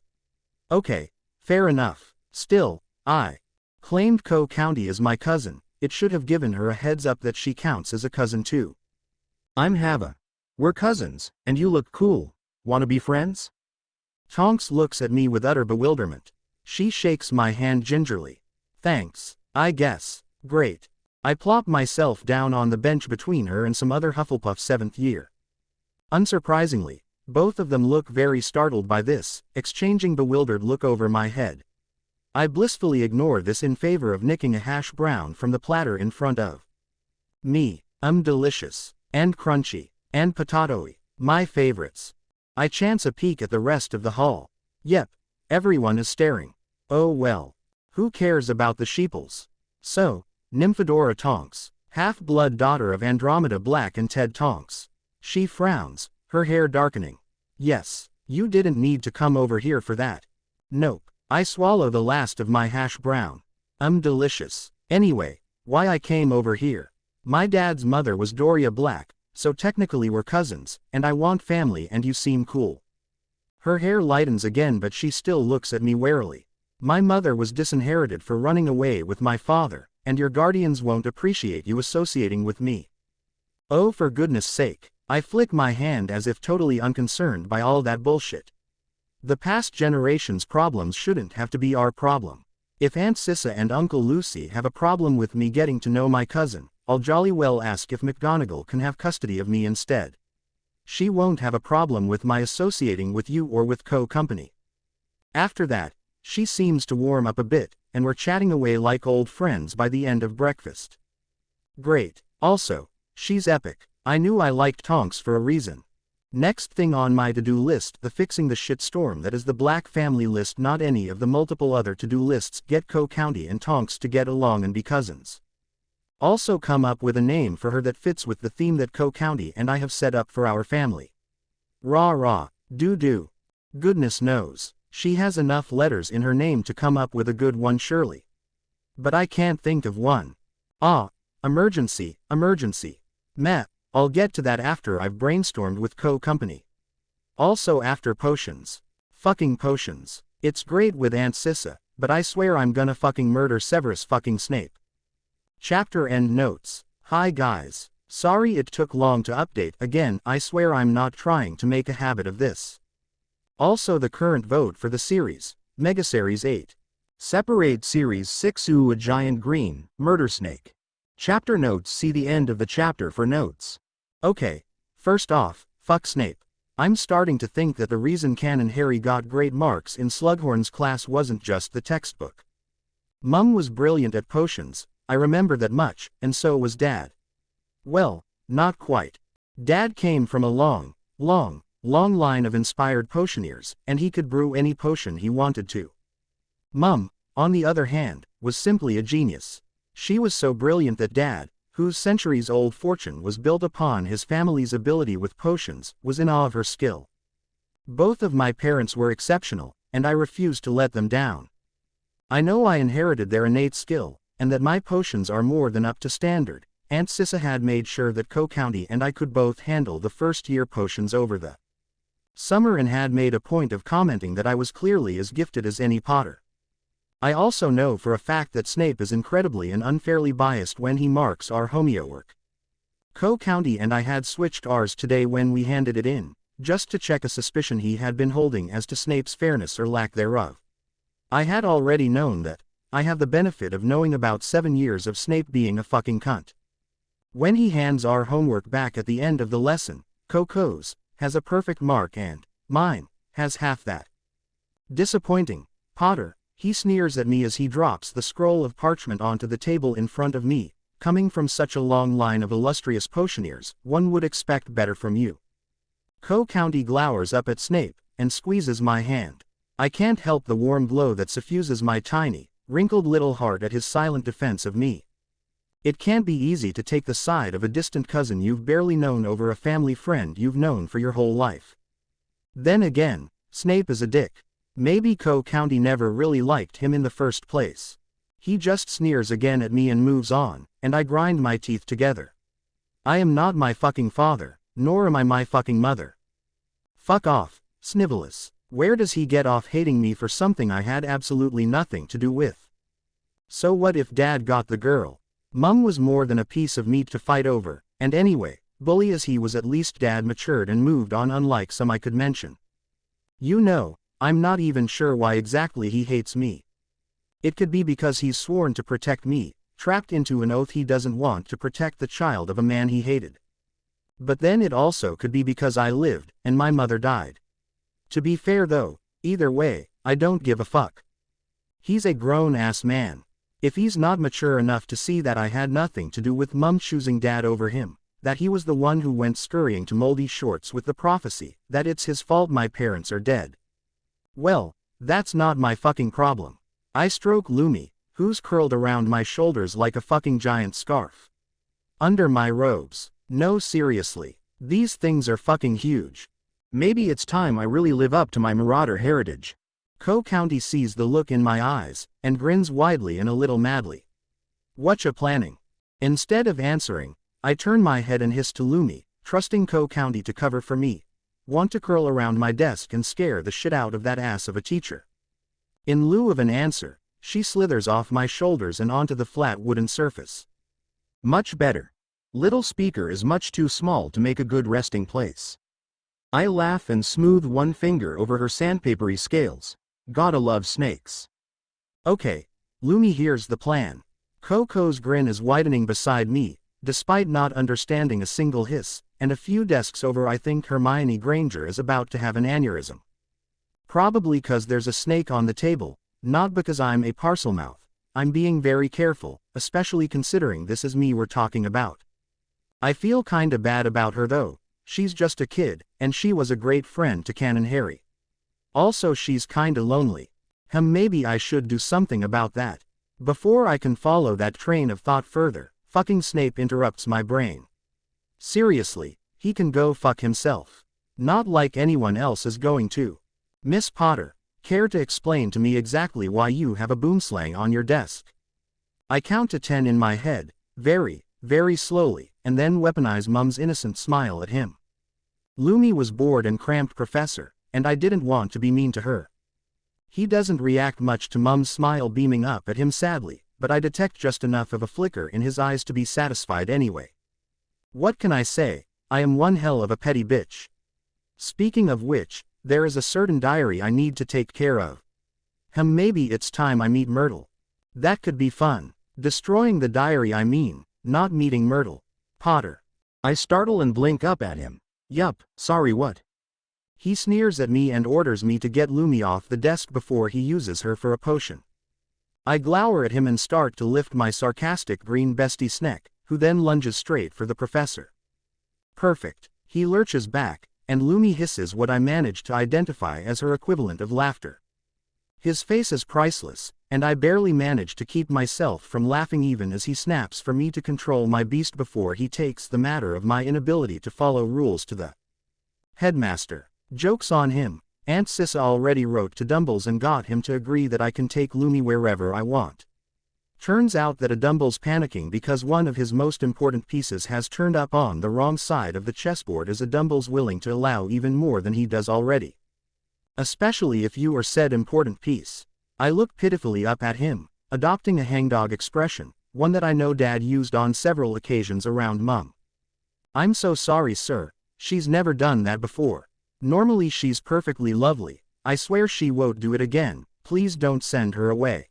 Okay, fair enough. Still, I claimed Co-County as my cousin, it should have given her a heads up that she counts as a cousin too. I'm Hava. We're cousins, and you look cool. Wanna be friends? Tonks looks at me with utter bewilderment. She shakes my hand gingerly. Thanks. I guess. Great. I plop myself down on the bench between her and some other Hufflepuff 7th year. Unsurprisingly, both of them look very startled by this, exchanging bewildered look over my head. I blissfully ignore this in favor of nicking a hash brown from the platter in front of me. Delicious. And crunchy. And potatoey. My favorites. I chance a peek at the rest of the hall. Yep. Everyone is staring. Oh well. Who cares about the sheeples? So, Nymphadora Tonks, half-blood daughter of Andromeda Black and Ted Tonks. She frowns, her hair darkening. Yes, you didn't need to come over here for that. Nope. I swallow the last of my hash brown. Delicious. Anyway, why I came over here. My dad's mother was Doria Black, so technically we're cousins, and I want family and you seem cool. Her hair lightens again but she still looks at me warily. My mother was disinherited for running away with my father, and your guardians won't appreciate you associating with me. Oh, for goodness sake. I flick my hand as if totally unconcerned by all that bullshit. The past generation's problems shouldn't have to be our problem. If Aunt Sissa and Uncle Lucy have a problem with me getting to know my cousin, I'll jolly well ask if McGonagall can have custody of me instead. She won't have a problem with my associating with you or with Co-Company. After that, she seems to warm up a bit, and we're chatting away like old friends by the end of breakfast. Great. Also, she's epic. I knew I liked Tonks for a reason. Next thing on my to-do list, the fixing the shitstorm that is the Black family list, not any of the multiple other to-do lists. Get Co-County and Tonks to get along and be cousins. Also come up with a name for her that fits with the theme that Co-County and I have set up for our family. Rah rah, do. Goodness knows, she has enough letters in her name to come up with a good one surely. But I can't think of one. Emergency. Meh. I'll get to that after I've brainstormed with Co-Company. Also after potions. Fucking potions. It's great with Aunt Sissa, but I swear I'm gonna fucking murder Severus fucking Snape. Chapter end notes. Hi guys. Sorry it took long to update again. I swear I'm not trying to make a habit of this. Also the current vote for the series, Mega Series 8. Separate Series 6 Ooh, a giant green, murder snake. Chapter notes. See the end of the chapter for notes. Okay, first off, fuck Snape. I'm starting to think that the reason Canon Harry got great marks in Slughorn's class wasn't just the textbook. Mum was brilliant at potions, I remember that much, and so was Dad. Well, not quite. Dad came from a long line of inspired potioneers, and he could brew any potion he wanted to. Mum, on the other hand, was simply a genius. She was so brilliant that Dad, whose centuries-old fortune was built upon his family's ability with potions, was in awe of her skill. Both of my parents were exceptional, and I refused to let them down. I know I inherited their innate skill, and that my potions are more than up to standard. Aunt Sissa had made sure that Co-County and I could both handle the first-year potions over the summer and had made a point of commenting that I was clearly as gifted as any Potter. I also know for a fact that Snape is incredibly and unfairly biased when he marks our homework. Co-County and I had switched ours today when we handed it in, just to check a suspicion he had been holding as to Snape's fairness or lack thereof. I had already known that. I have the benefit of knowing about 7 years of Snape being a fucking cunt. When he hands our homework back at the end of the lesson, Coco's has a perfect mark and mine has half that. Disappointing, Potter. He sneers at me as he drops the scroll of parchment onto the table in front of me. Coming from such a long line of illustrious potioneers, one would expect better from you. Co-County glowers up at Snape, and squeezes my hand. I can't help the warm glow that suffuses my tiny, wrinkled little heart at his silent defense of me. It can't be easy to take the side of a distant cousin you've barely known over a family friend you've known for your whole life. Then again, Snape is a dick. Maybe Co-County never really liked him in the first place. He just sneers again at me and moves on, and I grind my teeth together. I am not my fucking father, nor am I my fucking mother. Fuck off, Snivelus. Where does he get off hating me for something I had absolutely nothing to do with? So what if Dad got the girl? Mum was more than a piece of meat to fight over, and anyway, bully as he was, at least Dad matured and moved on, unlike some I could mention. You know, I'm not even sure why exactly he hates me. It could be because he's sworn to protect me, trapped into an oath he doesn't want to protect the child of a man he hated. But then it also could be because I lived, and my mother died. To be fair though, either way, I don't give a fuck. He's a grown-ass man. If he's not mature enough to see that I had nothing to do with Mum choosing Dad over him, that he was the one who went scurrying to Moldy Shorts with the prophecy that it's his fault my parents are dead, well, that's not my fucking problem. I stroke Lumi, who's curled around my shoulders like a fucking giant scarf. Under my robes. No, seriously. These things are fucking huge. Maybe it's time I really live up to my marauder heritage. Co-County sees the look in my eyes, and grins widely and a little madly. Whatcha planning? Instead of answering, I turn my head and hiss to Lumi, trusting Co-County to cover for me. Want to curl around my desk and scare the shit out of that ass of a teacher. In lieu of an answer, she slithers off my shoulders and onto the flat wooden surface. Much better. Little speaker is much too small to make a good resting place. I laugh and smooth one finger over her sandpapery scales. Gotta love snakes. Okay, Lumi, here's the plan. Coco's grin is widening beside me, despite not understanding a single hiss, and a few desks over I think Hermione Granger is about to have an aneurysm. Probably cause there's a snake on the table, not because I'm a parcelmouth. I'm being very careful, especially considering this is me we're talking about. I feel kinda bad about her though. She's just a kid, and she was a great friend to Canon Harry. Also she's kinda lonely. Maybe I should do something about that. Before I can follow that train of thought further, fucking Snape interrupts my brain. Seriously, he can go fuck himself. Not like anyone else is going to. Miss Potter, care to explain to me exactly why you have a boomslang on your desk? I count to 10 in my head, very, very slowly, and then weaponize Mum's innocent smile at him. Lumi was bored and cramped, Professor, and I didn't want to be mean to her. He doesn't react much to Mum's smile beaming up at him sadly, but I detect just enough of a flicker in his eyes to be satisfied anyway. What can I say? I am one hell of a petty bitch. Speaking of which, there is a certain diary I need to take care of. Maybe it's time I meet Myrtle. That could be fun. Destroying the diary, I mean, not meeting Myrtle. Potter. I startle and blink up at him. Yup, sorry, what? He sneers at me and orders me to get Lumi off the desk before he uses her for a potion. I glower at him and start to lift my sarcastic green bestie Snack, who then lunges straight for the professor. Perfect. He lurches back, and Lumi hisses what I manage to identify as her equivalent of laughter. His face is priceless, and I barely manage to keep myself from laughing even as he snaps for me to control my beast before he takes the matter of my inability to follow rules to the headmaster. Joke's on him. Aunt Sissa already wrote to Dumbles and got him to agree that I can take Lumi wherever I want. Turns out that a Dumble's panicking because one of his most important pieces has turned up on the wrong side of the chessboard is a Dumble's willing to allow even more than he does already. Especially if you are said important piece. I look pitifully up at him, adopting a hangdog expression, one that I know Dad used on several occasions around Mum. I'm so sorry, sir, she's never done that before. Normally she's perfectly lovely, I swear she won't do it again, please don't send her away.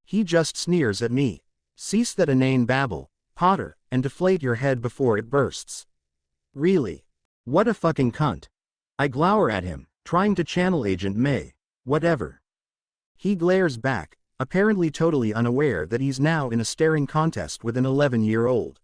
He just sneers at me. Cease that inane babble, Potter, and deflate your head before it bursts. Really? What a fucking cunt. I glower at him, trying to channel Agent May. Whatever. He glares back, apparently totally unaware that he's now in a staring contest with an 11-year-old.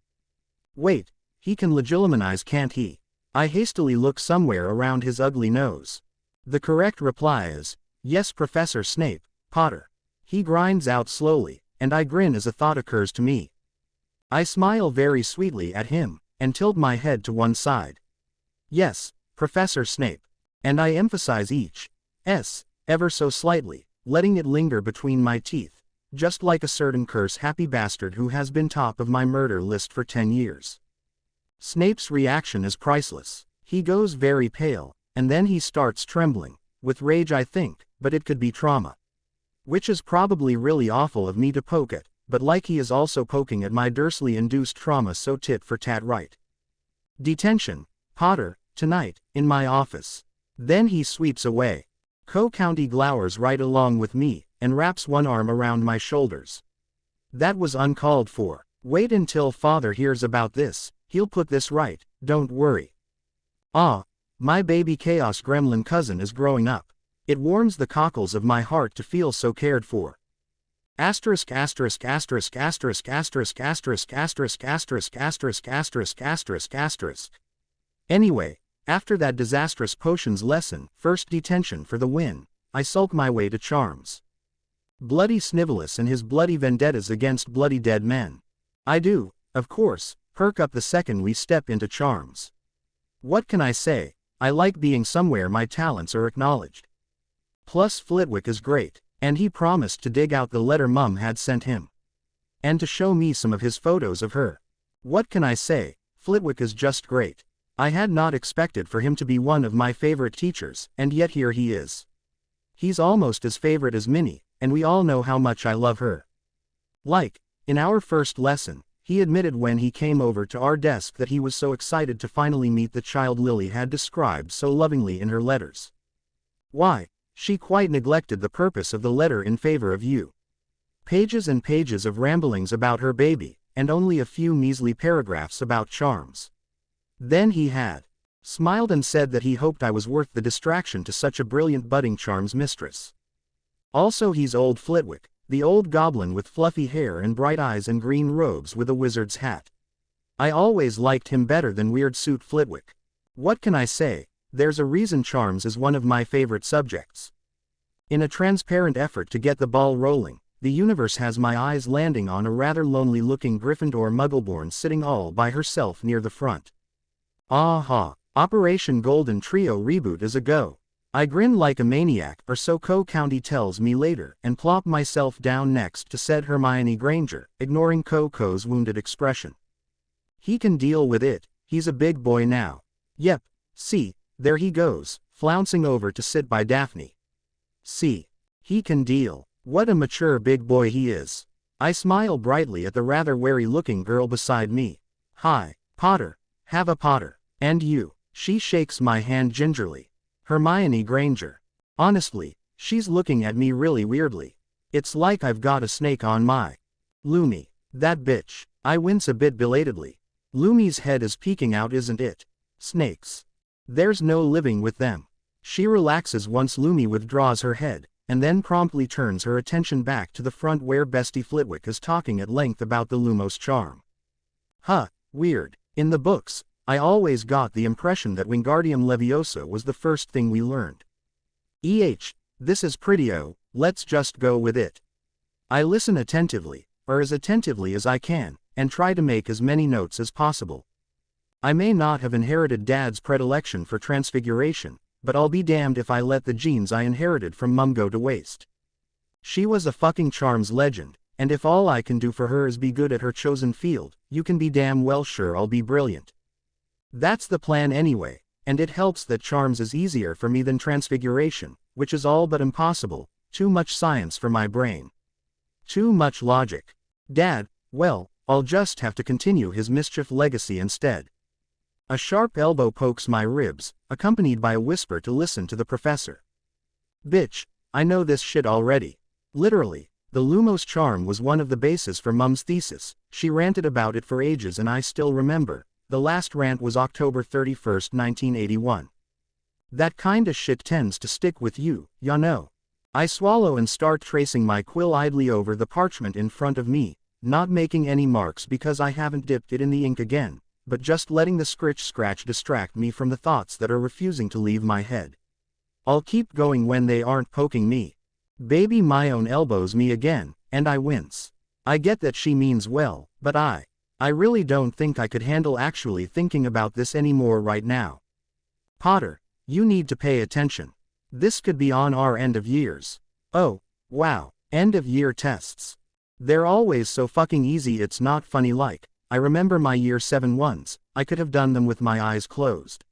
Wait, he can legitimize, can't he? I hastily look somewhere around his ugly nose. The correct reply is, yes, Professor Snape, Potter. He grinds out slowly, and I grin as a thought occurs to me. I smile very sweetly at him, and tilt my head to one side. Yes, Professor Snape. And I emphasize each S ever so slightly, letting it linger between my teeth, just like a certain curse-happy bastard who has been top of my murder list for 10 years. Snape's reaction is priceless. He goes very pale, and then he starts trembling, with rage I think, but it could be trauma. Which is probably really awful of me to poke at, but like he is also poking at my Dursley-induced trauma, so tit for tat, right? Detention, Potter, tonight, in my office. Then he sweeps away. Co-County glowers right along with me, and wraps one arm around my shoulders. That was uncalled for. Wait until Father hears about this, he'll put this right, don't worry. Ah, my baby chaos gremlin cousin is growing up. It warms the cockles of my heart to feel so cared for. Asterisk asterisk asterisk asterisk asterisk asterisk asterisk asterisk asterisk asterisk asterisk asterisk. Anyway, after that disastrous potions lesson, first detention for the win, I sulk my way to Charms. Bloody Snivelus and his bloody vendettas against bloody dead men. I do, of course, perk up the second we step into Charms. What can I say? I like being somewhere my talents are acknowledged. Plus Flitwick is great, and he promised to dig out the letter Mum had sent him. And to show me some of his photos of her. What can I say? Flitwick is just great. I had not expected for him to be one of my favorite teachers, and yet here he is. He's almost as favorite as Minnie, and we all know how much I love her. Like, in our first lesson, he admitted when he came over to our desk that he was so excited to finally meet the child Lily had described so lovingly in her letters. Why, she quite neglected the purpose of the letter in favor of you. Pages and pages of ramblings about her baby, and only a few measly paragraphs about charms. Then he had smiled and said that he hoped I was worth the distraction to such a brilliant budding charms mistress. Also he's old Flitwick, the old goblin with fluffy hair and bright eyes and green robes with a wizard's hat. I always liked him better than Weird Suit Flitwick. What can I say? There's a reason charms is one of my favorite subjects. In a transparent effort to get the ball rolling, the universe has my eyes landing on a rather lonely-looking Gryffindor Muggleborn sitting all by herself near the front. Aha! Operation Golden Trio reboot is a go. I grin like a maniac, or so Co-County tells me later, and plop myself down next to said Hermione Granger, ignoring Coco's wounded expression. He can deal with it, he's a big boy now. Yep, see, there he goes, flouncing over to sit by Daphne. See, he can deal. What a mature big boy he is. I smile brightly at the rather wary-looking girl beside me. Hi, Potter, Hava Potter, and you. She shakes my hand gingerly. Hermione Granger. Honestly, she's looking at me really weirdly. It's like I've got a snake on my Lumi. That bitch. I wince a bit belatedly. Lumi's head is peeking out, isn't it? Snakes. There's no living with them. She relaxes once Lumi withdraws her head, and then promptly turns her attention back to the front where Bestie Flitwick is talking at length about the Lumos charm. Huh, weird. In the books, I always got the impression that Wingardium Leviosa was the first thing we learned. This is pretty-o, let's just go with it. I listen attentively, or as attentively as I can, and try to make as many notes as possible. I may not have inherited Dad's predilection for transfiguration, but I'll be damned if I let the genes I inherited from Mum go to waste. She was a fucking charms legend, and if all I can do for her is be good at her chosen field, you can be damn well sure I'll be brilliant. That's the plan anyway, and it helps that charms is easier for me than transfiguration, which is all but impossible, too much science for my brain. Too much logic. Dad, well, I'll just have to continue his mischief legacy instead. A sharp elbow pokes my ribs, accompanied by a whisper to listen to the professor. Bitch, I know this shit already. Literally, the Lumos charm was one of the bases for Mum's thesis. She ranted about it for ages and I still remember. The last rant was October 31st, 1981. That kinda shit tends to stick with you, ya know. I swallow and start tracing my quill idly over the parchment in front of me, not making any marks because I haven't dipped it in the ink again, but just letting the scratch distract me from the thoughts that are refusing to leave my head. I'll keep going when they aren't poking me. Baby Myone elbows me again, and I wince. I get that she means well, but I really don't think I could handle actually thinking about this anymore right now. Potter, you need to pay attention. This could be on our end of years. Oh, wow, end of year tests. They're always so fucking easy it's not funny like. I remember my year 7 ones, I could have done them with my eyes closed.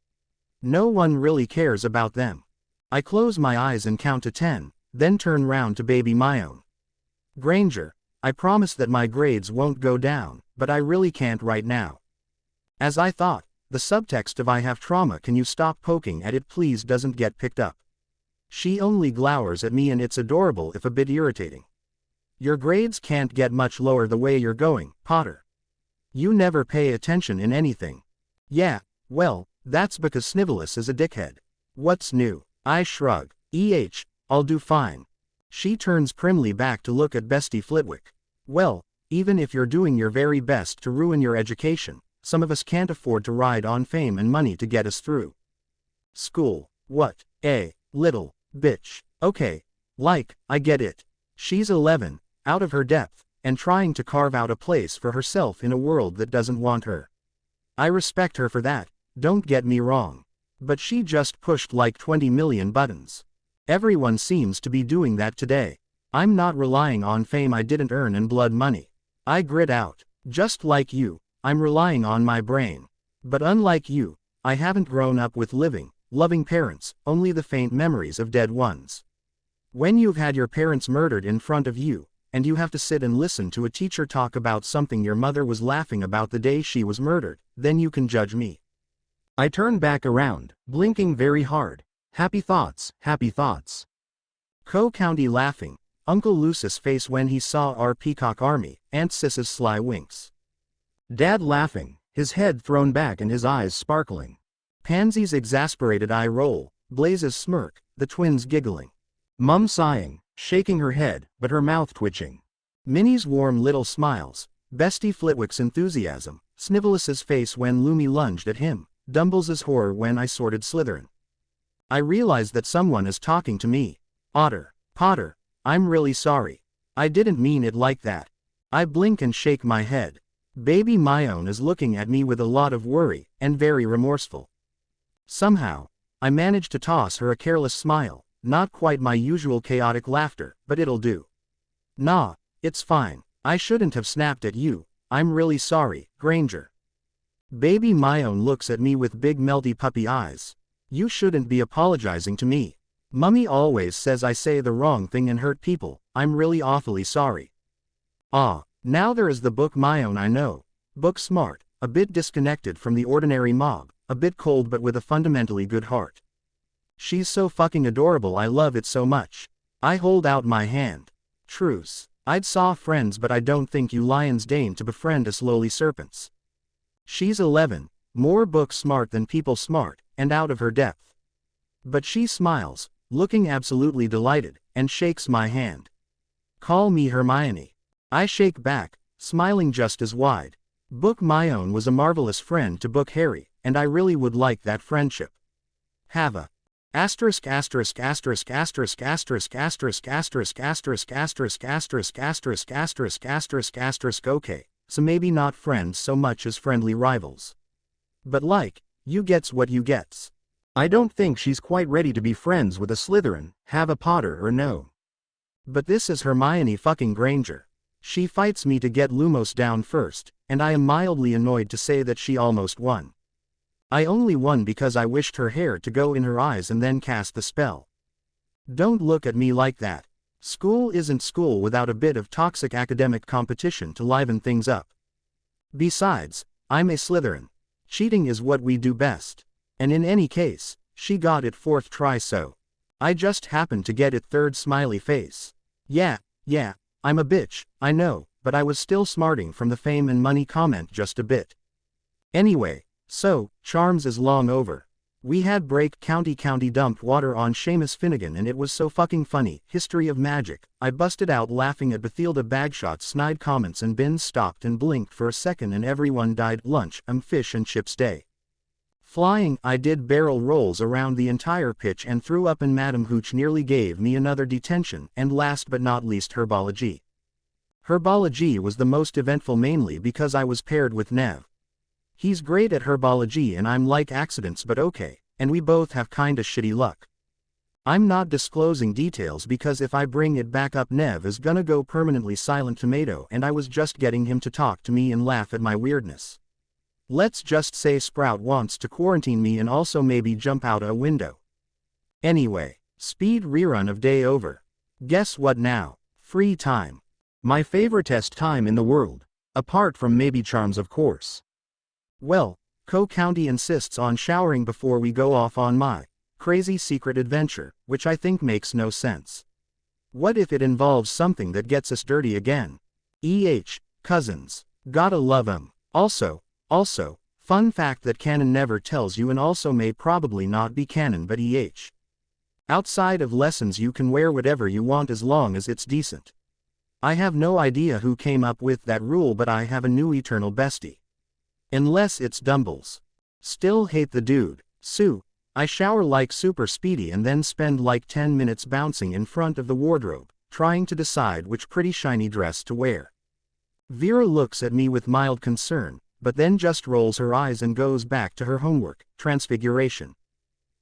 No one really cares about them. I close my eyes and count to 10, then turn round to baby Myone. Granger, I promise that my grades won't go down, but I really can't right now. As I thought, the subtext of I have trauma, can you stop poking at it please, doesn't get picked up. She only glowers at me and it's adorable if a bit irritating. Your grades can't get much lower the way you're going, Potter. You never pay attention in anything. Yeah, well, that's because Snivelus is a dickhead. What's new? I shrug. I'll do fine. She turns primly back to look at Bestie Flitwick. Well, even if you're doing your very best to ruin your education, some of us can't afford to ride on fame and money to get us through school. What? Little bitch. Okay. Like, I get it. She's 11, out of her depth, and trying to carve out a place for herself in a world that doesn't want her. I respect her for that, don't get me wrong. But she just pushed like 20 million buttons. Everyone seems to be doing that today. I'm not relying on fame I didn't earn and blood money. I grit out. Just like you, I'm relying on my brain. But unlike you, I haven't grown up with living, loving parents, only the faint memories of dead ones. When you've had your parents murdered in front of you, and you have to sit and listen to a teacher talk about something your mother was laughing about the day she was murdered, then you can judge me. I turned back around, blinking very hard. Happy thoughts, happy thoughts. Co-County laughing, Uncle Lucis' face when he saw our peacock army, Aunt Sis's sly winks. Dad laughing, his head thrown back and his eyes sparkling. Pansy's exasperated eye roll, Blaze's smirk, the twins giggling. Mum sighing, shaking her head, but her mouth twitching. Minnie's warm little smiles, Bestie Flitwick's enthusiasm, Snivelus's face when Lumi lunged at him, Dumbles's horror when I sorted Slytherin. I realized that someone is talking to me. Otter, Potter, I'm really sorry. I didn't mean it like that. I blink and shake my head. Baby Myone is looking at me with a lot of worry, and very remorseful. Somehow, I managed to toss her a careless smile, not quite my usual chaotic laughter, but it'll do. Nah, it's fine. I shouldn't have snapped at you. I'm really sorry, Granger. Baby Myone looks at me with big melty puppy eyes. You shouldn't be apologizing to me. Mummy always says I say the wrong thing and hurt people. I'm really awfully sorry. Ah, now there is the book Myone I know. Book smart, a bit disconnected from the ordinary mob, a bit cold but with a fundamentally good heart. She's so fucking adorable, I love it so much. I hold out my hand. Truce. I'd saw friends but I don't think you lions deign to befriend us lowly serpents. She's 11, more book smart than people smart, and out of her depth. But she smiles, looking absolutely delighted, and shakes my hand. Call me Hermione. I shake back, smiling just as wide. Book Myone was a marvelous friend to Book Harry, and I really would like that friendship. Hava. Asterisk asterisk asterisk asterisk asterisk asterisk asterisk asterisk asterisk asterisk asterisk asterisk asterisk asterisk okay, so maybe not friends so much as friendly rivals. But like, you gets what you gets. I don't think she's quite ready to be friends with a Slytherin, Hava Potter or no. But this is Hermione fucking Granger. She fights me to get Lumos down first, and I am mildly annoyed to say that she almost won. I only won because I wished her hair to go in her eyes and then cast the spell. Don't look at me like that. School isn't school without a bit of toxic academic competition to liven things up. Besides, I'm a Slytherin. Cheating is what we do best. And in any case, she got it fourth try, so I just happened to get it third smiley face. Yeah, I'm a bitch, I know, but I was still smarting from the fame and money comment just a bit. Anyway, so, Charms is long over. We had break county dumped water on Seamus Finnegan and it was so fucking funny. History of magic. I busted out laughing at Bathilda Bagshot's snide comments and Bin stopped and blinked for a second and everyone died. Lunch, fish and chips day. Flying, I did barrel rolls around the entire pitch and threw up and Madam Hooch nearly gave me another detention, and last but not least herbology. Herbology was the most eventful mainly because I was paired with Nev. He's great at herbology and I'm like accidents but okay, and we both have kinda shitty luck. I'm not disclosing details because if I bring it back up Nev is gonna go permanently silent tomato and I was just getting him to talk to me and laugh at my weirdness. Let's just say Sprout wants to quarantine me and also maybe jump out a window. Anyway, speed rerun of day over. Guess what now? Free time. My favoritest time in the world. Apart from maybe Charms of course. Well, Co-County insists on showering before we go off on my crazy secret adventure, which I think makes no sense. What if it involves something that gets us dirty again? Cousins. Gotta love 'em. Also, fun fact that canon never tells you and also may probably not be canon but outside of lessons you can wear whatever you want as long as it's decent. I have no idea who came up with that rule but I have a new eternal bestie. Unless it's Dumbles. Still hate the dude. Sue. I shower like super speedy and then spend like 10 minutes bouncing in front of the wardrobe, trying to decide which pretty shiny dress to wear. Vera looks at me with mild concern, but then just rolls her eyes and goes back to her homework, Transfiguration.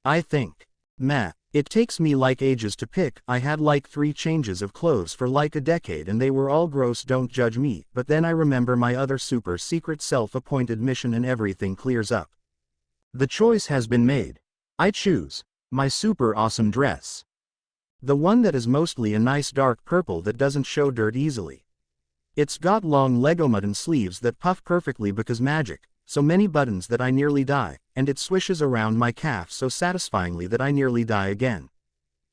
I think. Meh. It takes me like ages to pick. I had like 3 changes of clothes for like a decade and they were all gross, don't judge me, but then I remember my other super secret self-appointed mission and everything clears up. The choice has been made. I choose my super awesome dress. The one that is mostly a nice dark purple that doesn't show dirt easily. It's got long Lego button sleeves that puff perfectly because magic, so many buttons that I nearly die, and it swishes around my calf so satisfyingly that I nearly die again.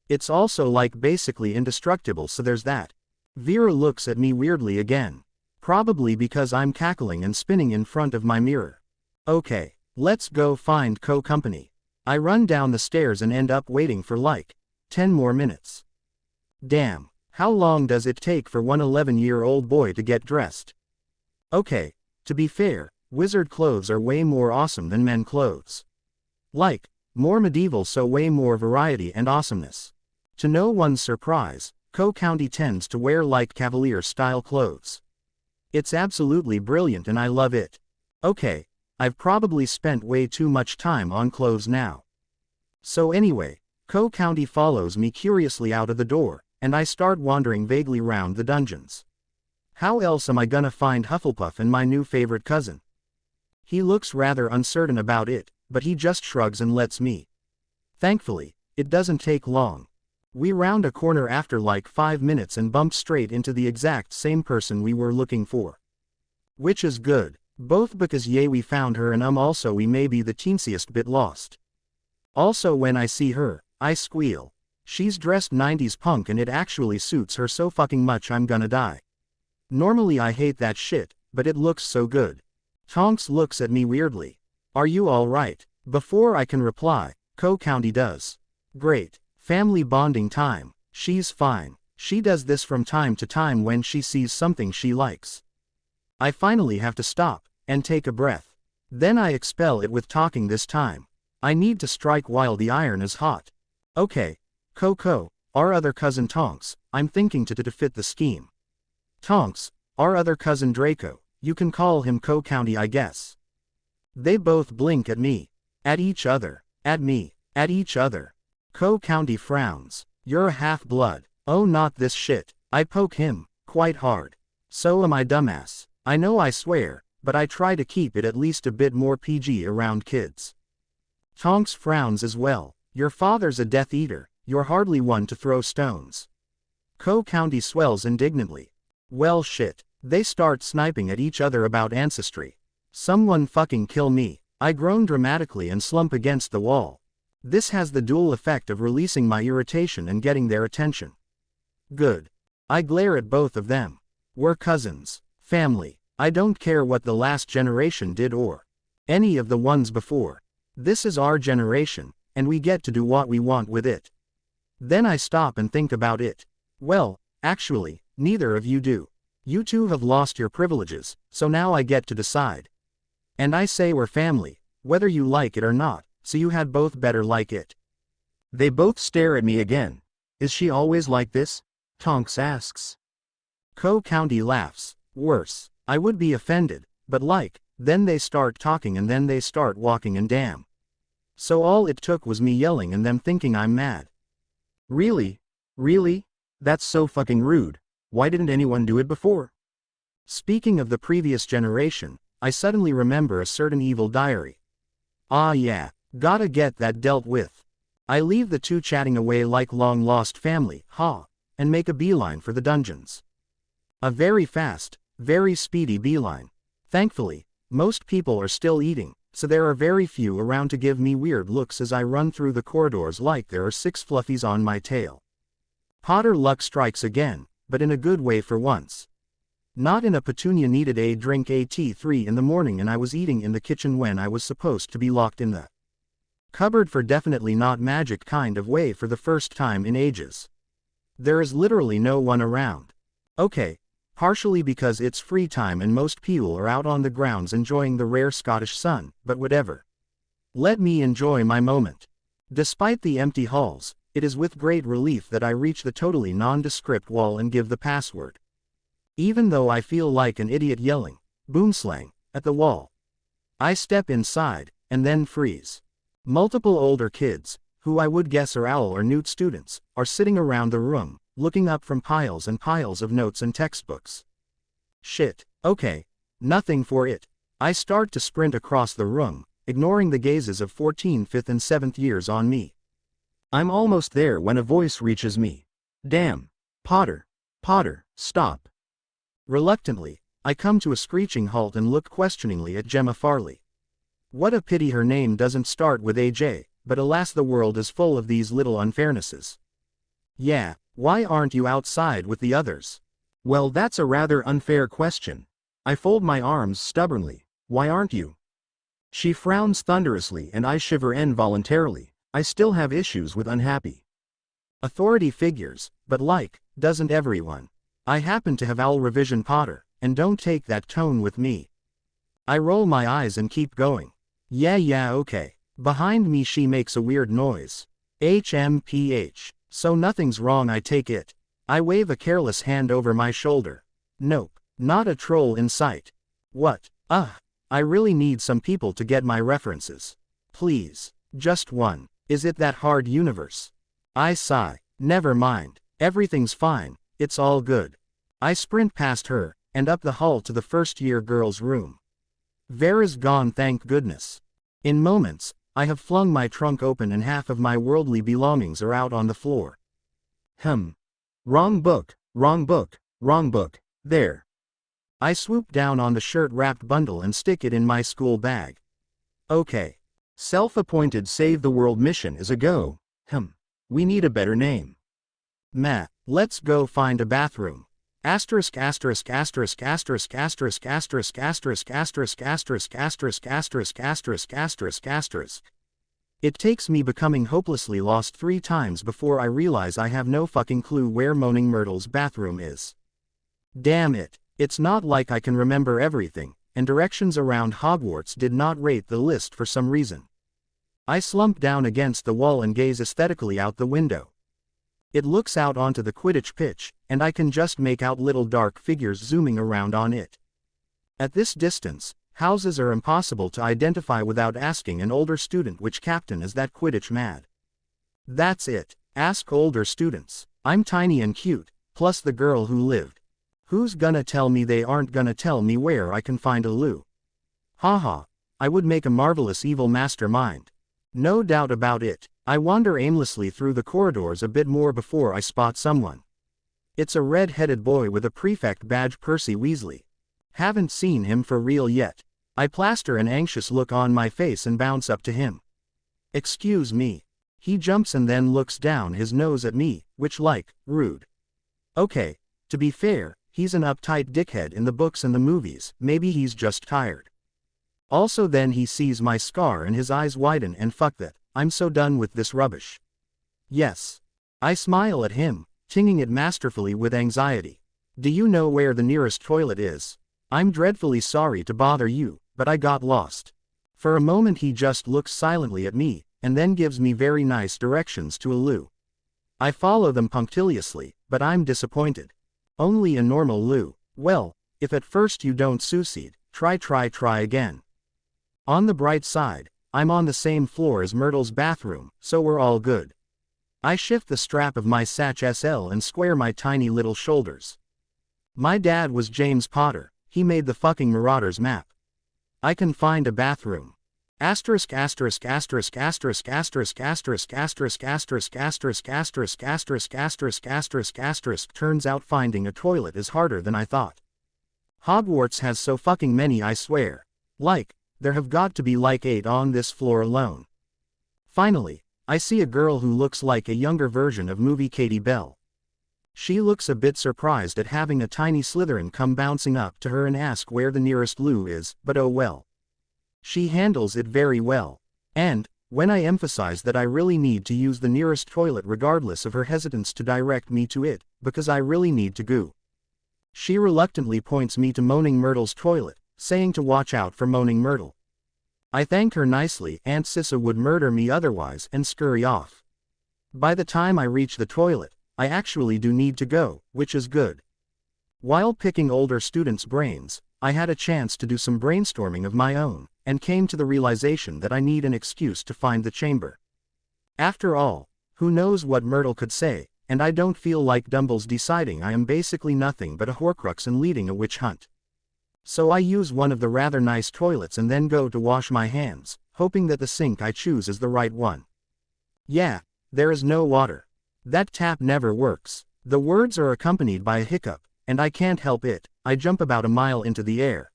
It's also like basically indestructible, so there's that. Vera looks at me weirdly again. Probably because I'm cackling and spinning in front of my mirror. Okay, let's go find company. I run down the stairs and end up waiting for like 10 more minutes. Damn, how long does it take for one 11-year-old boy to get dressed? Okay, to be fair, wizard clothes are way more awesome than men clothes. Like, more medieval, so way more variety and awesomeness. To no one's surprise, County tends to wear like cavalier-style clothes. It's absolutely brilliant and I love it. Okay, I've probably spent way too much time on clothes now. So anyway, County follows me curiously out of the door, and I start wandering vaguely round the dungeons. How else am I gonna find Hufflepuff and my new favorite cousin? He looks rather uncertain about it, but he just shrugs and lets me. Thankfully, it doesn't take long. We round a corner after like 5 minutes and bump straight into the exact same person we were looking for. Which is good, both because yay we found her and also we may be the teensiest bit lost. Also when I see her, I squeal. She's dressed 90s punk and it actually suits her so fucking much I'm gonna die. Normally I hate that shit, but it looks so good. Tonks looks at me weirdly. Are you alright? Before I can reply, County does. Great. Family bonding time. She's fine. She does this from time to time when she sees something she likes. I finally have to stop and take a breath. Then I expel it with talking this time. I need to strike while the iron is hot. Okay, Coco, our other cousin Tonks, I'm thinking to fit the scheme. Tonks, our other cousin Draco, you can call him County I guess. They both blink at me. At each other. At me. At each other. County frowns. You're a half-blood. Oh, not this shit. I poke him, quite hard. So am I, dumbass. I know I swear, but I try to keep it at least a bit more PG around kids. Tonks frowns as well. Your father's a Death Eater, you're hardly one to throw stones. County swells indignantly. Well shit. They start sniping at each other about ancestry. Someone fucking kill me. I groan dramatically and slump against the wall. This has the dual effect of releasing my irritation and getting their attention. Good. I glare at both of them. We're cousins. Family. I don't care what the last generation did or any of the ones before. This is our generation, and we get to do what we want with it. Then I stop and think about it. Well, actually, neither of you do. You two have lost your privileges, so now I get to decide. And I say we're family, whether you like it or not. So you had both better like it. They both stare at me again. Is she always like this? Tonks asks. County laughs. Worse. I would be offended, but like, then they start talking and then they start walking and damn. So all it took was me yelling and them thinking I'm mad. Really? Really? That's so fucking rude. Why didn't anyone do it before? Speaking of the previous generation, I suddenly remember a certain evil diary. Ah yeah. Gotta get that dealt with. I leave the two chatting away like long-lost family, and make a beeline for the dungeons. A very fast, very speedy beeline. Thankfully, most people are still eating, so there are very few around to give me weird looks as I run through the corridors like there are 6 fluffies on my tail. Potter luck strikes again, but in a good way for once. Not in a Petunia needed a drink at 3 in the morning and I was eating in the kitchen when I was supposed to be locked in the cupboard for definitely not magic kind of way for the first time in ages. There is literally no one around. Okay, partially because it's free time and most people are out on the grounds enjoying the rare Scottish sun, but whatever. Let me enjoy my moment. Despite the empty halls, it is with great relief that I reach the totally nondescript wall and give the password. Even though I feel like an idiot yelling, boomslang, at the wall. I step inside, and then freeze. Multiple older kids, who I would guess are OWL or Newt students, are sitting around the room, looking up from piles and piles of notes and textbooks. Shit, okay, nothing for it. I start to sprint across the room, ignoring the gazes of 14th, 5th and 7th years on me. I'm almost there when a voice reaches me. Damn. Potter. Potter, stop. Reluctantly, I come to a screeching halt and look questioningly at Gemma Farley. What a pity her name doesn't start with AJ, but alas the world is full of these little unfairnesses. Yeah, why aren't you outside with the others? Well, that's a rather unfair question. I fold my arms stubbornly. Why aren't you? She frowns thunderously and I shiver involuntarily. I still have issues with unhappy authority figures, but doesn't everyone? I happen to have owl revision Potter, and don't take that tone with me. I roll my eyes and keep going. Yeah, okay. Behind me she makes a weird noise. HMPH. So nothing's wrong, I take it. I wave a careless hand over my shoulder. Nope, not a troll in sight. What? I really need some people to get my references. Please, just one. Is it that hard, universe? I sigh. Never mind. Everything's fine, it's all good. I sprint past her, and up the hall to the first-year girls' room. Vera's gone, thank goodness. In moments, I have flung my trunk open and half of my worldly belongings are out on the floor. Wrong book, wrong book, wrong book, there. I swoop down on the shirt-wrapped bundle and stick it in my school bag. Okay. Self-appointed Save the World mission is a go. We need a better name. Let's go find a bathroom. Asterisk asterisk asterisk asterisk asterisk asterisk asterisk asterisk asterisk asterisk asterisk asterisk asterisk asterisk. It takes me becoming hopelessly lost 3 times before I realize I have no fucking clue where Moaning Myrtle's bathroom is. Damn it, it's not like I can remember everything, and directions around Hogwarts did not rate the list for some reason. I slump down against the wall and gaze aesthetically out the window. It looks out onto the Quidditch pitch, and I can just make out little dark figures zooming around on it. At this distance, houses are impossible to identify without asking an older student which captain is that Quidditch mad. That's it, ask older students. I'm tiny and cute, plus the girl who lived. Who's gonna tell me they aren't gonna tell me where I can find a loo? Haha, I would make a marvelous evil mastermind. No doubt about it. I wander aimlessly through the corridors a bit more before I spot someone. It's a red-headed boy with a prefect badge, Percy Weasley. Haven't seen him for real yet. I plaster an anxious look on my face and bounce up to him. Excuse me. He jumps and then looks down his nose at me, which rude. Okay, to be fair, he's an uptight dickhead in the books and the movies, maybe he's just tired. Also then he sees my scar and his eyes widen and fuck that, I'm so done with this rubbish. Yes. I smile at him, tinging it masterfully with anxiety. Do you know where the nearest toilet is? I'm dreadfully sorry to bother you, but I got lost. For a moment he just looks silently at me, and then gives me very nice directions to a loo. I follow them punctiliously, but I'm disappointed. Only a normal loo. Well, if at first you don't succeed, try again. On the bright side, I'm on the same floor as Myrtle's bathroom, so we're all good. I shift the strap of my Satch SL and square my tiny little shoulders. My dad was James Potter, he made the fucking Marauders map. I can find a bathroom. Asterisk asterisk asterisk asterisk asterisk asterisk asterisk asterisk asterisk asterisk asterisk asterisk asterisk asterisk. Turns out finding a toilet is harder than I thought. Hogwarts has so fucking many, I swear. There have got to be 8 on this floor alone. Finally, I see a girl who looks like a younger version of movie Katie Bell. She looks a bit surprised at having a tiny Slytherin come bouncing up to her and ask where the nearest loo is, but oh well. She handles it very well. And, when I emphasize that I really need to use the nearest toilet regardless of her hesitance to direct me to it, because I really need to go, she reluctantly points me to Moaning Myrtle's toilet, saying to watch out for Moaning Myrtle. I thank her nicely, Aunt Sissa would murder me otherwise, and scurry off. By the time I reach the toilet, I actually do need to go, which is good. While picking older students' brains, I had a chance to do some brainstorming of my own, and came to the realization that I need an excuse to find the chamber. After all, who knows what Myrtle could say, and I don't feel like Dumble's deciding I am basically nothing but a Horcrux and leading a witch hunt. So I use one of the rather nice toilets and then go to wash my hands, hoping that the sink I choose is the right one. Yeah, There is no water. That tap never works. The words are accompanied by a hiccup, and I can't help it. I jump about a mile into the air.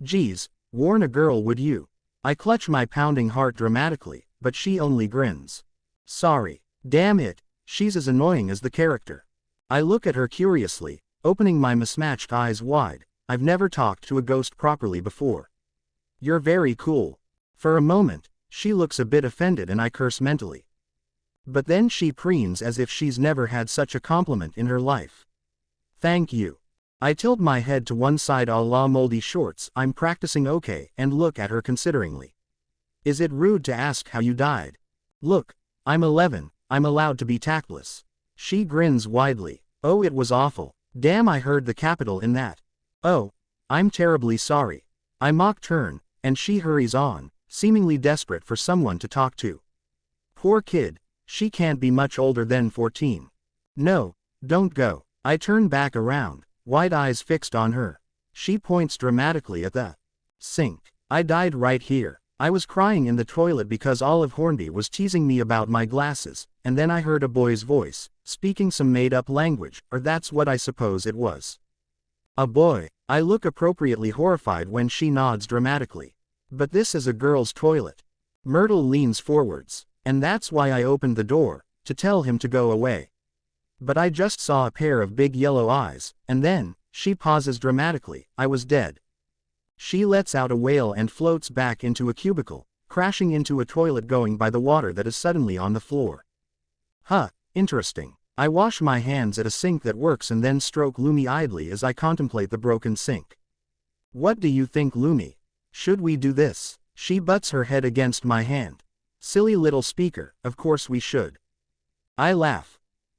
Geez, warn a girl would you? I clutch my pounding heart dramatically, but she only grins. Sorry. Damn it, she's as annoying as the character. I look at her curiously, opening my mismatched eyes wide. I've never talked to a ghost properly before. You're very cool. For a moment, she looks a bit offended and I curse mentally. But then she preens as if she's never had such a compliment in her life. Thank you. I tilt my head to one side a la moldy shorts. I'm practicing okay and look at her consideringly. Is it rude to ask how you died? Look, I'm 11, I'm allowed to be tactless. She grins widely. Oh, it was awful. Damn, I heard the capital in that. Oh, I'm terribly sorry. I mock turn, and she hurries on, seemingly desperate for someone to talk to. Poor kid, she can't be much older than 14. No, don't go. I turn back around, wide eyes fixed on her. She points dramatically at the sink. I died right here. I was crying in the toilet because Olive Hornby was teasing me about my glasses, and then I heard a boy's voice, speaking some made-up language, or that's what I suppose it was. A boy. I look appropriately horrified when she nods dramatically. But this is a girl's toilet. Myrtle leans forwards, and that's why I opened the door, to tell him to go away. But I just saw a pair of big yellow eyes, and then, she pauses dramatically. I was dead. She lets out a wail and floats back into a cubicle, crashing into a toilet going by the water that is suddenly on the floor. Huh, interesting. I wash my hands at a sink that works and then stroke Lumi idly as I contemplate the broken sink. What do you think, Lumi? Should we do this? She butts her head against my hand. Silly little speaker, of course we should. I laugh.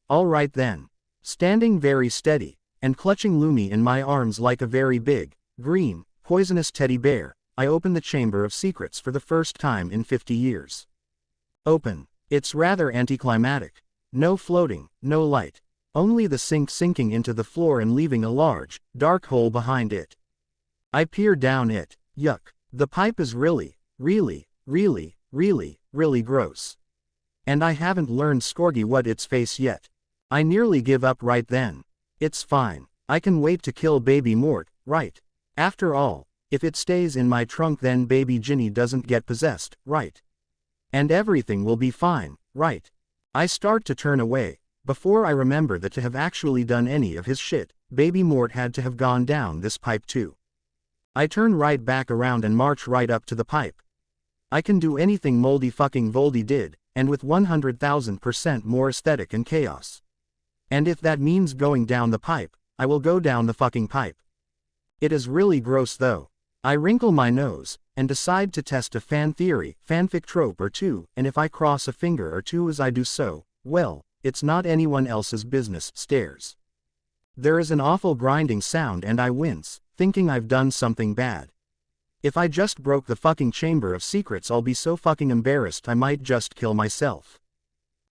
All right then. Standing very steady, and clutching Lumi in my arms like a very big, green, poisonous teddy bear, I open the Chamber of Secrets for the first time in 50 years. Open. It's rather anticlimactic. No floating, no light. Only the sink sinking into the floor and leaving a large, dark hole behind it. I peer down it. Yuck. The pipe is really gross. And I haven't learned Scorgy what its face yet. I nearly give up right then. It's fine. I can wait to kill baby Mort, right? After all, if it stays in my trunk then baby Ginny doesn't get possessed, right? And everything will be fine, right? I start to turn away, before I remember that to have actually done any of his shit, baby Mort had to have gone down this pipe too. I turn right back around and march right up to the pipe. I can do anything Moldy fucking Voldy did, and with 100,000% more aesthetic and chaos. And if that means going down the pipe, I will go down the fucking pipe. It is really gross though. I wrinkle my nose, and decide to test a fan theory, fanfic trope or two, and if I cross a finger or two as I do so, well, it's not anyone else's business. Stairs. There is an awful grinding sound and I wince, thinking I've done something bad. If I just broke the fucking Chamber of Secrets I'll be so fucking embarrassed I might just kill myself.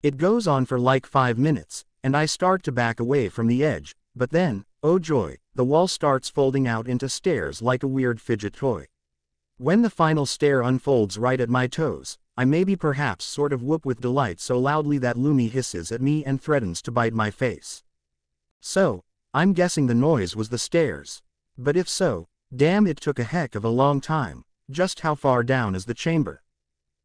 It goes on for like 5 minutes, and I start to back away from the edge, but then, oh joy, the wall starts folding out into stairs like a weird fidget toy. When the final stair unfolds right at my toes, I maybe perhaps sort of whoop with delight so loudly that Lumi hisses at me and threatens to bite my face. So, I'm guessing the noise was the stairs. But if so, damn it took a heck of a long time. Just how far down is the chamber?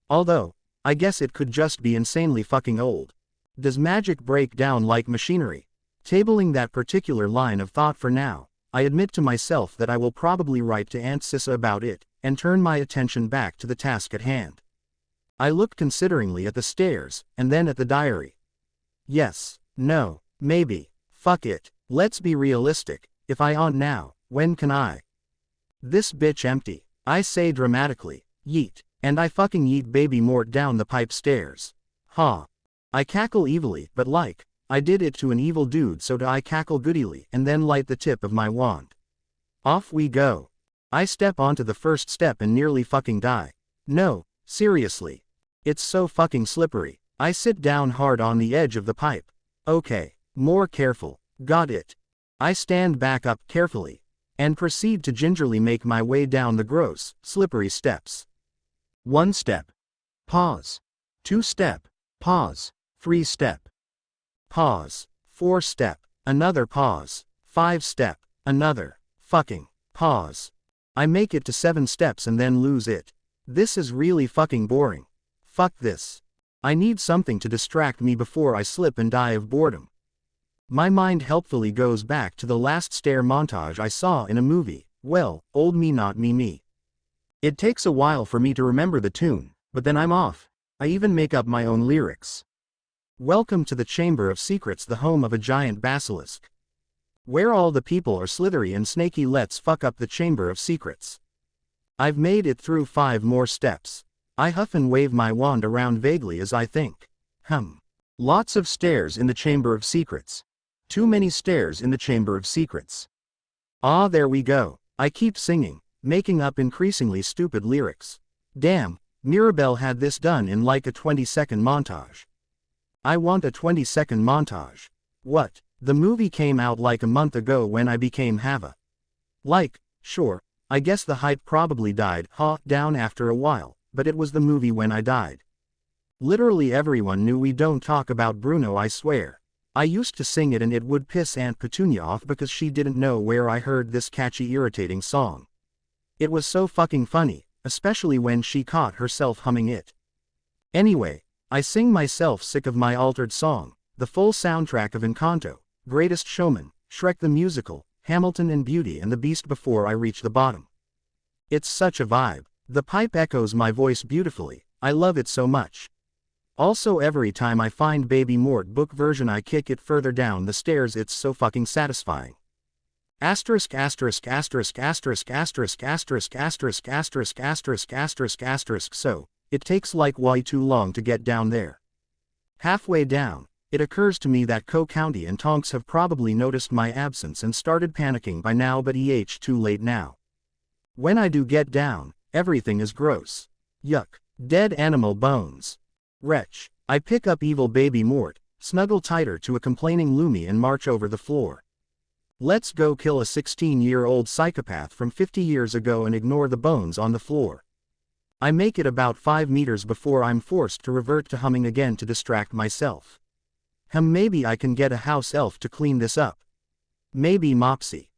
Although, I guess it could just be insanely fucking old. Does magic break down like machinery? Tabling that particular line of thought for now, I admit to myself that I will probably write to Aunt Sissa about it, and turn my attention back to the task at hand. I look consideringly at the stairs, and then at the diary. Yes, no, maybe, fuck it, let's be realistic, if I aren't now, when can I? This bitch empty, I say dramatically, yeet, and I fucking yeet baby Mort down the pipe stairs. Ha. I cackle evilly, but like, I did it to an evil dude so do I cackle goodily and then light the tip of my wand. Off we go. I step onto the first step and nearly fucking die. No, seriously. It's so fucking slippery. I sit down hard on the edge of the pipe. Okay, more careful, got it. I stand back up carefully, and proceed to gingerly make my way down the gross, slippery steps. 1 step. Pause. 2 step. Pause. 3 step. Pause. 4 step. Another pause. 5 step. Another. Fucking. Pause. I make it to 7 steps and then lose it. This is really fucking boring. Fuck this. I need something to distract me before I slip and die of boredom. My mind helpfully goes back to the last stair montage I saw in a movie. Well, old me not me me. It takes a while for me to remember the tune, but then I'm off. I even make up my own lyrics. Welcome to the Chamber of Secrets, the home of a giant basilisk. Where all the people are slithery and snaky. Let's fuck up the Chamber of Secrets. I've made it through 5 more steps. I huff and wave my wand around vaguely as I think. Lots of stairs in the Chamber of Secrets. Too many stairs in the Chamber of Secrets. Ah, there we go. I keep singing, making up increasingly stupid lyrics. Damn, Mirabelle had this done in like a 20-second montage. I want a 20-second montage. What? The movie came out like a month ago when I became Hava. Like, sure, I guess the hype probably died down after a while, but it was the movie when I died. Literally everyone knew we don't talk about Bruno, I swear. I used to sing it and it would piss Aunt Petunia off because she didn't know where I heard this catchy irritating song. It was so fucking funny, especially when she caught herself humming it. Anyway, I sing myself sick of my altered song, the full soundtrack of Encanto, Greatest Showman, Shrek the Musical, Hamilton and Beauty and the Beast before I reach the bottom. It's such a vibe. The pipe echoes my voice beautifully. I love it so much. Also every time I find Baby Mort book version I kick it further down the stairs. It's so fucking satisfying. Asterisk asterisk asterisk asterisk asterisk asterisk asterisk asterisk asterisk asterisk asterisk. So, it takes like way too long to get down there. Halfway down, it occurs to me that County and Tonks have probably noticed my absence and started panicking by now, but too late now. When I do get down, everything is gross. Yuck. Dead animal bones. Wretch. I pick up evil Baby Mort, snuggle tighter to a complaining Lumi and march over the floor. Let's go kill a 16-year-old psychopath from 50 years ago and ignore the bones on the floor. I make it about 5 meters before I'm forced to revert to humming again to distract myself. Maybe I can get a house elf to clean this up. Maybe Mopsy.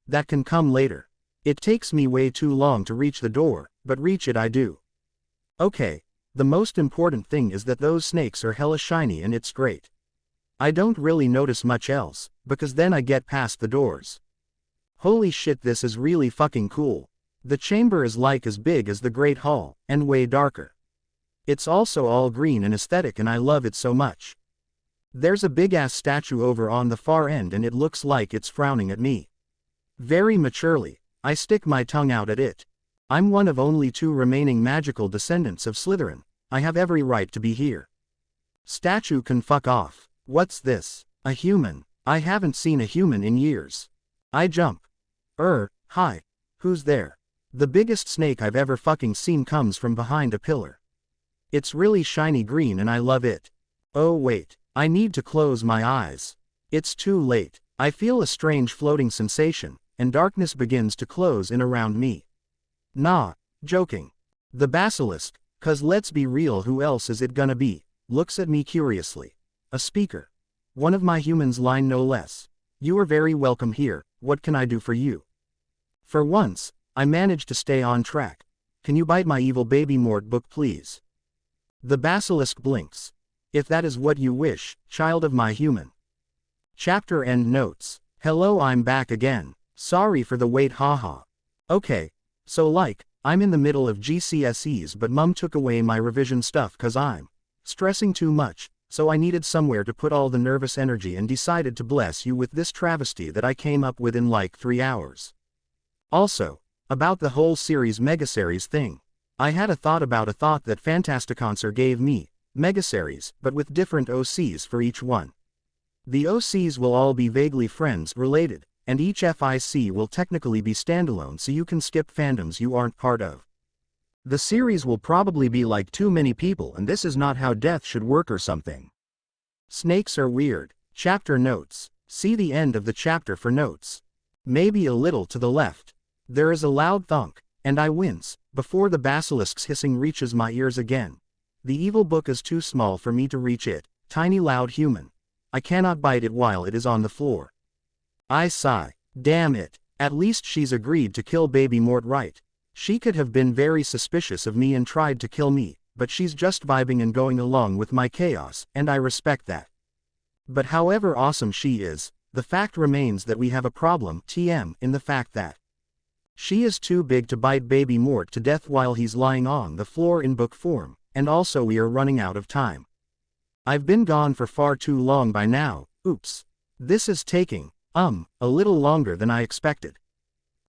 That can come later. It takes me way too long to reach the door, but reach it I do. Okay, the most important thing is that those snakes are hella shiny and it's great. I don't really notice much else, because then I get past the doors. Holy shit, this is really fucking cool. The chamber is like as big as the Great Hall, and way darker. It's also all green and aesthetic and I love it so much. There's a big ass statue over on the far end and it looks like it's frowning at me. Very maturely, I stick my tongue out at it. I'm one of only 2 remaining magical descendants of Slytherin. I have every right to be here. Statue can fuck off. What's this? A human. I haven't seen a human in years. I jump. Hi. Who's there? The biggest snake I've ever fucking seen comes from behind a pillar. It's really shiny green and I love it. Oh wait, I need to close my eyes. It's too late. I feel a strange floating sensation, and darkness begins to close in around me. Nah, joking. The basilisk, 'cause let's be real, who else is it gonna be, looks at me curiously. A speaker. One of my humans line no less. You are very welcome here, what can I do for you? For once, I managed to stay on track. Can you bite my evil Baby Mort book please? The basilisk blinks. If that is what you wish, child of my human. Chapter end notes. Hello, I'm back again. Sorry for the wait, haha. Okay, so I'm in the middle of GCSEs but mum took away my revision stuff 'cause I'm stressing too much, so I needed somewhere to put all the nervous energy and decided to bless you with this travesty that I came up with in like 3 hours. Also, about the whole series megaseries thing. I had a thought that Fantasticoncer gave me, megaseries, but with different OCs for each one. The OCs will all be vaguely friends related, and each FIC will technically be standalone so you can skip fandoms you aren't part of. The series will probably be like too many people and this is not how death should work or something. Snakes are weird. Chapter notes. See the end of the chapter for notes. Maybe a little to the left. There is a loud thunk, and I wince, before the basilisk's hissing reaches my ears again. The evil book is too small for me to reach it, tiny loud human. I cannot bite it while it is on the floor. I sigh. Damn it. At least she's agreed to kill baby Mort, right? She could have been very suspicious of me and tried to kill me, but she's just vibing and going along with my chaos, and I respect that. But however awesome she is, the fact remains that we have a problem, TM, in the fact that she is too big to bite baby Mort to death while he's lying on the floor in book form, and also we are running out of time. I've been gone for far too long by now, oops. This is taking, a little longer than I expected.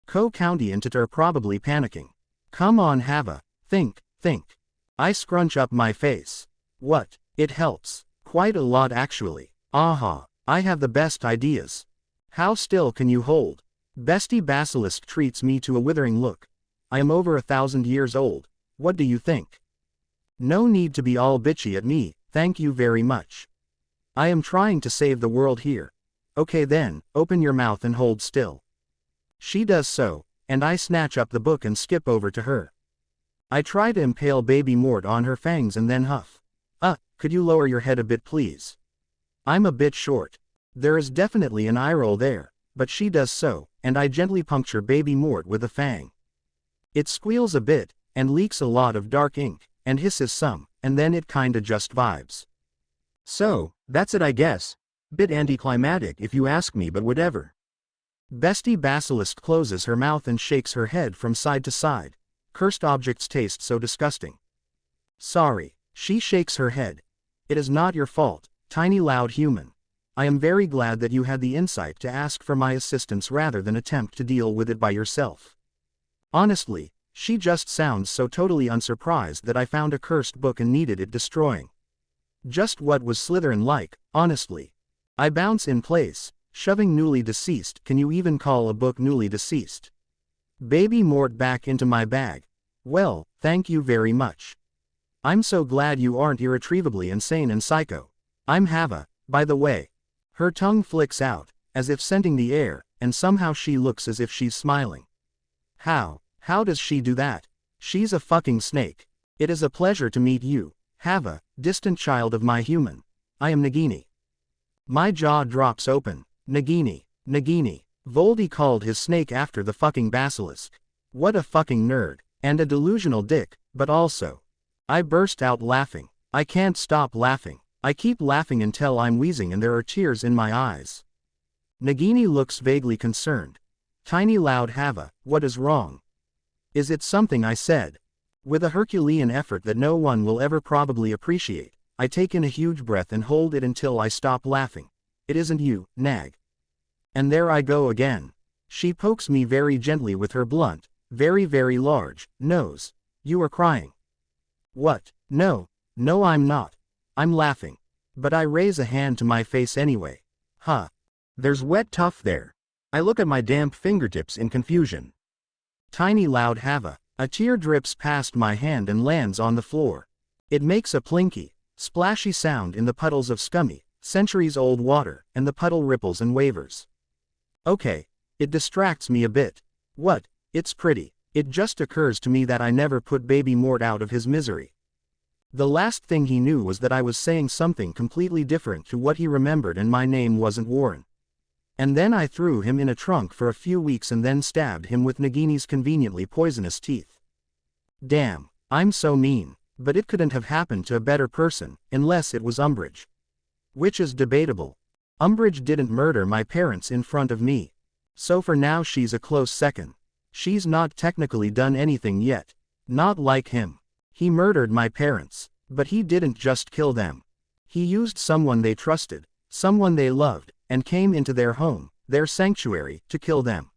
Co-county are probably panicking. Come on Hava, think. I scrunch up my face. What? It helps. Quite a lot actually. Aha, I have the best ideas. How still can you hold? Bestie Basilisk treats me to a withering look. I am over 1,000 years old. What do you think? No need to be all bitchy at me, thank you very much. I am trying to save the world here. Okay then, open your mouth and hold still. She does so, and I snatch up the book and skip over to her. I try to impale baby Mort on her fangs and then huff. Could you lower your head a bit please? I'm a bit short. There is definitely an eye roll there, but she does so, and I gently puncture baby Mort with a fang. It squeals a bit, and leaks a lot of dark ink, and hisses some, and then it kinda just vibes. So, that's it I guess. Bit anticlimactic if you ask me, but whatever. Bestie Basilisk closes her mouth and shakes her head from side to side. Cursed objects taste so disgusting. Sorry, she shakes her head. It is not your fault, tiny loud human. I am very glad that you had the insight to ask for my assistance rather than attempt to deal with it by yourself. Honestly, she just sounds so totally unsurprised that I found a cursed book and needed it destroying. Just what was Slytherin like, honestly? I bounce in place, shoving newly deceased. Can you even call a book newly deceased? Baby Mort back into my bag. Well, thank you very much. I'm so glad you aren't irretrievably insane and psycho. I'm Hava, by the way. Her tongue flicks out, as if scenting the air, and somehow she looks as if she's smiling. How does she do that? She's a fucking snake. It is a pleasure to meet you, Hava, distant child of my human. I am Nagini. My jaw drops open. Nagini. Voldy called his snake after the fucking basilisk. What a fucking nerd, and a delusional dick, but also. I burst out laughing. I can't stop laughing. I keep laughing until I'm wheezing and there are tears in my eyes. Nagini looks vaguely concerned. Tiny loud Hava, what is wrong? Is it something I said? With a Herculean effort that no one will ever probably appreciate, I take in a huge breath and hold it until I stop laughing. It isn't you, Nag. And there I go again. She pokes me very gently with her blunt, very large, nose. You are crying. What? No, I'm not. I'm laughing. But I raise a hand to my face anyway. There's wet tuff there. I look at my damp fingertips in confusion. Tiny loud Hava. A tear drips past my hand and lands on the floor. It makes a plinky, splashy sound in the puddles of scummy, centuries-old water, and the puddle ripples and wavers. Okay, it distracts me a bit. What? It's pretty. It just occurs to me that I never put baby Mort out of his misery. The last thing he knew was that I was saying something completely different to what he remembered, and my name wasn't Warren. And then I threw him in a trunk for a few weeks and then stabbed him with Nagini's conveniently poisonous teeth. Damn, I'm so mean, but it couldn't have happened to a better person, unless it was Umbridge. Which is debatable. Umbridge didn't murder my parents in front of me. So for now she's a close second. She's not technically done anything yet. Not like him. He murdered my parents, but he didn't just kill them. He used someone they trusted, someone they loved, and came into their home, their sanctuary, to kill them.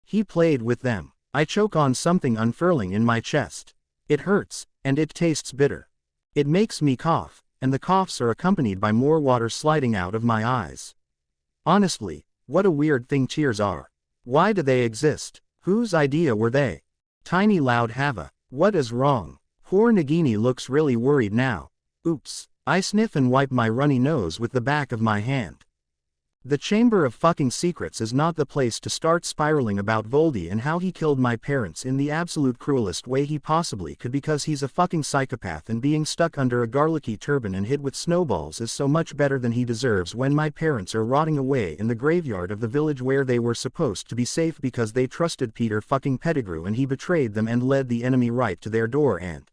He played with them. I choke on something unfurling in my chest. It hurts, and it tastes bitter. It makes me cough, and the coughs are accompanied by more water sliding out of my eyes. Honestly, what a weird thing tears are. Why do they exist? Whose idea were they? Tiny loud Hava, what is wrong? Poor Nagini looks really worried now. Oops. I sniff and wipe my runny nose with the back of my hand. The Chamber of Fucking Secrets is not the place to start spiraling about Voldy and how he killed my parents in the absolute cruelest way he possibly could because he's a fucking psychopath, and being stuck under a garlicky turban and hit with snowballs is so much better than he deserves when my parents are rotting away in the graveyard of the village where they were supposed to be safe because they trusted Peter fucking Pettigrew and he betrayed them and led the enemy right to their door. And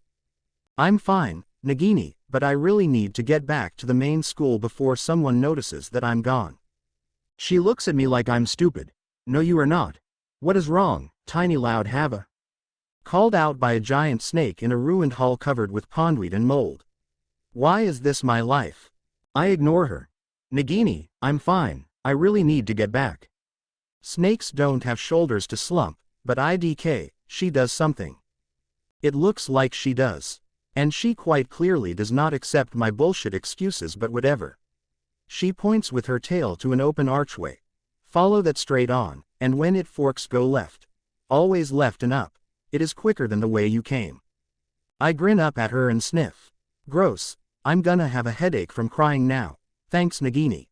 I'm fine, Nagini, but I really need to get back to the main school before someone notices that I'm gone. She looks at me like I'm stupid. No, you are not. What is wrong, tiny loud Hava? Called out by a giant snake in a ruined hall covered with pondweed and mold. Why is this my life? I ignore her. Nagini, I'm fine, I really need to get back. Snakes don't have shoulders to slump, but IDK, she does something. It looks like she does. And she quite clearly does not accept my bullshit excuses, but whatever. She points with her tail to an open archway. Follow that straight on, and when it forks go left. Always left and up. It is quicker than the way you came. I grin up at her and sniff. Gross, I'm gonna have a headache from crying now. Thanks Nagini.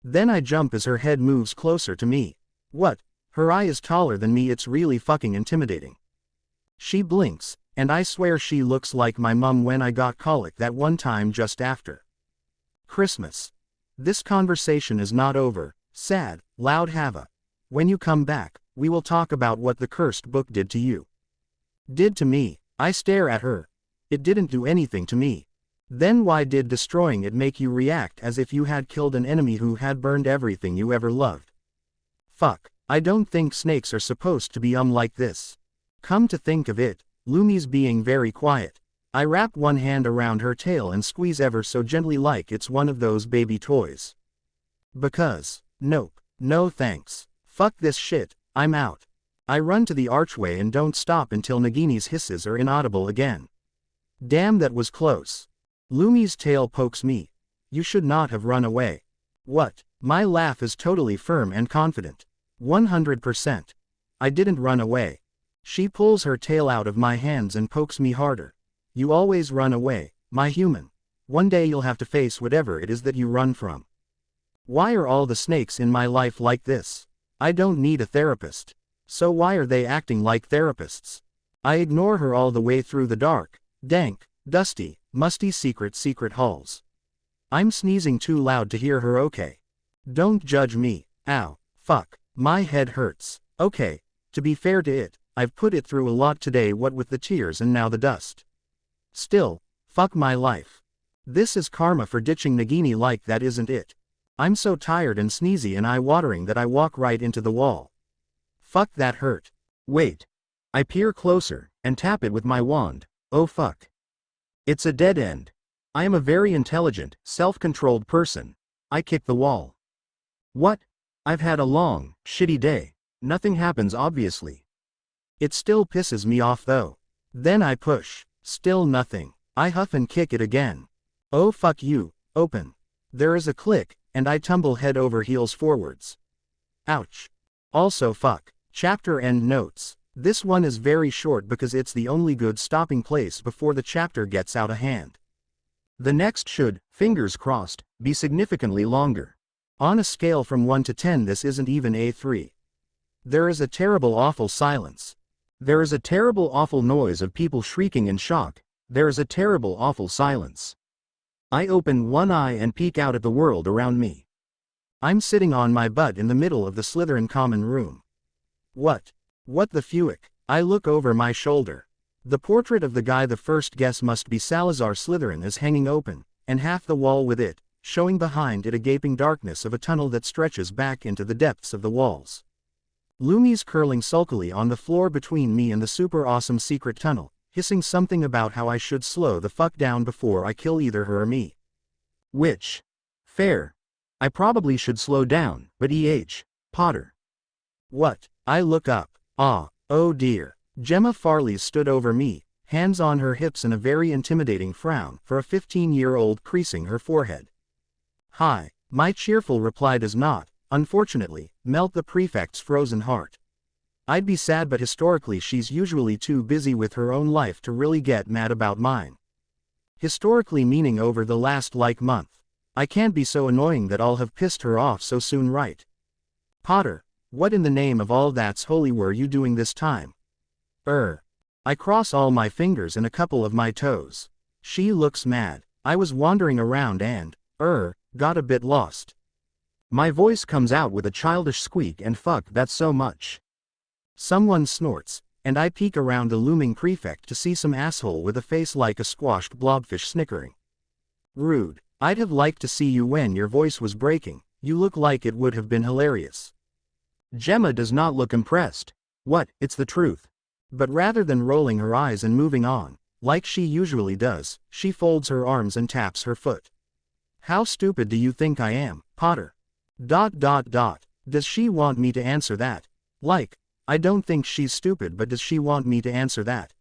Then I jump as her head moves closer to me. What? Her eye is taller than me, it's really fucking intimidating. She blinks, and I swear she looks like my mum when I got colic that one time just after Christmas. This conversation is not over, sad, loud Hava. When you come back, we will talk about what the cursed book did to you. Did to me, I stare at her. It didn't do anything to me. Then why did destroying it make you react as if you had killed an enemy who had burned everything you ever loved? Fuck, I don't think snakes are supposed to be like this. Come to think of it, Lumi's being very quiet. I wrap one hand around her tail and squeeze ever so gently like it's one of those baby toys. Because, nope, no thanks. Fuck this shit, I'm out. I run to the archway and don't stop until Nagini's hisses are inaudible again. Damn, that was close. Lumi's tail pokes me. You should not have run away. What? My laugh is totally firm and confident. 100%. I didn't run away. She pulls her tail out of my hands and pokes me harder. You always run away, my human. One day you'll have to face whatever it is that you run from. Why are all the snakes in my life like this? I don't need a therapist. So why are they acting like therapists? I ignore her all the way through the dark, dank, dusty, musty secret halls. I'm sneezing too loud to hear her. Okay. Don't judge me. Ow. Fuck. My head hurts. Okay. To be fair to it, I've put it through a lot today, what with the tears and now the dust. Still, fuck my life. This is karma for ditching Nagini like that, isn't it? I'm so tired and sneezy and eye-watering that I walk right into the wall. Fuck, that hurt. Wait. I peer closer, and tap it with my wand. Oh fuck. It's a dead end. I am a very intelligent, self-controlled person. I kick the wall. What? I've had a long, shitty day. Nothing happens obviously. It still pisses me off though. Then I push. Still nothing. I huff and kick it again. Oh fuck you, open. There is a click, and I tumble head over heels forwards. Ouch. Also fuck. Chapter end notes. This one is very short because it's the only good stopping place before the chapter gets out of hand. The next should, fingers crossed, be significantly longer. On a scale from 1 to 10 this isn't even a 3. There is a terrible awful silence. There is a terrible awful noise of people shrieking in shock. There is a terrible awful silence. I open one eye and peek out at the world around me. I'm sitting on my butt in the middle of the Slytherin common room. What? What the fuck? I look over my shoulder. The portrait of the guy the first guess must be Salazar Slytherin is hanging open, and half the wall with it, showing behind it a gaping darkness of a tunnel that stretches back into the depths of the walls. Lumi's curling sulkily on the floor between me and the super awesome secret tunnel, hissing something about how I should slow the fuck down before I kill either her or me. Which? Fair. I probably should slow down, but Potter. What? I look up. Oh dear. Gemma Farley stood over me, hands on her hips and a very intimidating frown for a 15-year-old creasing her forehead. Hi. My cheerful reply does not, unfortunately, melt the prefect's frozen heart. I'd be sad, but historically she's usually too busy with her own life to really get mad about mine. Historically meaning over the last month. I can't be so annoying that I'll have pissed her off so soon, right? Potter, what in the name of all that's holy were you doing this time? I cross all my fingers and a couple of my toes. She looks mad. I was wandering around and, got a bit lost. My voice comes out with a childish squeak and fuck that's so much. Someone snorts, and I peek around the looming prefect to see some asshole with a face like a squashed blobfish snickering. Rude. I'd have liked to see you when your voice was breaking, you look like it would have been hilarious. Gemma does not look impressed. What, it's the truth. But rather than rolling her eyes and moving on, like she usually does, she folds her arms and taps her foot. How stupid do you think I am, Potter? ... Does she want me to answer that? Like, I don't think she's stupid, but does she want me to answer that?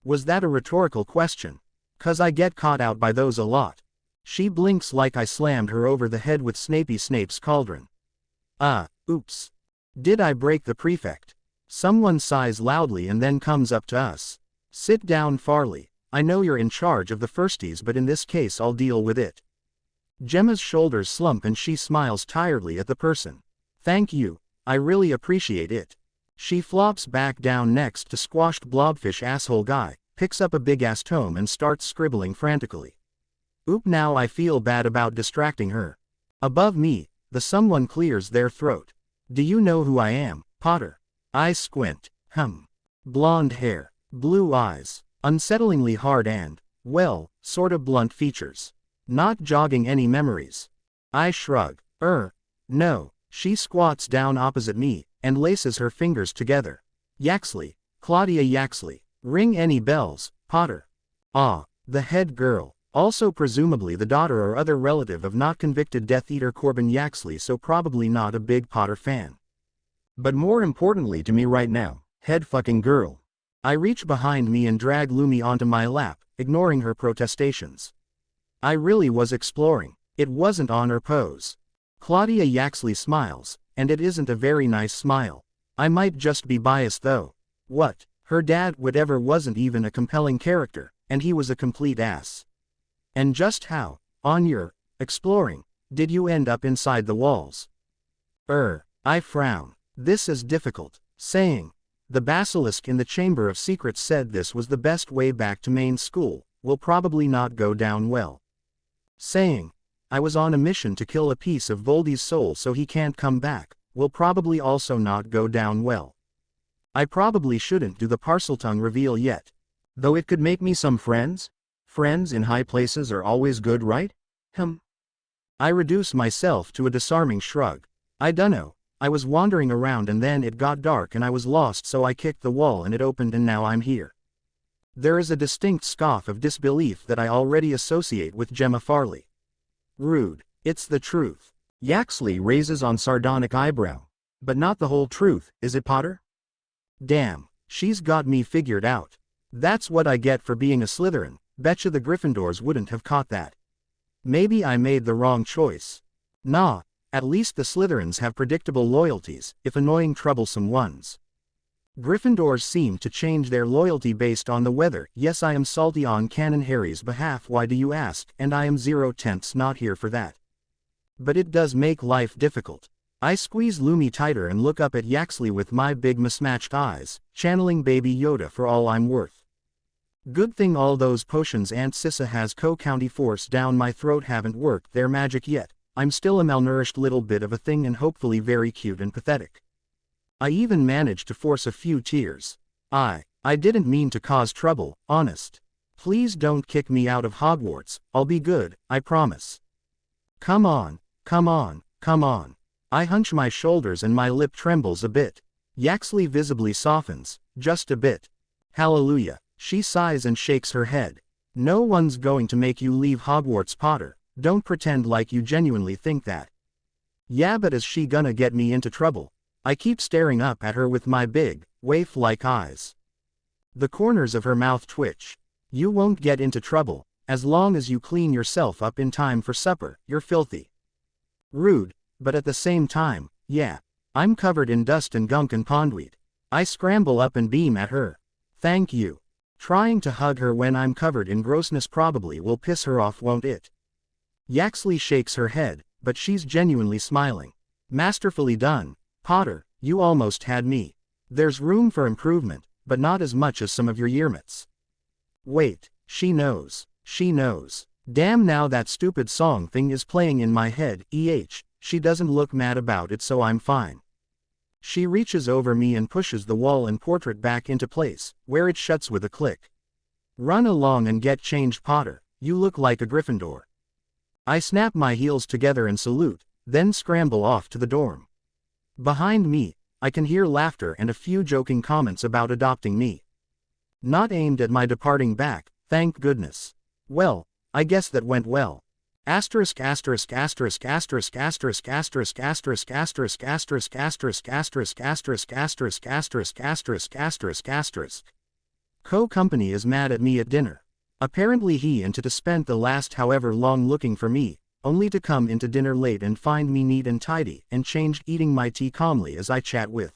Was that a rhetorical question? 'Cause I get caught out by those a lot. She blinks like I slammed her over the head with Snape's cauldron. Oops. Did I break the prefect? Someone sighs loudly and then comes up to us. Sit down, Farley. I know you're in charge of the firsties, but in this case I'll deal with it. Gemma's shoulders slump and she smiles tiredly at the person. Thank you, I really appreciate it. She flops back down next to squashed blobfish asshole guy, picks up a big-ass tome and starts scribbling frantically. Oop, now I feel bad about distracting her. Above me, the someone clears their throat. Do you know who I am, Potter? I squint. Blonde hair, blue eyes, unsettlingly hard and, well, sorta blunt features. Not jogging any memories. I shrug. No. She squats down opposite me, and laces her fingers together. Yaxley, Claudia Yaxley. Ring any bells, Potter? The head girl. Also presumably the daughter or other relative of not convicted Death Eater Corbin Yaxley, so probably not a big Potter fan. But more importantly to me right now, head fucking girl. I reach behind me and drag Lumi onto my lap, ignoring her protestations. I really was exploring. It wasn't on her pose. Claudia Yaxley smiles, and it isn't a very nice smile. I might just be biased though. What? Her dad, whatever, wasn't even a compelling character, and he was a complete ass. And just how, on your exploring, did you end up inside the walls? I frown. This is difficult. Saying, the basilisk in the Chamber of Secrets said this was the best way back to main school, will probably not go down well. Saying, I was on a mission to kill a piece of Voldy's soul so he can't come back, will probably also not go down well. I probably shouldn't do the Parseltongue reveal yet. Though it could make me some friends? Friends in high places are always good, right? I reduce myself to a disarming shrug. I dunno, I was wandering around and then it got dark and I was lost, so I kicked the wall and it opened and now I'm here. There is a distinct scoff of disbelief that I already associate with Gemma Farley. Rude. It's the truth. Yaxley raises on sardonic eyebrow. But not the whole truth, is it, Potter? Damn, she's got me figured out. That's what I get for being a Slytherin. Betcha the Gryffindors wouldn't have caught that. Maybe I made the wrong choice. Nah, at least the Slytherins have predictable loyalties, if annoying troublesome ones. Gryffindors seem to change their loyalty based on the weather. Yes, I am salty on Canon Harry's behalf, why do you ask, and I am 0/10 not here for that. But it does make life difficult. I squeeze Lumi tighter and look up at Yaxley with my big mismatched eyes, channeling Baby Yoda for all I'm worth. Good thing all those potions Aunt Sissa has co-county force down my throat haven't worked their magic yet. I'm still a malnourished little bit of a thing and hopefully very cute and pathetic. I even managed to force a few tears. I didn't mean to cause trouble, honest. Please don't kick me out of Hogwarts, I'll be good, I promise. Come on. I hunch my shoulders and my lip trembles a bit. Yaxley visibly softens, just a bit. Hallelujah. She sighs and shakes her head. No one's going to make you leave Hogwarts, Potter. Don't pretend like you genuinely think that. Yeah, but is she gonna get me into trouble? I keep staring up at her with my big, waif-like eyes. The corners of her mouth twitch. You won't get into trouble, as long as you clean yourself up in time for supper. You're filthy. Rude, but at the same time, yeah. I'm covered in dust and gunk and pondweed. I scramble up and beam at her. Thank you. Trying to hug her when I'm covered in grossness probably will piss her off, won't it? Yaxley shakes her head, but she's genuinely smiling. Masterfully done, Potter, you almost had me. There's room for improvement, but not as much as some of your yearmates. Wait, she knows. She knows. Damn, now that stupid song thing is playing in my head. She doesn't look mad about it, so I'm fine. She reaches over me and pushes the wall and portrait back into place, where it shuts with a click. Run along and get changed, Potter, you look like a Gryffindor. I snap my heels together and salute, then scramble off to the dorm. Behind me, I can hear laughter and a few joking comments about adopting me. Not aimed at my departing back, thank goodness. Well, I guess that went well. Asterisk asterisk asterisk asterisk asterisk asterisk asterisk asterisk asterisk asterisk asterisk asterisk asterisk asterisk asterisk asterisk asterisk. Co-company is mad at me at dinner. Apparently he and Tita spent the last however long looking for me, only to come into dinner late and find me neat and tidy and changed, eating my tea calmly as I chat with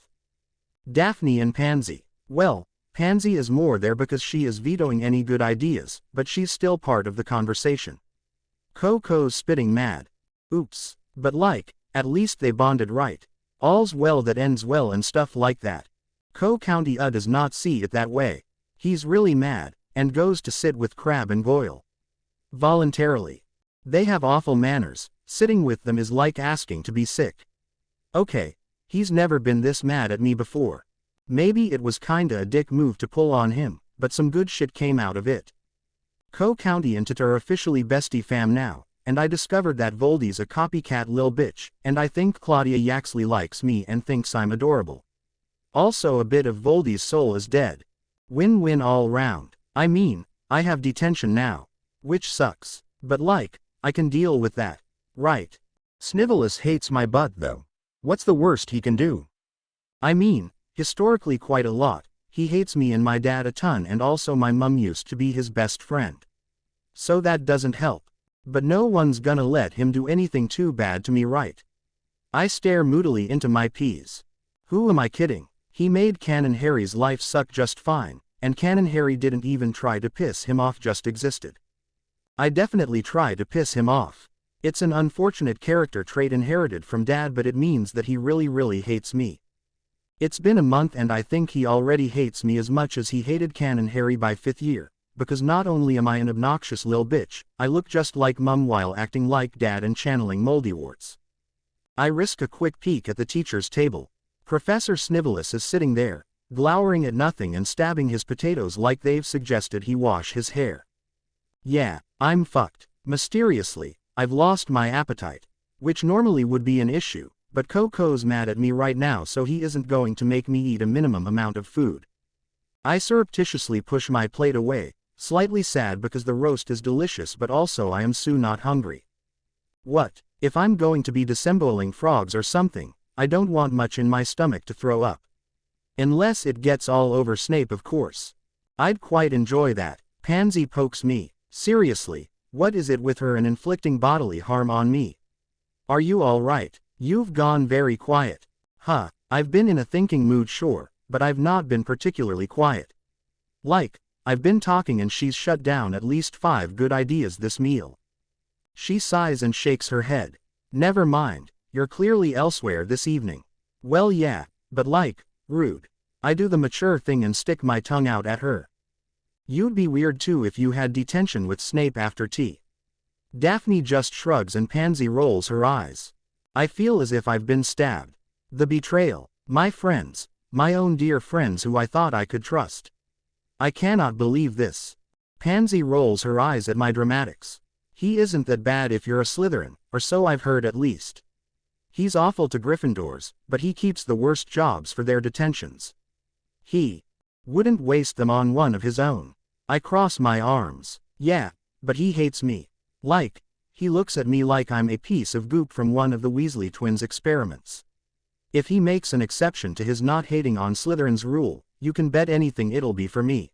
Daphne and Pansy. Well, Pansy is more there because she is vetoing any good ideas, but she's still part of the conversation. Coco's spitting mad. Oops. But at least they bonded right. All's well that ends well and stuff like that. County does not see it that way. He's really mad, and goes to sit with Crabbe and Goyle. Voluntarily. They have awful manners, sitting with them is like asking to be sick. Okay, he's never been this mad at me before. Maybe it was kinda a dick move to pull on him, but some good shit came out of it. County and Tita are officially bestie fam now, and I discovered that Voldy's a copycat lil bitch, and I think Claudia Yaxley likes me and thinks I'm adorable. Also, a bit of Voldy's soul is dead. Win-win all round. I mean, I have detention now. Which sucks. But I can deal with that. Right. Snivellus hates my butt though. What's the worst he can do? I mean, historically quite a lot. He hates me and my dad a ton, and also my mum used to be his best friend. So that doesn't help. But no one's gonna let him do anything too bad to me, right? I stare moodily into my peas. Who am I kidding? He made Canon Harry's life suck just fine, and Canon Harry didn't even try to piss him off, just existed. I definitely try to piss him off. It's an unfortunate character trait inherited from dad, but it means that he really hates me. It's been a month and I think he already hates me as much as he hated Canon Harry by 5th year, because not only am I an obnoxious lil bitch, I look just like mum while acting like dad and channeling moldywarts. I risk a quick peek at the teacher's table. Professor Snivellus is sitting there, glowering at nothing and stabbing his potatoes like they've suggested he wash his hair. Yeah, I'm fucked. Mysteriously, I've lost my appetite, which normally would be an issue. But Coco's mad at me right now, so he isn't going to make me eat a minimum amount of food. I surreptitiously push my plate away, slightly sad because the roast is delicious, but also I am so not hungry. What, if I'm going to be dissembling frogs or something? I don't want much in my stomach to throw up. Unless it gets all over Snape, of course. I'd quite enjoy that. Pansy pokes me. Seriously, what is it with her and inflicting bodily harm on me? Are you all right? You've gone very quiet. Huh, I've been in a thinking mood, sure, but I've not been particularly quiet. I've been talking and she's shut down at least 5 good ideas this meal. She sighs and shakes her head. Never mind, you're clearly elsewhere this evening. Well yeah, but rude. I do the mature thing and stick my tongue out at her. You'd be weird too if you had detention with Snape after tea. Daphne just shrugs and Pansy rolls her eyes. I feel as if I've been stabbed. The betrayal. My friends. My own dear friends who I thought I could trust. I cannot believe this. Pansy rolls her eyes at my dramatics. He isn't that bad if you're a Slytherin, or so I've heard at least. He's awful to Gryffindors, but he keeps the worst jobs for their detentions. He wouldn't waste them on one of his own. I cross my arms. Yeah, but he hates me. He looks at me like I'm a piece of goop from one of the Weasley twins' experiments. If he makes an exception to his not hating on Slytherin's rule, you can bet anything it'll be for me.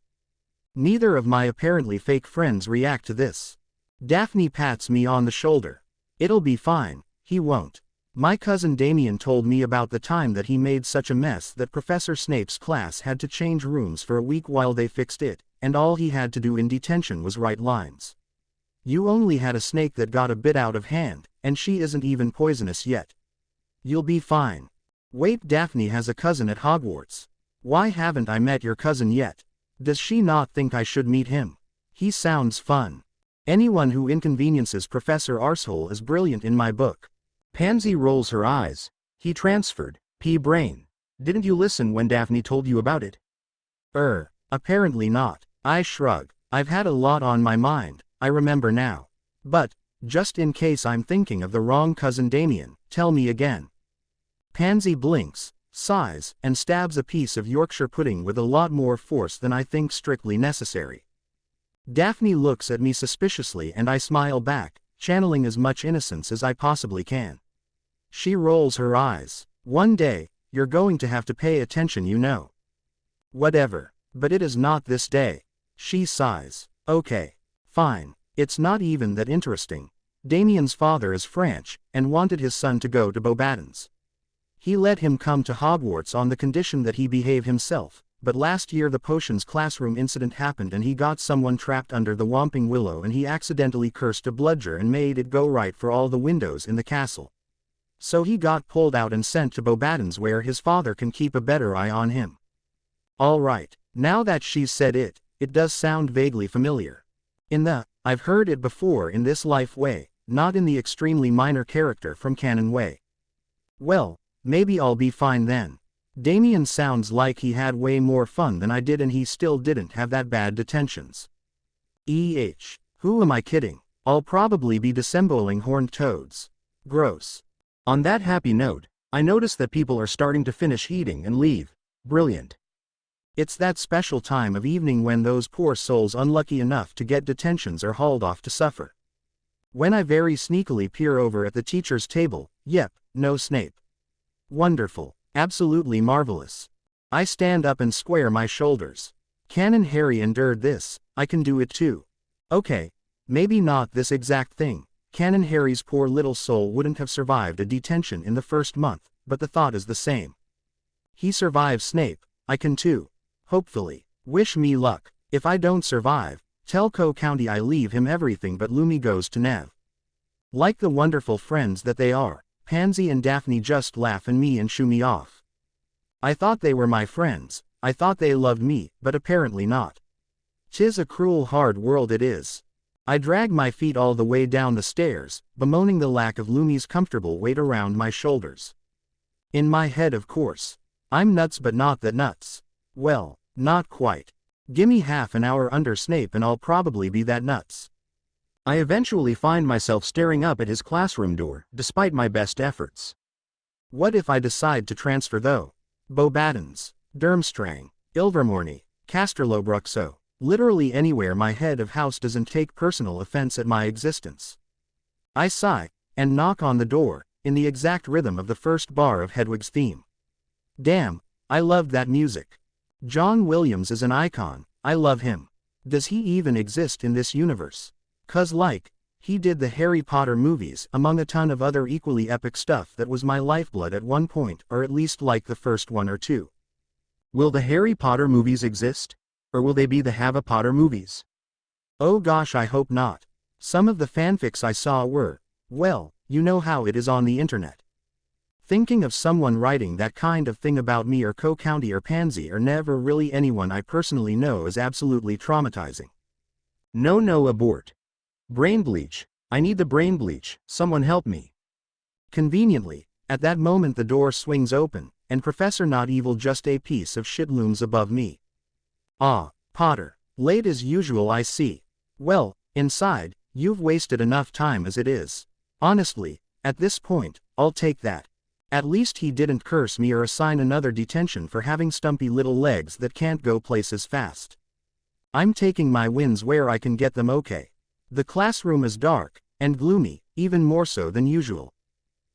Neither of my apparently fake friends react to this. Daphne pats me on the shoulder. It'll be fine, he won't. My cousin Damien told me about the time that he made such a mess that Professor Snape's class had to change rooms for a week while they fixed it, and all he had to do in detention was write lines. You only had a snake that got a bit out of hand, and she isn't even poisonous yet. You'll be fine. Wait, Daphne has a cousin at Hogwarts. Why haven't I met your cousin yet? Does she not think I should meet him? He sounds fun. Anyone who inconveniences Professor Arsehole is brilliant in my book. Pansy rolls her eyes. He transferred. P-brain. Didn't you listen when Daphne told you about it? Apparently not. I shrug. I've had a lot on my mind, I remember now. But, just in case I'm thinking of the wrong cousin Damien, tell me again. Pansy blinks, sighs, and stabs a piece of Yorkshire pudding with a lot more force than I think strictly necessary. Daphne looks at me suspiciously and I smile back, channeling as much innocence as I possibly can. She rolls her eyes. One day, you're going to have to pay attention, you know. Whatever, but it is not this day. She sighs. Okay. Fine. It's not even that interesting. Damien's father is French, and wanted his son to go to Beauxbatons. He let him come to Hogwarts on the condition that he behave himself, but last year the potions classroom incident happened and he got someone trapped under the Whomping Willow and he accidentally cursed a bludger and made it go right for all the windows in the castle. So he got pulled out and sent to Beauxbatons where his father can keep a better eye on him. Alright, now that she's said it, it does sound vaguely familiar. I've heard it before in this life way, not in the extremely minor character from canon way. Well, maybe I'll be fine then. Damien sounds like he had way more fun than I did and he still didn't have that bad detentions. Who am I kidding? I'll probably be disemboweling horned toads. Gross. On that happy note, I notice that people are starting to finish eating and leave. Brilliant. It's that special time of evening when those poor souls unlucky enough to get detentions are hauled off to suffer. When I very sneakily peer over at the teacher's table, yep, no Snape. Wonderful. Absolutely marvelous. I stand up and square my shoulders. Canon Harry endured this, I can do it too. Okay, maybe not this exact thing. Canon Harry's poor little soul wouldn't have survived a detention in the first month, but the thought is the same. He survived Snape, I can too. Hopefully. Wish me luck. If I don't survive, tell Co-County I leave him everything but Lumi goes to Nev. Like the wonderful friends that they are, Pansy and Daphne just laugh at me and shoo me off. I thought they were my friends, I thought they loved me, but apparently not. 'Tis a cruel hard world it is. I drag my feet all the way down the stairs, bemoaning the lack of Lumi's comfortable weight around my shoulders. In my head of course. I'm nuts but not that nuts. Well, not quite. Gimme half an hour under Snape and I'll probably be that nuts. I eventually find myself staring up at his classroom door, despite my best efforts. What if I decide to transfer though? Beauxbatons, Durmstrang, Ilvermorny, Casterlobruxo, literally anywhere my head of house doesn't take personal offense at my existence. I sigh, and knock on the door, in the exact rhythm of the first bar of Hedwig's theme. Damn, I loved that music. John Williams is an icon, I love him. Does he even exist in this universe? 'Cause he did the Harry Potter movies among a ton of other equally epic stuff that was my lifeblood at one point, or at least like the first one or two. Will the Harry Potter movies exist? Or will they be the Hava Potter movies? Oh gosh, I hope not. Some of the fanfics I saw were, well, you know how it is on the internet. Thinking of someone writing that kind of thing about me or Co-County or Pansy or Nev or really anyone I personally know is absolutely traumatizing. No, abort. Brain bleach. I need the brain bleach, someone help me. Conveniently, at that moment the door swings open, and Professor Not Evil just a piece of shit looms above me. Ah, Potter. Late as usual I see. Well, inside, you've wasted enough time as it is. Honestly, at this point, I'll take that. At least he didn't curse me or assign another detention for having stumpy little legs that can't go places fast. I'm taking my wins where I can get them. Okay. The classroom is dark, and gloomy, even more so than usual.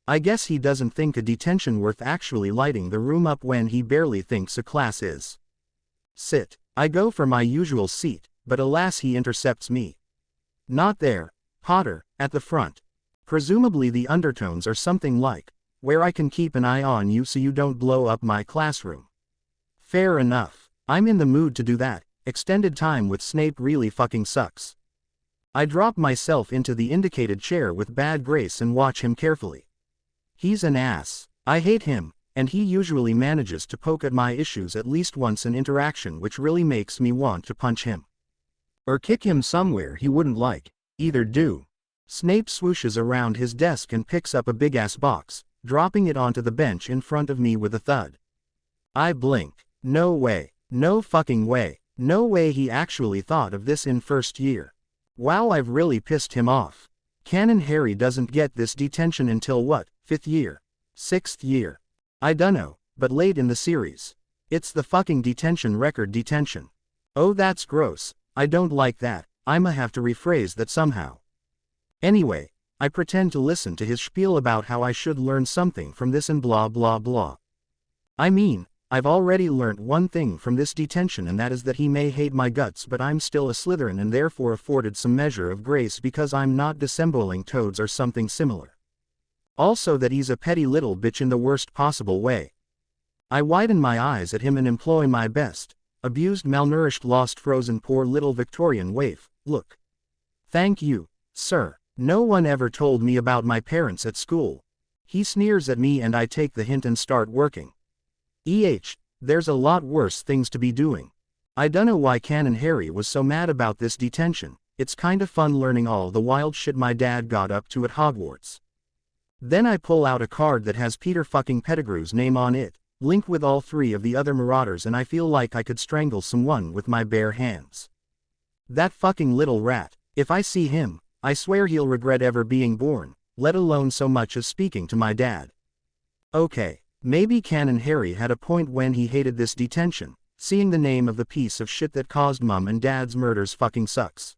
I guess he doesn't think a detention worth actually lighting the room up when he barely thinks a class is. Sit. I go for my usual seat, but alas he intercepts me. Not there, Potter, at the front. Presumably the undertones are something like, where I can keep an eye on you so you don't blow up my classroom. Fair enough. I'm in the mood to do that. Extended time with Snape really fucking sucks. I drop myself into the indicated chair with bad grace and watch him carefully. He's an ass. I hate him, and he usually manages to poke at my issues at least once in interaction, which really makes me want to punch him. Or kick him somewhere he wouldn't like. Either do. Snape swooshes around his desk and picks up a big-ass box, dropping it onto the bench in front of me with a thud. I blink. No way. No fucking way. No way he actually thought of this in first year. Wow, I've really pissed him off. Canon Harry doesn't get this detention until what, 5th year? 6th year? I dunno, but late in the series. It's the fucking detention record detention. Oh, that's gross. I don't like that. I'ma have to rephrase that somehow. Anyway, I pretend to listen to his spiel about how I should learn something from this and blah blah blah. I mean, I've already learnt one thing from this detention, and that is that he may hate my guts, but I'm still a Slytherin and therefore afforded some measure of grace because I'm not dissembling toads or something similar. Also that he's a petty little bitch in the worst possible way. I widen my eyes at him and employ my best, abused, malnourished, lost, frozen, poor little Victorian waif, look. Thank you, sir. No one ever told me about my parents at school. He sneers at me and I take the hint and start working. There's a lot worse things to be doing. I dunno why Canon Harry was so mad about this detention. It's kinda fun learning all the wild shit my dad got up to at Hogwarts. Then I pull out a card that has Peter fucking Pettigrew's name on it, linked with all 3 of the other marauders, and I feel like I could strangle someone with my bare hands. That fucking little rat. If I see him, I swear he'll regret ever being born, let alone so much as speaking to my dad. Okay. Maybe Canon Harry had a point when he hated this detention, seeing the name of the piece of shit that caused Mum and Dad's murders fucking sucks.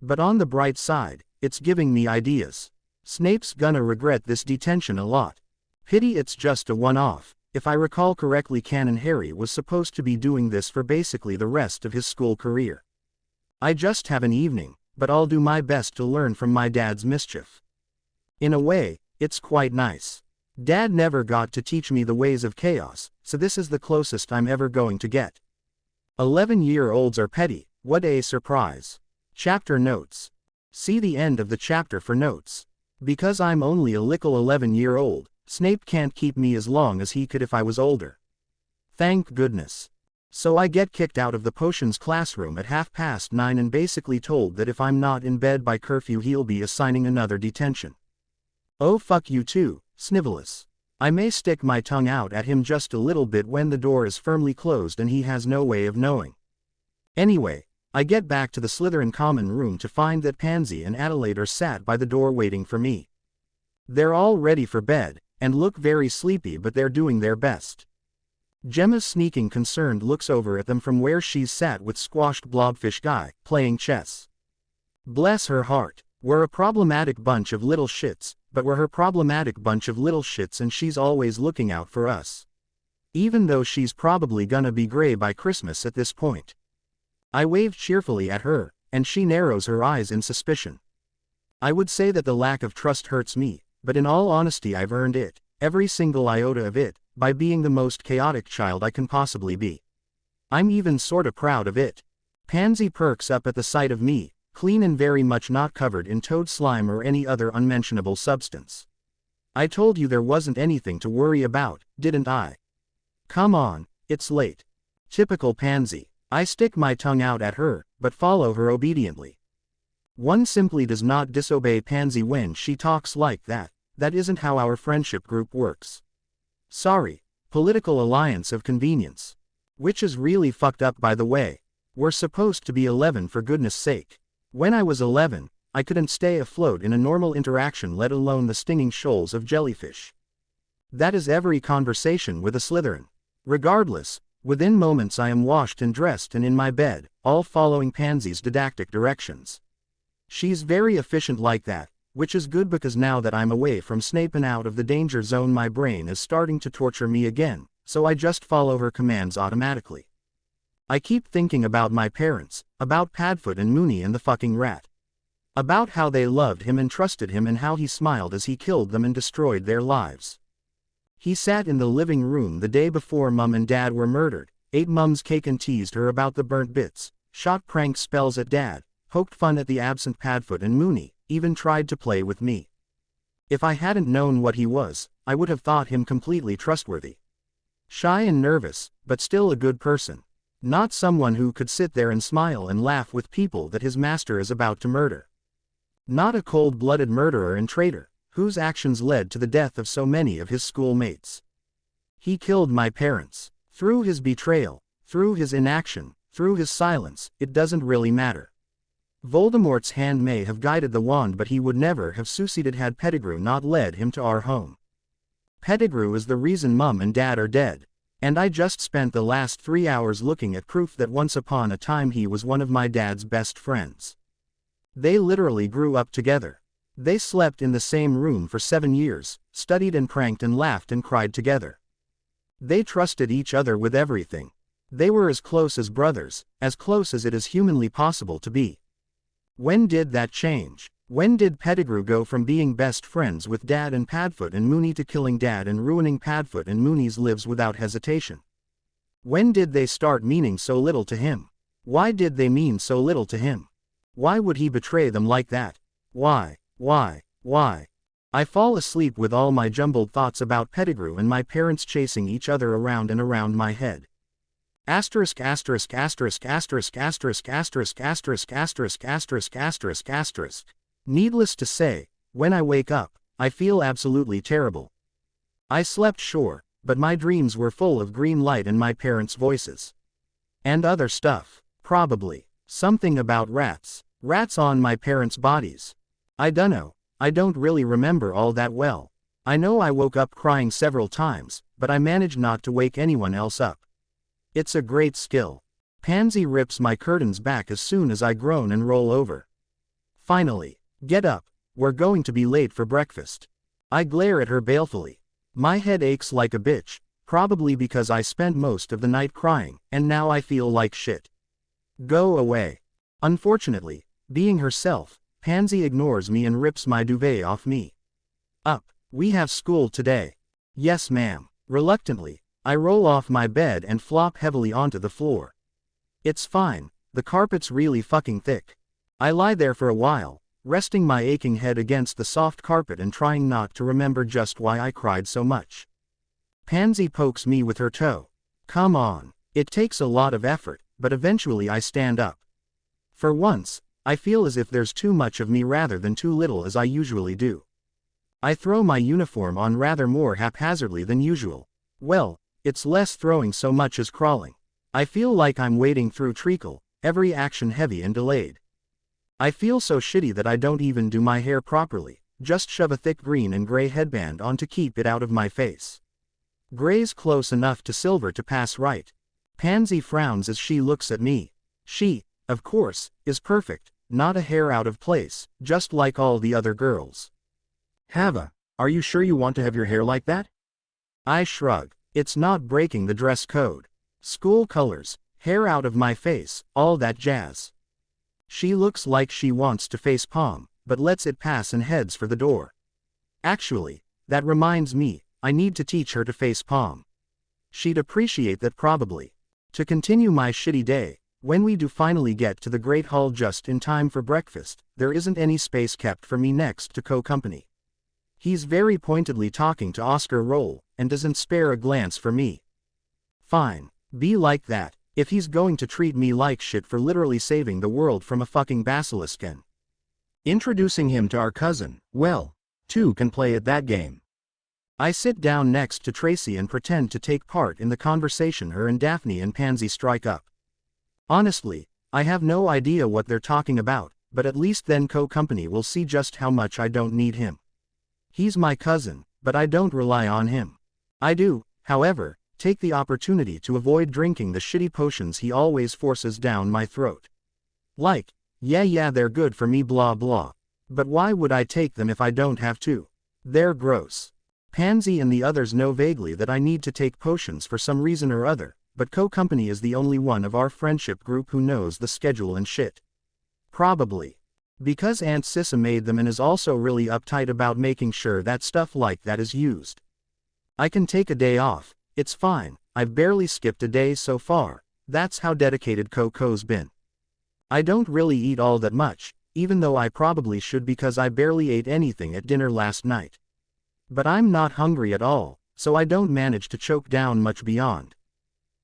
But on the bright side, it's giving me ideas. Snape's gonna regret this detention a lot. Pity it's just a one-off. If I recall correctly, Canon Harry was supposed to be doing this for basically the rest of his school career. I just have an evening, but I'll do my best to learn from my dad's mischief. In a way, it's quite nice. Dad never got to teach me the ways of chaos, so this is the closest I'm ever going to get. 11-year-olds are petty, what a surprise. Chapter notes. See the end of the chapter for notes. Because I'm only a little 11-year-old, Snape can't keep me as long as he could if I was older. Thank goodness. So I get kicked out of the potions classroom at 9:30 and basically told that if I'm not in bed by curfew he'll be assigning another detention. Oh fuck you too, Snivelus. I may stick my tongue out at him just a little bit when the door is firmly closed and he has no way of knowing. Anyway, I get back to the Slytherin common room to find that Pansy and Adelaide are sat by the door waiting for me. They're all ready for bed, and look very sleepy, but they're doing their best. Gemma's sneaking concerned looks over at them from where she's sat with squashed blobfish guy, playing chess. Bless her heart. We're a problematic bunch of little shits, but we're her problematic bunch of little shits and she's always looking out for us. Even though she's probably gonna be gray by Christmas at this point. I wave cheerfully at her, and she narrows her eyes in suspicion. I would say that the lack of trust hurts me, but in all honesty I've earned it, every single iota of it, by being the most chaotic child I can possibly be. I'm even sorta proud of it. Pansy perks up at the sight of me, clean and very much not covered in toad slime or any other unmentionable substance. I told you there wasn't anything to worry about, didn't I? Come on, it's late. Typical Pansy. I stick my tongue out at her, but follow her obediently. One simply does not disobey Pansy when she talks like that. That isn't how our friendship group works. Sorry. Political alliance of convenience. Which is really fucked up, by the way. We're supposed to be 11 for goodness sake. When I was 11, I couldn't stay afloat in a normal interaction, let alone the stinging shoals of jellyfish. That is every conversation with a Slytherin. Regardless, within moments I am washed and dressed and in my bed, all following Pansy's didactic directions. She's very efficient like that, which is good because now that I'm away from Snape and out of the danger zone my brain is starting to torture me again, so I just follow her commands automatically. I keep thinking about my parents, about Padfoot and Mooney and the fucking rat. About how they loved him and trusted him and how he smiled as he killed them and destroyed their lives. He sat in the living room the day before Mum and Dad were murdered, ate Mum's cake and teased her about the burnt bits, shot prank spells at Dad, poked fun at the absent Padfoot and Moony, even tried to play with me. If I hadn't known what he was, I would have thought him completely trustworthy. Shy and nervous, but still a good person. Not someone who could sit there and smile and laugh with people that his master is about to murder. Not a cold-blooded murderer and traitor, whose actions led to the death of so many of his schoolmates. He killed my parents. Through his betrayal, through his inaction, through his silence, it doesn't really matter. Voldemort's hand may have guided the wand, but he would never have succeeded had Pettigrew not led him to our home. Pettigrew is the reason Mum and Dad are dead, and I just spent the last 3 hours looking at proof that once upon a time he was one of my dad's best friends. They literally grew up together. They slept in the same room for 7 years, studied and pranked and laughed and cried together. They trusted each other with everything. They were as close as brothers, as close as it is humanly possible to be. When did that change? When did Pettigrew go from being best friends with Dad and Padfoot and Moony to killing Dad and ruining Padfoot and Moony's lives without hesitation? When did they start meaning so little to him? Why did they mean so little to him? Why would he betray them like that? Why? I fall asleep with all my jumbled thoughts about Pettigrew and my parents chasing each other around and around my head. Asterisk asterisk asterisk asterisk asterisk asterisk asterisk asterisk asterisk asterisk asterisk. Needless to say, when I wake up, I feel absolutely terrible. I slept sure, but my dreams were full of green light and my parents' voices. And other stuff, probably. Something about rats. Rats on my parents' bodies. I dunno, I don't really remember all that well. I know I woke up crying several times, but I managed not to wake anyone else up. It's a great skill. Pansy rips my curtains back as soon as I groan and roll over. Finally, get up, we're going to be late for breakfast. I glare at her balefully. My head aches like a bitch, probably because I spent most of the night crying, and now I feel like shit. Go away. Unfortunately, being herself, Pansy ignores me and rips my duvet off me. Up, we have school today. Yes ma'am. Reluctantly, I roll off my bed and flop heavily onto the floor. It's fine, the carpet's really fucking thick. I lie there for a while, resting my aching head against the soft carpet and trying not to remember just why I cried so much. Pansy pokes me with her toe. Come on. It takes a lot of effort, but eventually I stand up. For once, I feel as if there's too much of me rather than too little as I usually do. I throw my uniform on rather more haphazardly than usual. Well, it's less throwing so much as crawling. I feel like I'm wading through treacle, every action heavy and delayed. I feel so shitty that I don't even do my hair properly, just shove a thick green and gray headband on to keep it out of my face. Gray's close enough to silver to pass right. Pansy frowns as she looks at me. She, of course, is perfect, not a hair out of place, just like all the other girls. Hava, are you sure you want to have your hair like that? I shrug. It's not breaking the dress code. School colors, hair out of my face, all that jazz. She looks like she wants to face palm, but lets it pass and heads for the door. Actually, that reminds me, I need to teach her to face palm. She'd appreciate that probably. To continue my shitty day, when we do finally get to the Great Hall just in time for breakfast, there isn't any space kept for me next to Co-Company. He's very pointedly talking to Oscar Roll, and doesn't spare a glance for me. Fine, be like that, if he's going to treat me like shit for literally saving the world from a fucking basilisk and introducing him to our cousin, well, two can play at that game. I sit down next to Tracy and pretend to take part in the conversation her and Daphne and Pansy strike up. Honestly, I have no idea what they're talking about, but at least then Co-Company will see just how much I don't need him. He's my cousin, but I don't rely on him. I do, however, take the opportunity to avoid drinking the shitty potions he always forces down my throat. Like, yeah they're good for me blah blah. But why would I take them if I don't have to? They're gross. Pansy and the others know vaguely that I need to take potions for some reason or other, but Co-Company is the only one of our friendship group who knows the schedule and shit. Probably because Aunt Sissa made them and is also really uptight about making sure that stuff like that is used. I can take a day off, it's fine, I've barely skipped a day so far, that's how dedicated Coco's been. I don't really eat all that much, even though I probably should because I barely ate anything at dinner last night. But I'm not hungry at all, so I don't manage to choke down much beyond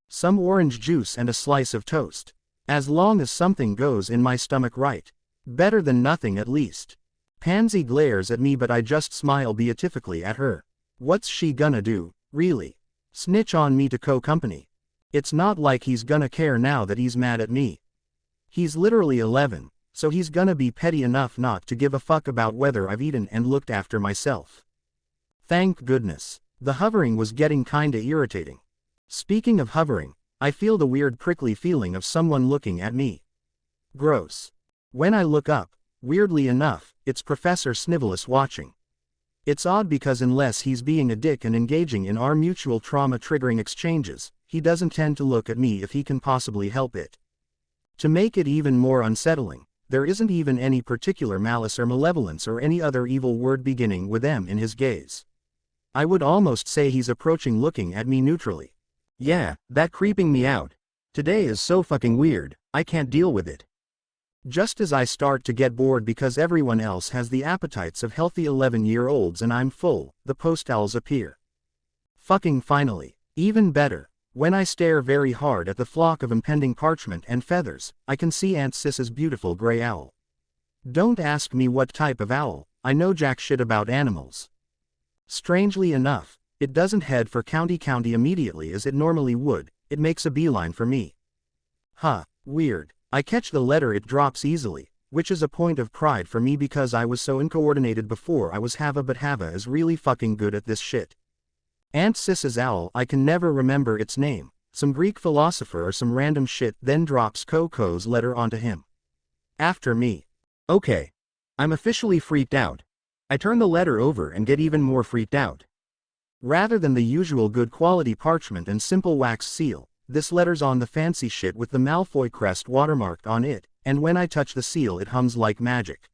some orange juice and a slice of toast. As long as something goes in my stomach right. Better than nothing at least. Pansy glares at me but I just smile beatifically at her. What's she gonna do, really? Snitch on me to co-company? It's not like he's gonna care now that he's mad at me. He's literally 11, so he's gonna be petty enough not to give a fuck about whether I've eaten and looked after myself. Thank goodness. The hovering was getting kinda irritating. Speaking of hovering, I feel the weird prickly feeling of someone looking at me. Gross. When I look up, weirdly enough, it's Professor Snivelus watching. It's odd because unless he's being a dick and engaging in our mutual trauma-triggering exchanges, he doesn't tend to look at me if he can possibly help it. To make it even more unsettling, there isn't even any particular malice or malevolence or any other evil word beginning with M in his gaze. I would almost say he's approaching looking at me neutrally. Yeah, that creeping me out. Today is so fucking weird, I can't deal with it. Just as I start to get bored because everyone else has the appetites of healthy 11-year-olds and I'm full, the post owls appear. Fucking finally. Even better. When I stare very hard at the flock of impending parchment and feathers, I can see Aunt Sis's beautiful gray owl. Don't ask me what type of owl, I know jack shit about animals. Strangely enough, it doesn't head for County immediately as it normally would, it makes a beeline for me. Huh, weird. I catch the letter it drops easily, which is a point of pride for me because I was so uncoordinated before I was Hava, but Hava is really fucking good at this shit. Aunt Sis's owl, I can never remember its name, some Greek philosopher or some random shit, then drops Coco's letter onto him. After me. Okay. I'm officially freaked out. I turn the letter over and get even more freaked out. Rather than the usual good quality parchment and simple wax seal, this letter's on the fancy shit with the Malfoy crest watermarked on it, and when I touch the seal it hums like magic.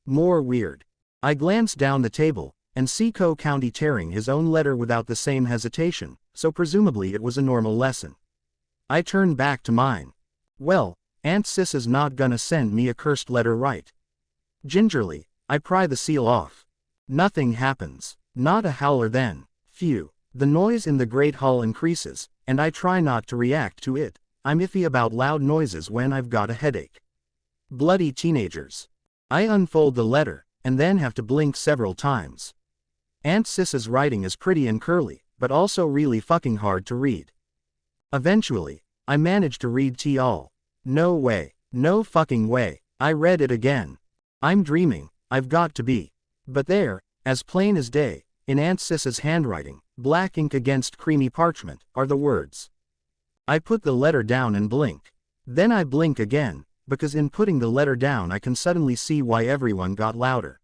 More weird. I glance down the table, and see County tearing his own letter without the same hesitation, so presumably it was a normal lesson. I turn back to mine. Well, Aunt Sis is not gonna send me a cursed letter, right? Gingerly, I pry the seal off. Nothing happens. Not a howler then. Phew. The noise in the great hall increases, and I try not to react to it. I'm iffy about loud noises when I've got a headache. Bloody teenagers. I unfold the letter, and then have to blink several times. Aunt Sis's writing is pretty and curly, but also really fucking hard to read. Eventually, I manage to read all. No way. No fucking way. I read it again. I'm dreaming, I've got to be. But there, as plain as day, in Aunt Sis's handwriting, black ink against creamy parchment, are the words. I put the letter down and blink. Then I blink again, because in putting the letter down I can suddenly see why everyone got louder.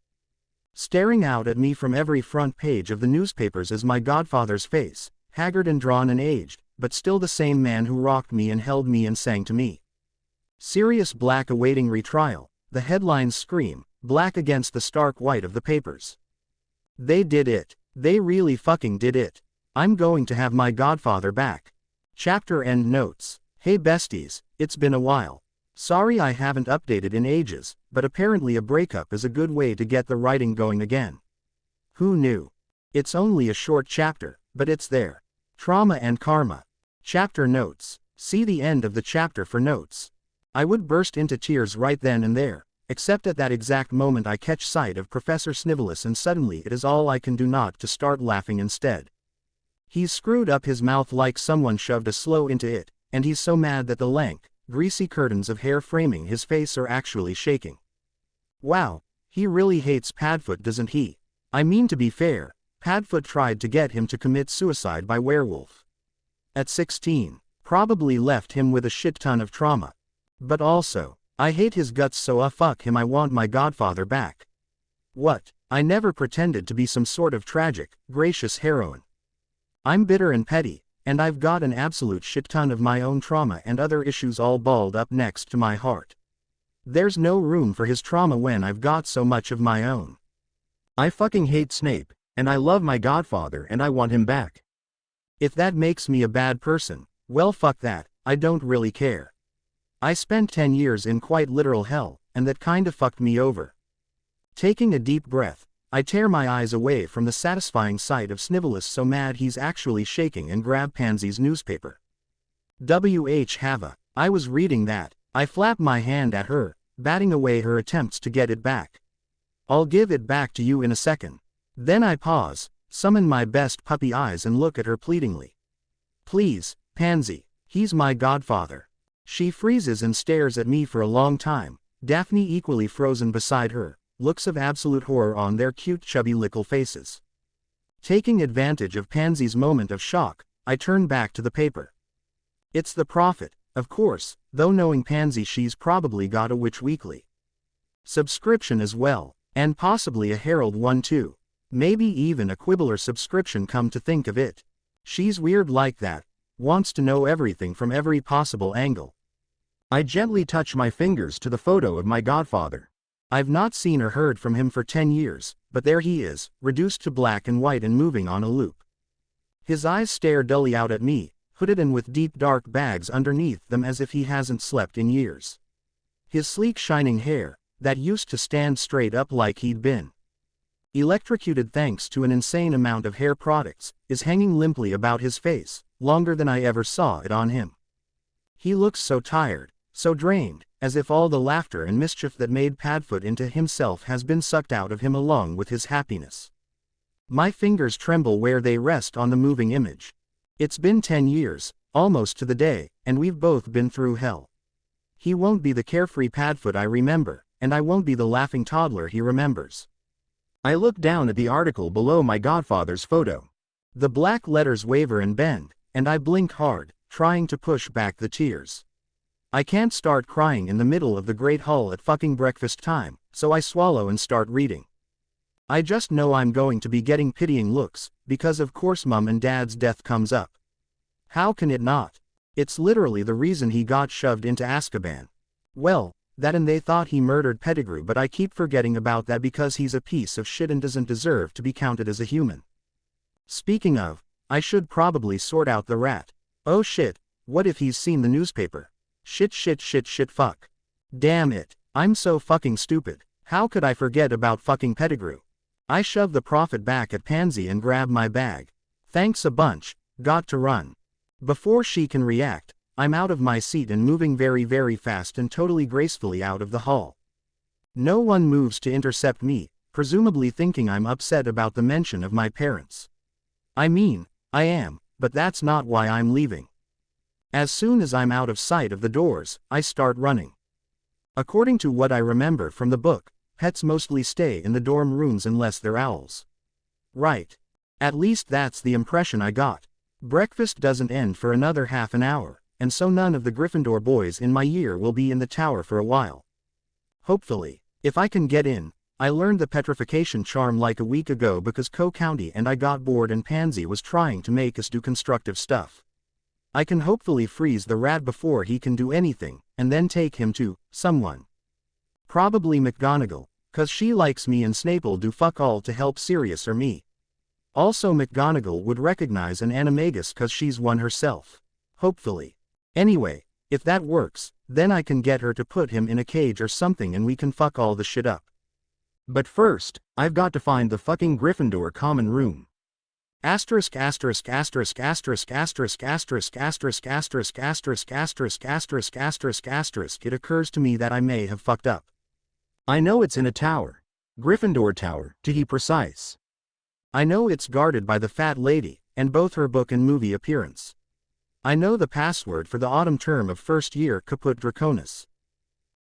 Staring out at me from every front page of the newspapers is my godfather's face, haggard and drawn and aged, but still the same man who rocked me and held me and sang to me. Sirius Black awaiting retrial, the headlines scream, black against the stark white of the papers. They did it. They really fucking did it. I'm going to have my godfather back. Chapter end notes. Hey besties, it's been a while. Sorry I haven't updated in ages, but apparently a breakup is a good way to get the writing going again. Who knew? It's only a short chapter, but it's there. Trauma and karma. Chapter notes. See the end of the chapter for notes. I would burst into tears right then and there, except at that exact moment I catch sight of Professor Snivelus and suddenly it is all I can do not to start laughing instead. He's screwed up his mouth like someone shoved a sloe into it, and he's so mad that the lank, greasy curtains of hair framing his face are actually shaking. Wow, he really hates Padfoot, doesn't he? I mean, to be fair, Padfoot tried to get him to commit suicide by werewolf. At 16, probably left him with a shit ton of trauma. But also, I hate his guts, so fuck him, I want my godfather back. What? I never pretended to be some sort of tragic, gracious heroine. I'm bitter and petty, and I've got an absolute shit ton of my own trauma and other issues all balled up next to my heart. There's no room for his trauma when I've got so much of my own. I fucking hate Snape, and I love my godfather and I want him back. If that makes me a bad person, well fuck that, I don't really care. I spent 10 years in quite literal hell, and that kinda fucked me over. Taking a deep breath, I tear my eyes away from the satisfying sight of Snivelus so mad he's actually shaking and grab Pansy's newspaper. Hava, I was reading that. I flap my hand at her, batting away her attempts to get it back. I'll give it back to you in a second. Then I pause, summon my best puppy eyes and look at her pleadingly. Please, Pansy, he's my godfather. She freezes and stares at me for a long time, Daphne equally frozen beside her, looks of absolute horror on their cute chubby little faces. Taking advantage of Pansy's moment of shock, I turn back to the paper. It's the Prophet, of course, though knowing Pansy she's probably got a Witch Weekly subscription as well, and possibly a Herald one too. Maybe even a Quibbler subscription come to think of it. She's weird like that, wants to know everything from every possible angle. I gently touch my fingers to the photo of my godfather. I've not seen or heard from him for 10 years, but there he is, reduced to black and white and moving on a loop. His eyes stare dully out at me, hooded and with deep dark bags underneath them as if he hasn't slept in years. His sleek shining hair, that used to stand straight up like he'd been electrocuted thanks to an insane amount of hair products, is hanging limply about his face, longer than I ever saw it on him. He looks so tired, so drained, as if all the laughter and mischief that made Padfoot into himself has been sucked out of him along with his happiness. My fingers tremble where they rest on the moving image. It's been 10 years, almost to the day, and we've both been through hell. He won't be the carefree Padfoot I remember, and I won't be the laughing toddler he remembers. I look down at the article below my godfather's photo. The black letters waver and bend, and I blink hard, trying to push back the tears. I can't start crying in the middle of the Great Hall at fucking breakfast time, so I swallow and start reading. I just know I'm going to be getting pitying looks, because of course Mum and Dad's death comes up. How can it not? It's literally the reason he got shoved into Azkaban. Well, that and they thought he murdered Pettigrew, but I keep forgetting about that because he's a piece of shit and doesn't deserve to be counted as a human. Speaking of, I should probably sort out the rat. Oh shit, what if he's seen the newspaper? Shit fuck. Damn it, I'm so fucking stupid. How could I forget about fucking Pettigrew? I shove the Prophet back at Pansy and grab my bag. Thanks a bunch, got to run. Before she can react, I'm out of my seat and moving very fast and totally gracefully out of the hall. No one moves to intercept me, presumably thinking I'm upset about the mention of my parents. I mean, I am, but that's not why I'm leaving. As soon as I'm out of sight of the doors, I start running. According to what I remember from the book, pets mostly stay in the dorm rooms unless they're owls. Right. At least that's the impression I got. Breakfast doesn't end for another half an hour, and so none of the Gryffindor boys in my year will be in the tower for a while. Hopefully, if I can get in. I learned the petrification charm like a week ago because Co-County and I got bored and Pansy was trying to make us do constructive stuff. I can hopefully freeze the rat before he can do anything, and then take him to someone. Probably McGonagall, cause she likes me, and Snape'll do fuck all to help Sirius or me. Also McGonagall would recognize an animagus cause she's one herself. Hopefully. Anyway, if that works, then I can get her to put him in a cage or something and we can fuck all the shit up. But first, I've got to find the fucking Gryffindor common room. Asterisk asterisk asterisk asterisk asterisk asterisk asterisk asterisk asterisk asterisk asterisk asterisk asterisk. It occurs to me that I may have fucked up. I know it's in a tower. Gryffindor Tower, to be precise. I know it's guarded by the fat lady, and both her book and movie appearance. I know the password for the autumn term of first year Caput Draconis.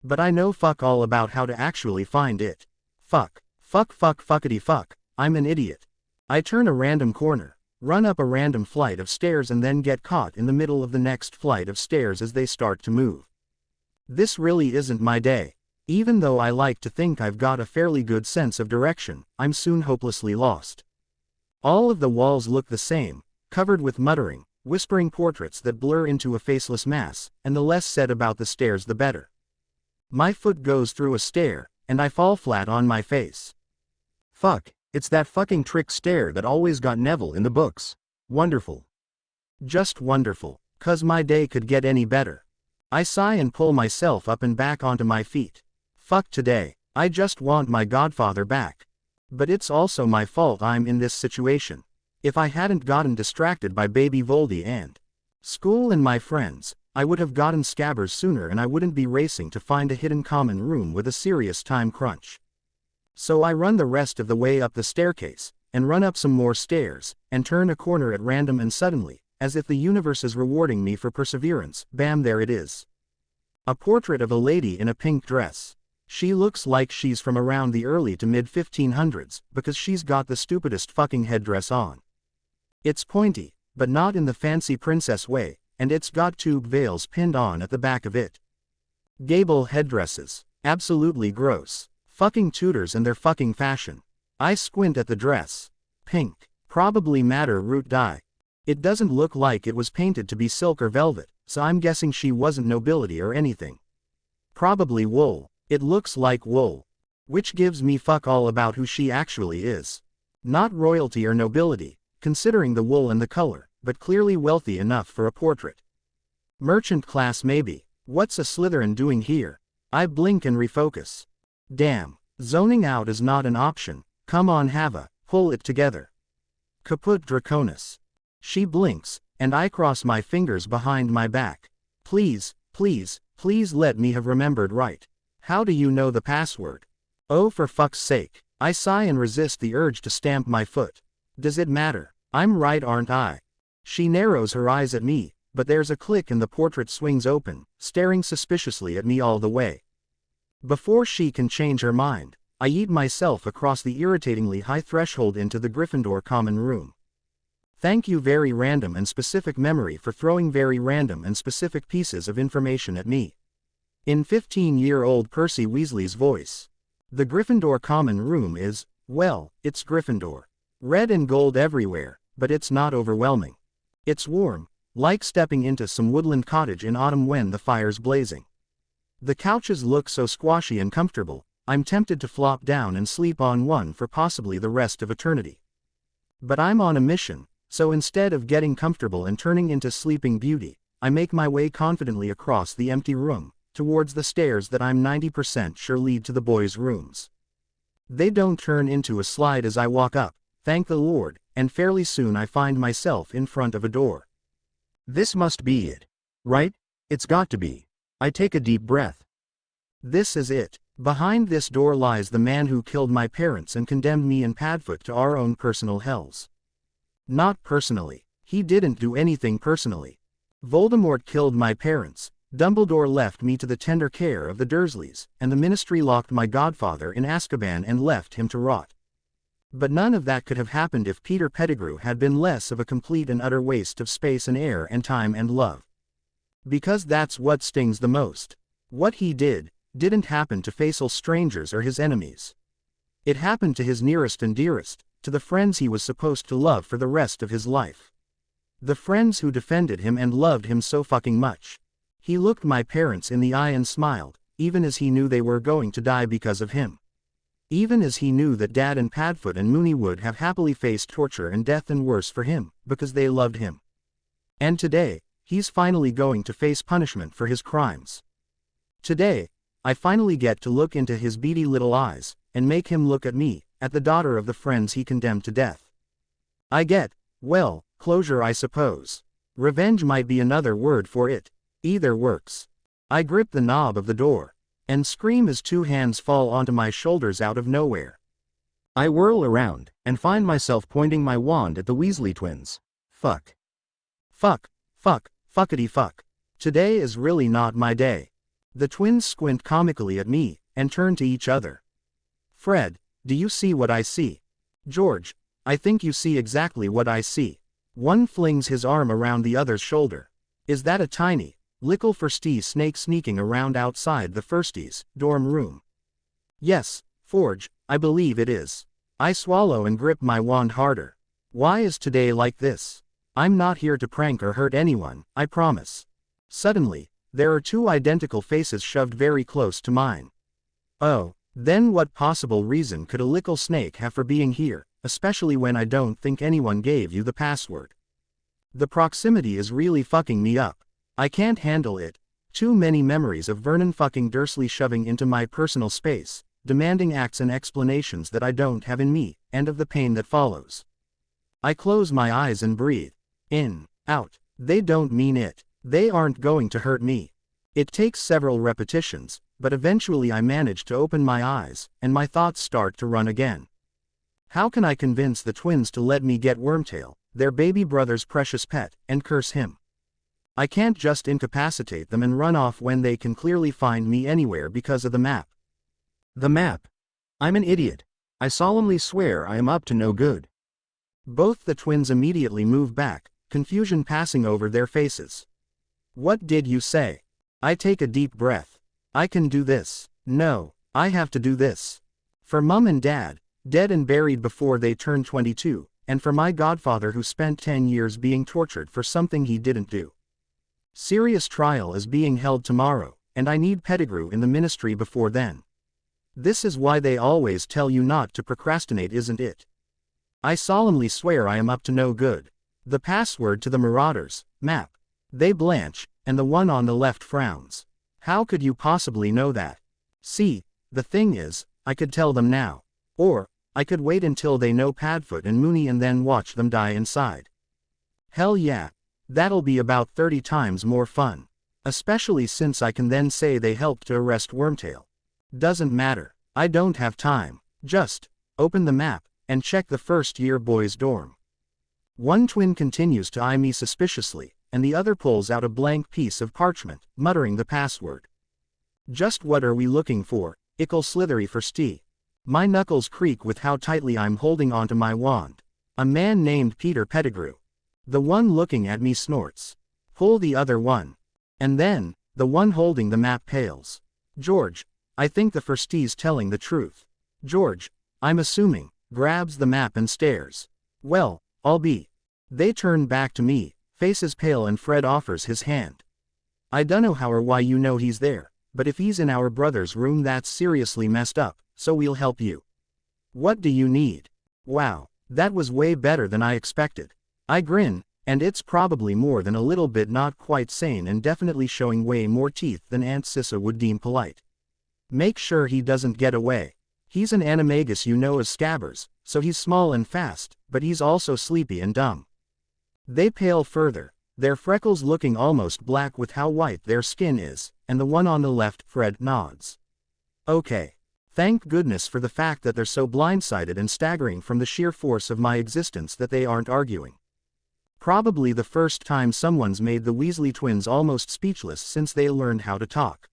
But I know fuck all about how to actually find it. Fuck, fuckity fuck, I'm an idiot. I turn a random corner, run up a random flight of stairs and then get caught in the middle of the next flight of stairs as they start to move. This really isn't my day. Even though I like to think I've got a fairly good sense of direction, I'm soon hopelessly lost. All of the walls look the same, covered with muttering, whispering portraits that blur into a faceless mass, and the less said about the stairs the better. My foot goes through a stair, and I fall flat on my face. Fuck, it's that fucking trick stair that always got Neville in the books. Wonderful. Just wonderful, cause my day could get any better. I sigh and pull myself up and back onto my feet. Fuck today. I just want my godfather back. But it's also my fault I'm in this situation. If I hadn't gotten distracted by baby Voldy and school and my friends, I would have gotten Scabbers sooner and I wouldn't be racing to find a hidden common room with a serious time crunch. So I run the rest of the way up the staircase, and run up some more stairs, and turn a corner at random and suddenly, as if the universe is rewarding me for perseverance, bam, there it is. A portrait of a lady in a pink dress. She looks like she's from around the early to mid 1500s, because she's got the stupidest fucking headdress on. It's pointy, but not in the fancy princess way, and it's got tube veils pinned on at the back of it. Gable headdresses. Absolutely gross. Fucking tutors and their fucking fashion. I squint at the dress. Pink. Probably madder root dye. It doesn't look like it was painted to be silk or velvet, so I'm guessing she wasn't nobility or anything. Probably wool. It looks like wool. Which gives me fuck all about who she actually is. Not royalty or nobility, considering the wool and the color, but clearly wealthy enough for a portrait. Merchant class maybe. What's a Slytherin doing here? I blink and refocus. Damn. Zoning out is not an option. Come on Hava, pull it together. Kaput Draconis. She blinks, and I cross my fingers behind my back. Please, please, please let me have remembered right. How do you know the password? Oh, for fuck's sake. I sigh and resist the urge to stamp my foot. Does it matter? I'm right, aren't I? She narrows her eyes at me, but there's a click and the portrait swings open, staring suspiciously at me all the way. Before she can change her mind, I yeet myself across the irritatingly high threshold into the Gryffindor common room. Thank you, very random and specific memory, for throwing very random and specific pieces of information at me. In 15-year-old Percy Weasley's voice. The Gryffindor common room is, well, it's Gryffindor. Red and gold everywhere, but it's not overwhelming. It's warm, like stepping into some woodland cottage in autumn when the fire's blazing. The couches look so squashy and comfortable, I'm tempted to flop down and sleep on one for possibly the rest of eternity. But I'm on a mission, so instead of getting comfortable and turning into Sleeping Beauty, I make my way confidently across the empty room, towards the stairs that I'm 90% sure lead to the boys' rooms. They don't turn into a slide as I walk up, thank the Lord, and fairly soon I find myself in front of a door. This must be it. Right? It's got to be. I take a deep breath. This is it. Behind this door lies the man who killed my parents and condemned me and Padfoot to our own personal hells. Not personally. He didn't do anything personally. Voldemort killed my parents, Dumbledore left me to the tender care of the Dursleys, and the Ministry locked my godfather in Azkaban and left him to rot. But none of that could have happened if Peter Pettigrew had been less of a complete and utter waste of space and air and time and love. Because that's what stings the most. What he didn't happen to faithful strangers or his enemies. It happened to his nearest and dearest, to the friends he was supposed to love for the rest of his life. The friends who defended him and loved him so fucking much. He looked my parents in the eye and smiled, even as he knew they were going to die because of him. Even as he knew that Dad and Padfoot and Moony would have happily faced torture and death and worse for him, because they loved him. And today, he's finally going to face punishment for his crimes. Today, I finally get to look into his beady little eyes, and make him look at me, at the daughter of the friends he condemned to death. I get, well, closure I suppose. Revenge might be another word for it. Either works. I grip the knob of the door, and scream as two hands fall onto my shoulders out of nowhere. I whirl around, and find myself pointing my wand at the Weasley twins. Fuck. Fuck, fuck, fuckity fuck. Today is really not my day. The twins squint comically at me, and turn to each other. Fred, do you see what I see? George, I think you see exactly what I see. One flings his arm around the other's shoulder. Is that a tiny, little firsty snake sneaking around outside the firsties' dorm room? Yes, Forge, I believe it is. I swallow and grip my wand harder. Why is today like this? I'm not here to prank or hurt anyone, I promise. Suddenly, there are two identical faces shoved very close to mine. Oh, then what possible reason could a little snake have for being here, especially when I don't think anyone gave you the password? The proximity is really fucking me up. I can't handle it. Too many memories of Vernon fucking Dursley shoving into my personal space, demanding acts and explanations that I don't have in me, and of the pain that follows. I close my eyes and breathe. In, out. They don't mean it. They aren't going to hurt me. It takes several repetitions, but eventually I manage to open my eyes, and my thoughts start to run again. How can I convince the twins to let me get Wormtail, their baby brother's precious pet, and curse him? I can't just incapacitate them and run off when they can clearly find me anywhere because of the map. The map. I'm an idiot. I solemnly swear I am up to no good. Both the twins immediately move back, confusion passing over their faces. What did you say? I take a deep breath. I can do this. No, I have to do this. For Mum and Dad, dead and buried before they turned 22, and for my godfather who spent 10 years being tortured for something he didn't do. Sirius' trial is being held tomorrow, and I need Pettigrew in the ministry before then. This is why they always tell you not to procrastinate, isn't it? I solemnly swear I am up to no good. The password to the Marauders map. They blanch, and the one on the left frowns. How could you possibly know that? See, the thing is, I could tell them now. Or, I could wait until they know Padfoot and Mooney and then watch them die inside. Hell yeah. That'll be about 30 times more fun. Especially since I can then say they helped to arrest Wormtail. Doesn't matter. I don't have time. Just open the map and check the first-year boys' dorm. One twin continues to eye me suspiciously, and the other pulls out a blank piece of parchment, muttering the password. Just what are we looking for? Ickle slithery for Stee. My knuckles creak with how tightly I'm holding onto my wand. A man named Peter Pettigrew. The one looking at me snorts. Pull the other one. And then, the one holding the map pales. George, I think the firstie's telling the truth. George, I'm assuming, grabs the map and stares. Well, I'll be. They turn back to me, faces pale, and Fred offers his hand. I dunno how or why you know he's there, but if he's in our brother's room that's seriously messed up, so we'll help you. What do you need? Wow, that was way better than I expected. I grin, and it's probably more than a little bit not quite sane and definitely showing way more teeth than Aunt Sissa would deem polite. Make sure he doesn't get away. He's an animagus you know as Scabbers, so he's small and fast, but he's also sleepy and dumb. They pale further, their freckles looking almost black with how white their skin is, and the one on the left, Fred, nods. Okay. Thank goodness for the fact that they're so blindsided and staggering from the sheer force of my existence that they aren't arguing. Probably the first time someone's made the Weasley twins almost speechless since they learned how to talk.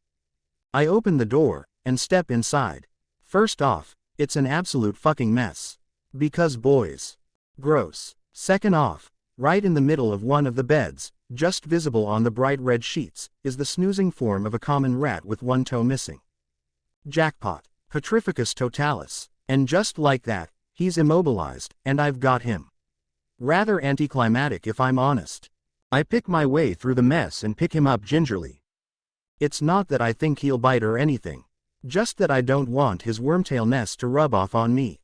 I open the door, and step inside. First off, it's an absolute fucking mess. Because boys. Gross. Second off, right in the middle of one of the beds, just visible on the bright red sheets, is the snoozing form of a common rat with one toe missing. Jackpot. Petrificus totalis. And just like that, he's immobilized, and I've got him. Rather anticlimactic if I'm honest. I pick my way through the mess and pick him up gingerly. It's not that I think he'll bite or anything. Just that I don't want his wormtail nest to rub off on me.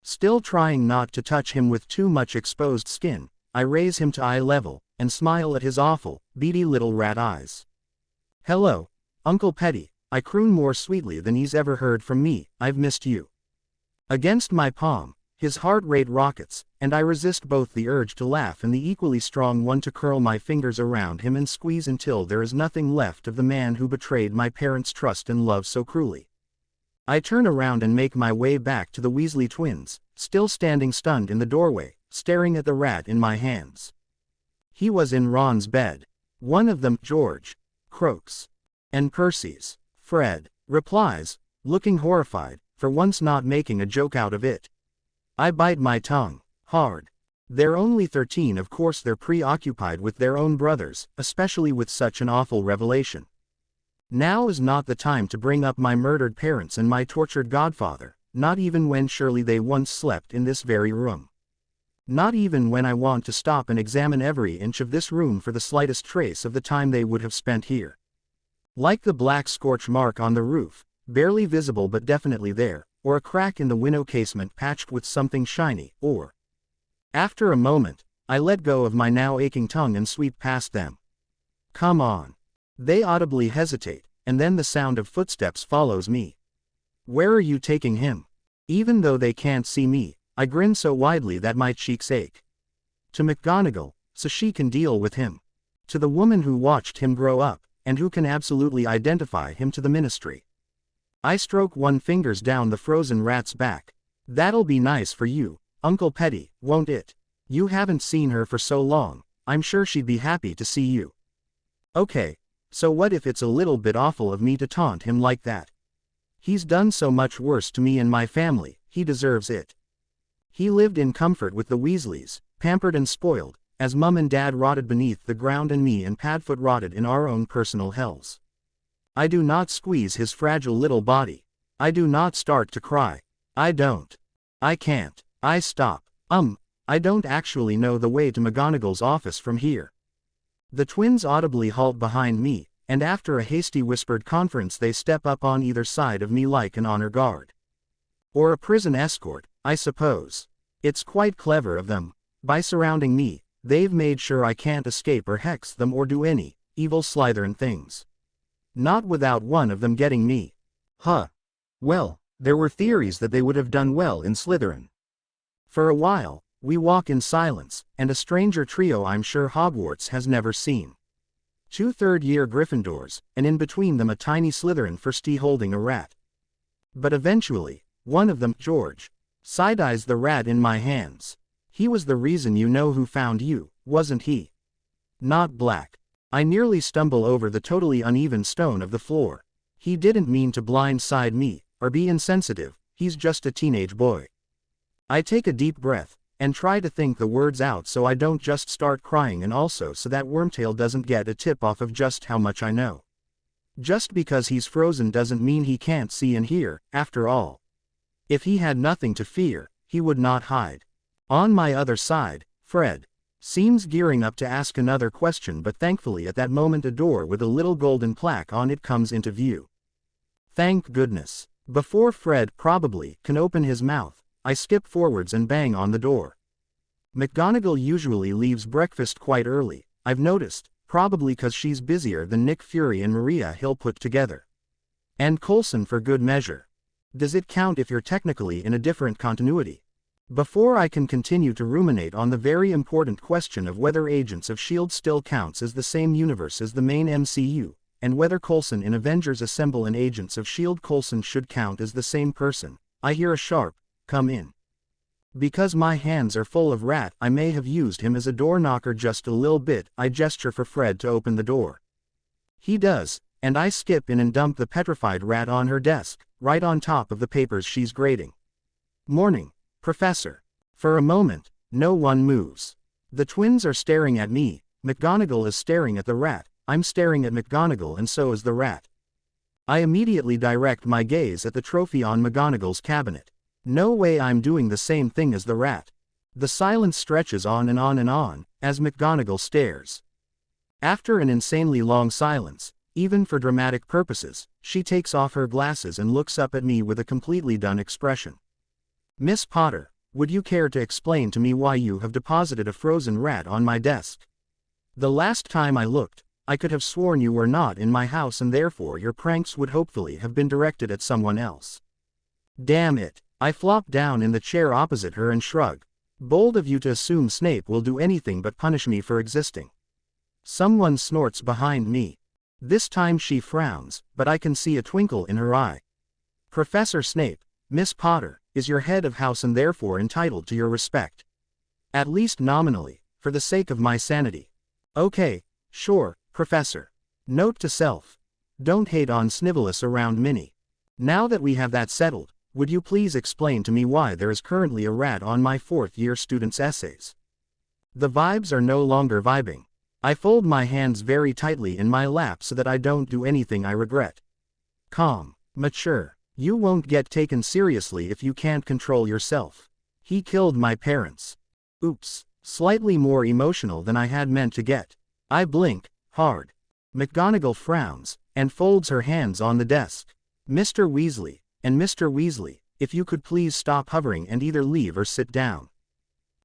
Still trying not to touch him with too much exposed skin, I raise him to eye level, and smile at his awful, beady little rat eyes. Hello, Uncle Petty, I croon more sweetly than he's ever heard from me, I've missed you. Against my palm, his heart rate rockets, and I resist both the urge to laugh and the equally strong one to curl my fingers around him and squeeze until there is nothing left of the man who betrayed my parents' trust and love so cruelly. I turn around and make my way back to the Weasley twins, still standing stunned in the doorway, staring at the rat in my hands. He was in Ron's bed. One of them, George, croaks. And Percy's, Fred, replies, looking horrified, for once not making a joke out of it. I bite my tongue, hard. They're only 13, of course they're preoccupied with their own brothers, especially with such an awful revelation. Now is not the time to bring up my murdered parents and my tortured godfather, not even when surely they once slept in this very room. Not even when I want to stop and examine every inch of this room for the slightest trace of the time they would have spent here. Like the black scorch mark on the roof, barely visible but definitely there, or a crack in the window casement patched with something shiny, or... After a moment, I let go of my now aching tongue and sweep past them. Come on. They audibly hesitate, and then the sound of footsteps follows me. Where are you taking him? Even though they can't see me, I grin so widely that my cheeks ache. To McGonagall, so she can deal with him. To the woman who watched him grow up, and who can absolutely identify him to the ministry. I stroke one fingers down the frozen rat's back. That'll be nice for you, Uncle Petty, won't it? You haven't seen her for so long, I'm sure she'd be happy to see you. Okay, so what if it's a little bit awful of me to taunt him like that? He's done so much worse to me and my family, he deserves it. He lived in comfort with the Weasleys, pampered and spoiled, as Mum and Dad rotted beneath the ground and me and Padfoot rotted in our own personal hells. I do not squeeze his fragile little body. I do not start to cry. I don't. I can't. I stop. I don't actually know the way to McGonagall's office from here. The twins audibly halt behind me, and after a hasty whispered conference they step up on either side of me like an honor guard. Or a prison escort, I suppose. It's quite clever of them. By surrounding me, they've made sure I can't escape or hex them or do any evil Slytherin things. Not without one of them getting me. Huh. Well, there were theories that they would have done well in Slytherin. For a while, we walk in silence, and a stranger trio I'm sure Hogwarts has never seen. 2 third-year Gryffindors, and in between them a tiny Slytherin firstie holding a rat. But eventually, one of them, George, side-eyes the rat in my hands. He was the reason you know who found you, wasn't he? Not Black. I nearly stumble over the totally uneven stone of the floor. He didn't mean to blindside me, or be insensitive, he's just a teenage boy. I take a deep breath, and try to think the words out so I don't just start crying and also so that Wormtail doesn't get a tip-off of just how much I know. Just because he's frozen doesn't mean he can't see and hear, after all. If he had nothing to fear, he would not hide. On my other side, Fred seems gearing up to ask another question, but thankfully at that moment a door with a little golden plaque on it comes into view. Thank goodness. Before Fred probably can open his mouth, I skip forwards and bang on the door. McGonagall usually leaves breakfast quite early, I've noticed, probably 'cause she's busier than Nick Fury and Maria Hill put together. And Coulson for good measure. Does it count if you're technically in a different continuity? Before I can continue to ruminate on the very important question of whether Agents of S.H.I.E.L.D. still counts as the same universe as the main MCU, and whether Coulson in Avengers Assemble and Agents of S.H.I.E.L.D. Coulson should count as the same person, I hear a sharp, "Come in." Because my hands are full of rat, I may have used him as a door knocker just a little bit. I gesture for Fred to open the door. He does, and I skip in and dump the petrified rat on her desk, right on top of the papers she's grading. Morning, Professor. For a moment, no one moves. The twins are staring at me, McGonagall is staring at the rat, I'm staring at McGonagall and so is the rat. I immediately direct my gaze at the trophy on McGonagall's cabinet. No way I'm doing the same thing as the rat. The silence stretches on and on and on, as McGonagall stares. After an insanely long silence, even for dramatic purposes, she takes off her glasses and looks up at me with a completely done expression. Miss Potter, would you care to explain to me why you have deposited a frozen rat on my desk? The last time I looked, I could have sworn you were not in my house and therefore your pranks would hopefully have been directed at someone else. Damn it. I flop down in the chair opposite her and shrug. Bold of you to assume Snape will do anything but punish me for existing. Someone snorts behind me. This time she frowns, but I can see a twinkle in her eye. Professor Snape, Miss Potter, is your head of house and therefore entitled to your respect. At least nominally, for the sake of my sanity. Okay, sure, Professor. Note to self. Don't hate on Snivelus around Minnie. Now that we have that settled, would you please explain to me why there is currently a rat on my 4th-year student's essays? The vibes are no longer vibing. I fold my hands very tightly in my lap so that I don't do anything I regret. Calm, mature. You won't get taken seriously if you can't control yourself. He killed my parents. Oops, slightly more emotional than I had meant to get. I blink, hard. McGonagall frowns, and folds her hands on the desk. Mr. Weasley, and Mr. Weasley, if you could please stop hovering and either leave or sit down.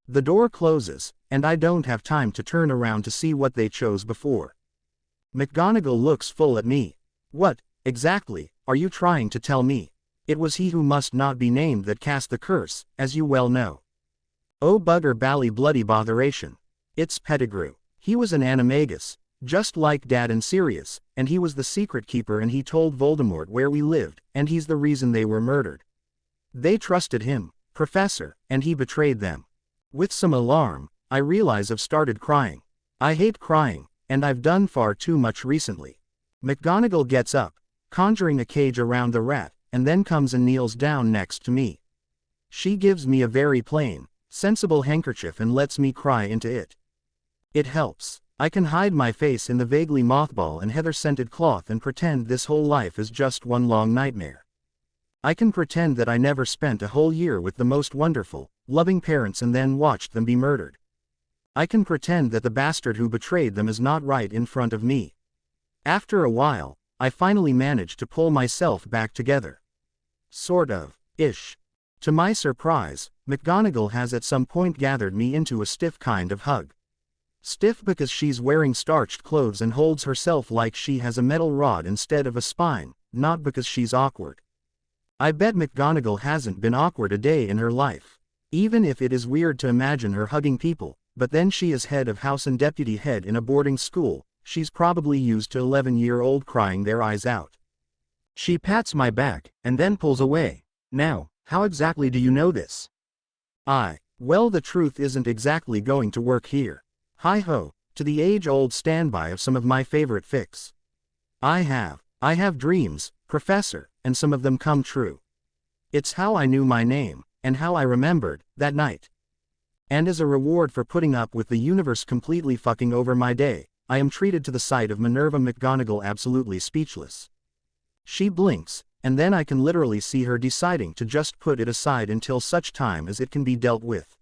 The door closes, and I don't have time to turn around to see what they chose before. McGonagall looks full at me. What, exactly, are you trying to tell me? It was he who must not be named that cast the curse, as you well know. Oh bugger bally bloody botheration. It's Pettigrew. He was an animagus, just like Dad and Sirius, and he was the secret keeper and he told Voldemort where we lived, and he's the reason they were murdered. They trusted him, Professor, and he betrayed them. With some alarm, I realize I've started crying. I hate crying, and I've done far too much recently. McGonagall gets up, conjuring a cage around the rat, and then comes and kneels down next to me. She gives me a very plain, sensible handkerchief and lets me cry into it. It helps. I can hide my face in the vaguely mothball and heather-scented cloth and pretend this whole life is just one long nightmare. I can pretend that I never spent a whole year with the most wonderful, loving parents and then watched them be murdered. I can pretend that the bastard who betrayed them is not right in front of me. After a while, I finally manage to pull myself back together. Sort of, ish. To my surprise, McGonagall has at some point gathered me into a stiff kind of hug. Stiff because she's wearing starched clothes and holds herself like she has a metal rod instead of a spine, not because she's awkward. I bet McGonagall hasn't been awkward a day in her life. Even if it is weird to imagine her hugging people, but then she is head of house and deputy head in a boarding school, she's probably used to 11-year-old crying their eyes out. She pats my back, and then pulls away. Now, how exactly do you know this? Well, the truth isn't exactly going to work here. Hi-ho, to the age-old standby of some of my favorite fics. I have dreams, Professor, and some of them come true. It's how I knew my name, and how I remembered, that night. And as a reward for putting up with the universe completely fucking over my day, I am treated to the sight of Minerva McGonagall absolutely speechless. She blinks, and then I can literally see her deciding to just put it aside until such time as it can be dealt with.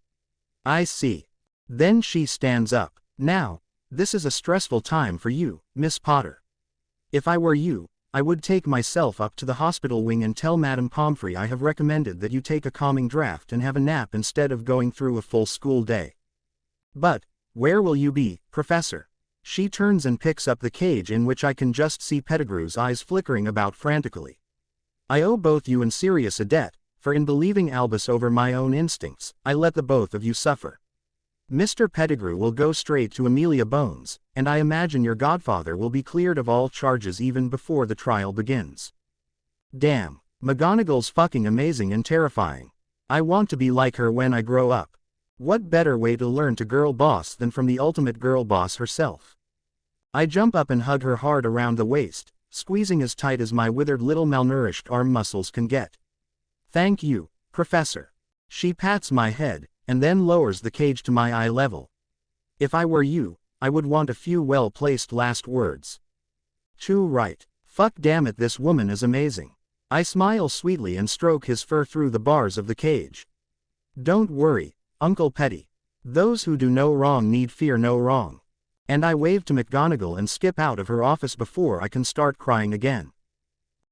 I see. Then she stands up. Now, this is a stressful time for you, Miss Potter. If I were you, I would take myself up to the hospital wing and tell Madame Pomfrey I have recommended that you take a calming draft and have a nap instead of going through a full school day. But, where will you be, Professor? She turns and picks up the cage in which I can just see Pettigrew's eyes flickering about frantically. I owe both you and Sirius a debt, for in believing Albus over my own instincts, I let the both of you suffer. Mr. Pettigrew will go straight to Amelia Bones, and I imagine your godfather will be cleared of all charges even before the trial begins. Damn, McGonagall's fucking amazing and terrifying. I want to be like her when I grow up. What better way to learn to girl boss than from the ultimate girl boss herself? I jump up and hug her hard around the waist, squeezing as tight as my withered little malnourished arm muscles can get. Thank you, Professor. She pats my head, and then lowers the cage to my eye level. If I were you, I would want a few well-placed last words. Too right. Fuck damn it, this woman is amazing. I smile sweetly and stroke his fur through the bars of the cage. Don't worry, Uncle Petty. Those who do no wrong need fear no wrong. And I wave to McGonagall and skip out of her office before I can start crying again.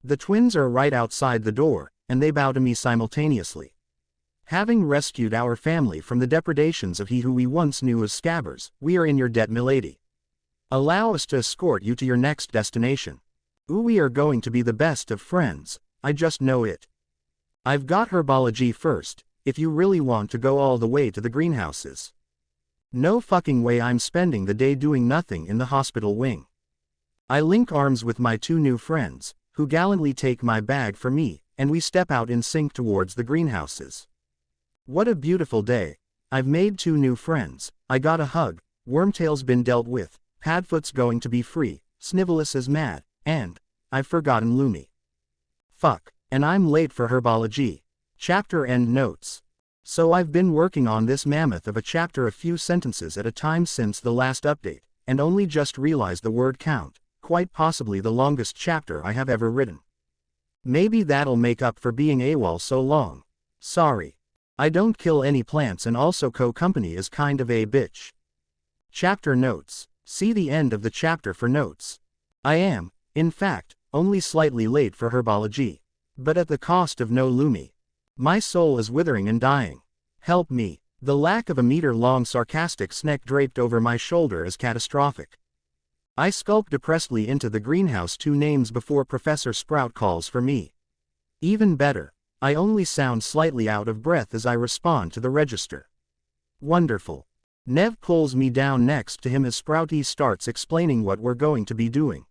The twins are right outside the door, and they bow to me simultaneously. Having rescued our family from the depredations of he who we once knew as Scabbers, we are in your debt, milady. Allow us to escort you to your next destination. Ooh, we are going to be the best of friends, I just know it. I've got herbology first, if you really want to go all the way to the greenhouses. No fucking way I'm spending the day doing nothing in the hospital wing. I link arms with my two new friends, who gallantly take my bag for me, and we step out in sync towards the greenhouses. What a beautiful day. I've made two new friends, I got a hug, Wormtail's been dealt with, Padfoot's going to be free, Snivellus is mad, and I've forgotten Lumi. Fuck, and I'm late for herbology. Chapter end notes. So I've been working on this mammoth of a chapter a few sentences at a time since the last update, and only just realized the word count, quite possibly the longest chapter I have ever written. Maybe that'll make up for being AWOL so long. Sorry. I don't kill any plants and also Co-Company is kind of a bitch. Chapter notes. See the end of the chapter for notes. I am, in fact, only slightly late for herbology. But at the cost of no Lumi. My soul is withering and dying. Help me. The lack of a meter-long sarcastic sneck draped over my shoulder is catastrophic. I skulk depressedly into the greenhouse 2 names before Professor Sprout calls for me. Even better, I only sound slightly out of breath as I respond to the register. Wonderful. Nev pulls me down next to him as Sprouty starts explaining what we're going to be doing.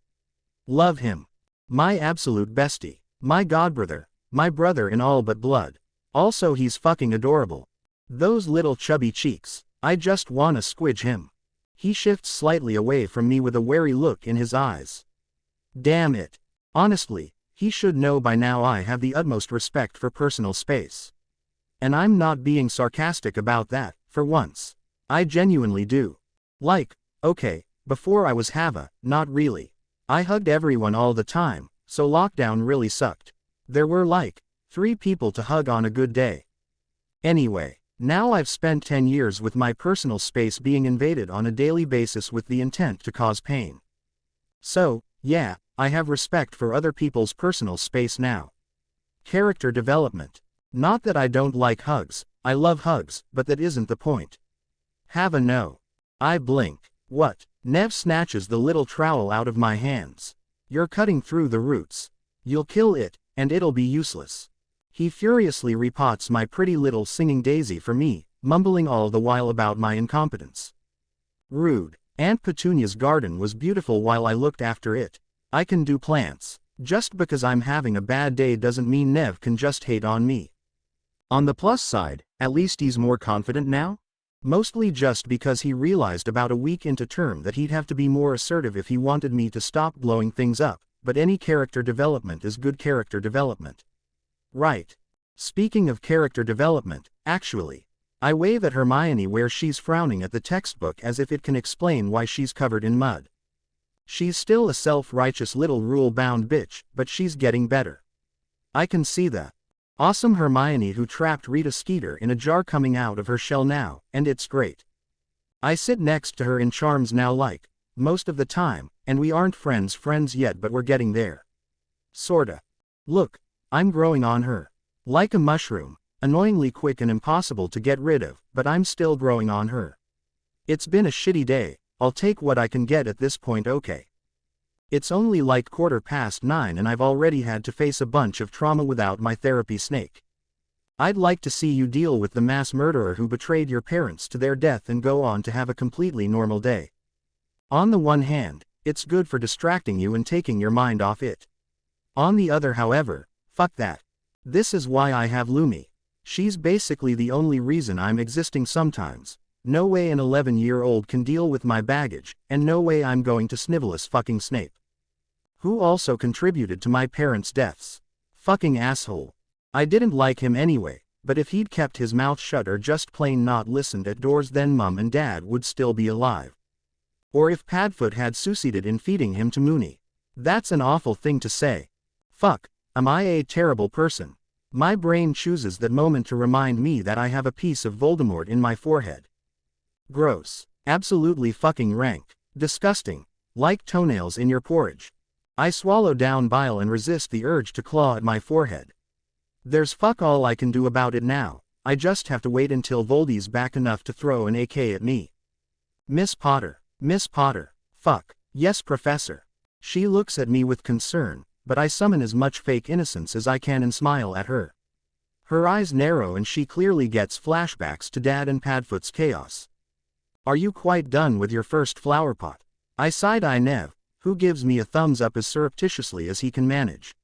Love him. My absolute bestie. My godbrother. My brother in all but blood. Also he's fucking adorable. Those little chubby cheeks. I just wanna squidge him. He shifts slightly away from me with a wary look in his eyes. Damn it. Honestly, he should know by now I have the utmost respect for personal space. And I'm not being sarcastic about that, for once. I genuinely do. Like, okay, before I was Hava, not really. I hugged everyone all the time, so lockdown really sucked. There were like 3 people to hug on a good day. Anyway, now I've spent 10 years with my personal space being invaded on a daily basis with the intent to cause pain. So, yeah, I have respect for other people's personal space now. Character development. Not that I don't like hugs, I love hugs, but that isn't the point. Have a no. I blink. What? Nev snatches the little trowel out of my hands. You're cutting through the roots. You'll kill it, and it'll be useless. He furiously repots my pretty little singing daisy for me, mumbling all the while about my incompetence. Rude. Aunt Petunia's garden was beautiful while I looked after it. I can do plants. Just because I'm having a bad day doesn't mean Nev can just hate on me. On the plus side, at least he's more confident now? Mostly just because he realized about a week into term that he'd have to be more assertive if he wanted me to stop blowing things up, but any character development is good character development. Right. Speaking of character development, actually, I wave at Hermione where she's frowning at the textbook as if it can explain why she's covered in mud. She's still a self-righteous little rule-bound bitch, but she's getting better. I can see that. Awesome Hermione who trapped Rita Skeeter in a jar coming out of her shell now, and it's great. I sit next to her in charms now like, most of the time, and we aren't friends yet but we're getting there. Sorta. Look, I'm growing on her. Like a mushroom, annoyingly quick and impossible to get rid of, but I'm still growing on her. It's been a shitty day, I'll take what I can get at this point okay. It's only like 9:15 and I've already had to face a bunch of trauma without my therapy snake. I'd like to see you deal with the mass murderer who betrayed your parents to their death and go on to have a completely normal day. On the one hand, it's good for distracting you and taking your mind off it. On the other however, fuck that. This is why I have Lumi. She's basically the only reason I'm existing sometimes. No way an 11-year-old can deal with my baggage, and no way I'm going to snivelous fucking Snape. Who also contributed to my parents' deaths. Fucking asshole. I didn't like him anyway, but if he'd kept his mouth shut or just plain not listened at doors then Mum and Dad would still be alive. Or if Padfoot had succeeded in feeding him to Mooney. That's an awful thing to say. Fuck, am I a terrible person? My brain chooses that moment to remind me that I have a piece of Voldemort in my forehead. Gross. Absolutely fucking rank. Disgusting. Like toenails in your porridge. I swallow down bile and resist the urge to claw at my forehead. There's fuck all I can do about it now, I just have to wait until Voldy's back enough to throw an AK at me. Miss Potter. Fuck. Yes, Professor. She looks at me with concern, but I summon as much fake innocence as I can and smile at her. Her eyes narrow and she clearly gets flashbacks to Dad and Padfoot's chaos. Are you quite done with your first flower pot? I side-eye Nev, who gives me a thumbs up as surreptitiously as he can manage.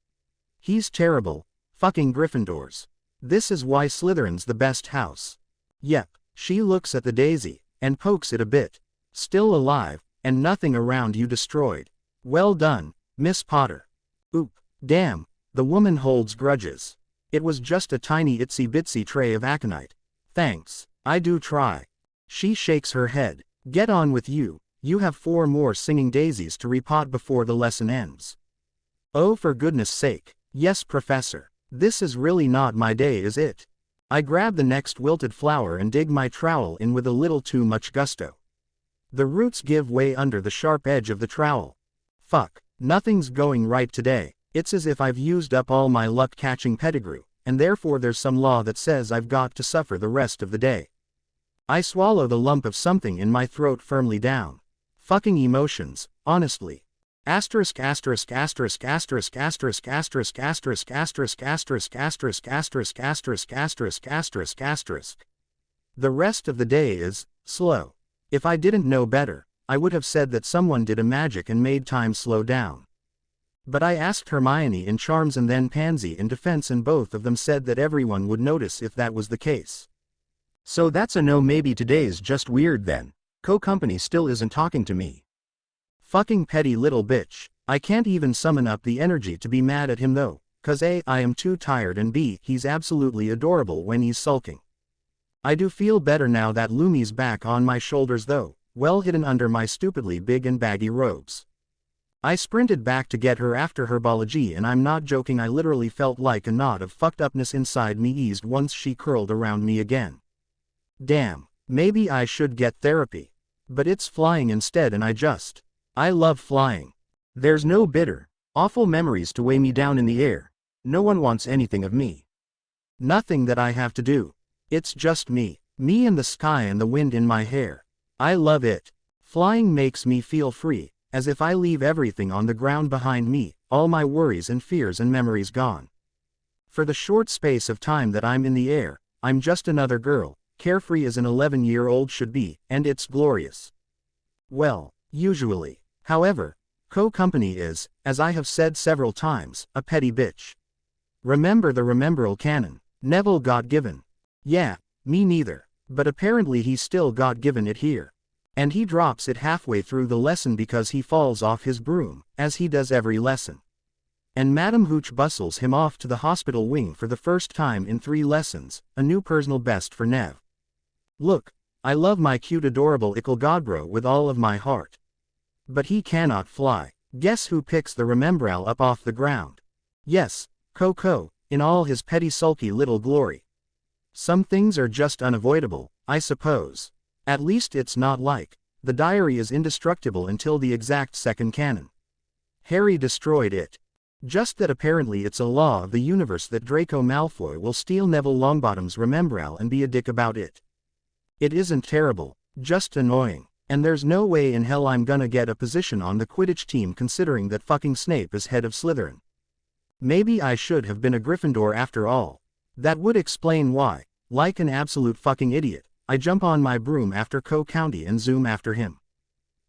He's terrible. Fucking Gryffindors. This is why Slytherin's the best house. Yep. She looks at the daisy, and pokes it a bit. Still alive, and nothing around you destroyed. Well done, Miss Potter. Oop. Damn, the woman holds grudges. It was just a tiny itsy-bitsy tray of aconite. Thanks, I do try. She shakes her head. Get on with you. You have 4 more singing daisies to repot before the lesson ends. Oh, for goodness sake. Yes, Professor. This is really not my day, is it? I grab the next wilted flower and dig my trowel in with a little too much gusto. The roots give way under the sharp edge of the trowel. Fuck. Nothing's going right today. It's as if I've used up all my luck-catching pedigree, and therefore there's some law that says I've got to suffer the rest of the day. I swallow the lump of something in my throat firmly down. Fucking emotions, Honestly. Asterisk asterisk asterisk asterisk asterisk asterisk asterisk asterisk asterisk asterisk asterisk asterisk asterisk asterisk asterisk. The rest of the day is slow. If I didn't know better, I would have said that someone did a magic and made time slow down. But I asked Hermione in Charms and then Pansy in Defense, and both of them said that everyone would notice if that was the case. So that's a no. Maybe today's just weird then. Co-company still isn't talking to me. Fucking petty little bitch. I can't even summon up the energy to be mad at him though, cause A, I am too tired, and B, he's absolutely adorable when he's sulking. I do feel better now that Lumi's back on my shoulders though, well hidden under my stupidly big and baggy robes. I sprinted back to get her after herbology, and I'm not joking, I literally felt like a knot of fucked upness inside me eased once she curled around me again. Damn, maybe I should get therapy. But it's flying instead, and I love flying. There's no bitter, awful memories to weigh me down in the air. No one wants anything of me. Nothing that I have to do. It's just me and the sky and the wind in my hair. I love it. Flying makes me feel free, as if I leave everything on the ground behind me, all my worries and fears and memories gone. For the short space of time that I'm in the air, I'm just another girl, carefree as an 11-year-old should be, and it's glorious. Well, usually. However, co-company is, as I have said several times, a petty bitch. Remember the Rememberal canon. Neville got given. Yeah, me neither, but apparently he still got given it here. And he drops it halfway through the lesson because he falls off his broom, as he does every lesson. And Madam Hooch bustles him off to the hospital wing for the first time in 3 lessons, a new personal best for Nev. Look, I love my cute adorable Ickle Godbro with all of my heart. But he cannot fly. Guess who picks the Remembral up off the ground? Yes, Coco, in all his petty sulky little glory. Some things are just unavoidable, I suppose. At least it's not like the diary is indestructible until the exact second canon. Harry destroyed it. Just that apparently it's a law of the universe that Draco Malfoy will steal Neville Longbottom's Remembral and be a dick about it. It isn't terrible, just annoying. And there's no way in hell I'm gonna get a position on the Quidditch team considering that fucking Snape is head of Slytherin. Maybe I should have been a Gryffindor after all. That would explain why, like an absolute fucking idiot, I jump on my broom after Co-County and zoom after him.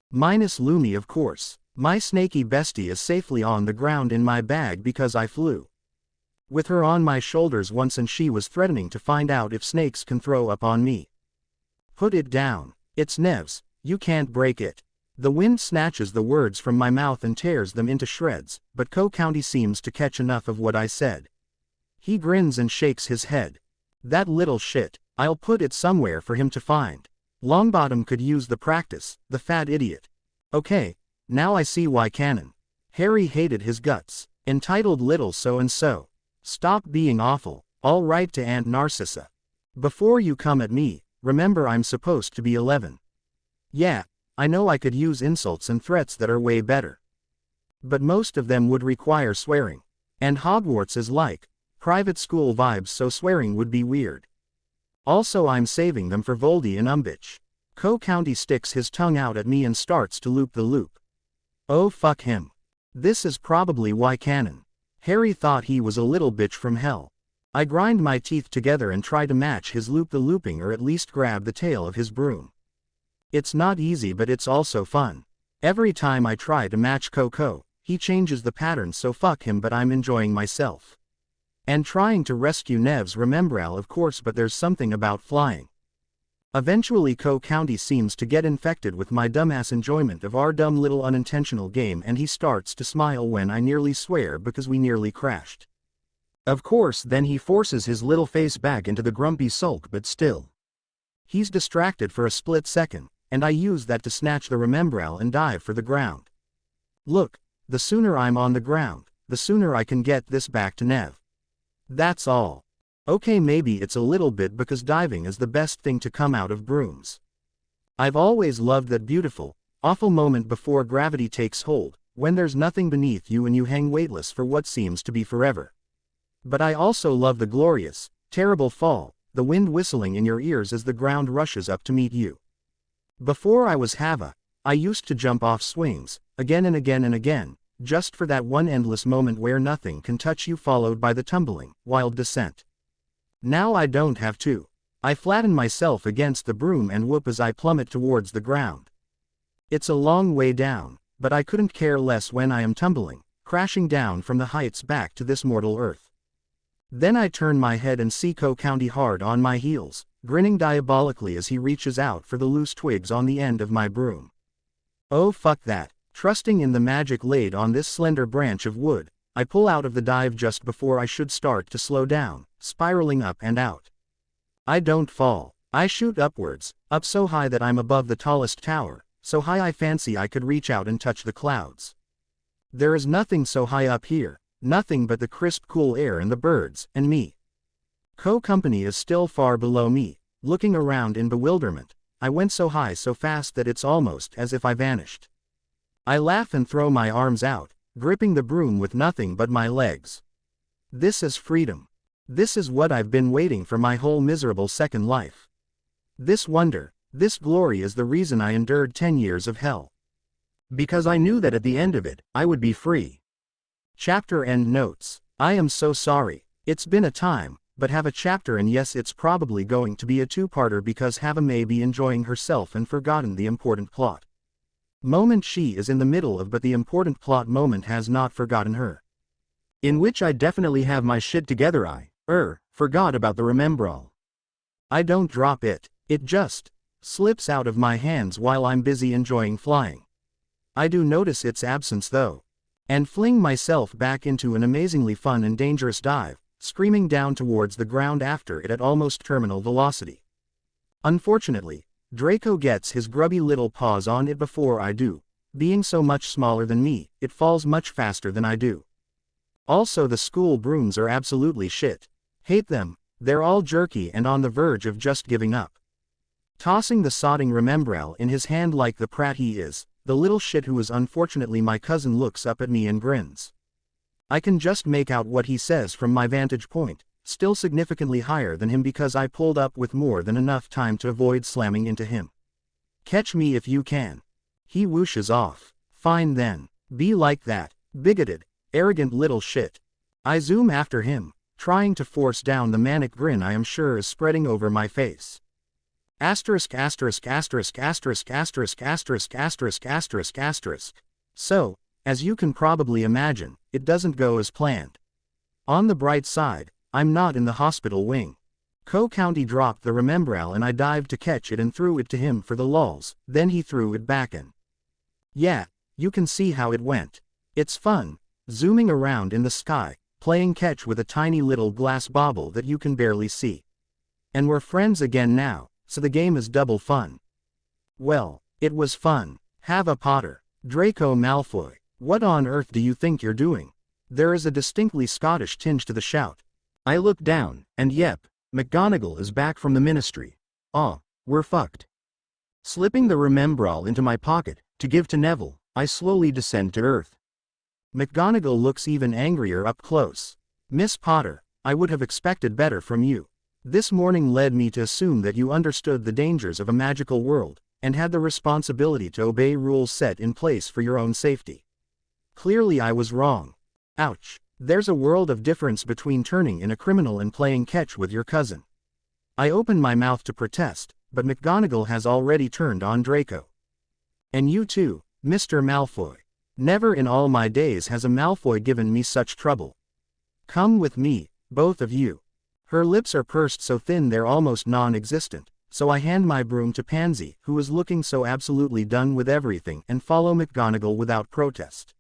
Minus Lumi, of course. My snaky bestie is safely on the ground in my bag because I flew with her on my shoulders once, and she was threatening to find out if snakes can throw up on me. Put it down. It's Nev's. You can't break it. The wind snatches the words from my mouth and tears them into shreds, but Co-County seems to catch enough of what I said. He grins and shakes his head. That little shit, I'll put it somewhere for him to find. Longbottom could use the practice, the fat idiot. Okay, now I see why canon. Harry hated his guts. Entitled little so-and-so. Stop being awful, all right to Aunt Narcissa. Before you come at me, remember I'm supposed to be 11. Yeah, I know I could use insults and threats that are way better. But most of them would require swearing. And Hogwarts is like private school vibes, so swearing would be weird. Also, I'm saving them for Voldy and Umbitch. Co-County sticks his tongue out at me and starts to loop the loop. Oh fuck him. This is probably why canon. Harry thought he was a little bitch from hell. I grind my teeth together and try to match his loop-the-looping, or at least grab the tail of his broom. It's not easy, but it's also fun. Every time I try to match Coco, he changes the pattern, so fuck him, but I'm enjoying myself. And trying to rescue Nev's Remembral, of course, but there's something about flying. Eventually Co-County seems to get infected with my dumbass enjoyment of our dumb little unintentional game, and he starts to smile when I nearly swear because we nearly crashed. Of course, then he forces his little face back into the grumpy sulk, but still. He's distracted for a split second, and I use that to snatch the Remembral and dive for the ground. Look, the sooner I'm on the ground, the sooner I can get this back to Nev. That's all. Okay, maybe it's a little bit because diving is the best thing to come out of brooms. I've always loved that beautiful, awful moment before gravity takes hold, when there's nothing beneath you and you hang weightless for what seems to be forever. But I also love the glorious, terrible fall, the wind whistling in your ears as the ground rushes up to meet you. Before I was Hava, I used to jump off swings, again and again and again, just for that one endless moment where nothing can touch you, followed by the tumbling, wild descent. Now I don't have to. I flatten myself against the broom and whoop as I plummet towards the ground. It's a long way down, but I couldn't care less when I am tumbling, crashing down from the heights back to this mortal earth. Then I turn my head and see County hard on my heels, grinning diabolically as he reaches out for the loose twigs on the end of my broom. Oh fuck that, trusting in the magic laid on this slender branch of wood, I pull out of the dive just before I should start to slow down, spiraling up and out. I don't fall. I shoot upwards, up so high that I'm above the tallest tower, so high I fancy I could reach out and touch the clouds. There is nothing so high up here, nothing but the crisp cool air and the birds, and me. Company is still far below me, looking around in bewilderment. I went so high so fast that it's almost as if I vanished. I laugh and throw my arms out, gripping the broom with nothing but my legs. This is freedom. This is what I've been waiting for my whole miserable second life. This wonder, this glory is the reason I endured 10 years of hell. Because I knew that at the end of it, I would be free. Chapter end notes. I am so sorry. It's been a time, but have a chapter, and yes, it's probably going to be a two-parter because Hava may be enjoying herself and forgotten the important plot moment she is in the middle of, but the important plot moment has not forgotten her. In which I definitely have my shit together. I forgot about the remembrall. I don't drop it, it just slips out of my hands while I'm busy enjoying flying. I do notice its absence though, and fling myself back into an amazingly fun and dangerous dive, screaming down towards the ground after it at almost terminal velocity. Unfortunately, Draco gets his grubby little paws on it before I do. Being so much smaller than me, it falls much faster than I do. Also, the school brooms are absolutely shit. Hate them, they're all jerky and on the verge of just giving up. Tossing the sodding remembrall in his hand like the prat he is, the little shit who is unfortunately my cousin looks up at me and grins. I can just make out what he says from my vantage point, still significantly higher than him because I pulled up with more than enough time to avoid slamming into him. Catch me if you can. He whooshes off. Fine then. Be like that, bigoted, arrogant little shit. I zoom after him, trying to force down the manic grin I am sure is spreading over my face. Asterisk asterisk asterisk asterisk asterisk asterisk asterisk asterisk asterisk. So, as you can probably imagine, it doesn't go as planned. On the bright side, I'm not in the hospital wing. County dropped the remembrall and I dived to catch it and threw it to him for the lulz, then he threw it back in. Yeah, you can see how it went. It's fun, zooming around in the sky, playing catch with a tiny little glass bauble that you can barely see. And we're friends again now, so the game is double fun. Well, it was fun. Hava Potter. Draco Malfoy. What on earth do you think you're doing? There is a distinctly Scottish tinge to the shout. I look down, and yep, McGonagall is back from the ministry. Aw, we're fucked. Slipping the remembrall into my pocket, to give to Neville, I slowly descend to earth. McGonagall looks even angrier up close. Miss Potter, I would have expected better from you. This morning led me to assume that you understood the dangers of a magical world, and had the responsibility to obey rules set in place for your own safety. Clearly I was wrong. Ouch. There's a world of difference between turning in a criminal and playing catch with your cousin. I open my mouth to protest, but McGonagall has already turned on Draco. And you too, Mr. Malfoy. Never in all my days has a Malfoy given me such trouble. Come with me, both of you. Her lips are pursed so thin they're almost non-existent, so I hand my broom to Pansy, who is looking so absolutely done with everything, and follow McGonagall without protest.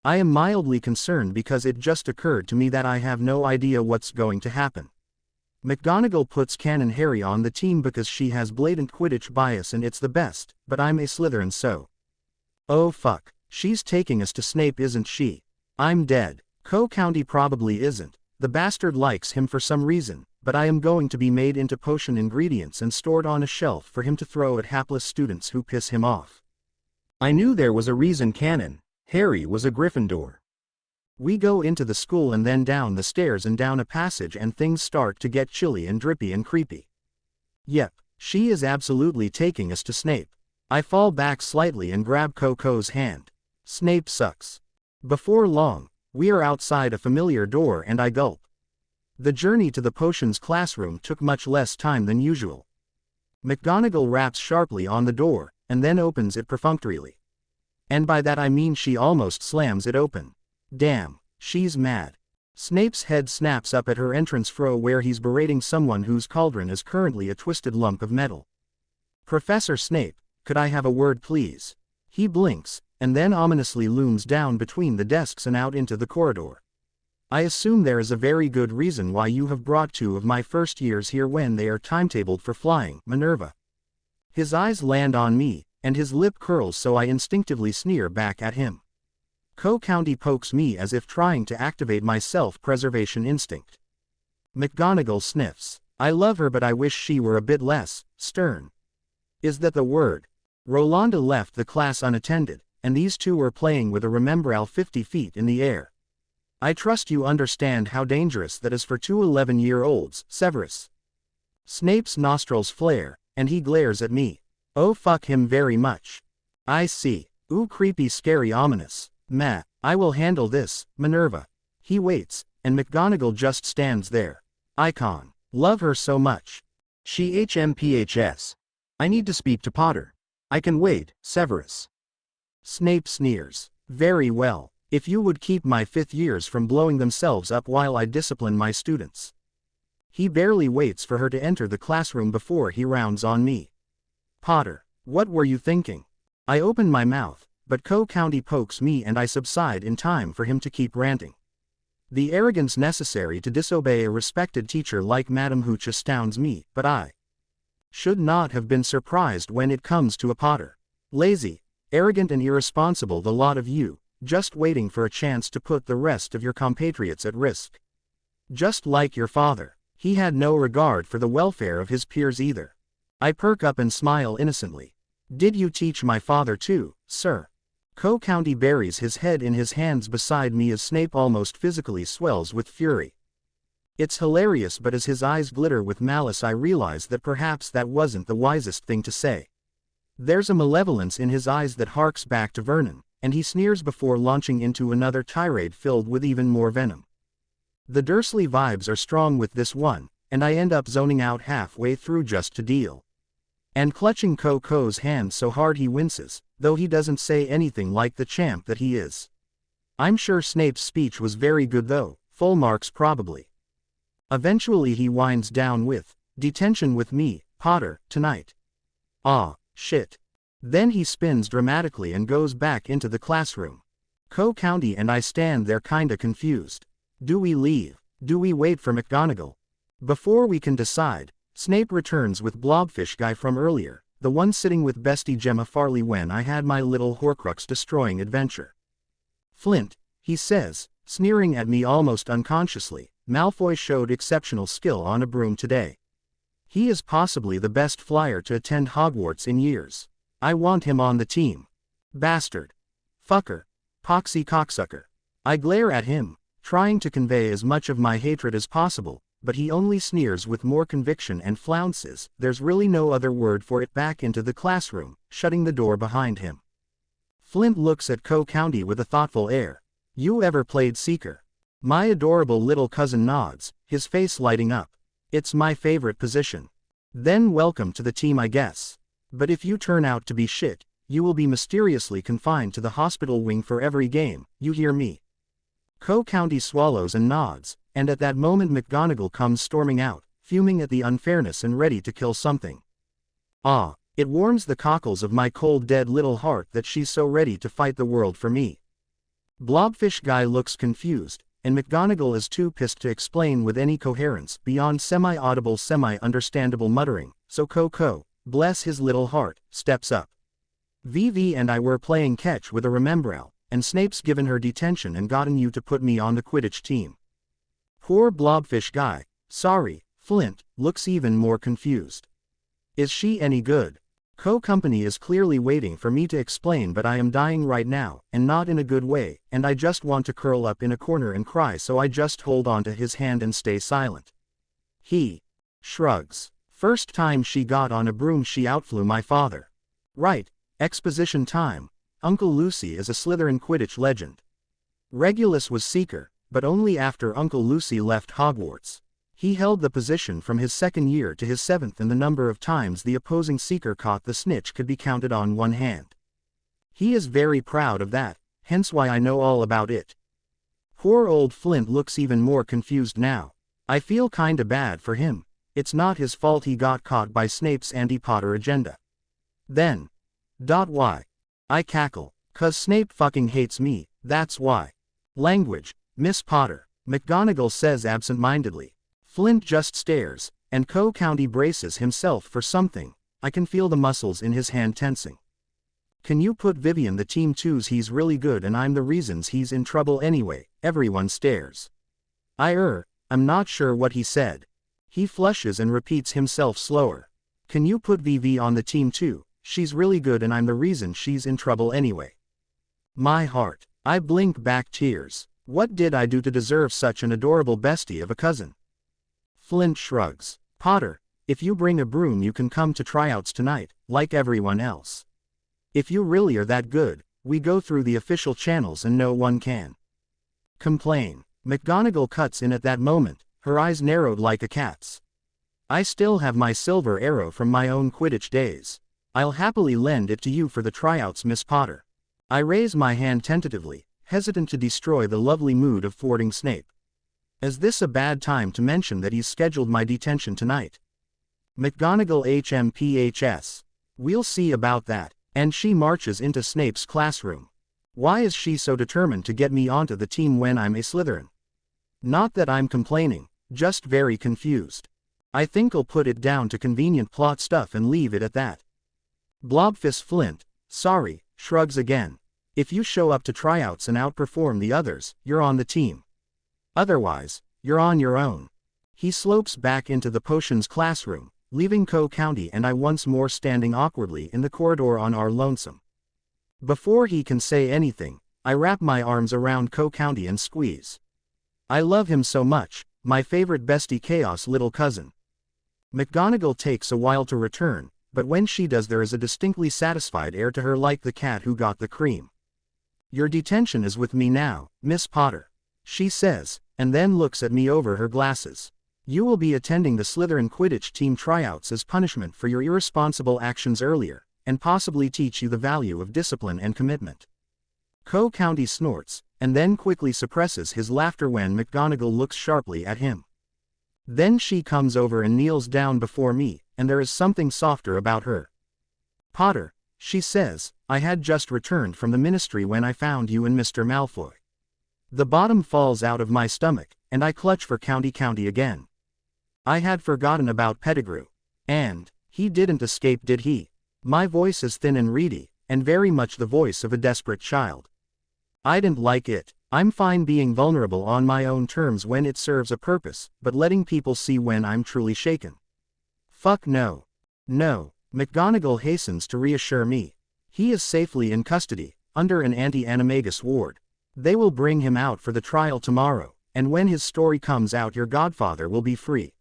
I am mildly concerned because it just occurred to me that I have no idea what's going to happen. McGonagall puts Canon Harry on the team because she has blatant Quidditch bias and it's the best, but I'm a Slytherin so. Oh fuck, she's taking us to Snape isn't she? I'm dead. County probably isn't. The bastard likes him for some reason, but I am going to be made into potion ingredients and stored on a shelf for him to throw at hapless students who piss him off. I knew there was a reason Canon Harry was a Gryffindor. We go into the school and then down the stairs and down a passage and things start to get chilly and drippy and creepy. Yep, she is absolutely taking us to Snape. I fall back slightly and grab Coco's hand. Snape sucks. Before long, we are outside a familiar door and I gulp. The journey to the potions classroom took much less time than usual. McGonagall raps sharply on the door, and then opens it perfunctorily. And by that I mean she almost slams it open. Damn, she's mad. Snape's head snaps up at her entrance where he's berating someone whose cauldron is currently a twisted lump of metal. Professor Snape, could I have a word please? He blinks, and then ominously looms down between the desks and out into the corridor. I assume there is a very good reason why you have brought 2 of my first years here when they are timetabled for flying, Minerva. His eyes land on me, and his lip curls so I instinctively sneer back at him. Co-County pokes me as if trying to activate my self-preservation instinct. McGonagall sniffs. I love her but I wish she were a bit less stern. Is that the word? Rolanda left the class unattended, and these 2 were playing with a remembrall 50 feet in the air. I trust you understand how dangerous that is for 2 11-year-olds, Severus. Snape's nostrils flare, and he glares at me. Oh fuck him very much. I see. Ooh creepy scary ominous. Meh, I will handle this, Minerva. He waits, and McGonagall just stands there. Icon. Love her so much. She HMPHS. I need to speak to Potter. I can wait, Severus. Snape sneers. Very well. If you would keep my 5th years from blowing themselves up while I discipline my students. He barely waits for her to enter the classroom before he rounds on me. Potter, what were you thinking? I open my mouth, but Co-County pokes me and I subside in time for him to keep ranting. The arrogance necessary to disobey a respected teacher like Madame Hooch astounds me, but I should not have been surprised when it comes to a Potter. Lazy, arrogant and irresponsible the lot of you. Just waiting for a chance to put the rest of your compatriots at risk. Just like your father, he had no regard for the welfare of his peers either. I perk up and smile innocently. Did you teach my father too, sir? Co-County buries his head in his hands beside me as Snape almost physically swells with fury. It's hilarious but as his eyes glitter with malice I realize that perhaps that wasn't the wisest thing to say. There's a malevolence in his eyes that harks back to Vernon. And he sneers before launching into another tirade filled with even more venom. The Dursley vibes are strong with this one, and I end up zoning out halfway through just to deal. And clutching Coco's hand so hard he winces, though he doesn't say anything like the champ that he is. I'm sure Snape's speech was very good though, full marks probably. Eventually he winds down with, detention with me, Potter, tonight. Ah, shit. Then he spins dramatically and goes back into the classroom. Co-County and I stand there kinda confused. Do we leave? Do we wait for McGonagall? Before we can decide, Snape returns with Blobfish guy from earlier, the one sitting with bestie Gemma Farley when I had my little Horcrux destroying adventure. Flint, he says, sneering at me almost unconsciously, Malfoy showed exceptional skill on a broom today. He is possibly the best flyer to attend Hogwarts in years. I want him on the team. Bastard. Fucker. Poxy cocksucker. I glare at him, trying to convey as much of my hatred as possible, but he only sneers with more conviction and flounces, there's really no other word for it, back into the classroom, shutting the door behind him. Flint looks at Co-County with a thoughtful air. You ever played Seeker? My adorable little cousin nods, his face lighting up. It's my favorite position. Then welcome to the team I guess. But if you turn out to be shit, you will be mysteriously confined to the hospital wing for every game, you hear me? Co-County swallows and nods, and at that moment McGonagall comes storming out, fuming at the unfairness and ready to kill something. Ah, it warms the cockles of my cold dead little heart that she's so ready to fight the world for me. Blobfish guy looks confused, and McGonagall is too pissed to explain with any coherence beyond semi-audible semi-understandable muttering, so Coco, bless his little heart, steps up. Vivi and I were playing catch with a remembrall, and Snape's given her detention and gotten you to put me on the Quidditch team. Poor Blobfish guy, sorry, Flint, looks even more confused. Is she any good? Co-Company is clearly waiting for me to explain but I am dying right now, and not in a good way, and I just want to curl up in a corner and cry so I just hold on to his hand and stay silent. He shrugs. First time she got on a broom she outflew my father. Right, exposition time. Uncle Lucy is a Slytherin Quidditch legend. Regulus was Seeker, but only after Uncle Lucy left Hogwarts. He held the position from his second year to his seventh, and the number of times the opposing Seeker caught the snitch could be counted on one hand. He is very proud of that, hence why I know all about it. Poor old Flint looks even more confused now. I feel kinda bad for him. It's not his fault he got caught by Snape's anti-Potter agenda. Then. Why? I cackle. 'Cause Snape fucking hates me, that's why. Language, Miss Potter, McGonagall says absent-mindedly. Flint just stares, and Co-County braces himself for something. I can feel the muscles in his hand tensing. Can you put Vivian the team twos? He's really good and I'm the reasons he's in trouble anyway. Everyone stares. I'm not sure what he said. He flushes and repeats himself slower. Can you put Vivi on the team too? She's really good and I'm the reason she's in trouble anyway. My heart. I blink back tears. What did I do to deserve such an adorable bestie of a cousin? Flint shrugs. Potter, if you bring a broom you can come to tryouts tonight, like everyone else. If you really are that good, we go through the official channels and no one can complain. McGonagall cuts in at that moment, her eyes narrowed like a cat's. I still have my silver arrow from my own Quidditch days. I'll happily lend it to you for the tryouts, Miss Potter. I raise my hand tentatively, hesitant to destroy the lovely mood of thwarting Snape. Is this a bad time to mention that he's scheduled my detention tonight? McGonagall HMPHS. We'll see about that. And she marches into Snape's classroom. Why is she so determined to get me onto the team when I'm a Slytherin? Not that I'm complaining, just very confused. I think I'll put it down to convenient plot stuff and leave it at that. Blobfist Flint, sorry, shrugs again. If you show up to tryouts and outperform the others, you're on the team. Otherwise, you're on your own. He slopes back into the potions classroom, leaving Co-County and I once more standing awkwardly in the corridor on our lonesome. Before he can say anything, I wrap my arms around Co-County and squeeze. I love him so much, my favorite bestie chaos little cousin. McGonagall takes a while to return, but when she does there is a distinctly satisfied air to her, like the cat who got the cream. Your detention is with me now, Miss Potter, she says, and then looks at me over her glasses. You will be attending the Slytherin Quidditch team tryouts as punishment for your irresponsible actions earlier, and possibly teach you the value of discipline and commitment. Co-County snorts, and then quickly suppresses his laughter when McGonagall looks sharply at him. Then she comes over and kneels down before me, and there is something softer about her. Potter, she says, I had just returned from the ministry when I found you and Mr. Malfoy. The bottom falls out of my stomach, and I clutch for County again. I had forgotten about Pettigrew. And, he didn't escape, did he? My voice is thin and reedy, and very much the voice of a desperate child. I didn't like it. I'm fine being vulnerable on my own terms when it serves a purpose, but letting people see when I'm truly shaken. Fuck no. No, McGonagall hastens to reassure me. He is safely in custody, under an anti-animagus ward. They will bring him out for the trial tomorrow, and when his story comes out your godfather will be free.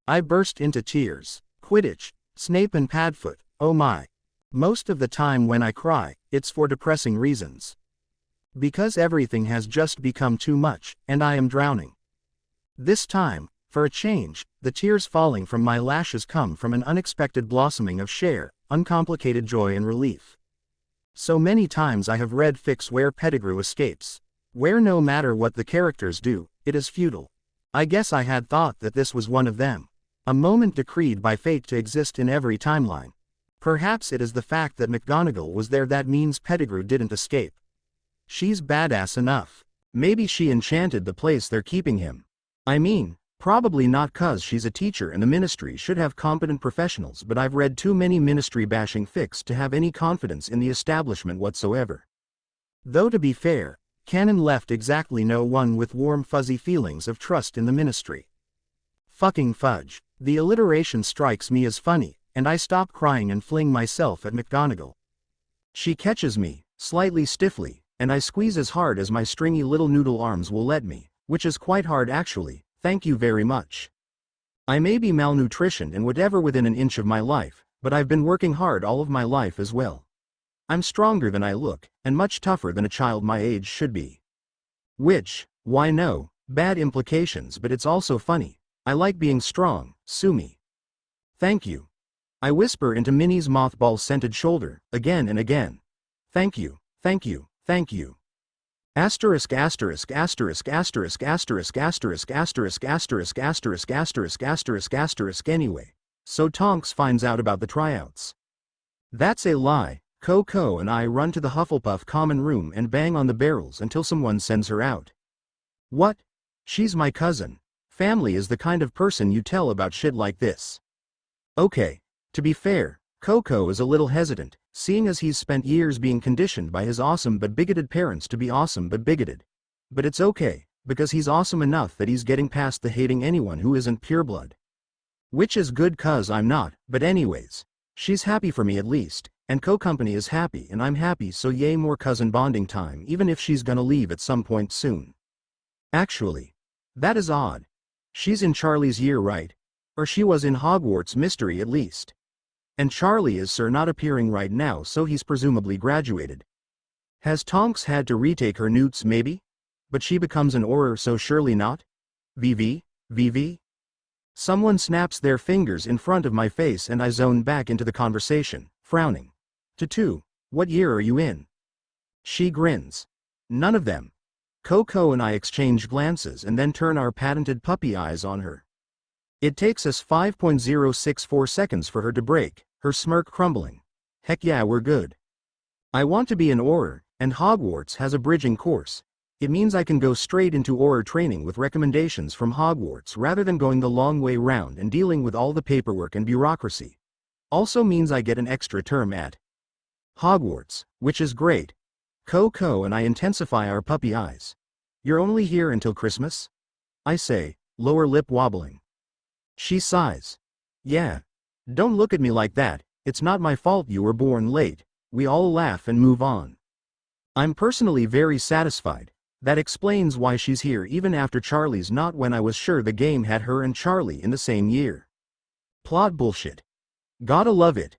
I burst into tears. Quidditch, Snape and Padfoot, oh my. Most of the time when I cry, it's for depressing reasons. Because everything has just become too much, and I am drowning. This time, for a change, the tears falling from my lashes come from an unexpected blossoming of sheer, uncomplicated joy and relief. So many times I have read fics where Pettigrew escapes. Where no matter what the characters do, it is futile. I guess I had thought that this was one of them. A moment decreed by fate to exist in every timeline. Perhaps it is the fact that McGonagall was there that means Pettigrew didn't escape. She's badass enough. Maybe she enchanted the place they're keeping him. I mean, probably not 'cause she's a teacher and the ministry should have competent professionals, but I've read too many ministry bashing fics to have any confidence in the establishment whatsoever. Though to be fair, canon left exactly no one with warm fuzzy feelings of trust in the ministry. Fucking fudge. The alliteration strikes me as funny, and I stop crying and fling myself at McGonagall. She catches me, slightly stiffly, and I squeeze as hard as my stringy little noodle arms will let me, which is quite hard actually, thank you very much. I may be malnutritioned and whatever within an inch of my life, but I've been working hard all of my life as well. I'm stronger than I look, and much tougher than a child my age should be. Which, why no, bad implications, but it's also funny. I like being strong, sue me. Thank you. I whisper into Minnie's mothball-scented shoulder, again and again. Thank you, thank you, thank you. Asterisk asterisk asterisk asterisk asterisk asterisk asterisk asterisk asterisk asterisk asterisk asterisk anyway. So Tonks finds out about the tryouts. That's a lie. Coco and I run to the Hufflepuff common room and bang on the barrels until someone sends her out. What? She's my cousin. Family is the kind of person you tell about shit like this. Okay, to be fair, Coco is a little hesitant, seeing as he's spent years being conditioned by his awesome but bigoted parents to be awesome but bigoted. But it's okay, because he's awesome enough that he's getting past the hating anyone who isn't pureblood. Which is good cuz I'm not, but anyways. She's happy for me at least, and Co-Company is happy and I'm happy, so yay, more cousin bonding time, even if she's gonna leave at some point soon. Actually, that is odd. She's in Charlie's year, right? Or she was in Hogwarts Mystery at least. And Charlie is not appearing right now, so he's presumably graduated. Has Tonks had to retake her newts maybe? But she becomes an Auror, so surely not? VV? VV? Someone snaps their fingers in front of my face and I zone back into the conversation, frowning. Tutu, what year are you in? She grins. None of them. Coco and I exchange glances and then turn our patented puppy eyes on her. It takes us 5.064 seconds for her to break, her smirk crumbling. Heck yeah, we're good. I want to be an Auror, and Hogwarts has a bridging course. It means I can go straight into Auror training with recommendations from Hogwarts rather than going the long way round and dealing with all the paperwork and bureaucracy. Also means I get an extra term at Hogwarts, which is great. Coco and I intensify our puppy eyes. You're only here until Christmas? I say, lower lip wobbling. She sighs. Yeah. Don't look at me like that, it's not my fault you were born late. We all laugh and move on. I'm personally very satisfied. That explains why she's here even after Charlie's not, when I was sure the game had her and Charlie in the same year. Plot bullshit. Gotta love it.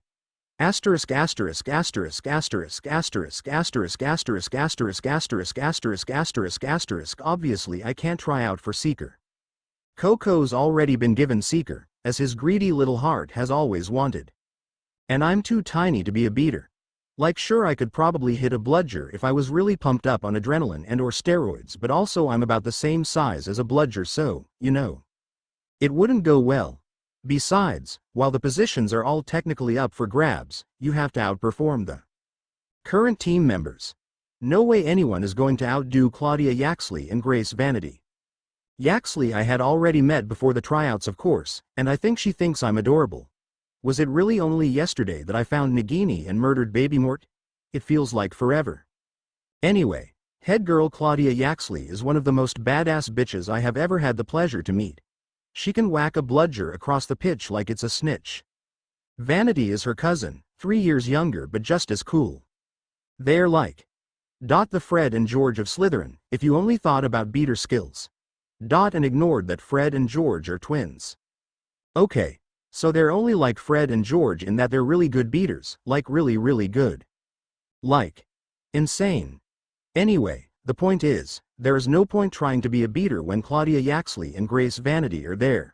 Asterisk asterisk asterisk asterisk asterisk asterisk asterisk asterisk asterisk asterisk asterisk asterisk. Obviously I can't try out for Seeker. Coco's already been given Seeker, as his greedy little heart has always wanted. And I'm too tiny to be a beater. Like sure, I could probably hit a bludger if I was really pumped up on adrenaline and or steroids, but also I'm about the same size as a bludger, so, you know. It wouldn't go well. Besides, while the positions are all technically up for grabs, you have to outperform the current team members. No way anyone is going to outdo Claudia Yaxley and Grace Vanity. Yaxley I had already met before the tryouts, of course, and I think she thinks I'm adorable. Was it really only yesterday that I found Nagini and murdered Babymort? It feels like forever. Anyway, head girl Claudia Yaxley is one of the most badass bitches I have ever had the pleasure to meet. She can whack a bludger across the pitch like it's a snitch. Vanity is her cousin, 3 years younger but just as cool. They're like the Fred and George of Slytherin, if you only thought about beater skills. And ignored that Fred and George are twins. Okay. So they're only like Fred and George in that they're really good beaters, like really really good. Like insane. Anyway, the point is, there is no point trying to be a beater when Claudia Yaxley and Grace Vanity are there.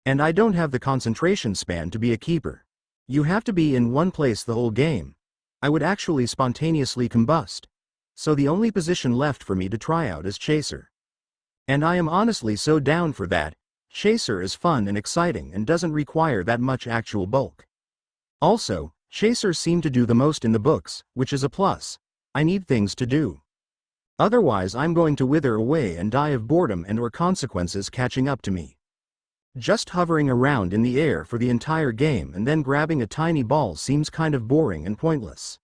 And I don't have the concentration span to be a keeper. You have to be in one place the whole game. I would actually spontaneously combust. So the only position left for me to try out is Chaser. And I am honestly so down for that. Chaser is fun and exciting and doesn't require that much actual bulk. Also, Chasers seem to do the most in the books, which is a plus. I need things to do. Otherwise I'm going to wither away and die of boredom and or consequences catching up to me. Just hovering around in the air for the entire game and then grabbing a tiny ball seems kind of boring and pointless.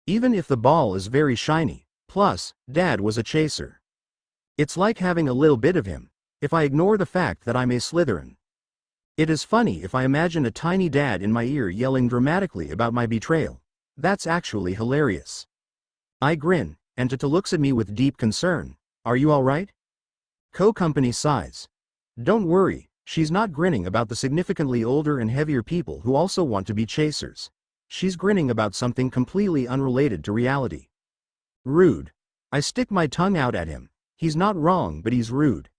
Even if the ball is very shiny. Plus, Dad was a chaser. It's like having a little bit of him. If I ignore the fact that I'm a Slytherin. It is funny if I imagine a tiny dad in my ear yelling dramatically about my betrayal. That's actually hilarious. I grin, and Tata looks at me with deep concern. Are you alright? Co-Company sighs. Don't worry, she's not grinning about the significantly older and heavier people who also want to be chasers. She's grinning about something completely unrelated to reality. Rude. I stick my tongue out at him. He's not wrong, but he's rude.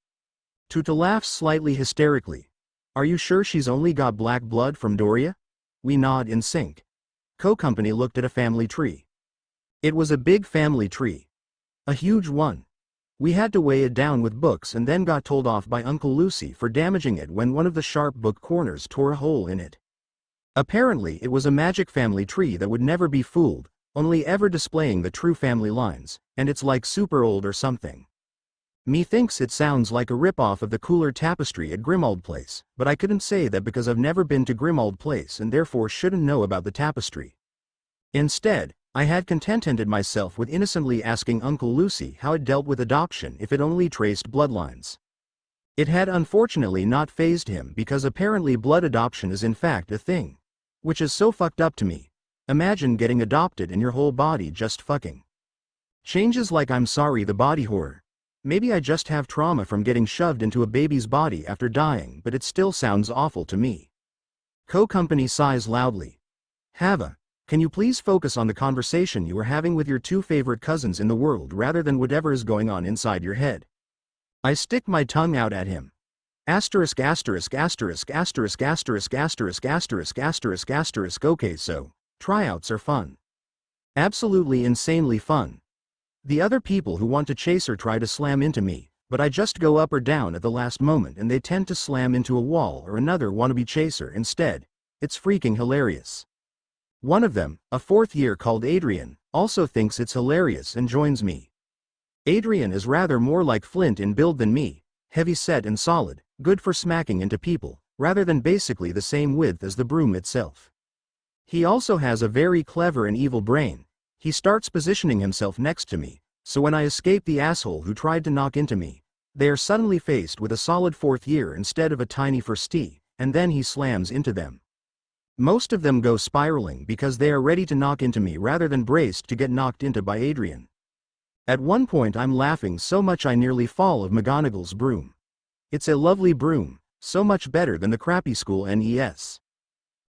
Tuta laughs slightly hysterically. Are you sure she's only got black blood from Doria? We nod in sync. Co-company looked at a family tree. It was a big family tree. A huge one. We had to weigh it down with books and then got told off by Uncle Lucy for damaging it when one of the sharp book corners tore a hole in it. Apparently it was a magic family tree that would never be fooled, only ever displaying the true family lines, and it's like super old or something. Methinks it sounds like a rip-off of the cooler tapestry at Grimmauld Place, but I couldn't say that because I've never been to Grimmauld Place and therefore shouldn't know about the tapestry. Instead, I had contented myself with innocently asking Uncle Lucy how it dealt with adoption if it only traced bloodlines. It had unfortunately not fazed him because apparently blood adoption is in fact a thing. Which is so fucked up to me. Imagine getting adopted and your whole body just fucking changes like I'm sorry the body horror. Maybe I just have trauma from getting shoved into a baby's body after dying, but it still sounds awful to me. Co-company sighs loudly. Hava, can you please focus on the conversation you are having with your two favorite cousins in the world rather than whatever is going on inside your head? I stick my tongue out at him. Asterisk asterisk asterisk asterisk asterisk asterisk asterisk asterisk asterisk. Okay, so tryouts are fun. Absolutely insanely fun. The other people who want to chase her try to slam into me, but I just go up or down at the last moment and they tend to slam into a wall or another wannabe chaser instead. It's freaking hilarious. One of them, a fourth year called Adrian, also thinks it's hilarious and joins me. Adrian is rather more like Flint in build than me, heavy set and solid, good for smacking into people, rather than basically the same width as the broom itself. He also has a very clever and evil brain. He starts positioning himself next to me, so when I escape the asshole who tried to knock into me, they are suddenly faced with a solid fourth year instead of a tiny firstie, and then he slams into them. Most of them go spiraling because they are ready to knock into me rather than braced to get knocked into by Adrian. At one point I'm laughing so much I nearly fall of McGonagall's broom. It's a lovely broom, so much better than the crappy school NES.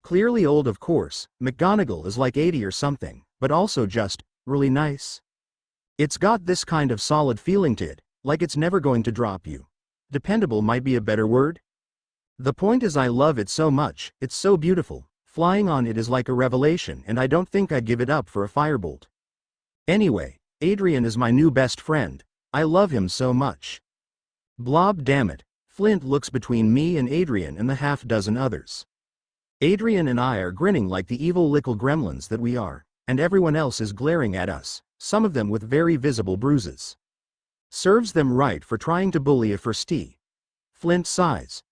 Clearly old of course, McGonagall is like 80 or something, but also just really nice. It's got this kind of solid feeling to it, like it's never going to drop you. Dependable might be a better word. The point is I love it so much, it's so beautiful, flying on it is like a revelation and I don't think I'd give it up for a firebolt. Anyway, Adrian is my new best friend, I love him so much. Blob damn it, Flint looks between me and Adrian and the half-dozen others. Adrian and I are grinning like the evil little gremlins that we are, and everyone else is glaring at us, some of them with very visible bruises. Serves them right for trying to bully a firstie. Flint sighs.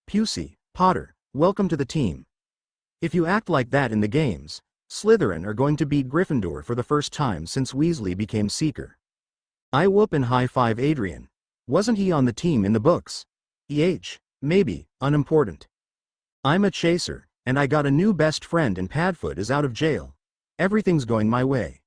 Pusey, Potter, welcome to the team. If you act like that in the games, Slytherin are going to beat Gryffindor for the first time since Weasley became Seeker. I whoop and high-five Adrian. Wasn't he on the team in the books? Maybe, unimportant. I'm a chaser, and I got a new best friend and Padfoot is out of jail. Everything's going my way.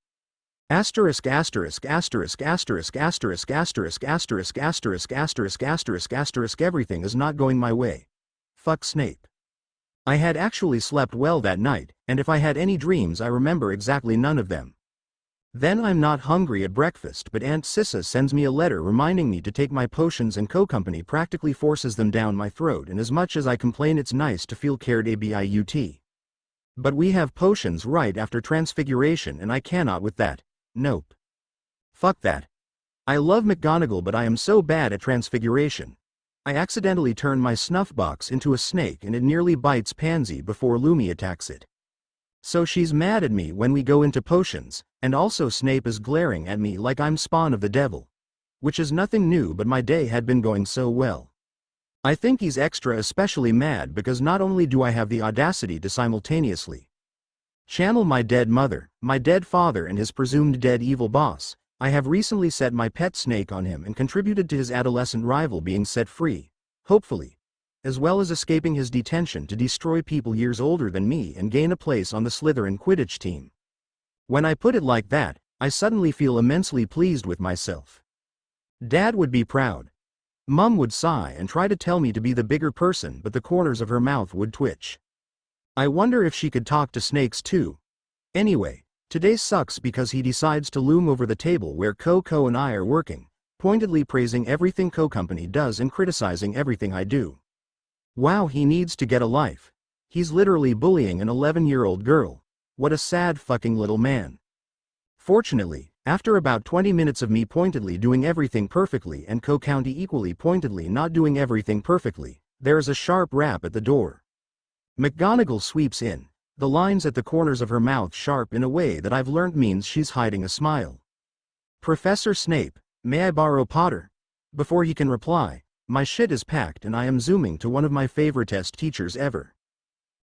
Asterisk asterisk asterisk asterisk asterisk asterisk asterisk asterisk asterisk asterisk asterisk everything is not going my way. Fuck Snape. I had actually slept well that night, and if I had any dreams I remember exactly none of them. Then I'm not hungry at breakfast but Aunt Sissa sends me a letter reminding me to take my potions and co-company practically forces them down my throat and as much as I complain it's nice to feel cared about. But we have potions right after transfiguration and I cannot with that. Nope. Fuck that. I love McGonagall but I am so bad at transfiguration. I accidentally turn my snuff box into a snake and it nearly bites Pansy before Lumi attacks it. So she's mad at me when we go into potions, and also Snape is glaring at me like I'm spawn of the devil. Which is nothing new but my day had been going so well. I think he's extra especially mad because not only do I have the audacity to simultaneously channel my dead mother, my dead father and his presumed dead evil boss, I have recently set my pet snake on him and contributed to his adolescent rival being set free, hopefully, as well as escaping his detention to destroy people years older than me and gain a place on the Slytherin Quidditch team. When I put it like that, I suddenly feel immensely pleased with myself. Dad would be proud. Mum would sigh and try to tell me to be the bigger person but the corners of her mouth would twitch. I wonder if she could talk to snakes too, Anyway, today sucks because he decides to loom over the table where Co and I are working, pointedly praising everything Co Company does and criticizing everything I do. Wow, he needs to get a life. He's literally bullying an 11-year-old girl. What a sad fucking little man. Fortunately, after about 20 minutes of me pointedly doing everything perfectly and Co County equally pointedly not doing everything perfectly, there is a sharp rap at the door. McGonagall sweeps in, the lines at the corners of her mouth sharp in a way that I've learned means she's hiding a smile. Professor Snape, may I borrow Potter? Before he can reply, my shit is packed and I am zooming to one of my favoritest teachers ever.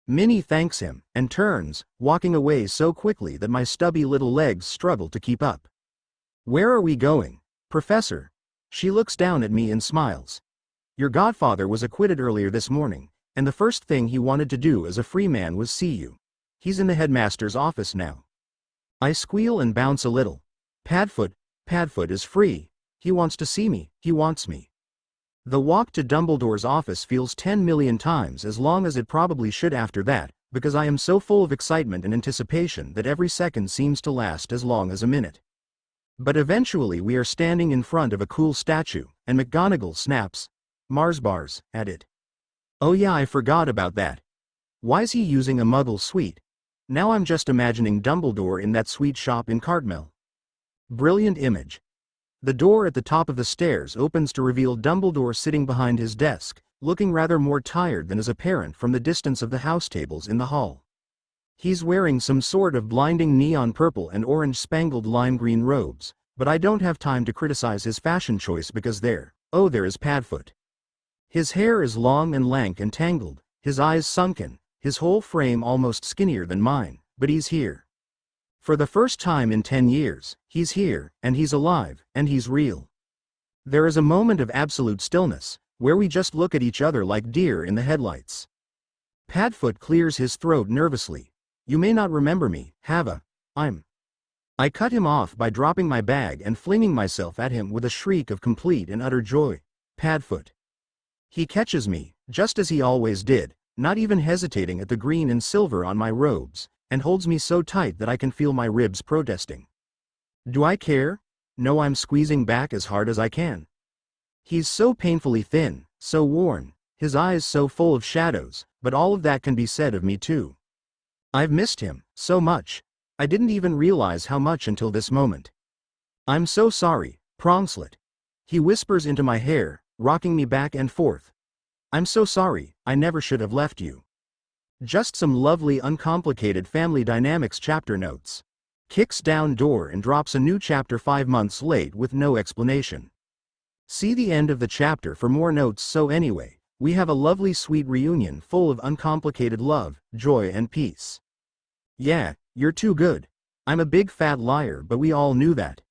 Minnie thanks him, and turns, walking away so quickly that my stubby little legs struggle to keep up. Where are we going, Professor? She looks down at me and smiles. Your godfather was acquitted earlier this morning, and the first thing he wanted to do as a free man was see you. He's in the headmaster's office now. I squeal and bounce a little. Padfoot is free. He wants to see me, he wants me. The walk to Dumbledore's office feels 10 million times as long as it probably should after that, because I am so full of excitement and anticipation that every second seems to last as long as a minute. But eventually we are standing in front of a cool statue, and McGonagall snaps, Mars bars, at it. Oh yeah, I forgot about that. Why's he using a Muggle suite? Now I'm just imagining Dumbledore in that sweet shop in Cartmel. Brilliant image. The door at the top of the stairs opens to reveal Dumbledore sitting behind his desk, looking rather more tired than is apparent from the distance of the house tables in the hall. He's wearing some sort of blinding neon purple and orange spangled lime green robes, but I don't have time to criticize his fashion choice because there is Padfoot. His hair is long and lank and tangled, his eyes sunken, his whole frame almost skinnier than mine, but he's here. For the first time in 10 years, he's here, and he's alive, and he's real. There is a moment of absolute stillness, where we just look at each other like deer in the headlights. Padfoot clears his throat nervously. You may not remember me, Hava. I cut him off by dropping my bag and flinging myself at him with a shriek of complete and utter joy. Padfoot. He catches me, just as he always did, not even hesitating at the green and silver on my robes, and holds me so tight that I can feel my ribs protesting. Do I care? No, I'm squeezing back as hard as I can. He's so painfully thin, so worn, his eyes so full of shadows, but all of that can be said of me too. I've missed him, so much. I didn't even realize how much until this moment. I'm so sorry, Prongslet. He whispers into my hair, rocking me back and forth. I'm so sorry, I never should have left you. Just some lovely uncomplicated family dynamics chapter notes. Kicks down door and drops a new chapter 5 months late with no explanation. See the end of the chapter for more notes. So anyway, we have a lovely sweet reunion full of uncomplicated love, joy and peace. Yeah, you're too good. I'm a big fat liar, but we all knew that.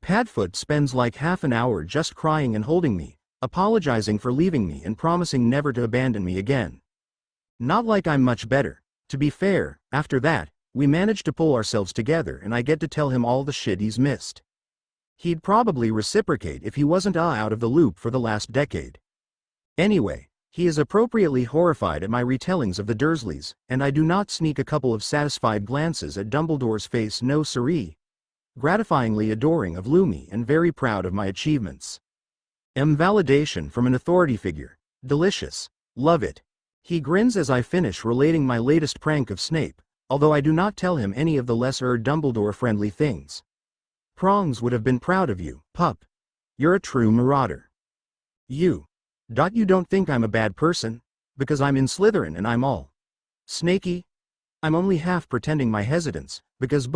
Padfoot spends like half an hour just crying and holding me, apologizing for leaving me and promising never to abandon me again. Not like I'm much better. To be fair, after that, we managed to pull ourselves together and I get to tell him all the shit he's missed. He'd probably reciprocate if he wasn't out of the loop for the last decade. Anyway, he is appropriately horrified at my retellings of the Dursleys, and I do not sneak a couple of satisfied glances at Dumbledore's face. No siree. Gratifyingly adoring of Lumi and very proud of my achievements. Validation from an authority figure. Delicious. Love it. He grins as I finish relating my latest prank of Snape, although I do not tell him any of the lesser Dumbledore-friendly things. Prongs would have been proud of you, pup. You're a true marauder. You don't think I'm a bad person? Because I'm in Slytherin and I'm all snaky? I'm only half pretending my hesitance, because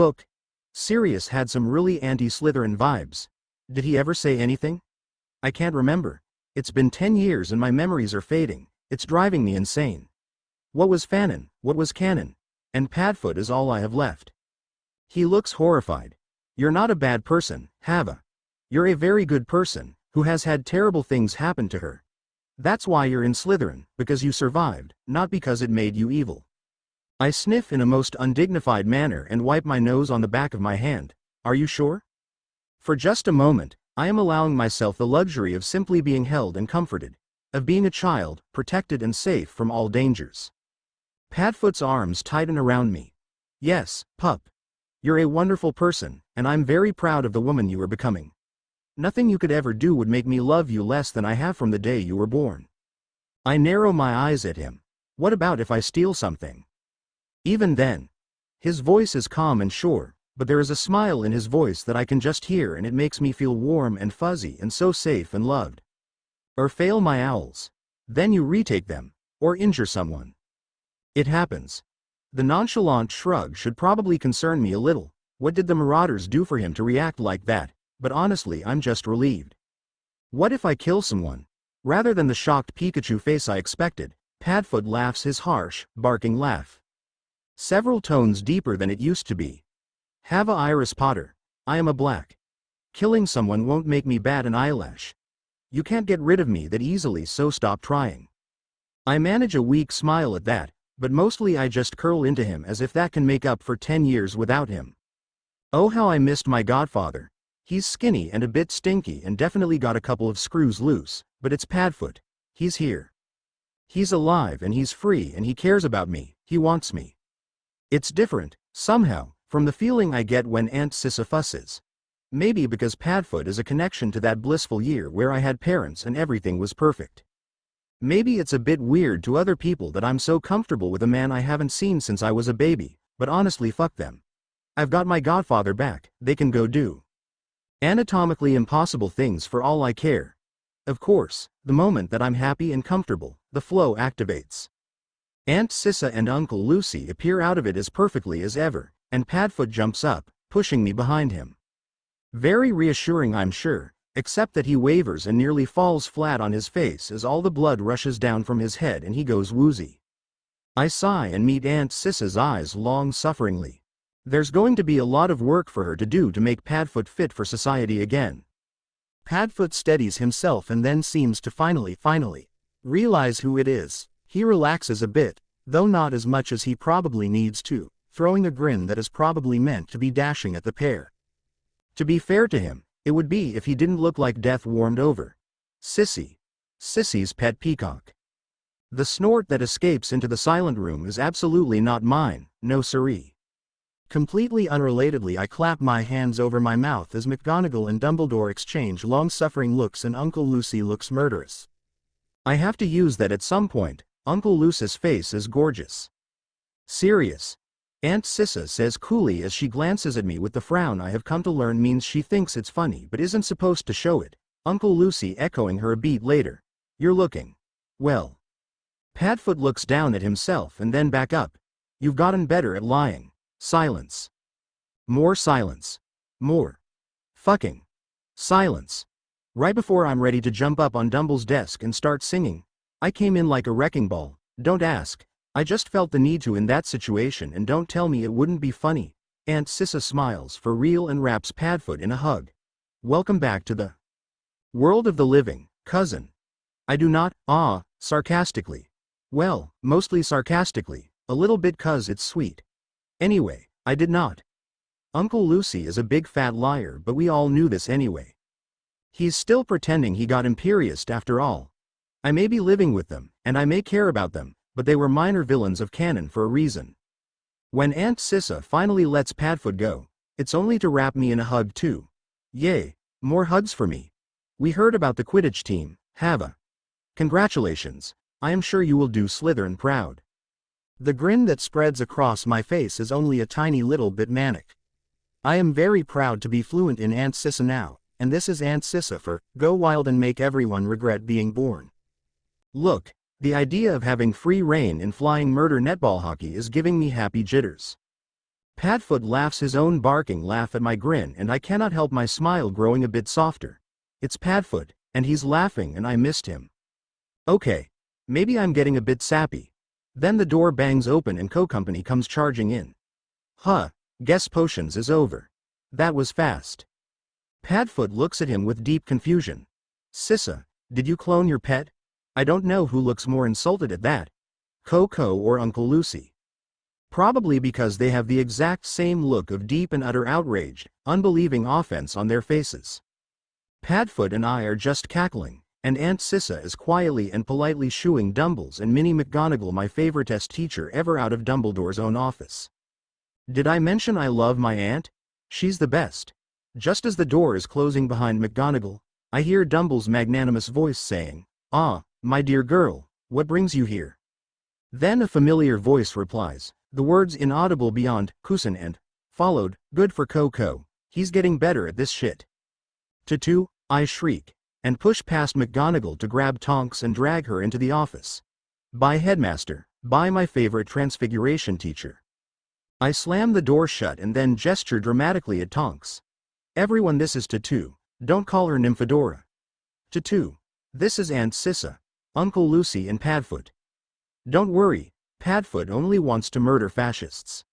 Sirius had some really anti-Slytherin vibes. Did he ever say anything? I can't remember. It's been 10 years and my memories are fading. It's driving me insane. What was Fanon? What was canon? And Padfoot is all I have left. He looks horrified. You're not a bad person, Hava. You're a very good person, who has had terrible things happen to her. That's why you're in Slytherin, because you survived, not because it made you evil. I sniff in a most undignified manner and wipe my nose on the back of my hand. Are you sure? For just a moment, I am allowing myself the luxury of simply being held and comforted. Of being a child, protected and safe from all dangers. Padfoot's arms tighten around me. Yes, pup. You're a wonderful person, and I'm very proud of the woman you are becoming. Nothing you could ever do would make me love you less than I have from the day you were born. I narrow my eyes at him. What about if I steal something? Even then. His voice is calm and sure, but there is a smile in his voice that I can just hear, and it makes me feel warm and fuzzy and so safe and loved. Or fail my owls. Then you retake them, or injure someone. It happens. The nonchalant shrug should probably concern me a little. What did the Marauders do for him to react like that? But honestly, I'm just relieved. What if I kill someone? Rather than the shocked Pikachu face I expected, Padfoot laughs his harsh, barking laugh. Several tones deeper than it used to be. Hava Iris Potter. I am a black. Killing someone won't make me bat an eyelash. You can't get rid of me that easily, so stop trying. I manage a weak smile at that, but mostly I just curl into him as if that can make up for 10 years without him. Oh, how I missed my godfather. He's skinny and a bit stinky and definitely got a couple of screws loose, but it's Padfoot. He's here. He's alive and he's free and he cares about me, he wants me. It's different, somehow, from the feeling I get when Aunt Sissa fusses. Maybe because Padfoot is a connection to that blissful year where I had parents and everything was perfect. Maybe it's a bit weird to other people that I'm so comfortable with a man I haven't seen since I was a baby, but honestly, fuck them. I've got my godfather back, they can go do anatomically impossible things for all I care. Of course, the moment that I'm happy and comfortable, the flow activates. Aunt Sissa and Uncle Lucy appear out of it as perfectly as ever, and Padfoot jumps up, pushing me behind him. Very reassuring, I'm sure, except that he wavers and nearly falls flat on his face as all the blood rushes down from his head and he goes woozy. I sigh and meet Aunt Sissa's eyes long-sufferingly. There's going to be a lot of work for her to do to make Padfoot fit for society again. Padfoot steadies himself and then seems to finally realize who it is. He relaxes a bit, though not as much as he probably needs to, throwing a grin that is probably meant to be dashing at the pair. To be fair to him, it would be if he didn't look like death warmed over. Sissy. Sissy's pet peacock. The snort that escapes into the silent room is absolutely not mine, no siree. Completely unrelatedly, I clap my hands over my mouth as McGonagall and Dumbledore exchange long-suffering looks and Uncle Lucy looks murderous. I have to use that at some point. Uncle Lucy's face is gorgeous. Sirius. Aunt Sissa says coolly as she glances at me with the frown I have come to learn means she thinks it's funny but isn't supposed to show it. Uncle Lucy echoing her a beat later. You're looking well. Padfoot looks down at himself and then back up. You've gotten better at lying. Silence. More silence. More. Fucking. Silence. Right before I'm ready to jump up on Dumble's desk and start singing. I came in like a wrecking ball, don't ask. I just felt the need to in that situation, and don't tell me it wouldn't be funny. Aunt Sissa smiles for real and wraps Padfoot in a hug. Welcome back to the world of the living, cousin. I do not, sarcastically. Well, mostly sarcastically, a little bit 'cause it's sweet. Anyway, I did not. Uncle Lucy is a big fat liar, but we all knew this anyway. He's still pretending he got imperious after all. I may be living with them, and I may care about them, but they were minor villains of canon for a reason. When Aunt Sissa finally lets Padfoot go, it's only to wrap me in a hug too. Yay, more hugs for me. We heard about the Quidditch team, Hava. Congratulations, I am sure you will do Slytherin proud. The grin that spreads across my face is only a tiny little bit manic. I am very proud to be fluent in Aunt Sissa now, and this is Aunt Sissa for Go Wild and Make Everyone Regret Being Born. Look, the idea of having free reign in flying murder netball hockey is giving me happy jitters. Padfoot laughs his own barking laugh at my grin, and I cannot help my smile growing a bit softer. It's Padfoot, and he's laughing and I missed him. Okay, maybe I'm getting a bit sappy. Then the door bangs open and Co-Company comes charging in. Guess potions is over. That was fast. Padfoot looks at him with deep confusion. Sissa, did you clone your pet? I don't know who looks more insulted at that. Coco or Uncle Lucy. Probably because they have the exact same look of deep and utter outrage, unbelieving offense on their faces. Padfoot and I are just cackling, and Aunt Sissa is quietly and politely shooing Dumbles and Minnie McGonagall, my favoritest teacher ever, out of Dumbledore's own office. Did I mention I love my aunt? She's the best. Just as the door is closing behind McGonagall, I hear Dumble's magnanimous voice saying, "Ah, my dear girl, what brings you here?" Then a familiar voice replies, the words inaudible beyond, "Kusin," and, followed, "Good for Coco, he's getting better at this shit." "Tutu," I shriek, and push past McGonagall to grab Tonks and drag her into the office. "Bye headmaster, bye my favorite transfiguration teacher." I slam the door shut and then gesture dramatically at Tonks. "Everyone, this is Tutu, don't call her Nymphadora. Tutu, this is Aunt Sissa, Uncle Lucy and Padfoot. Don't worry, Padfoot only wants to murder fascists."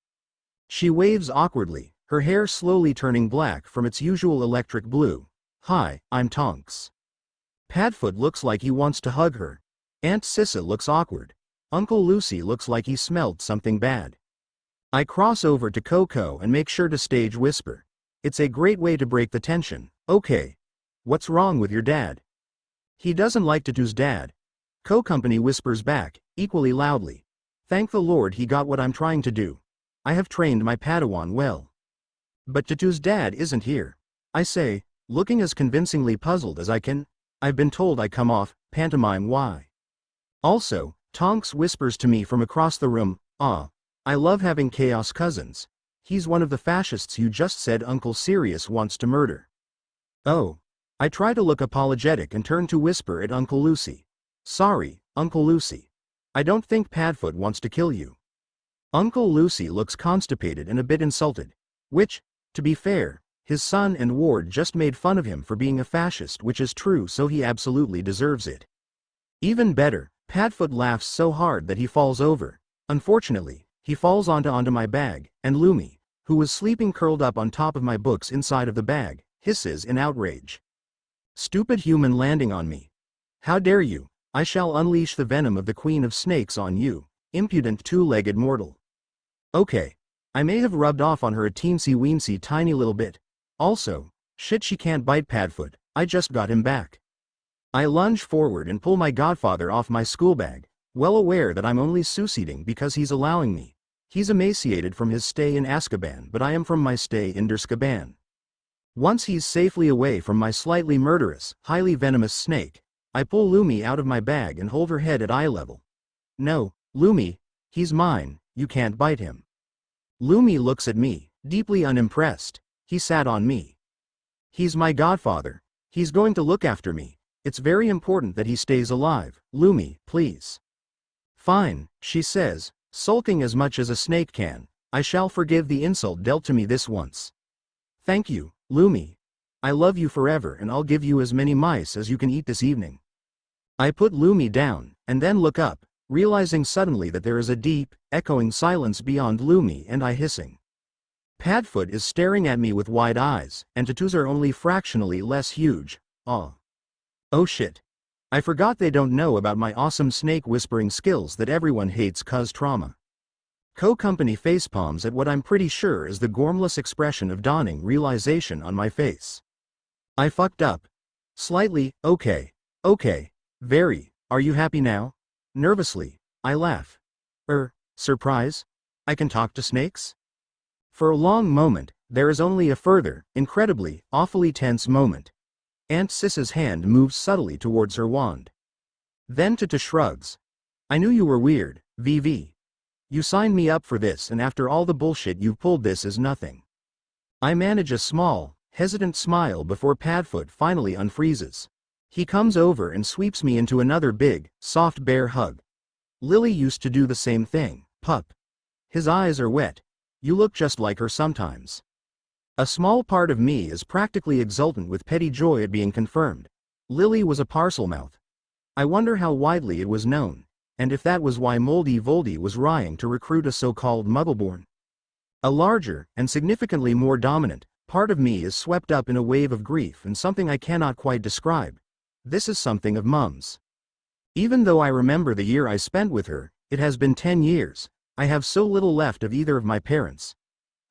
She waves awkwardly, her hair slowly turning black from its usual electric blue. "Hi, I'm Tonks." Padfoot looks like he wants to hug her. Aunt Sissa looks awkward. Uncle Lucy looks like he smelled something bad. I cross over to Coco and make sure to stage whisper. It's a great way to break the tension. "Okay. What's wrong with your dad?" "He doesn't like Tutu's dad." Co-company whispers back, equally loudly. "Thank the Lord he got what I'm trying to do. I have trained my Padawan well." "But Tutu's dad isn't here," I say, looking as convincingly puzzled as I can. "I've been told I come off, pantomime why." Also, Tonks whispers to me from across the room, "Ah, I love having chaos cousins. He's one of the fascists you just said Uncle Sirius wants to murder." "Oh." I try to look apologetic and turn to whisper at Uncle Lucy. "Sorry, Uncle Lucy. I don't think Padfoot wants to kill you." Uncle Lucy looks constipated and a bit insulted. Which, to be fair, his son and ward just made fun of him for being a fascist, which is true, so he absolutely deserves it. Even better, Padfoot laughs so hard that he falls over. Unfortunately, he falls onto my bag, and Lumi, who was sleeping curled up on top of my books inside of the bag, hisses in outrage. "Stupid human landing on me. How dare you? I shall unleash the venom of the Queen of Snakes on you, impudent two-legged mortal." Okay. I may have rubbed off on her a teensy-weensy tiny little bit. Also, shit, she can't bite Padfoot, I just got him back. I lunge forward and pull my godfather off my school bag, well aware that I'm only succeeding because he's allowing me. He's emaciated from his stay in Azkaban, but I am from my stay in Durskaban. Once he's safely away from my slightly murderous, highly venomous snake, I pull Lumi out of my bag and hold her head at eye level. "No, Lumi, he's mine, you can't bite him." Lumi looks at me, deeply unimpressed. "He sat on me. He's my godfather. He's going to look after me. It's very important that he stays alive. Lumi, please." "Fine," she says, sulking as much as a snake can. "I shall forgive the insult dealt to me this once. Thank you, Lumi. I love you forever, and I'll give you as many mice as you can eat this evening." I put Lumi down, and then look up, realizing suddenly that there is a deep, echoing silence beyond Lumi and I hissing. Padfoot is staring at me with wide eyes, and Tutus are only fractionally less huge. Oh shit. I forgot they don't know about my awesome snake whispering skills that everyone hates 'cause trauma. Co-company facepalms at what I'm pretty sure is the gormless expression of dawning realization on my face. I fucked up. Slightly. Okay. Very. Are you happy now? Nervously, I laugh. Surprise? I can talk to snakes? For a long moment, there is only a further, incredibly, awfully tense moment. Aunt Sissa's hand moves subtly towards her wand. Then Tutu shrugs. "I knew you were weird, VV. You signed me up for this, and after all the bullshit you've pulled, this is nothing." I manage a small, hesitant smile before Padfoot finally unfreezes. He comes over and sweeps me into another big, soft bear hug. "Lily used to do the same thing, pup." His eyes are wet. "You look just like her sometimes." A small part of me is practically exultant with petty joy at being confirmed. Lily was a parcelmouth. I wonder how widely it was known, and if that was why Moldy Voldy was rying to recruit a so-called Muggleborn. A larger, and significantly more dominant, part of me is swept up in a wave of grief and something I cannot quite describe. This is something of Mum's. Even though I remember the year I spent with her, it has been 10 years, I have so little left of either of my parents.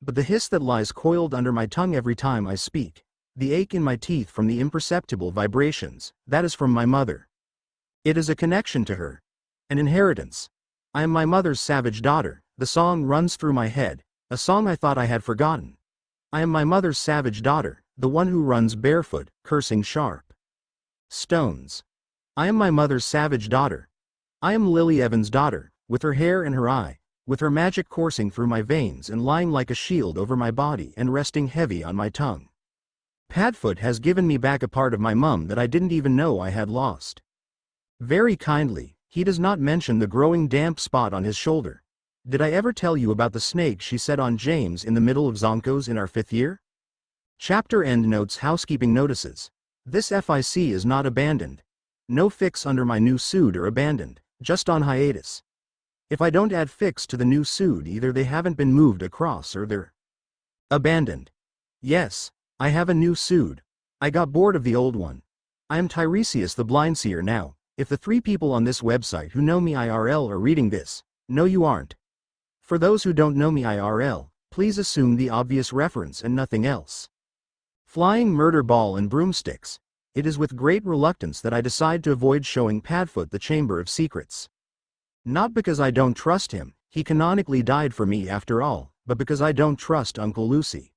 But the hiss that lies coiled under my tongue every time I speak, the ache in my teeth from the imperceptible vibrations, that is from my mother. It is a connection to her. An inheritance. I am my mother's savage daughter, the song runs through my head, a song I thought I had forgotten. I am my mother's savage daughter, the one who runs barefoot, cursing sharp stones. I am my mother's savage daughter. I am Lily Evans' daughter, with her hair and her eye, with her magic coursing through my veins and lying like a shield over my body and resting heavy on my tongue. Padfoot has given me back a part of my mum that I didn't even know I had lost. Very kindly, he does not mention the growing damp spot on his shoulder. Did I ever tell you about the snake she set on James in the middle of Zonkos in our 5th year? Chapter end notes. Housekeeping notices. This FIC is not abandoned. No fics under my new suit are abandoned, just on hiatus. If I don't add fics to the new suit, either they haven't been moved across or they're abandoned. Yes, I have a new suit. I got bored of the old one. I am Tiresias the Blindseer now. If the 3 people on this website who know me IRL are reading this, no you aren't. For those who don't know me IRL, please assume the obvious reference and nothing else. Flying murder ball and broomsticks. It is with great reluctance that I decide to avoid showing Padfoot the Chamber of Secrets. Not because I don't trust him, he canonically died for me after all, but because I don't trust Uncle Lucy.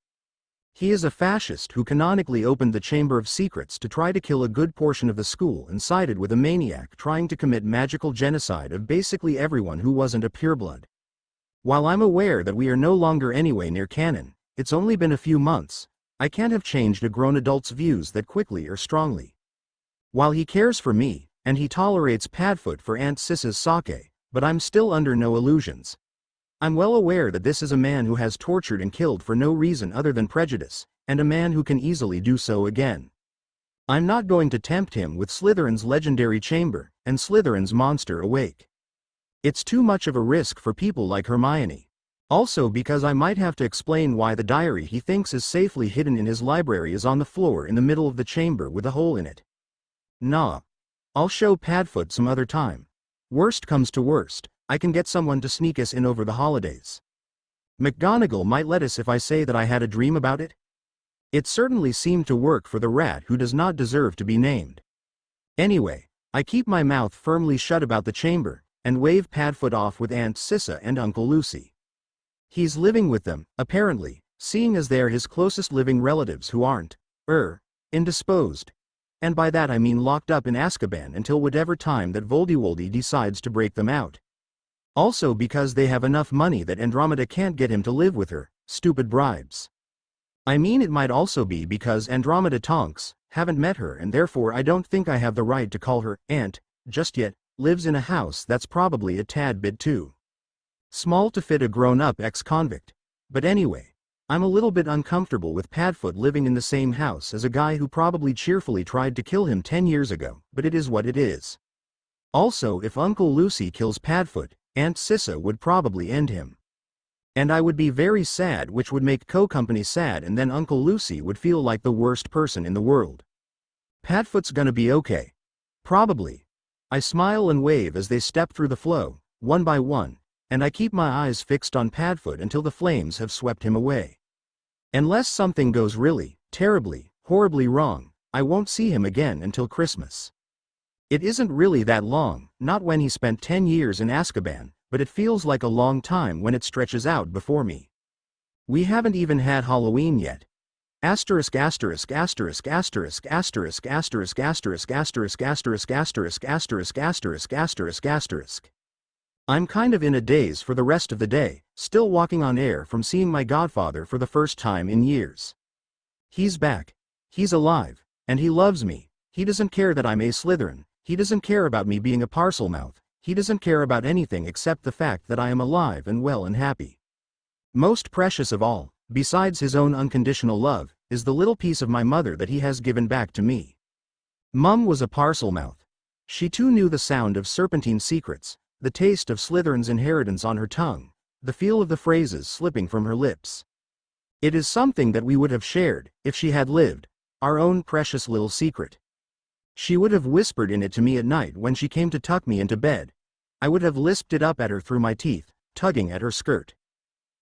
He is a fascist who canonically opened the Chamber of Secrets to try to kill a good portion of the school and sided with a maniac trying to commit magical genocide of basically everyone who wasn't a pureblood. While I'm aware that we are no longer anyway near canon, it's only been a few months, I can't have changed a grown adult's views that quickly or strongly. While he cares for me, and he tolerates Padfoot for Aunt Sis's sake, but I'm still under no illusions. I'm well aware that this is a man who has tortured and killed for no reason other than prejudice, and a man who can easily do so again. I'm not going to tempt him with Slytherin's legendary chamber, and Slytherin's monster awake. It's too much of a risk for people like Hermione. Also because I might have to explain why the diary he thinks is safely hidden in his library is on the floor in the middle of the chamber with a hole in it. Nah. I'll show Padfoot some other time. Worst comes to worst, I can get someone to sneak us in over the holidays. McGonagall might let us if I say that I had a dream about it. It certainly seemed to work for the rat who does not deserve to be named. Anyway, I keep my mouth firmly shut about the chamber, and wave Padfoot off with Aunt Sissa and Uncle Lucy. He's living with them, apparently, seeing as they're his closest living relatives who aren't, indisposed. And by that I mean locked up in Azkaban until whatever time that Voldemort decides to break them out. Also because they have enough money that Andromeda can't get him to live with her, stupid bribes. I mean it might also be because Andromeda Tonks, haven't met her and therefore I don't think I have the right to call her aunt, just yet, lives in a house that's probably a tad bit too small to fit a grown-up ex-convict. But anyway, I'm a little bit uncomfortable with Padfoot living in the same house as a guy who probably cheerfully tried to kill him 10 years ago, but it is what it is. Also, if Uncle Lucy kills Padfoot, Aunt Sissa would probably end him. And I would be very sad, which would make Co-Company sad, and then Uncle Lucy would feel like the worst person in the world. Padfoot's gonna be okay. Probably. I smile and wave as they step through the flow, one by one, and I keep my eyes fixed on Padfoot until the flames have swept him away. Unless something goes really, terribly, horribly wrong, I won't see him again until Christmas. It isn't really that long, not when he spent 10 years in Azkaban, but it feels like a long time when it stretches out before me. We haven't even had Halloween yet. Asterisk asterisk asterisk asterisk asterisk asterisk asterisk asterisk asterisk asterisk asterisk asterisk asterisk asterisk. I'm kind of in a daze for the rest of the day, still walking on air from seeing my godfather for the first time in years. He's back. He's alive, and he loves me. He doesn't care that I'm a Slytherin. He doesn't care about me being a Parselmouth. He doesn't care about anything except the fact that I am alive and well and happy. Most precious of all, besides his own unconditional love, is the little piece of my mother that he has given back to me. Mum was a Parselmouth. She too knew the sound of serpentine secrets, the taste of Slytherin's inheritance on her tongue, the feel of the phrases slipping from her lips. It is something that we would have shared, if she had lived, our own precious little secret. She would have whispered in it to me at night when she came to tuck me into bed. I would have lisped it up at her through my teeth, tugging at her skirt.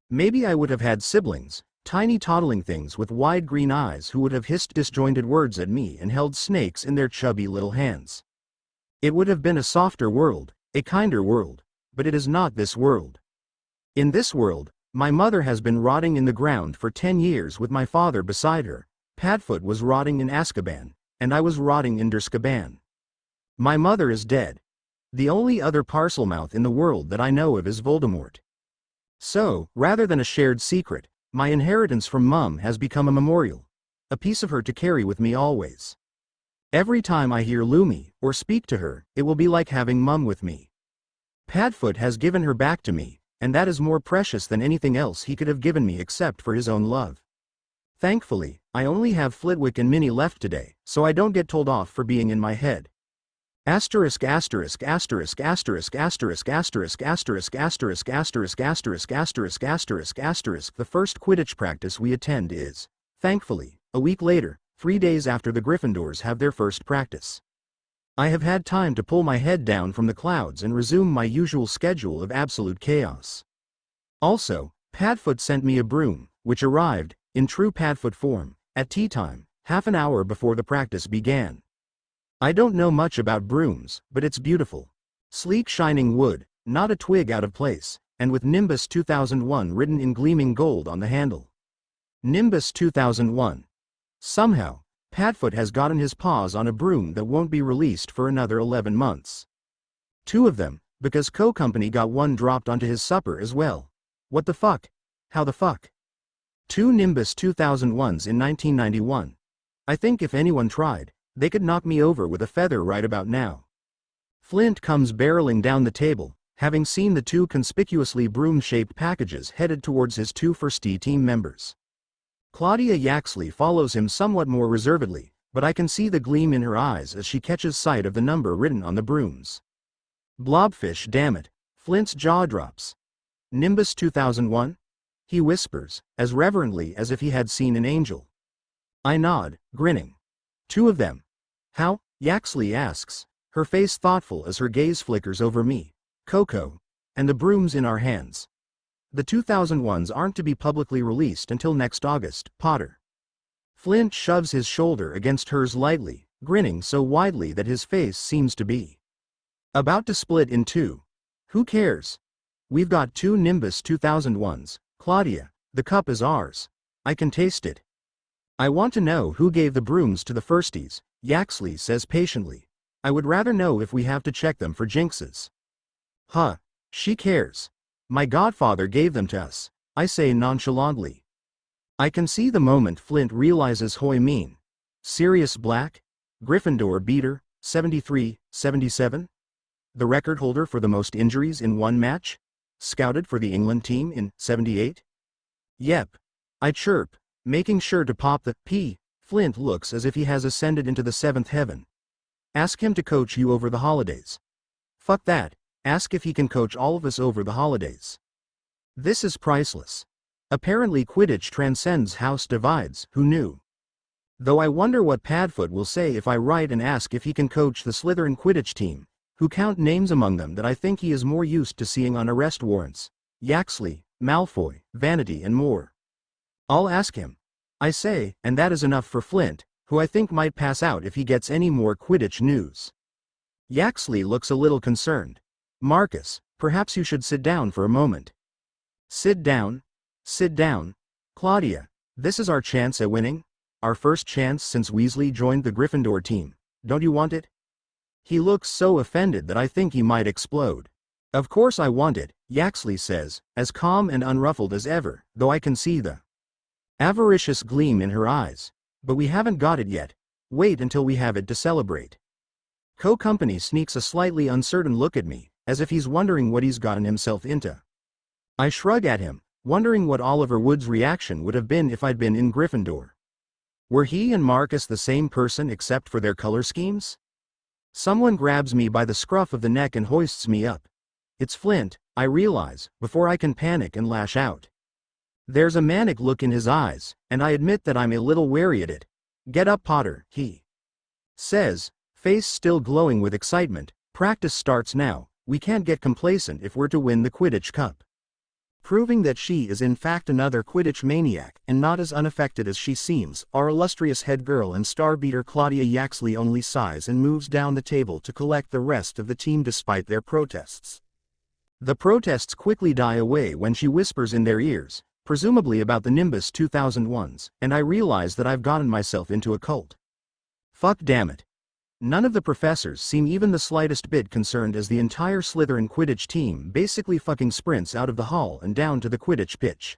Maybe I would have had siblings, tiny toddling things with wide green eyes who would have hissed disjointed words at me and held snakes in their chubby little hands. It would have been a softer world, a kinder world, but it is not this world. In this world, My mother has been rotting in the ground for 10 years with my father beside her. Padfoot was rotting in Azkaban, and I was rotting in Durskaban. My mother is dead. The only other Parselmouth in the world that I know of is Voldemort. So, rather than a shared secret, my inheritance from Mum has become a memorial. A piece of her to carry with me always. Every time I hear Lumi, or speak to her, it will be like having Mum with me. Padfoot has given her back to me, and that is more precious than anything else he could have given me except for his own love. Thankfully, I only have Flitwick and Minnie left today, so I don't get told off for being in my head. Asterisk asterisk asterisk asterisk asterisk asterisk asterisk asterisk asterisk asterisk asterisk asterisk asterisk. The first Quidditch practice we attend is, thankfully, a week later, 3 days after the Gryffindors have their first practice. I have had time to pull my head down from the clouds and resume my usual schedule of absolute chaos. Also, Padfoot sent me a broom, which arrived, in true Padfoot form, at tea time, half an hour before the practice began. I don't know much about brooms, but it's beautiful. Sleek shining wood, not a twig out of place, and with Nimbus 2001 written in gleaming gold on the handle. Nimbus 2001. Somehow, Padfoot has gotten his paws on a broom that won't be released for another 11 months. 2 of them, because Co-Company got one dropped onto his supper as well. What the fuck? How the fuck? 2 Nimbus 2001s in 1991. I think if anyone tried, they could knock me over with a feather right about now. Flint comes barreling down the table, having seen the 2 conspicuously broom-shaped packages headed towards his 2 firstie team members. Claudia Yaxley follows him somewhat more reservedly, but I can see the gleam in her eyes as she catches sight of the number written on the brooms. Blobfish, damn it. Flint's jaw drops. Nimbus 2001? He whispers, as reverently as if he had seen an angel. I nod, grinning. 2 of them. How? Yaxley asks, her face thoughtful as her gaze flickers over me, Coco, and the brooms in our hands. The 2001s aren't to be publicly released until next August, Potter. Flint shoves his shoulder against hers lightly, grinning so widely that his face seems to be about to split in 2. Who cares? We've got 2 Nimbus 2001s, Claudia, the cup is ours. I can taste it. I want to know who gave the brooms to the firsties, Yaxley says patiently. I would rather know if we have to check them for jinxes. Huh, she cares. My godfather gave them to us, I say nonchalantly. I can see the moment Flint realizes who I mean. Sirius Black? Gryffindor beater, 73-77? The record holder for the most injuries in one match? Scouted for the England team in 78? Yep. I chirp, making sure to pop the P. Flint looks as if he has ascended into the 7th heaven. Ask him to coach you over the holidays. Fuck that. Ask if he can coach all of us over the holidays. This is priceless. Apparently Quidditch transcends house divides, who knew? Though I wonder what Padfoot will say if I write and ask if he can coach the Slytherin Quidditch team, who count names among them that I think he is more used to seeing on arrest warrants. Yaxley, Malfoy, Vanity and more. I'll ask him. I say, and that is enough for Flint, who I think might pass out if he gets any more Quidditch news. Yaxley looks a little concerned. Marcus, perhaps you should sit down for a moment. Sit down? Sit down. Claudia, this is our chance at winning? Our first chance since Weasley joined the Gryffindor team. Don't you want it? He looks so offended that I think he might explode. Of course I want it, Yaxley says, as calm and unruffled as ever, though I can see the avaricious gleam in her eyes. But we haven't got it yet. Wait until we have it to celebrate. Co-Company sneaks a slightly uncertain look at me, as if he's wondering what he's gotten himself into. I shrug at him, wondering what Oliver Wood's reaction would have been if I'd been in Gryffindor. Were he and Marcus the same person except for their color schemes? Someone grabs me by the scruff of the neck and hoists me up. It's Flint, I realize, before I can panic and lash out. There's a manic look in his eyes, and I admit that I'm a little wary at it. Get up, Potter, he says, face still glowing with excitement. Practice starts now. We can't get complacent if we're to win the Quidditch Cup. Proving that she is in fact another Quidditch maniac and not as unaffected as she seems, our illustrious head girl and star beater Claudia Yaxley only sighs and moves down the table to collect the rest of the team despite their protests. The protests quickly die away when she whispers in their ears, presumably about the Nimbus 2001s, and I realize that I've gotten myself into a cult. Fuck damn it. None of the professors seem even the slightest bit concerned as the entire Slytherin Quidditch team basically fucking sprints out of the hall and down to the Quidditch pitch.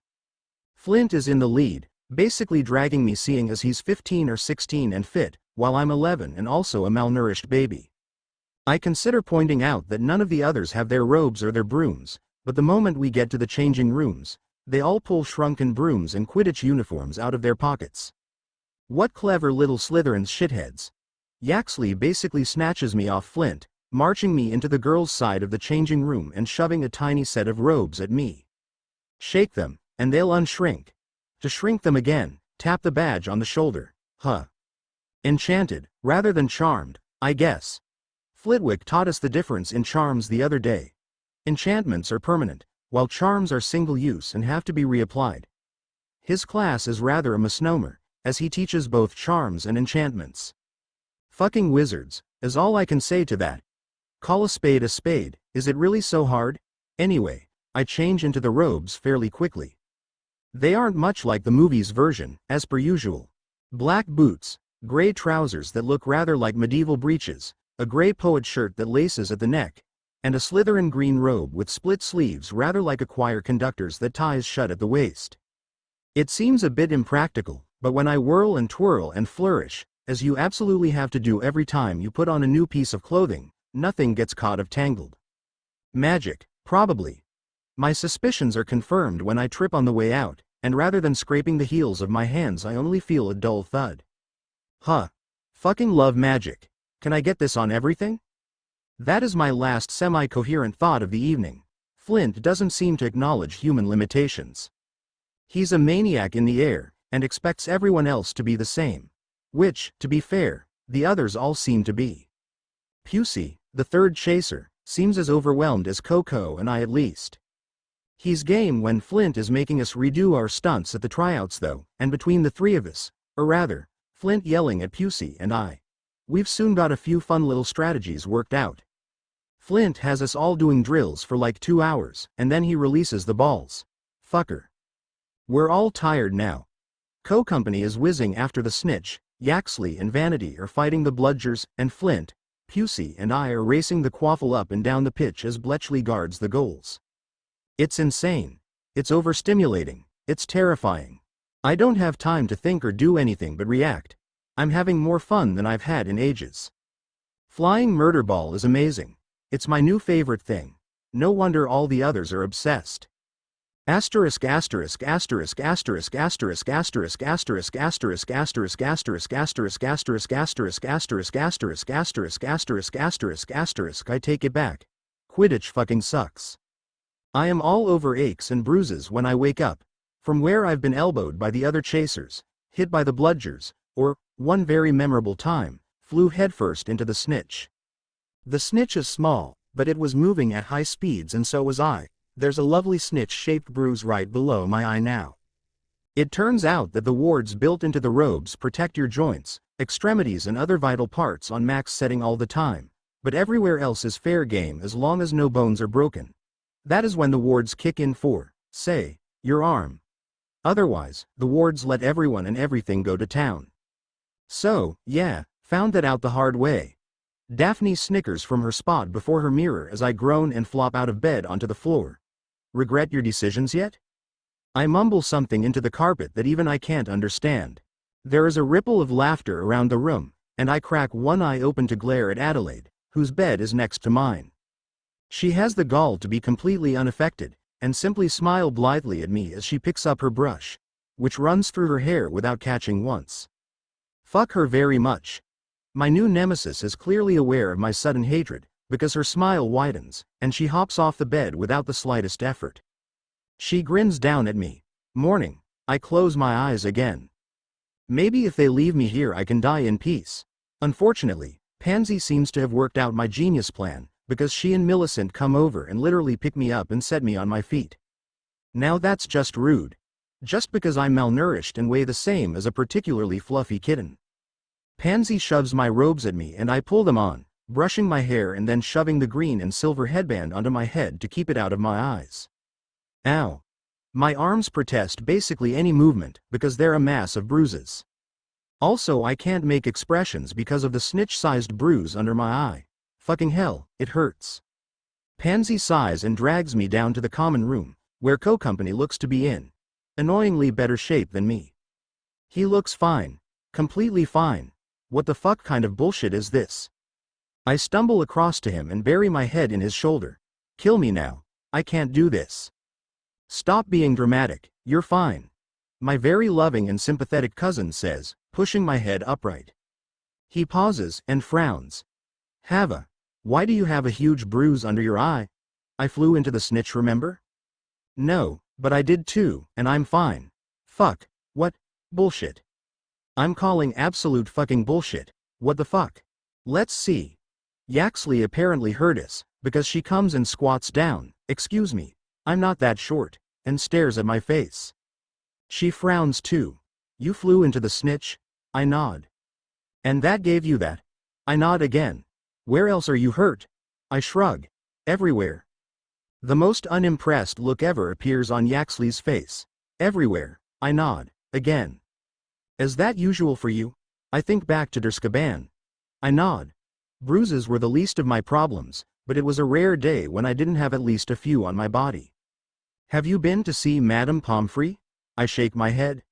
Flint is in the lead, basically dragging me seeing as he's 15 or 16 and fit, while I'm 11 and also a malnourished baby. I consider pointing out that none of the others have their robes or their brooms, but the moment we get to the changing rooms, they all pull shrunken brooms and Quidditch uniforms out of their pockets. What clever little Slytherins shitheads. Yaxley basically snatches me off Flint, marching me into the girls' side of the changing room and shoving a tiny set of robes at me. Shake them, and they'll unshrink. To shrink them again, tap the badge on the shoulder. Huh. Enchanted, rather than charmed, I guess. Flitwick taught us the difference in charms the other day. Enchantments are permanent, while charms are single-use and have to be reapplied. His class is rather a misnomer, as he teaches both charms and enchantments. Fucking wizards, is all I can say to that. Call a spade, is it really so hard? Anyway, I change into the robes fairly quickly. They aren't much like the movie's version, as per usual. Black boots, gray trousers that look rather like medieval breeches, a gray poet shirt that laces at the neck, and a Slytherin green robe with split sleeves rather like a choir conductor's that ties shut at the waist. It seems a bit impractical, but when I whirl and twirl and flourish, as you absolutely have to do every time you put on a new piece of clothing, nothing gets caught or tangled. Magic, probably. My suspicions are confirmed when I trip on the way out, and rather than scraping the heels of my hands I only feel a dull thud. Huh. Fucking love magic. Can I get this on everything? That is my last semi-coherent thought of the evening. Flint doesn't seem to acknowledge human limitations. He's a maniac in the air, and expects everyone else to be the same. Which, to be fair, the others all seem to be. Pusey, the third chaser, seems as overwhelmed as Coco and I at least. He's game when Flint is making us redo our stunts at the tryouts though, and between the three of us, or rather, Flint yelling at Pusey and I, we've soon got a few fun little strategies worked out. Flint has us all doing drills for like 2 hours, and then he releases the balls. Fucker. We're all tired now. Co-company is whizzing after the snitch, Yaxley and Vanity are fighting the bludgers, and Flint, Pusey and I are racing the quaffle up and down the pitch as Bletchley guards the goals. It's insane. It's overstimulating. It's terrifying. I don't have time to think or do anything but react. I'm having more fun than I've had in ages. Flying murder ball is amazing. It's my new favorite thing. No wonder all the others are obsessed. Asterisk asterisk asterisk asterisk asterisk asterisk asterisk asterisk asterisk asterisk asterisk asterisk asterisk asterisk asterisk asterisk asterisk asterisk asterisk I take it back. Quidditch fucking sucks. I am all over aches and bruises when I wake up, from where I've been elbowed by the other chasers, hit by the bludgers, or, one very memorable time, flew headfirst into the snitch. The snitch is small, but it was moving at high speeds and so was I. There's a lovely snitch-shaped bruise right below my eye now. It turns out that the wards built into the robes protect your joints, extremities and other vital parts on max setting all the time, but everywhere else is fair game as long as no bones are broken. That is when the wards kick in for, say, your arm. Otherwise, the wards let everyone and everything go to town. So, yeah, found that out the hard way. Daphne snickers from her spot before her mirror as I groan and flop out of bed onto the floor. Regret your decisions yet? I mumble something into the carpet that even I can't understand. There is a ripple of laughter around the room, and I crack one eye open to glare at Adelaide, whose bed is next to mine. She has the gall to be completely unaffected, and simply smile blithely at me as she picks up her brush, which runs through her hair without catching once. Fuck her very much. My new nemesis is clearly aware of my sudden hatred, because her smile widens, and she hops off the bed without the slightest effort. She grins down at me. Morning. I close my eyes again. Maybe if they leave me here I can die in peace. Unfortunately, Pansy seems to have worked out my genius plan, because she and Millicent come over and literally pick me up and set me on my feet. Now that's just rude. Just because I'm malnourished and weigh the same as a particularly fluffy kitten. Pansy shoves my robes at me and I pull them on, brushing my hair and then shoving the green and silver headband onto my head to keep it out of my eyes. Ow. My arms protest basically any movement because they're a mass of bruises. Also, I can't make expressions because of the snitch-sized bruise under my eye. Fucking hell, it hurts. Pansy sighs and drags me down to the common room, where Co-Company looks to be in annoyingly better shape than me. He looks fine. Completely fine. What the fuck kind of bullshit is this? I stumble across to him and bury my head in his shoulder. Kill me now. I can't do this. Stop being dramatic, you're fine. My very loving and sympathetic cousin says, pushing my head upright. He pauses and frowns. Hava, why do you have a huge bruise under your eye? I flew into the snitch, remember? No, but I did too, and I'm fine. Fuck, what? Bullshit. I'm calling absolute fucking bullshit. What the fuck? Let's see. Yaxley apparently heard us, because she comes and squats down. Excuse me, I'm not that short, and stares at my face. She frowns too. You flew into the snitch? I nod. And that gave you that? I nod again. Where else are you hurt? I shrug. Everywhere. The most unimpressed look ever appears on Yaxley's face. Everywhere. I nod. Again. Is that usual for you? I think back to Azkaban. I nod. Bruises were the least of my problems, but it was a rare day when I didn't have at least a few on my body. Have you been to see Madame Pomfrey? I shake my head.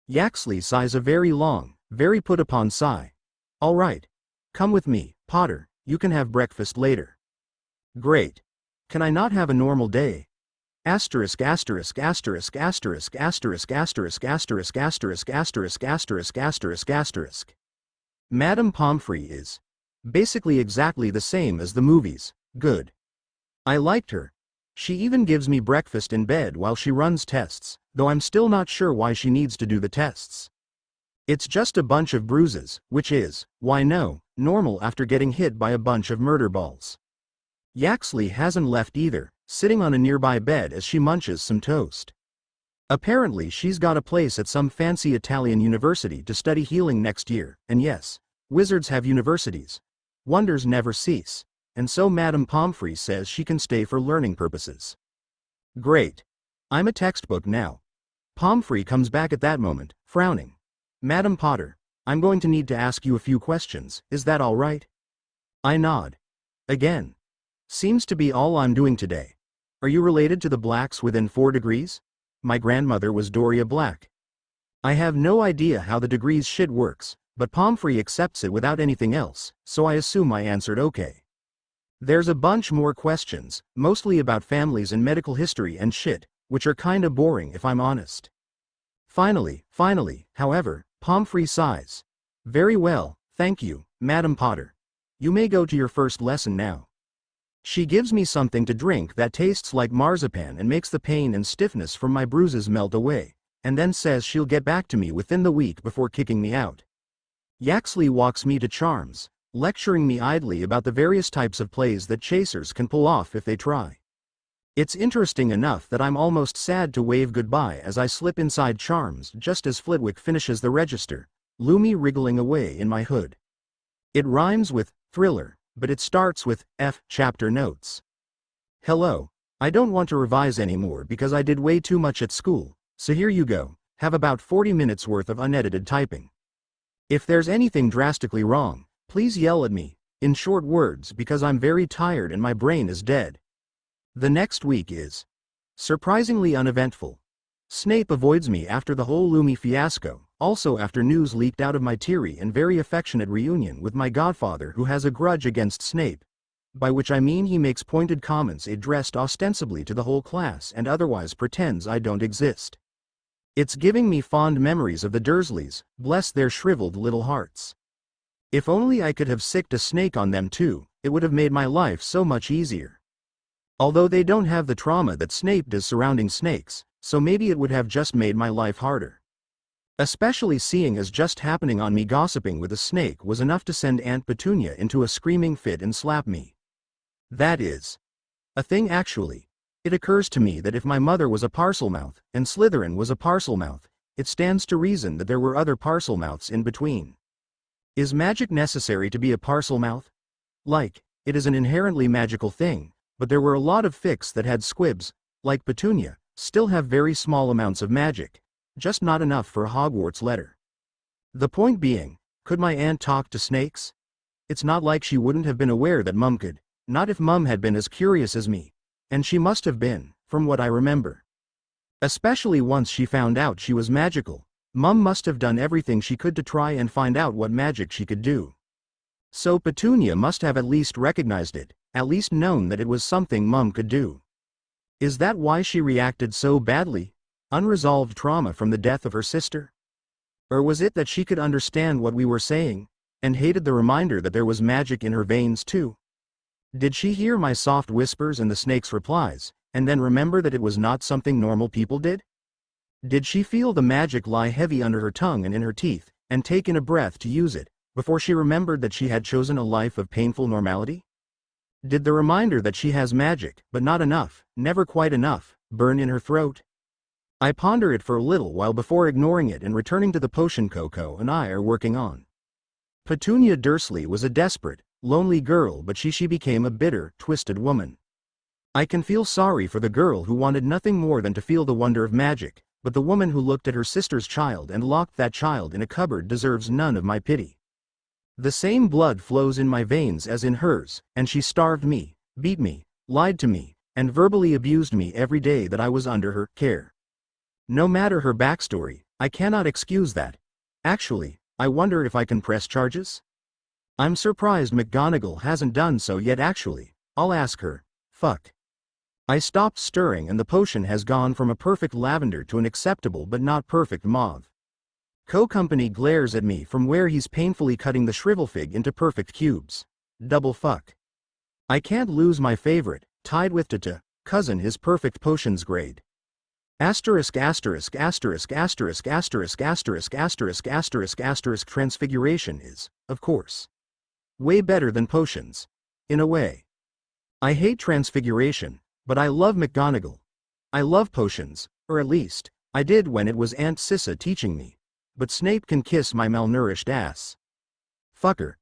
Yaxley sighs a very long, very put-upon sigh. All right. Come with me, Potter, you can have breakfast later. Great. Can I not have a normal day? Asterisk asterisk asterisk asterisk asterisk asterisk asterisk asterisk asterisk asterisk asterisk asterisk. Madame Pomfrey is basically exactly the same as the movies. Good. I liked her. She even gives me breakfast in bed while she runs tests, though I'm still not sure why she needs to do the tests. It's just a bunch of bruises, which is, why no, normal after getting hit by a bunch of murder balls. Yaxley hasn't left either, sitting on a nearby bed as she munches some toast. Apparently she's got a place at some fancy Italian university to study healing next year, and yes, wizards have universities. Wonders never cease, and so Madame Pomfrey says she can stay for learning purposes. Great. I'm a textbook now. Pomfrey comes back at that moment, frowning. Madam Potter, I'm going to need to ask you a few questions, is that all right? I nod. Again. Seems to be all I'm doing today. Are you related to the Blacks within 4 degrees? My grandmother was Doria Black. I have no idea how the degrees shit works, but Pomfrey accepts it without anything else, so I assume I answered okay. There's a bunch more questions, mostly about families and medical history and shit, which are kinda boring if I'm honest. Finally, however, Pomfrey sighs. Very well, thank you, Madam Potter. You may go to your first lesson now. She gives me something to drink that tastes like marzipan and makes the pain and stiffness from my bruises melt away, and then says she'll get back to me within the week before kicking me out. Yaxley walks me to Charms, lecturing me idly about the various types of plays that chasers can pull off if they try. It's interesting enough that I'm almost sad to wave goodbye as I slip inside Charms just as Flitwick finishes the register, Lumi wriggling away in my hood. It rhymes with thriller, but it starts with F chapter notes. Hello. I don't want to revise anymore because I did way too much at school, so here you go, have about 40 minutes worth of unedited typing. If there's anything drastically wrong, please yell at me, in short words, because I'm very tired and my brain is dead. The next week is surprisingly uneventful. Snape avoids me after the whole Lumi fiasco, also after news leaked out of my teary and very affectionate reunion with my godfather who has a grudge against Snape, by which I mean he makes pointed comments addressed ostensibly to the whole class and otherwise pretends I don't exist. It's giving me fond memories of the Dursleys, bless their shriveled little hearts. If only I could have sicked a snake on them too, it would have made my life so much easier. Although they don't have the trauma that Snape does surrounding snakes, so maybe it would have just made my life harder. Especially seeing as just happening on me gossiping with a snake was enough to send Aunt Petunia into a screaming fit and slap me. That is a thing actually. It occurs to me that if my mother was a Parselmouth, and Slytherin was a Parselmouth, it stands to reason that there were other Parselmouths in between. Is magic necessary to be a Parselmouth? It is an inherently magical thing, but there were a lot of fics that had squibs, like Petunia, still have very small amounts of magic, just not enough for a Hogwarts letter. The point being, could my aunt talk to snakes? It's not like she wouldn't have been aware that Mum could, not if Mum had been as curious as me. And she must have been, from what I remember. Especially once she found out she was magical, Mum must have done everything she could to try and find out what magic she could do. So Petunia must have at least recognized it, at least known that it was something Mum could do. Is that why she reacted so badly? Unresolved trauma from the death of her sister? Or was it that she could understand what we were saying, and hated the reminder that there was magic in her veins too? Did she hear my soft whispers and the snake's replies, and then remember that it was not something normal people did? Did she feel the magic lie heavy under her tongue and in her teeth, and take in a breath to use it, before she remembered that she had chosen a life of painful normality? Did the reminder that she has magic, but not enough, never quite enough, burn in her throat? I ponder it for a little while before ignoring it and returning to the potion Coco and I are working on. Petunia Dursley was a desperate, lonely girl, but she became a bitter, twisted woman. I can feel sorry for the girl who wanted nothing more than to feel the wonder of magic, but the woman who looked at her sister's child and locked that child in a cupboard deserves none of my pity. The same blood flows in my veins as in hers, and she starved me, beat me, lied to me, and verbally abused me every day that I was under her care. No matter her backstory, I cannot excuse that. Actually, I wonder if I can press charges? I'm surprised McGonagall hasn't done so yet actually. I'll ask her. Fuck. I stopped stirring and the potion has gone from a perfect lavender to an acceptable but not perfect mauve. Co-company glares at me from where he's painfully cutting the shrivelfig into perfect cubes. Double fuck. I can't lose my favorite, tied with cousin his perfect potions grade. Transfiguration is, of course, way better than potions. In a way. I hate transfiguration, but I love McGonagall. I love potions, or at least, I did when it was Aunt Sissa teaching me. But Snape can kiss my malnourished ass. Fucker.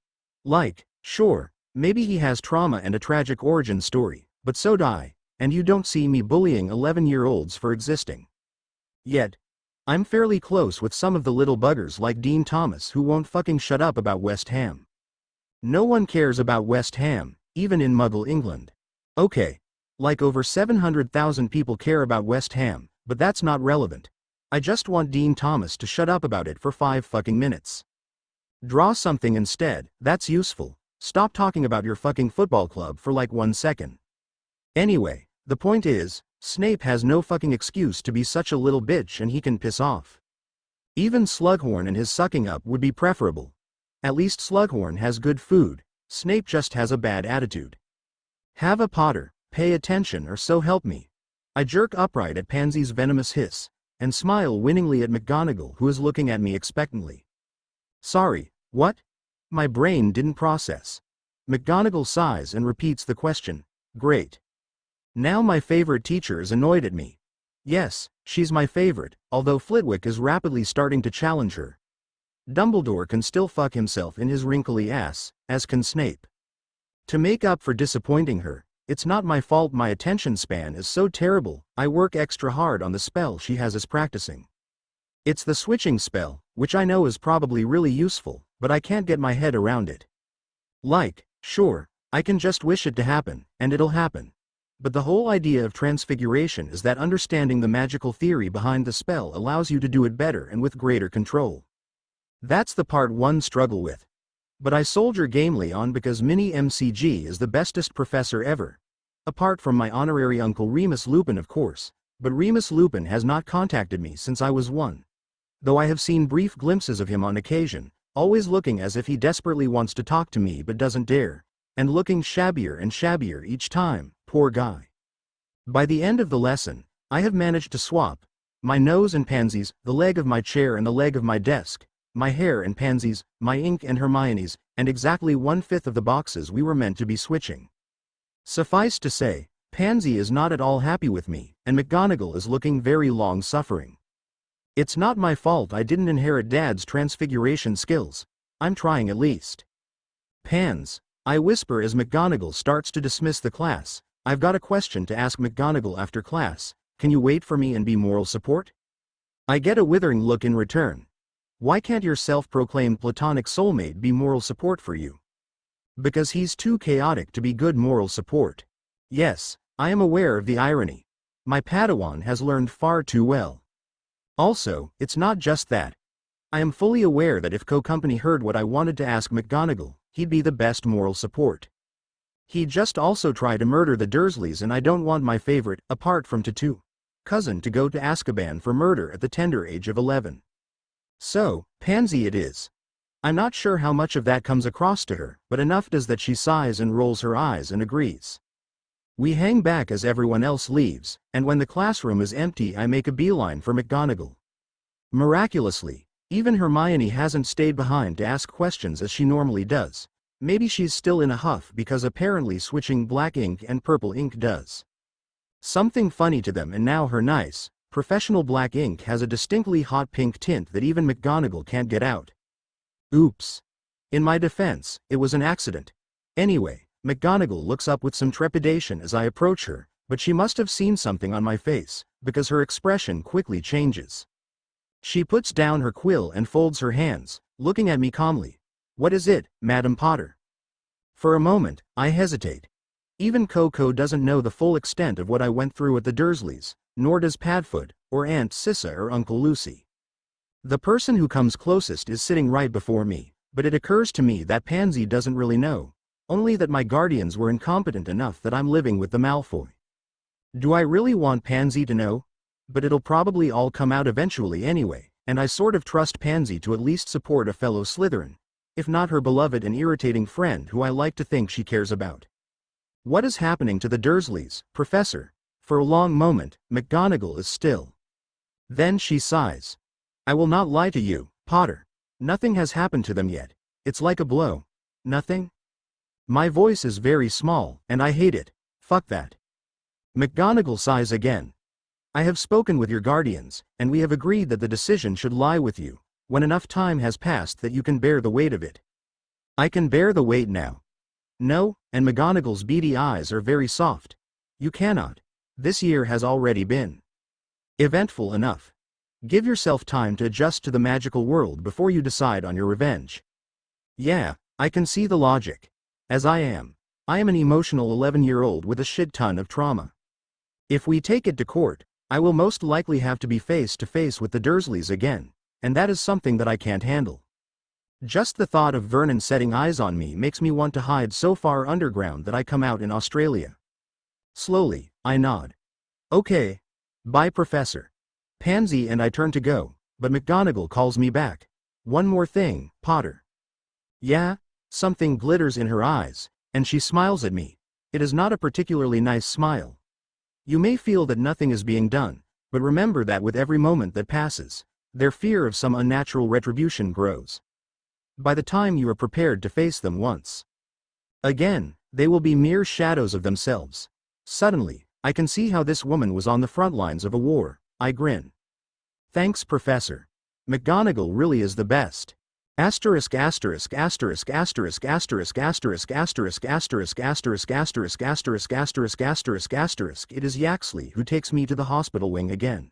Sure, maybe he has trauma and a tragic origin story, but so do I. And you don't see me bullying 11-year-olds for existing. Yet, I'm fairly close with some of the little buggers like Dean Thomas who won't fucking shut up about West Ham. No one cares about West Ham, even in Muggle England. Okay, like over 700,000 people care about West Ham, but that's not relevant. I just want Dean Thomas to shut up about it for 5 fucking minutes. Draw something instead, that's useful. Stop talking about your fucking football club for like 1 second. Anyway, the point is, Snape has no fucking excuse to be such a little bitch and he can piss off. Even Slughorn and his sucking up would be preferable. At least Slughorn has good food, Snape just has a bad attitude. Hava Potter, pay attention or so help me. I jerk upright at Pansy's venomous hiss, and smile winningly at McGonagall who is looking at me expectantly. Sorry, what? My brain didn't process. McGonagall sighs and repeats the question. Great. Now my favorite teacher is annoyed at me. Yes, she's my favorite, although Flitwick is rapidly starting to challenge her. Dumbledore can still fuck himself in his wrinkly ass, as can Snape. To make up for disappointing her, it's not my fault my attention span is so terrible, I work extra hard on the spell she has us practicing. It's the switching spell, which I know is probably really useful, but I can't get my head around it. Sure, I can just wish it to happen, and it'll happen. But the whole idea of transfiguration is that understanding the magical theory behind the spell allows you to do it better and with greater control. That's the part one struggle with. But I soldier gamely on because Mini MCG is the bestest professor ever. Apart from my honorary uncle Remus Lupin of course, but Remus Lupin has not contacted me since I was 1. Though I have seen brief glimpses of him on occasion, always looking as if he desperately wants to talk to me but doesn't dare, and looking shabbier and shabbier each time, poor guy. By the end of the lesson, I have managed to swap my nose and Pansy's, the leg of my chair and the leg of my desk, my hair and Pansy's, my ink and Hermione's, and exactly 1/5 of the boxes we were meant to be switching. Suffice to say, Pansy is not at all happy with me, and McGonagall is looking very long-suffering. It's not my fault I didn't inherit Dad's transfiguration skills. I'm trying at least. Pans, I whisper as McGonagall starts to dismiss the class. I've got a question to ask McGonagall after class. Can you wait for me and be moral support? I get a withering look in return. Why can't your self-proclaimed platonic soulmate be moral support for you? Because he's too chaotic to be good moral support. Yes, I am aware of the irony. My Padawan has learned far too well. Also, it's not just that. I am fully aware that if Co-Company heard what I wanted to ask McGonagall, he'd be the best moral support. He'd just also try to murder the Dursleys, and I don't want my favorite, apart from Tattoo, cousin to go to Azkaban for murder at the tender age of 11. So, pansy it is. I'm not sure how much of that comes across to her, but enough does that she sighs and rolls her eyes and agrees. We hang back as everyone else leaves, and when the classroom is empty I make a beeline for McGonagall. Miraculously, even Hermione hasn't stayed behind to ask questions as she normally does. Maybe she's still in a huff because apparently switching black ink and purple ink does something funny to them, and now her nice, professional black ink has a distinctly hot pink tint that even McGonagall can't get out. Oops. In my defense, it was an accident. Anyway, McGonagall looks up with some trepidation as I approach her, but she must have seen something on my face, because her expression quickly changes. She puts down her quill and folds her hands, looking at me calmly. What is it, Madam Potter? For a moment, I hesitate. Even Coco doesn't know the full extent of what I went through at the Dursleys, nor does Padfoot, or Aunt Cissa or Uncle Lucy. The person who comes closest is sitting right before me, but it occurs to me that Pansy doesn't really know, only that my guardians were incompetent enough that I'm living with the Malfoy. Do I really want Pansy to know? But it'll probably all come out eventually anyway, and I sort of trust Pansy to at least support a fellow Slytherin, if not her beloved and irritating friend who I like to think she cares about. What is happening to the Dursleys, Professor? For a long moment, McGonagall is still. Then she sighs. I will not lie to you, Potter. Nothing has happened to them yet. It's like a blow. Nothing? My voice is very small, and I hate it. Fuck that. McGonagall sighs again. I have spoken with your guardians, and we have agreed that the decision should lie with you, when enough time has passed that you can bear the weight of it. I can bear the weight now. No, and McGonagall's beady eyes are very soft. You cannot. This year has already been eventful enough. Give yourself time to adjust to the magical world before you decide on your revenge. Yeah, I can see the logic. As I am an emotional 11-year-old with a shit ton of trauma. If we take it to court, I will most likely have to be face to face with the Dursleys again, and that is something that I can't handle. Just the thought of Vernon setting eyes on me makes me want to hide so far underground that I come out in Australia. Slowly, I nod. Okay. Bye, Professor. Pansy and I turn to go, but McGonagall calls me back. One more thing, Potter. Yeah? Something glitters in her eyes, and she smiles at me. It is not a particularly nice smile. You may feel that nothing is being done, but remember that with every moment that passes, their fear of some unnatural retribution grows. By the time you are prepared to face them once again, they will be mere shadows of themselves. Suddenly, I can see how this woman was on the front lines of a war. I grin. Thanks, Professor. McGonagall really is the best. Asterisk asterisk asterisk asterisk asterisk asterisk asterisk asterisk asterisk asterisk asterisk asterisk asterisk asterisk. It is Yaxley who takes me to the hospital wing again.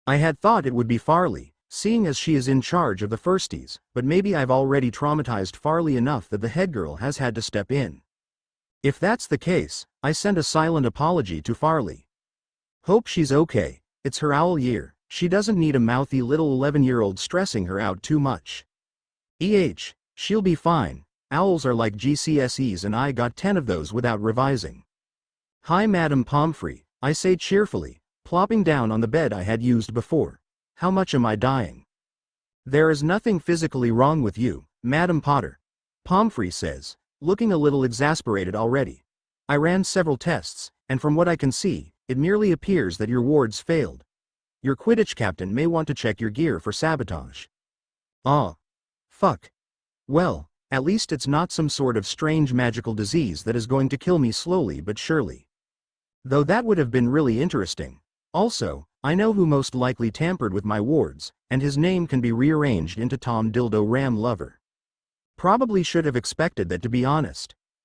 I had thought it would be Farley, seeing as she is in charge of the firsties, but maybe I've already traumatized Farley enough that the head girl has had to step in. If that's the case, I send a silent apology to Farley. Hope she's okay. It's her owl year. She doesn't need a mouthy little 11-year-old stressing her out too much. She'll be fine. Owls are like GCSEs and I got 10 of those without revising. Hi, Madam Pomfrey, I say cheerfully, plopping down on the bed I had used before. How much am I dying? There is nothing physically wrong with you, Madam Potter. Pomfrey says, looking a little exasperated already. I ran several tests, and from what I can see, it merely appears that your wards failed. Your Quidditch captain may want to check your gear for sabotage. Ah. Fuck. Well, at least it's not some sort of strange magical disease that is going to kill me slowly but surely. Though that would have been really interesting. Also, I know who most likely tampered with my wards, and his name can be rearranged into Tom Dildo Ram Lover. Probably should have expected that, to be honest.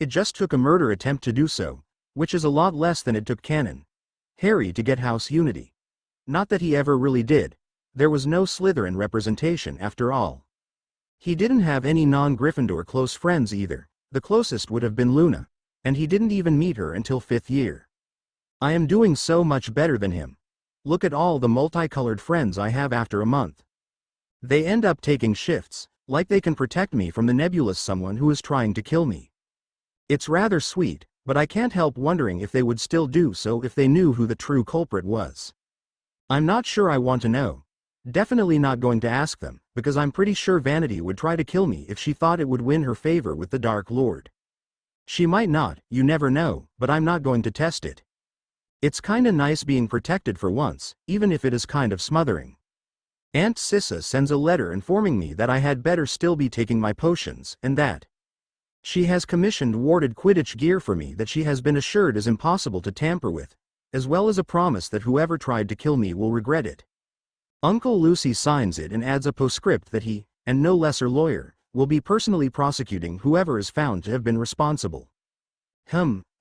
It just took a murder attempt to do so, which is a lot less than it took Harry to get house unity. Not that he ever really did. There was no Slytherin representation after all. He didn't have any non-Gryffindor close friends either. The closest would have been Luna, and he didn't even meet her until 5th year. I am doing so much better than him. Look at all the multicolored friends I have after a month. They end up taking shifts, like they can protect me from the nebulous someone who is trying to kill me. It's rather sweet, but I can't help wondering if they would still do so if they knew who the true culprit was. I'm not sure I want to know. Definitely not going to ask them, because I'm pretty sure Vanity would try to kill me if she thought it would win her favor with the Dark Lord. She might not, you never know, but I'm not going to test it. It's kinda nice being protected for once, even if it is kind of smothering. Aunt Sissa sends a letter informing me that I had better still be taking my potions, and that she has commissioned warded Quidditch gear for me that she has been assured is impossible to tamper with, as well as a promise that whoever tried to kill me will regret it. Uncle Lucy signs it and adds a postscript that he, and no lesser lawyer, will be personally prosecuting whoever is found to have been responsible.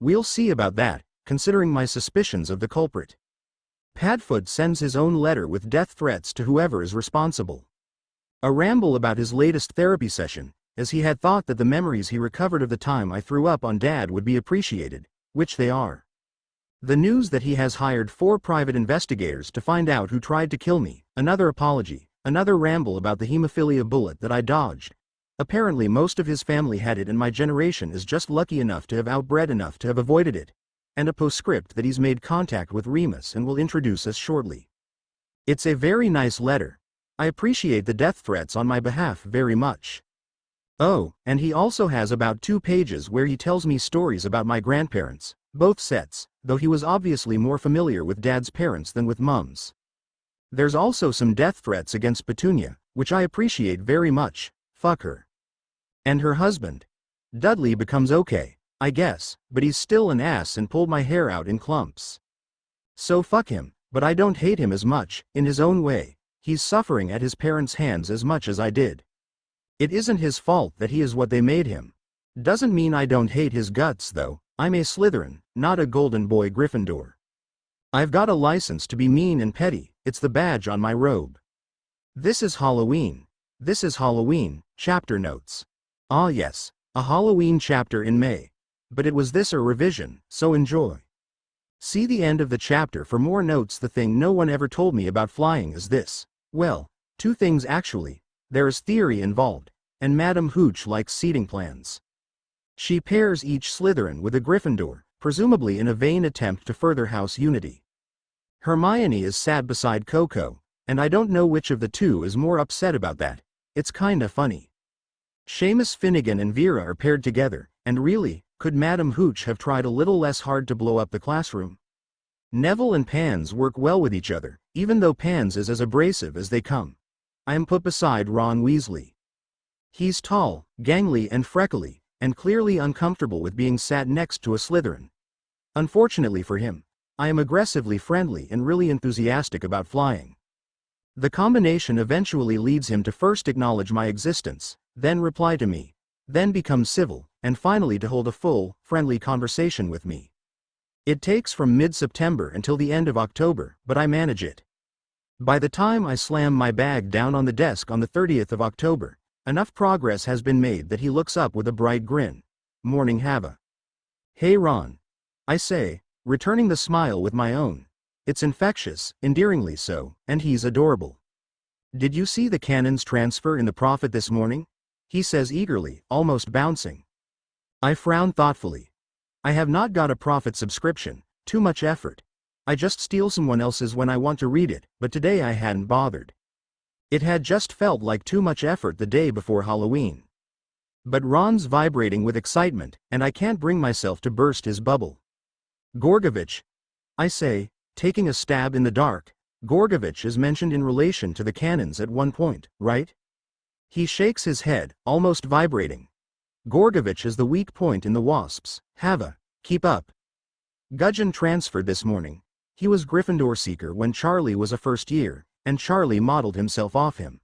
We'll see about that, considering my suspicions of the culprit. Padfoot sends his own letter with death threats to whoever is responsible. A ramble about his latest therapy session, as he had thought that the memories he recovered of the time I threw up on Dad would be appreciated, which they are. The news that he has hired 4 private investigators to find out who tried to kill me, another apology, another ramble about the hemophilia bullet that I dodged. Apparently most of his family had it and my generation is just lucky enough to have outbred enough to have avoided it. And a postscript that he's made contact with Remus and will introduce us shortly. It's a very nice letter. I appreciate the death threats on my behalf very much. Oh, and he also has about 2 pages where he tells me stories about my grandparents, both sets, though he was obviously more familiar with Dad's parents than with Mum's. There's also some death threats against Petunia, which I appreciate very much. Fuck her. And her husband. Dudley becomes okay, I guess, but he's still an ass and pulled my hair out in clumps. So fuck him, but I don't hate him as much, in his own way. He's suffering at his parents' hands as much as I did. It isn't his fault that he is what they made him. Doesn't mean I don't hate his guts though. I'm a Slytherin, not a Golden Boy Gryffindor. I've got a license to be mean and petty, it's the badge on my robe. This is Halloween. This is Halloween, chapter notes. Ah yes, a Halloween chapter in May. But it was this or revision, so enjoy. See the end of the chapter for more notes. The thing no one ever told me about flying is this. Well, 2 things actually. There is theory involved, and Madam Hooch likes seating plans. She pairs each Slytherin with a Gryffindor, presumably in a vain attempt to further house unity. Hermione is sad beside Coco, and I don't know which of the 2 is more upset about that. It's kinda funny. Seamus Finnegan and Vera are paired together, and really, could Madam Hooch have tried a little less hard to blow up the classroom? Neville and Pans work well with each other, even though Pans is as abrasive as they come. I am put beside Ron Weasley. He's tall, gangly and freckly, and clearly uncomfortable with being sat next to a Slytherin. Unfortunately for him, I am aggressively friendly and really enthusiastic about flying. The combination eventually leads him to first acknowledge my existence, then reply to me, then become civil, and finally to hold a full, friendly conversation with me. It takes from mid-September until the end of October, but I manage it. By the time I slam my bag down on the desk on the 30th of October, enough progress has been made that he looks up with a bright grin. Morning Hava. Hey Ron. I say, returning the smile with my own. It's infectious, endearingly so, and he's adorable. Did you see the cannon's transfer in the Prophet this morning? He says eagerly, almost bouncing. I frown thoughtfully. I have not got a Prophet subscription, too much effort. I just steal someone else's when I want to read it, but today I hadn't bothered. It had just felt like too much effort the day before Halloween. But Ron's vibrating with excitement, and I can't bring myself to burst his bubble. Gorgovich. I say, taking a stab in the dark, Gorgovich is mentioned in relation to the cannons at one point, right? He shakes his head, almost vibrating. Gorgovich is the weak point in the Wasps. Hava, keep up. Gudgeon transferred this morning. He was Gryffindor Seeker when Charlie was a first year, and Charlie modeled himself off him.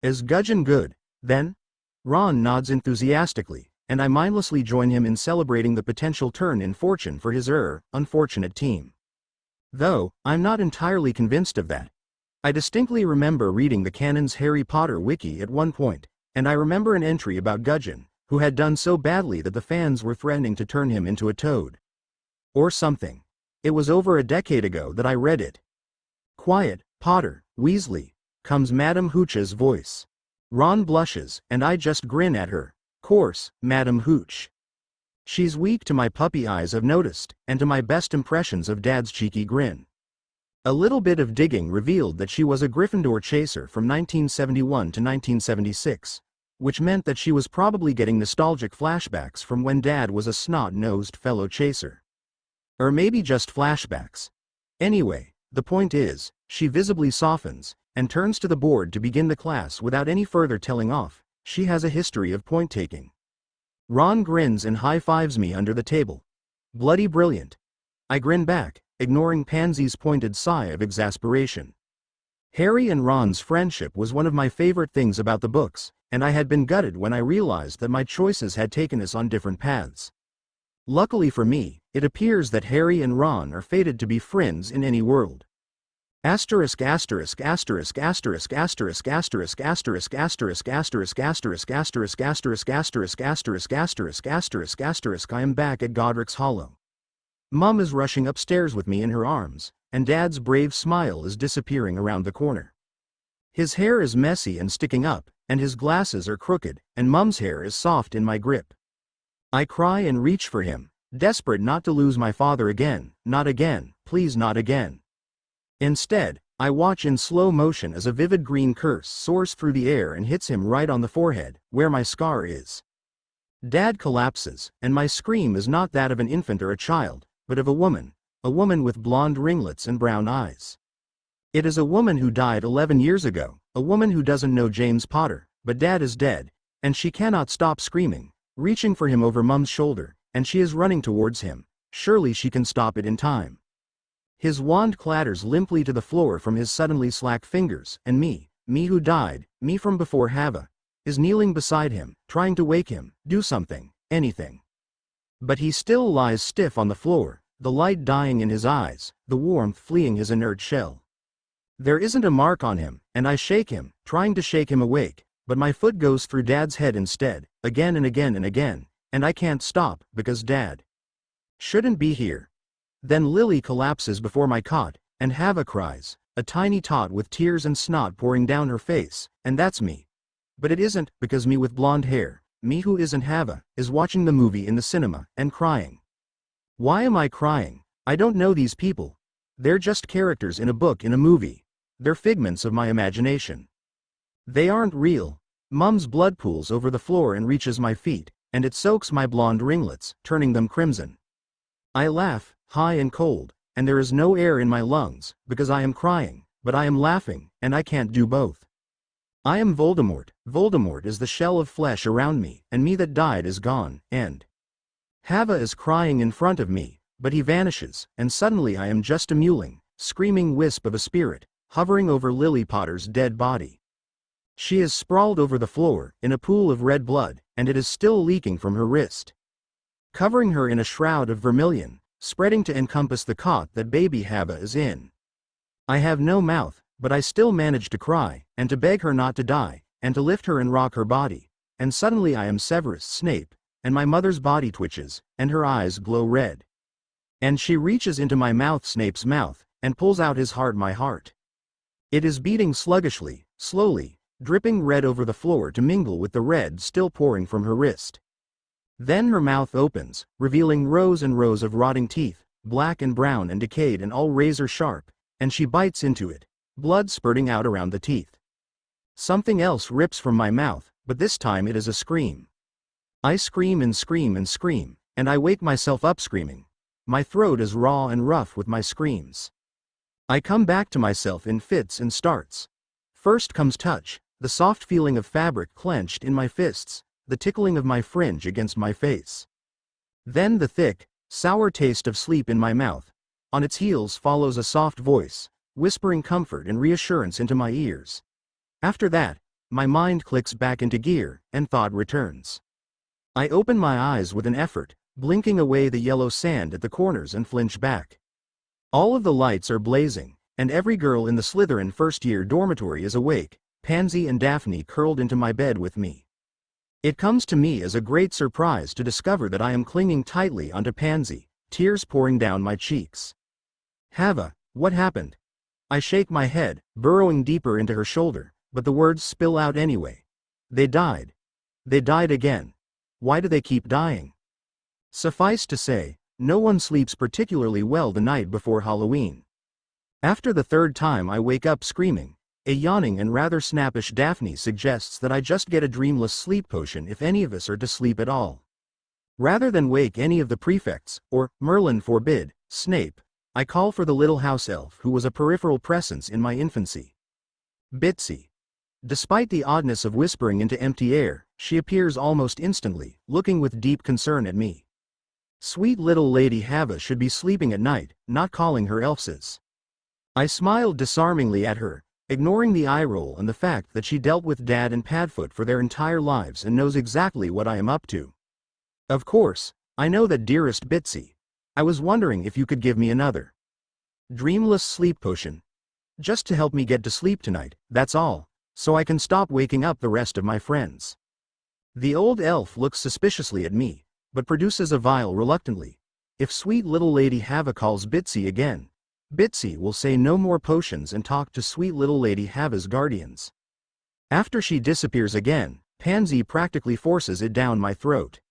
Is Gudgeon good, then? Ron nods enthusiastically. and I mindlessly join him in celebrating the potential turn in fortune for his unfortunate team. Though, I'm not entirely convinced of that. I distinctly remember reading the canon's Harry Potter wiki at one point, and I remember an entry about Gudgeon, who had done so badly that the fans were threatening to turn him into a toad. Or something. It was over a decade ago that I read it. "Quiet, Potter, Weasley," comes Madame Hooch's voice. Ron blushes, and I just grin at her. Course, Madame Hooch. She's weak to my puppy eyes, I've noticed, and to my best impressions of Dad's cheeky grin. A little bit of digging revealed that she was a Gryffindor chaser from 1971 to 1976, which meant that she was probably getting nostalgic flashbacks from when Dad was a snot-nosed fellow chaser. Or maybe just flashbacks. Anyway, the point is, she visibly softens, and turns to the board to begin the class without any further telling off. She has a history of point-taking. Ron grins and high-fives me under the table. Bloody brilliant. I grin back, ignoring Pansy's pointed sigh of exasperation. Harry and Ron's friendship was one of my favorite things about the books, and I had been gutted when I realized that my choices had taken us on different paths. Luckily for me, it appears that Harry and Ron are fated to be friends in any world. Asterisk asterisk asterisk asterisk asterisk asterisk asterisk asterisk asterisk asterisk asterisk asterisk asterisk asterisk asterisk asterisk asterisk I am back at Godric's Hollow. Mum is rushing upstairs with me in her arms, and Dad's brave smile is disappearing around the corner. His hair is messy and sticking up, and his glasses are crooked, and Mum's hair is soft in my grip. I cry and reach for him, desperate not to lose my father again, not again, please not again. Instead, I watch in slow motion as a vivid green curse soars through the air and hits him right on the forehead, where my scar is. Dad collapses, and my scream is not that of an infant or a child, but of a woman with blonde ringlets and brown eyes. It is a woman who died 11 years ago, a woman who doesn't know James Potter, but Dad is dead, and she cannot stop screaming, reaching for him over Mum's shoulder, and she is running towards him. Surely she can stop it in time. His wand clatters limply to the floor from his suddenly slack fingers, and me who died, me from before Hava, is kneeling beside him, trying to wake him, do something, anything. But he still lies stiff on the floor, the light dying in his eyes, the warmth fleeing his inert shell. There isn't a mark on him, and I shake him, trying to shake him awake, but my foot goes through Dad's head instead, again and again and again, and I can't stop, because Dad shouldn't be here. Then Lily collapses before my cot, and Hava cries, a tiny tot with tears and snot pouring down her face, and that's me. But it isn't, because me with blonde hair, me who isn't Hava, is watching the movie in the cinema, and crying. Why am I crying? I don't know these people. They're just characters in a book in a movie. They're figments of my imagination. They aren't real. Mum's blood pools over the floor and reaches my feet, and it soaks my blonde ringlets, turning them crimson. I laugh, high and cold, and there is no air in my lungs, because I am crying, but I am laughing, and I can't do both. I am Voldemort. Voldemort is the shell of flesh around me, and me that died is gone, and Hava is crying in front of me, but he vanishes, and suddenly I am just a mewling, screaming wisp of a spirit, hovering over Lily Potter's dead body. She is sprawled over the floor, in a pool of red blood, and it is still leaking from her wrist, covering her in a shroud of vermilion, spreading to encompass the cot that baby Hava is in. I have no mouth, but I still manage to cry, and to beg her not to die, and to lift her and rock her body, and suddenly I am Severus Snape, and my mother's body twitches, and her eyes glow red. And she reaches into my mouth, Snape's mouth, and pulls out his heart, my heart. It is beating sluggishly, slowly, dripping red over the floor to mingle with the red still pouring from her wrist. Then her mouth opens, revealing rows and rows of rotting teeth, black and brown and decayed and all razor sharp, and she bites into it, blood spurting out around the teeth. Something else rips from my mouth, but this time it is a scream. I scream and scream and scream, and I wake myself up screaming. My throat is raw and rough with my screams. I come back to myself in fits and starts. First comes touch, the soft feeling of fabric clenched in my fists, the tickling of my fringe against my face. Then the thick, sour taste of sleep in my mouth. On its heels follows a soft voice, whispering comfort and reassurance into my ears. After that, my mind clicks back into gear, and thought returns. I open my eyes with an effort, blinking away the yellow sand at the corners and flinch back. All of the lights are blazing, and every girl in the Slytherin first-year dormitory is awake, Pansy and Daphne curled into my bed with me. It comes to me as a great surprise to discover that I am clinging tightly onto Pansy, tears pouring down my cheeks. Hava, what happened? I shake my head, burrowing deeper into her shoulder, but the words spill out anyway. They died. They died again. Why do they keep dying? Suffice to say, no one sleeps particularly well the night before Halloween. After the third time I wake up screaming, a yawning and rather snappish Daphne suggests that I just get a dreamless sleep potion if any of us are to sleep at all. Rather than wake any of the prefects, or, Merlin forbid, Snape, I call for the little house elf who was a peripheral presence in my infancy. Bitsy. Despite the oddness of whispering into empty air, she appears almost instantly, looking with deep concern at me. Sweet little Lady Hava should be sleeping at night, not calling her elfses. I smiled disarmingly at her, ignoring the eye roll and the fact that she dealt with Dad and Padfoot for their entire lives and knows exactly what I am up to. Of course, I know that, dearest Bitsy. I was wondering if you could give me another dreamless sleep potion. Just to help me get to sleep tonight, that's all, so I can stop waking up the rest of my friends. The old elf looks suspiciously at me, but produces a vial reluctantly. If sweet little Lady Hava calls Bitsy again, Bitsy will say no more potions and talk to sweet little Lady Hava's guardians. After she disappears again, Pansy practically forces it down my throat.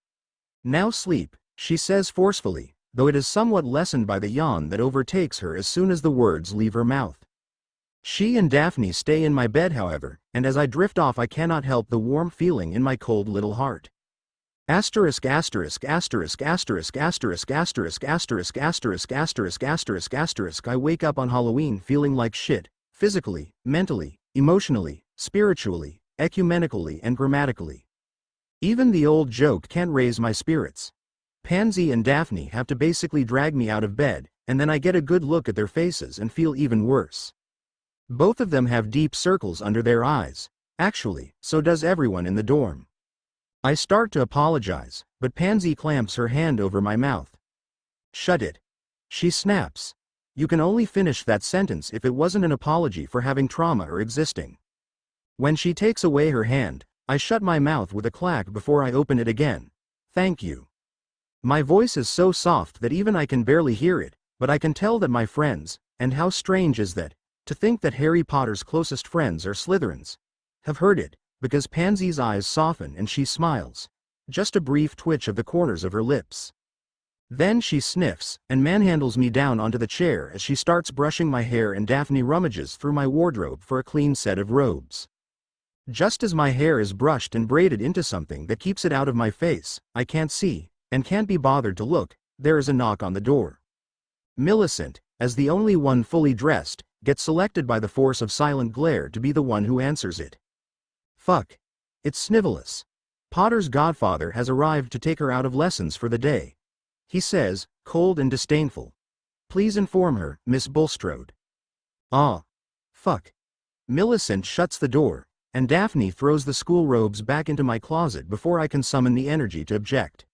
Now sleep, she says forcefully, though it is somewhat lessened by the yawn that overtakes her as soon as the words leave her mouth. She and Daphne stay in my bed, however, and as I drift off I cannot help the warm feeling in my cold little heart. Asterisk asterisk asterisk asterisk asterisk asterisk asterisk asterisk asterisk asterisk asterisk I wake up on Halloween feeling like shit, physically, mentally, emotionally, spiritually, ecumenically and grammatically. Even the old joke can't raise my spirits. Pansy and Daphne have to basically drag me out of bed, and then I get a good look at their faces and feel even worse. Both of them have deep circles under their eyes. Actually, so does everyone in the dorm. I start to apologize, but Pansy clamps her hand over my mouth. Shut it. She snaps. You can only finish that sentence if it wasn't an apology for having trauma or existing. When she takes away her hand, I shut my mouth with a clack before I open it again. Thank you. My voice is so soft that even I can barely hear it, but I can tell that my friends, and how strange is that, to think that Harry Potter's closest friends are Slytherins, have heard it, because Pansy's eyes soften and she smiles. Just a brief twitch of the corners of her lips. Then she sniffs, and manhandles me down onto the chair as she starts brushing my hair and Daphne rummages through my wardrobe for a clean set of robes. Just as my hair is brushed and braided into something that keeps it out of my face, I can't see, and can't be bothered to look, there is a knock on the door. Millicent, as the only one fully dressed, gets selected by the force of silent glare to be the one who answers it. Fuck. It's Snivelus. Potter's godfather has arrived to take her out of lessons for the day. He says, cold and disdainful. Please inform her, Miss Bulstrode. Ah. Fuck. Millicent shuts the door, and Daphne throws the school robes back into my closet before I can summon the energy to object.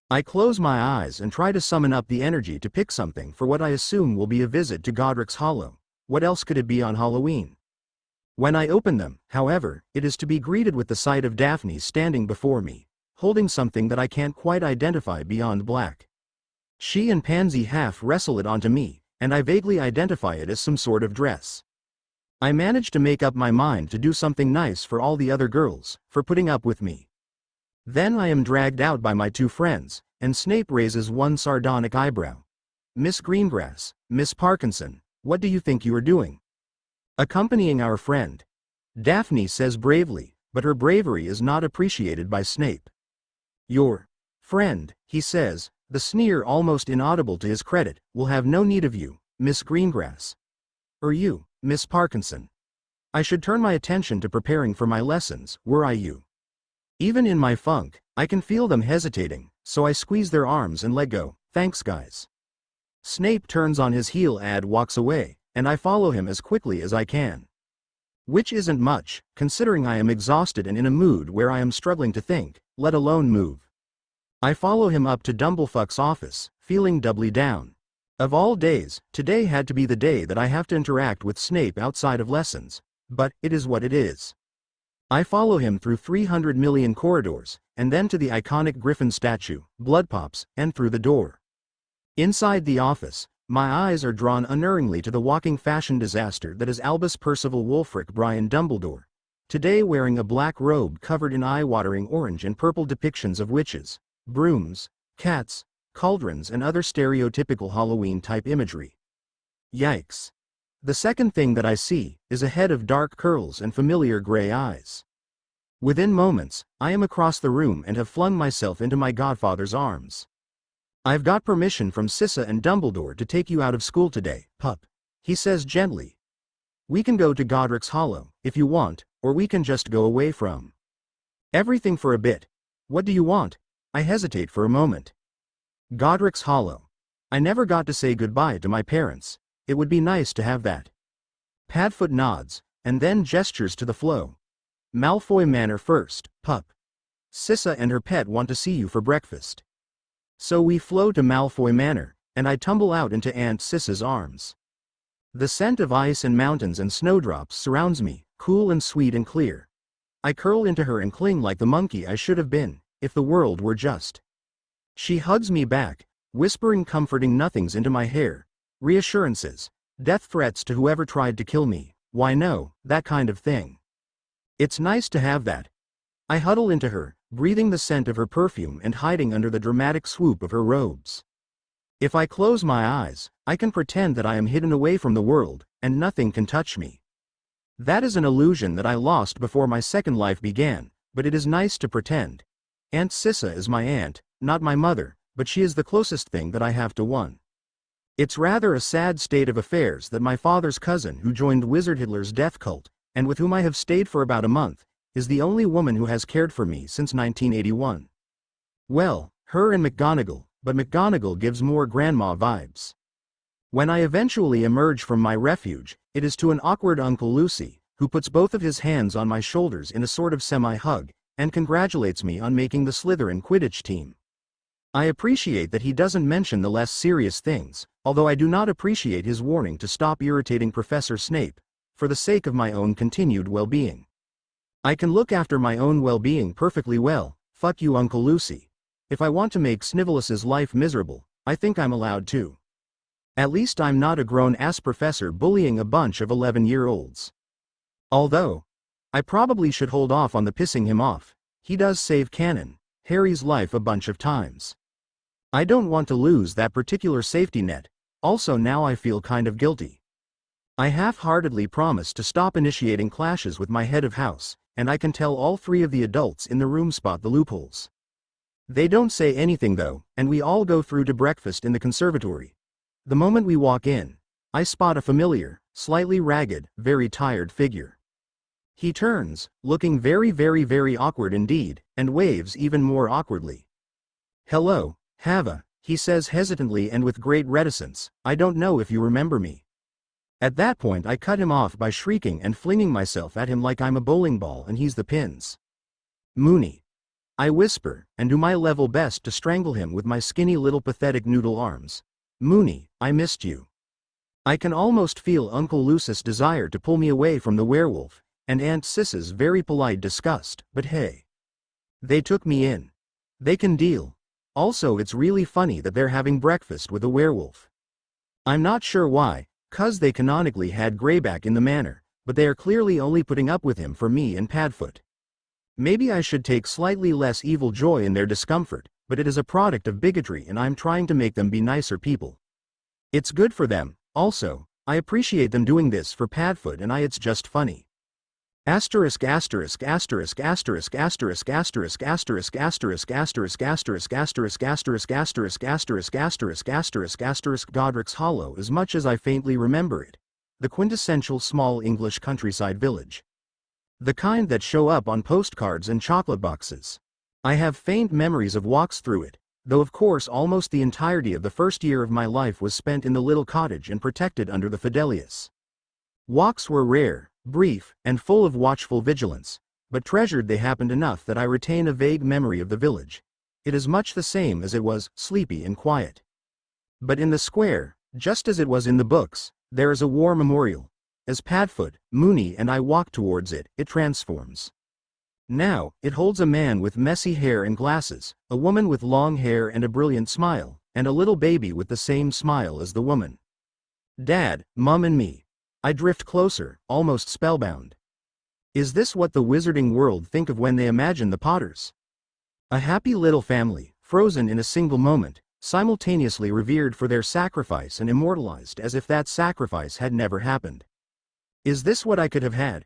I close my eyes and try to summon up the energy to pick something for what I assume will be a visit to Godric's Hollow. What else could it be on Halloween? When I open them, however, it is to be greeted with the sight of Daphne standing before me, holding something that I can't quite identify beyond black. She and Pansy half wrestle it onto me, and I vaguely identify it as some sort of dress. I manage to make up my mind to do something nice for all the other girls, for putting up with me. Then I am dragged out by my two friends, and Snape raises one sardonic eyebrow. Miss Greengrass, Miss Parkinson, what do you think you are doing? Accompanying our friend. Daphne says bravely, but her bravery is not appreciated by Snape. Your friend, he says, the sneer almost inaudible to his credit, will have no need of you, Miss Greengrass. Or you, Miss Parkinson. I should turn my attention to preparing for my lessons, were I you. Even in my funk, I can feel them hesitating, so I squeeze their arms and let go. Thanks guys. Snape turns on his heel and walks away, and I follow him as quickly as I can. Which isn't much, considering I am exhausted and in a mood where I am struggling to think, let alone move. I follow him up to Dumblefuck's office, feeling doubly down. Of all days, today had to be the day that I have to interact with Snape outside of lessons, but it is what it is. I follow him through 300 million corridors, and then to the iconic Griffin statue, blood pops, and through the door. Inside the office, my eyes are drawn unerringly to the walking fashion disaster that is Albus Percival Wulfric Brian Dumbledore, today wearing a black robe covered in eye-watering orange and purple depictions of witches, brooms, cats, cauldrons and other stereotypical Halloween-type imagery. Yikes. The second thing that I see is a head of dark curls and familiar gray eyes. Within moments, I am across the room and have flung myself into my godfather's arms. "I've got permission from Sissa and Dumbledore to take you out of school today, pup," he says gently. "We can go to Godric's Hollow, if you want, or we can just go away from everything for a bit. What do you want?" I hesitate for a moment. Godric's Hollow. I never got to say goodbye to my parents. It would be nice to have that. Padfoot nods, and then gestures to the flow. "Malfoy Manor first, pup. Sissa and her pet want to see you for breakfast." So we flow to Malfoy Manor, and I tumble out into Aunt Sissa's arms. The scent of ice and mountains and snowdrops surrounds me, cool and sweet and clear. I curl into her and cling like the monkey I should have been, if the world were just. She hugs me back, whispering comforting nothings into my hair, reassurances, death threats to whoever tried to kill me, why no, that kind of thing. It's nice to have that. I huddle into her, breathing the scent of her perfume and hiding under the dramatic swoop of her robes. If I close my eyes, I can pretend that I am hidden away from the world, and nothing can touch me. That is an illusion that I lost before my second life began, but it is nice to pretend. Aunt Sissa is my aunt, not my mother, but she is the closest thing that I have to one. It's rather a sad state of affairs that my father's cousin who joined Wizard Hitler's death cult, and with whom I have stayed for about a month, is the only woman who has cared for me since 1981. Well, her and McGonagall, but McGonagall gives more grandma vibes. When I eventually emerge from my refuge, it is to an awkward Uncle Lucy, who puts both of his hands on my shoulders in a sort of semi-hug, and congratulates me on making the Slytherin Quidditch team. I appreciate that he doesn't mention the less serious things, although I do not appreciate his warning to stop irritating Professor Snape, for the sake of my own continued well-being. I can look after my own well-being perfectly well, fuck you Uncle Lucy. If I want to make Snivellus' life miserable, I think I'm allowed to. At least I'm not a grown-ass professor bullying a bunch of 11-year-olds. Although, I probably should hold off on the pissing him off. He does save canon, Harry's life a bunch of times. I don't want to lose that particular safety net, also now I feel kind of guilty. I half-heartedly promised to stop initiating clashes with my head of house, and I can tell all three of the adults in the room spot the loopholes. They don't say anything though, and we all go through to breakfast in the conservatory. The moment we walk in, I spot a familiar, slightly ragged, very tired figure. He turns, looking very awkward indeed, and waves even more awkwardly. "Hello, Hava," he says hesitantly and with great reticence, "I don't know if you remember me." At that point I cut him off by shrieking and flinging myself at him like I'm a bowling ball and he's the pins. "Moony," I whisper, and do my level best to strangle him with my skinny little pathetic noodle arms. "Moony, I missed you." I can almost feel Uncle Lucius' desire to pull me away from the werewolf, and Aunt Sissa's very polite disgust, but hey. They took me in. They can deal. Also it's really funny that they're having breakfast with a werewolf. I'm not sure why, 'cause they canonically had Greyback in the manor, but they are clearly only putting up with him for me and Padfoot. Maybe I should take slightly less evil joy in their discomfort, but it is a product of bigotry and I'm trying to make them be nicer people. It's good for them, also, I appreciate them doing this for Padfoot and it's just funny. Asterisk asterisk asterisk asterisk asterisk asterisk asterisk asterisk asterisk asterisk asterisk asterisk asterisk asterisk asterisk asterisk asterisk Godric's Hollow as much as I faintly remember it. The quintessential small English countryside village. The kind that show up on postcards and chocolate boxes. I have faint memories of walks through it, though of course almost the entirety of the first year of my life was spent in the little cottage and protected under the Fidelius. Walks were rare, brief, and full of watchful vigilance, but treasured they happened enough that I retain a vague memory of the village. It is much the same as it was, sleepy and quiet. But in the square, just as it was in the books, there is a war memorial. As Padfoot, Moony and I walk towards it, it transforms. Now, it holds a man with messy hair and glasses, a woman with long hair and a brilliant smile, and a little baby with the same smile as the woman. Dad, Mum and me. I drift closer, almost spellbound. Is this what the wizarding world think of when they imagine the Potters? A happy little family, frozen in a single moment, simultaneously revered for their sacrifice and immortalized as if that sacrifice had never happened. Is this what I could have had?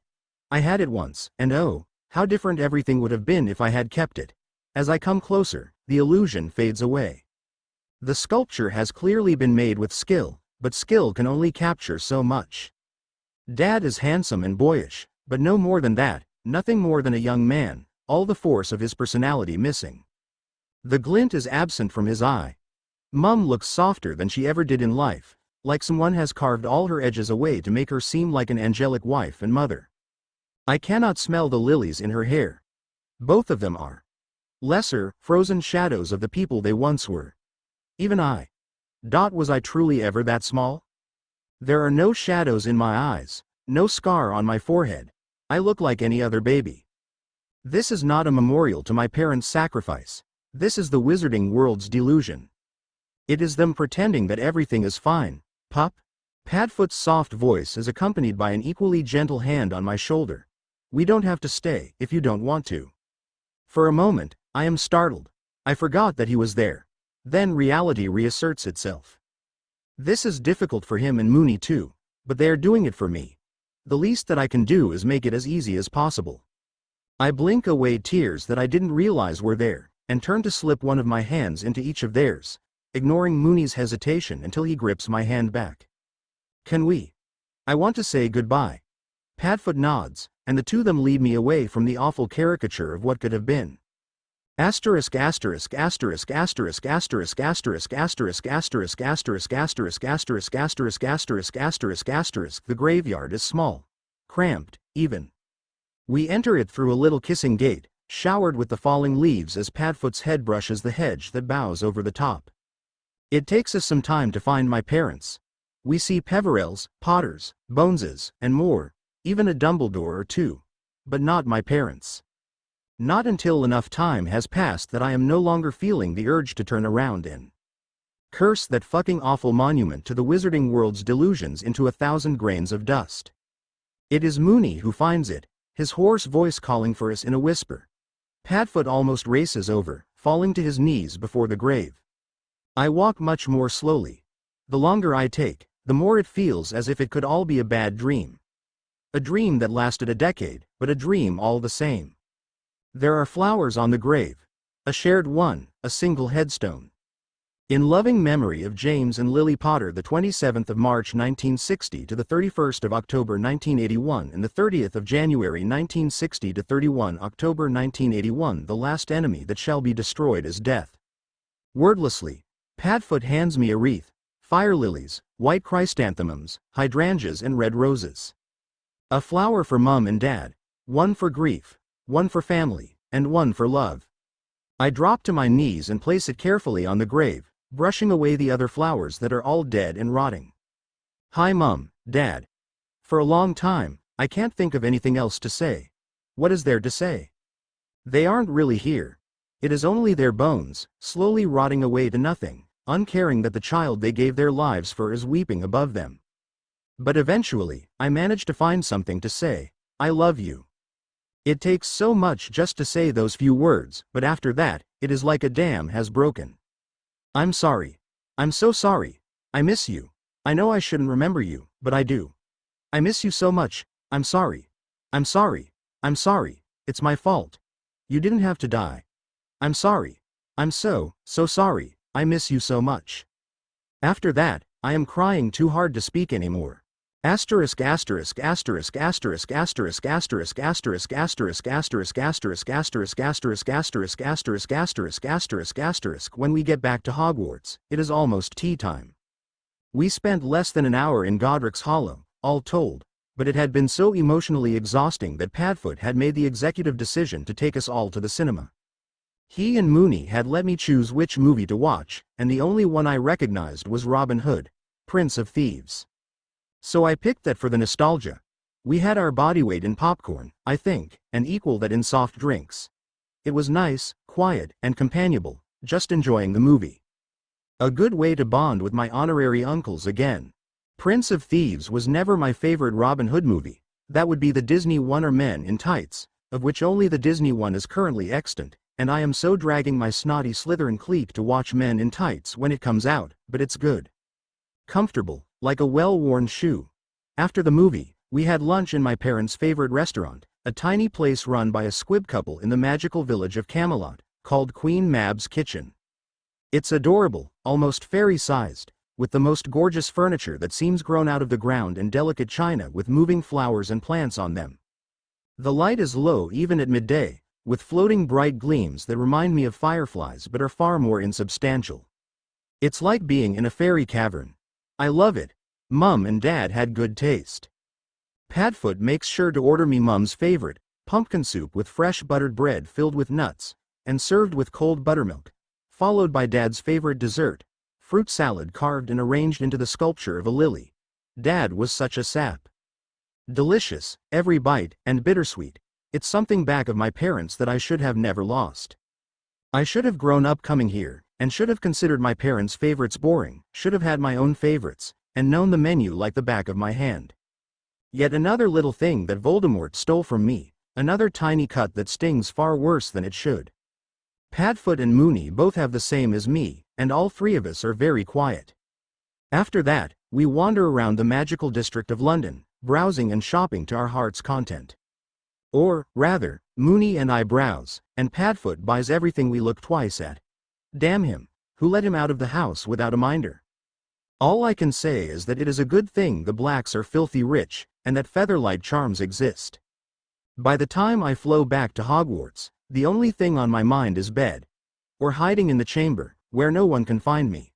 I had it once, and oh, how different everything would have been if I had kept it. As I come closer, the illusion fades away. The sculpture has clearly been made with skill, but skill can only capture so much. Dad is handsome and boyish, but no more than that, nothing more than a young man, all the force of his personality missing. The glint is absent from his eye. Mum looks softer than she ever did in life, like someone has carved all her edges away to make her seem like an angelic wife and mother. I cannot smell the lilies in her hair. Both of them are lesser, frozen shadows of the people they once were. Even I. Was I truly ever that small? There are no shadows in my eyes, no scar on my forehead. I look like any other baby. This is not a memorial to my parents' sacrifice. This is the wizarding world's delusion. It is them pretending that everything is fine. Pup? Padfoot's soft voice is accompanied by an equally gentle hand on my shoulder. We don't have to stay, if you don't want to. For a moment, I am startled. I forgot that he was there. Then reality reasserts itself. This is difficult for him and Moony too, but they are doing it for me. The least that I can do is make it as easy as possible. I blink away tears that I didn't realize were there, and turn to slip one of my hands into each of theirs, ignoring Moony's hesitation until he grips my hand back. Can we? I want to say goodbye. Padfoot nods, and the two of them lead me away from the awful caricature of what could have been. Asterisk asterisk asterisk asterisk asterisk asterisk asterisk asterisk asterisk asterisk asterisk asterisk asterisk asterisk asterisk. The graveyard is small, cramped, even. We enter it through a little kissing gate, showered with the falling leaves as Padfoot's head brushes the hedge that bows over the top. It takes us some time to find my parents. We see Peverells, Potters, Boneses, and more, even a Dumbledore or two. But not my parents. Not until enough time has passed that I am no longer feeling the urge to turn around and curse that fucking awful monument to the wizarding world's delusions into 1,000 grains of dust. It is Moony who finds it, his hoarse voice calling for us in a whisper. Padfoot almost races over, falling to his knees before the grave. I walk much more slowly. The longer I take, the more it feels as if it could all be a bad dream. A dream that lasted a decade, but a dream all the same. There are flowers on the grave. A shared one, a single headstone. In loving memory of James and Lily Potter, the 27th of March 1960 to the 31st of October 1981 and the 30th of January 1960 to 31 October 1981, the last enemy that shall be destroyed is death. Wordlessly, Padfoot hands me a wreath, fire lilies, white chrysanthemums, hydrangeas and red roses. A flower for Mum and Dad, one for grief, one for family, and one for love. I drop to my knees and place it carefully on the grave, brushing away the other flowers that are all dead and rotting. Hi Mum, Dad. For a long time, I can't think of anything else to say. What is there to say? They aren't really here. It is only their bones, slowly rotting away to nothing, uncaring that the child they gave their lives for is weeping above them. But eventually, I manage to find something to say. I love you. It takes so much just to say those few words, but after that, it is like a dam has broken. I'm sorry. I'm so sorry. I miss you. I know I shouldn't remember you, but I do. I miss you so much. I'm sorry. I'm sorry. I'm sorry. It's my fault. You didn't have to die. I'm sorry. I'm so sorry. I miss you so much. After that, I am crying too hard to speak anymore. Asterisk asterisk asterisk asterisk asterisk asterisk asterisk asterisk asterisk asterisk asterisk asterisk asterisk asterisk asterisk asterisk asterisk. When we get back to Hogwarts, it is almost tea time. We spent less than an hour in Godric's Hollow, all told, but it had been so emotionally exhausting that Padfoot had made the executive decision to take us all to the cinema. He and Mooney had let me choose which movie to watch, and the only one I recognized was Robin Hood, Prince of Thieves. So I picked that for the nostalgia. We had our body weight in popcorn, I think, and equal that in soft drinks. It was nice, quiet, and companionable, just enjoying the movie. A good way to bond with my honorary uncles again. Prince of Thieves was never my favorite Robin Hood movie. That would be the Disney one or Men in Tights, of which only the Disney one is currently extant, and I am so dragging my snotty Slytherin clique to watch Men in Tights when it comes out, but it's good. Comfortable, like a well-worn shoe. After the movie, we had lunch in my parents' favorite restaurant, a tiny place run by a squib couple in the magical village of Camelot, called Queen Mab's Kitchen. It's adorable, almost fairy-sized, with the most gorgeous furniture that seems grown out of the ground and delicate china with moving flowers and plants on them. The light is low even at midday, with floating bright gleams that remind me of fireflies but are far more insubstantial. It's like being in a fairy cavern. I love it. Mum and Dad had good taste. Padfoot makes sure to order me Mum's favorite, pumpkin soup with fresh buttered bread filled with nuts, and served with cold buttermilk, followed by Dad's favorite dessert, fruit salad carved and arranged into the sculpture of a lily. Dad was such a sap. Delicious, every bite, and bittersweet. It's something back of my parents that I should have never lost. I should have grown up coming here, and should have considered my parents' favorites boring, should have had my own favorites, and known the menu like the back of my hand. Yet another little thing that Voldemort stole from me, another tiny cut that stings far worse than it should. Padfoot and Mooney both have the same as me, and all three of us are very quiet. After that, we wander around the magical district of London, browsing and shopping to our heart's content. Or, rather, Mooney and I browse, and Padfoot buys everything we look twice at. Damn him, who let him out of the house without a minder? All I can say is that it is a good thing the Blacks are filthy rich, and that featherlight charms exist. By the time I flow back to Hogwarts, the only thing on my mind is bed. Or hiding in the chamber, where no one can find me.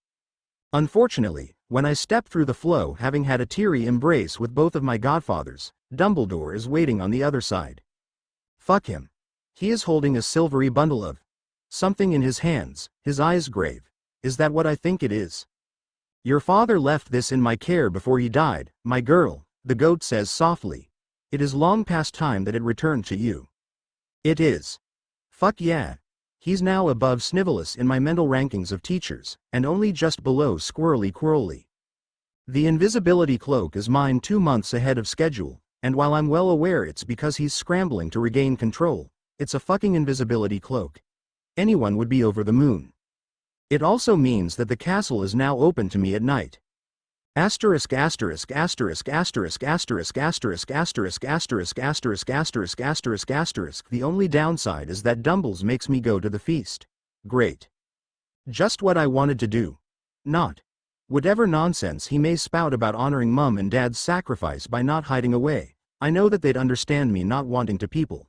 Unfortunately, when I step through the flow having had a teary embrace with both of my godfathers, Dumbledore is waiting on the other side. Fuck him. He is holding a silvery bundle of something in his hands, his eyes grave. Is that what I think it is? Your father left this in my care before he died, my girl, the goat says softly. It is long past time that it returned to you. It is. Fuck yeah. He's now above Snivelus in my mental rankings of teachers, and only just below Squirrely Quirrely. The invisibility cloak is mine 2 months ahead of schedule, and while I'm well aware it's because he's scrambling to regain control, it's a fucking invisibility cloak. Anyone would be over the moon. It also means that the castle is now open to me at night. Asterisk asterisk asterisk asterisk asterisk asterisk asterisk asterisk asterisk asterisk asterisk asterisk. The only downside is that Dumbles makes me go to the feast. Great. Just what I wanted to do. Not. Whatever nonsense he may spout about honoring Mum and Dad's sacrifice by not hiding away, I know that they'd understand me not wanting to people.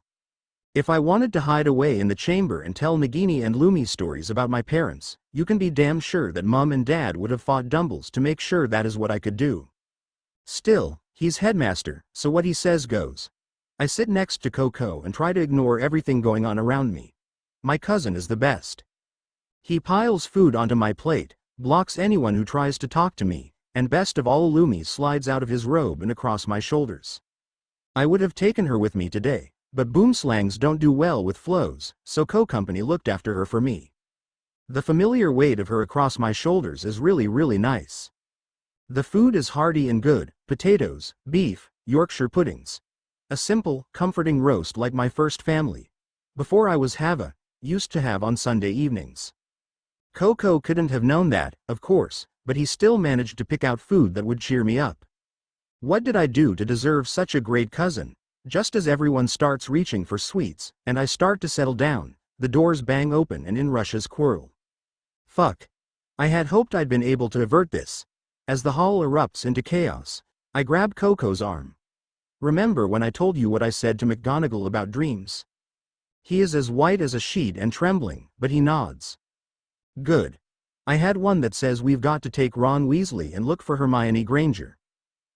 If I wanted to hide away in the chamber and tell Nagini and Lumi stories about my parents, you can be damn sure that Mum and Dad would have fought Dumbles to make sure that is what I could do. Still, he's headmaster, so what he says goes. I sit next to Coco and try to ignore everything going on around me. My cousin is the best. He piles food onto my plate, blocks anyone who tries to talk to me, and best of all, Lumi slides out of his robe and across my shoulders. I would have taken her with me today, but boomslangs don't do well with flows, so Co-Company looked after her for me. The familiar weight of her across my shoulders is really nice. The food is hearty and good, potatoes, beef, Yorkshire puddings. A simple, comforting roast like my first family, before I was Hava, used to have on Sunday evenings. Coco couldn't have known that, of course, but he still managed to pick out food that would cheer me up. What did I do to deserve such a great cousin? Just as everyone starts reaching for sweets, and I start to settle down, the doors bang open and in rushes Quirrell. Fuck. I had hoped I'd been able to avert this. As the hall erupts into chaos, I grab Coco's arm. Remember when I told you what I said to McGonagall about dreams? He is as white as a sheet and trembling, but he nods. Good. I had one that says we've got to take Ron Weasley and look for Hermione Granger.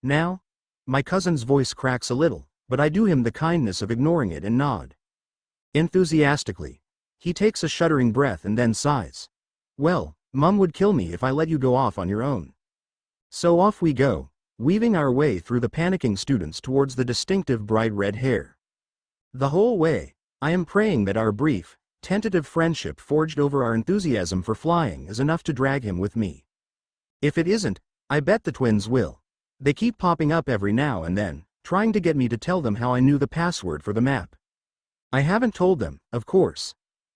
Now? My cousin's voice cracks a little, but I do him the kindness of ignoring it and nod. Enthusiastically. He takes a shuddering breath and then sighs. Well, Mum would kill me if I let you go off on your own. So off we go, weaving our way through the panicking students towards the distinctive bright red hair. The whole way, I am praying that our brief, tentative friendship forged over our enthusiasm for flying is enough to drag him with me. If it isn't, I bet the twins will. They keep popping up every now and then, trying to get me to tell them how I knew the password for the map. I haven't told them, of course.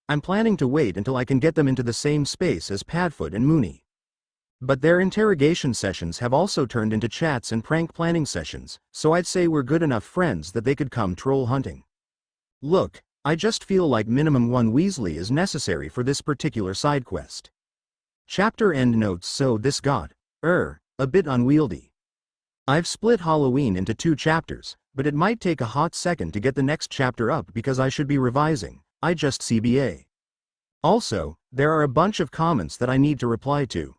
I'm planning to wait until I can get them into the same space as Padfoot and Mooney. But their interrogation sessions have also turned into chats and prank planning sessions, so I'd say we're good enough friends that they could come troll hunting. Look, I just feel like minimum one Weasley is necessary for this particular side quest. Chapter end notes. So this got, a bit unwieldy. I've split Halloween into 2 chapters, but it might take a hot second to get the next chapter up because I should be revising, I just CBA. Also, there are a bunch of comments that I need to reply to.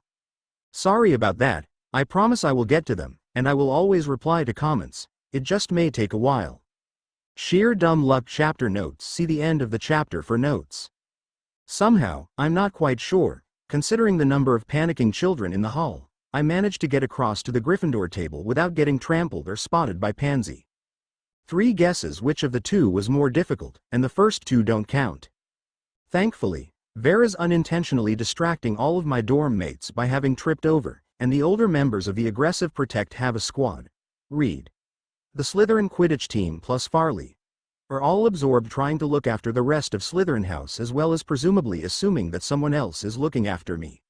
Sorry about that, I promise I will get to them, and I will always reply to comments, it just may take a while. Sheer dumb luck. Chapter notes. See the end of the chapter for notes. Somehow, I'm not quite sure, considering the number of panicking children in the hall, I managed to get across to the Gryffindor table without getting trampled or spotted by Pansy. 3 guesses which of the 2 was more difficult, and the first 2 don't count. Thankfully, Vera's unintentionally distracting all of my dorm mates by having tripped over, and the older members of the aggressive Protect Hava squad, Reed, the Slytherin Quidditch team plus Farley, are all absorbed trying to look after the rest of Slytherin House as well as presumably assuming that someone else is looking after me.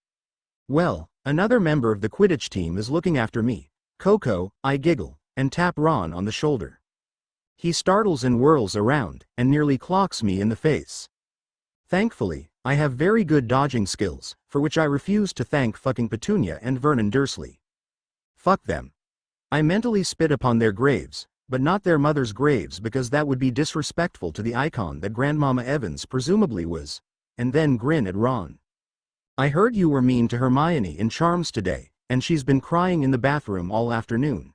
Well, another member of the Quidditch team is looking after me, Coco, I giggle, and tap Ron on the shoulder. He startles and whirls around, and nearly clocks me in the face. Thankfully, I have very good dodging skills, for which I refuse to thank fucking Petunia and Vernon Dursley. Fuck them. I mentally spit upon their graves, but not their mother's graves because that would be disrespectful to the icon that Grandmama Evans presumably was, and then grin at Ron. I heard you were mean to Hermione in Charms today, and she's been crying in the bathroom all afternoon.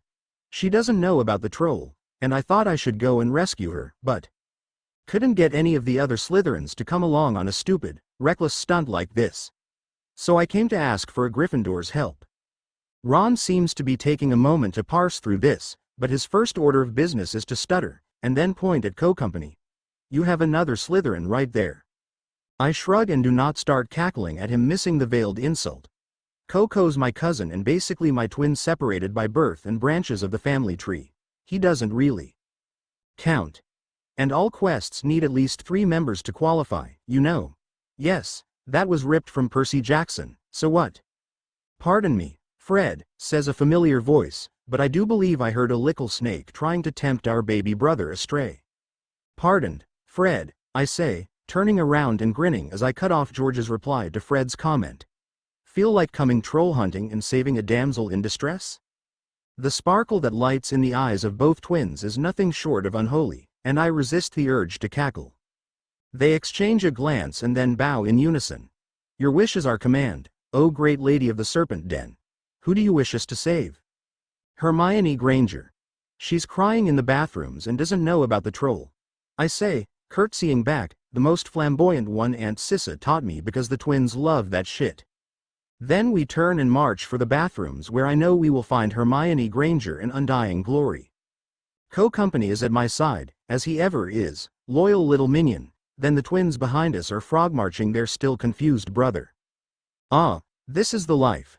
She doesn't know about the troll, and I thought I should go and rescue her, but couldn't get any of the other Slytherins to come along on a stupid, reckless stunt like this. So I came to ask for a Gryffindor's help. Ron seems to be taking a moment to parse through this, but his first order of business is to stutter, and then point at Co-Company. You have another Slytherin right there. I shrug and do not start cackling at him missing the veiled insult. Coco's my cousin and basically my twin separated by birth and branches of the family tree. He doesn't really count. And all quests need at least 3 members to qualify, you know. Yes, that was ripped from Percy Jackson, so what? Pardon me, Fred, says a familiar voice, but I do believe I heard a lickle snake trying to tempt our baby brother astray. Pardoned, Fred, I say, turning around and grinning as I cut off George's reply to Fred's comment. Feel like coming troll hunting and saving a damsel in distress? The sparkle that lights in the eyes of both twins is nothing short of unholy, and I resist the urge to cackle. They exchange a glance and then bow in unison. Your wish is our command, O great lady of the Serpent Den. Who do you wish us to save? Hermione Granger. She's crying in the bathrooms and doesn't know about the troll. I say, curtsying back, the most flamboyant one Aunt Sissa taught me because the twins love that shit. Then we turn and march for the bathrooms where I know we will find Hermione Granger in undying glory. Co-Company is at my side, as he ever is, loyal little minion, then the twins behind us are frog-marching their still confused brother. Ah, this is the life.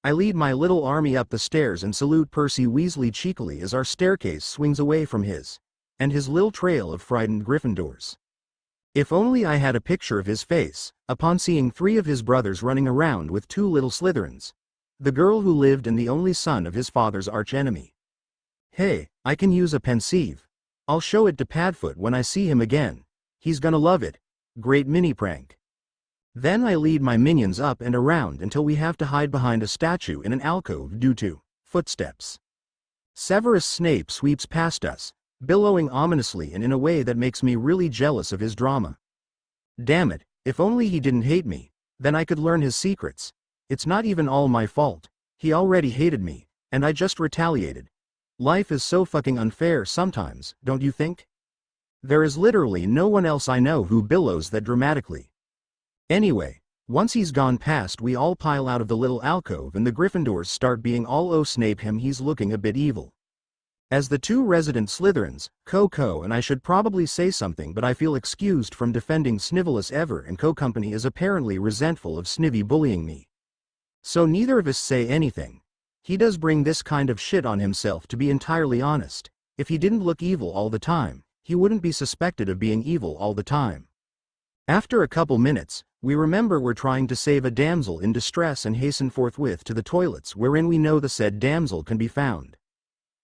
I lead my little army up the stairs and salute Percy Weasley cheekily as our staircase swings away from his, and his little trail of frightened Gryffindors. If only I had a picture of his face, upon seeing 3 of his brothers running around with 2 little Slytherins. The girl who lived and the only son of his father's archenemy. Hey, I can use a pensieve. I'll show it to Padfoot when I see him again. He's gonna love it. Great mini prank. Then I lead my minions up and around until we have to hide behind a statue in an alcove due to footsteps. Severus Snape sweeps past us, billowing ominously and in a way that makes me really jealous of his drama. Damn it, if only he didn't hate me, then I could learn his secrets. It's not even all my fault. He already hated me, and I just retaliated. Life is so fucking unfair sometimes, don't you think? There is literally no one else I know who billows that dramatically. Anyway, once he's gone past, we all pile out of the little alcove and the Gryffindors start being all, "Oh Snape, he's looking a bit evil." As the two resident Slytherins, Coco and I should probably say something, but I feel excused from defending Snivellus ever, and Co-Company is apparently resentful of Snivy bullying me. So neither of us say anything. He does bring this kind of shit on himself, to be entirely honest. If he didn't look evil all the time, he wouldn't be suspected of being evil all the time. After a couple minutes, we remember we're trying to save a damsel in distress and hasten forthwith to the toilets wherein we know the said damsel can be found.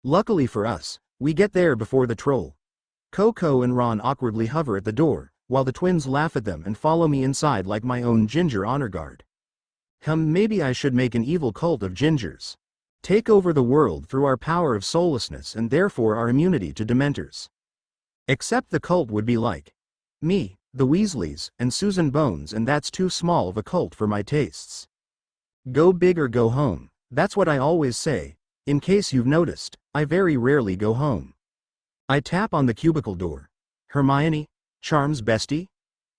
Luckily for us, we get there before the troll. Coco and Ron awkwardly hover at the door, while the twins laugh at them and follow me inside like my own ginger honor guard. Maybe I should make an evil cult of gingers. Take over the world through our power of soullessness and therefore our immunity to dementors. Except the cult would be like me, the Weasleys, and Susan Bones, and that's too small of a cult for my tastes. Go big or go home, that's what I always say. In case you've noticed, I very rarely go home. I tap on the cubicle door. "Hermione? Charms bestie?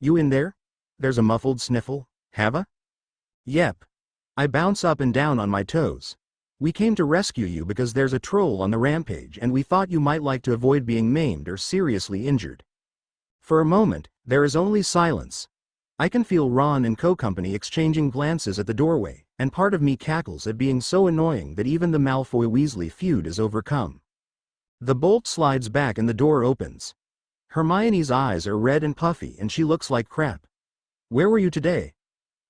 You in there?" There's a muffled sniffle. "Hava?" "Yep." I bounce up and down on my toes. "We came to rescue you because there's a troll on the rampage and we thought you might like to avoid being maimed or seriously injured." For a moment, there is only silence. I can feel Ron and Co-Company exchanging glances at the doorway, and part of me cackles at being so annoying that even the Malfoy-Weasley feud is overcome. The bolt slides back and the door opens. Hermione's eyes are red and puffy and she looks like crap. "Where were you today?"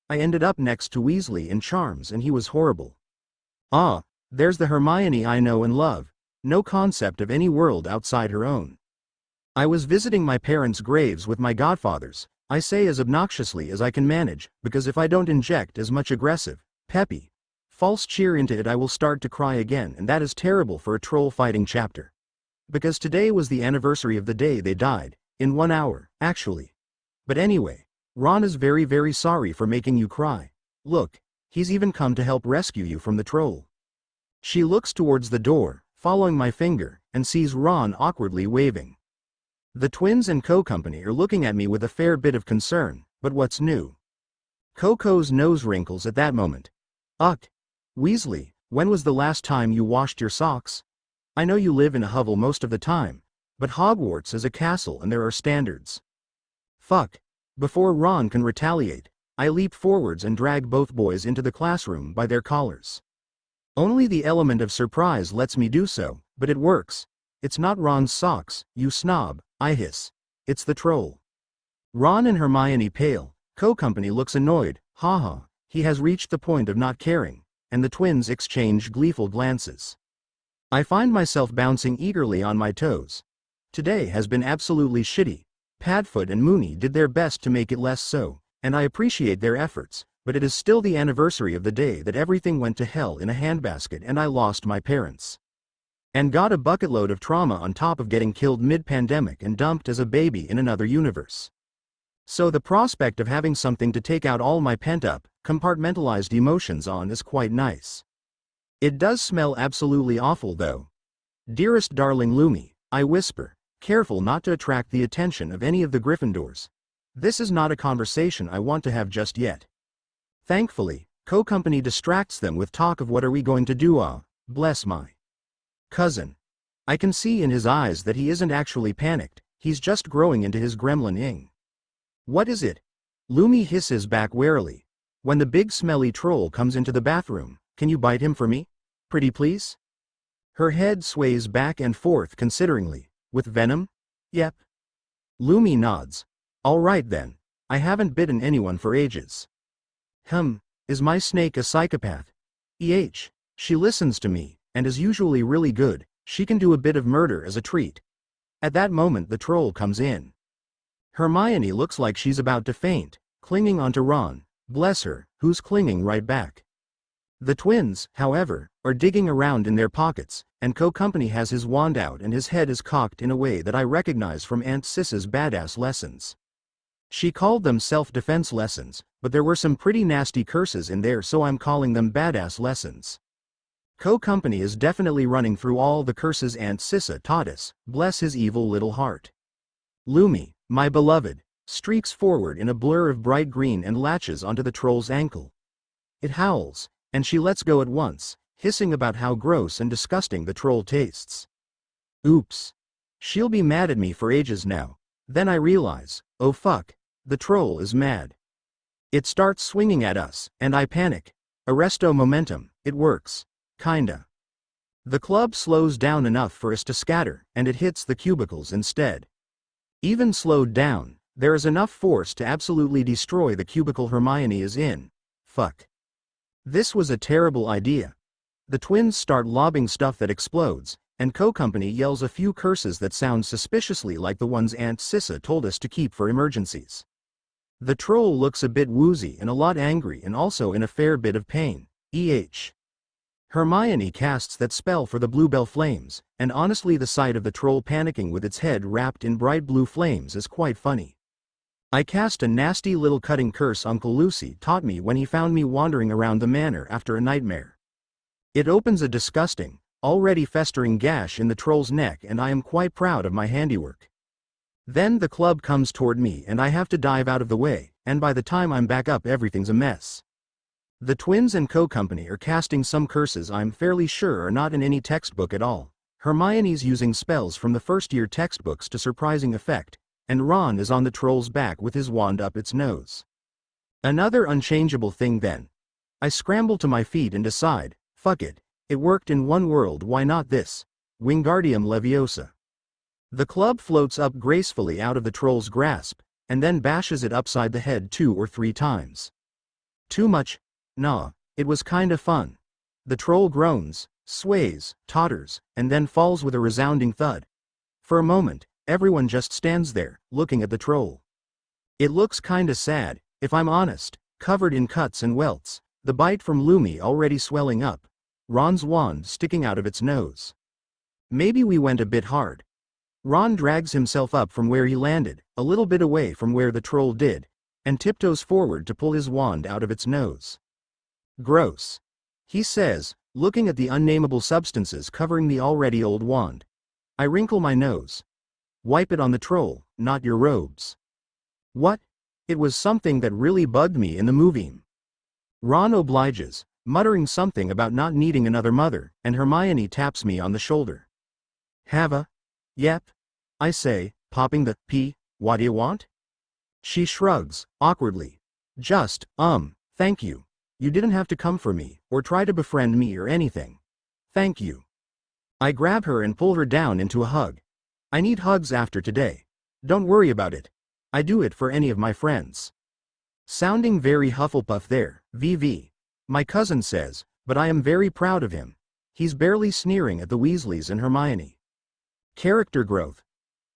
"I ended up next to Weasley in Charms and he was horrible." Ah, there's the Hermione I know and love, no concept of any world outside her own. "I was visiting my parents' graves with my godfathers," I say as obnoxiously as I can manage, because if I don't inject as much aggressive, peppy, false cheer into it I will start to cry again, and that is terrible for a troll fighting chapter. Because today was the anniversary of the day they died, in 1 hour, actually. But anyway, Ron is very, very sorry for making you cry. Look, he's even come to help rescue you from the troll. She looks towards the door, following my finger, and sees Ron awkwardly waving. The twins and Co-Company are looking at me with a fair bit of concern, but what's new? Coco's nose wrinkles at that moment. "Uck. Weasley, when was the last time you washed your socks? I know you live in a hovel most of the time, but Hogwarts is a castle and there are standards." Fuck. Before Ron can retaliate, I leap forwards and drag both boys into the classroom by their collars. Only the element of surprise lets me do so, but it works. "It's not Ron's socks, you snob," I hiss. "It's the troll." Ron and Hermione pale, Co-Company looks annoyed, haha, he has reached the point of not caring, and the twins exchange gleeful glances. I find myself bouncing eagerly on my toes. Today has been absolutely shitty. Padfoot and Mooney did their best to make it less so, and I appreciate their efforts, but it is still the anniversary of the day that everything went to hell in a handbasket and I lost my parents. And got a bucketload of trauma on top of getting killed mid-pandemic and dumped as a baby in another universe. So the prospect of having something to take out all my pent-up, compartmentalized emotions on is quite nice. It does smell absolutely awful though. "Dearest darling Lumi," I whisper, careful not to attract the attention of any of the Gryffindors. This is not a conversation I want to have just yet. Thankfully, Co-Company distracts them with talk of what are we going to do, bless my cousin. I can see in his eyes that he isn't actually panicked, he's just growing into his gremlin-ing. "What is it?" Lumi hisses back warily. "When the big smelly troll comes into the bathroom, can you bite him for me? Pretty please?" Her head sways back and forth consideringly. "With venom?" "Yep." Lumi nods. "All right then. I haven't bitten anyone for ages." Is my snake a psychopath?" She listens to me, and is usually really good, she can do a bit of murder as a treat. At that moment the troll comes in. Hermione looks like she's about to faint, clinging onto Ron, bless her, who's clinging right back. The twins, however, are digging around in their pockets, and Co-Company has his wand out and his head is cocked in a way that I recognize from Aunt Sis's badass lessons. She called them self-defense lessons, but there were some pretty nasty curses in there, so I'm calling them badass lessons. Co-Company is definitely running through all the curses Aunt Sissa taught us, bless his evil little heart. Lumi, my beloved, streaks forward in a blur of bright green and latches onto the troll's ankle. It howls, and she lets go at once, hissing about how gross and disgusting the troll tastes. Oops. She'll be mad at me for ages now. Then I realize, oh fuck, the troll is mad. It starts swinging at us, and I panic. Arresto momentum, it works. Kinda. The club slows down enough for us to scatter, and it hits the cubicles instead. Even slowed down, there is enough force to absolutely destroy the cubicle Hermione is in. Fuck. This was a terrible idea. The twins start lobbing stuff that explodes, and Co-Company yells a few curses that sound suspiciously like the ones Aunt Sissa told us to keep for emergencies. The troll looks a bit woozy and a lot angry and also in a fair bit of pain. Hermione casts that spell for the bluebell flames, and honestly the sight of the troll panicking with its head wrapped in bright blue flames is quite funny. I cast a nasty little cutting curse Uncle Lucy taught me when he found me wandering around the manor after a nightmare. It opens a disgusting, already festering gash in the troll's neck, and I am quite proud of my handiwork. Then the club comes toward me and I have to dive out of the way, and by the time I'm back up everything's a mess. The twins and Co-Company are casting some curses I'm fairly sure are not in any textbook at all. Hermione's using spells from the first-year textbooks to surprising effect, and Ron is on the troll's back with his wand up its nose. Another unchangeable thing then. I scramble to my feet and decide, fuck it, it worked in one world, why not this? Wingardium Leviosa. The club floats up gracefully out of the troll's grasp, and then bashes it upside the head 2 or 3 times. Too much? Nah, it was kinda fun. The troll groans, sways, totters, and then falls with a resounding thud. For a moment, everyone just stands there, looking at the troll. It looks kinda sad, if I'm honest, covered in cuts and welts, the bite from Lumi already swelling up, Ron's wand sticking out of its nose. Maybe we went a bit hard. Ron drags himself up from where he landed, a little bit away from where the troll did, and tiptoes forward to pull his wand out of its nose. Gross. He says, looking at the unnameable substances covering the already old wand. I wrinkle my nose. Wipe it on the troll, not your robes. What? It was something that really bugged me in the movie. Ron obliges, muttering something about not needing another mother, and Hermione taps me on the shoulder. Hava? Yep. I say, popping the P, what do you want? She shrugs, awkwardly. Just, thank you. You didn't have to come for me, or try to befriend me or anything. Thank you. I grab her and pull her down into a hug. I need hugs after today. Don't worry about it. I do it for any of my friends. Sounding very Hufflepuff there, VV. My cousin says, but I am very proud of him. He's barely sneering at the Weasleys and Hermione. Character growth.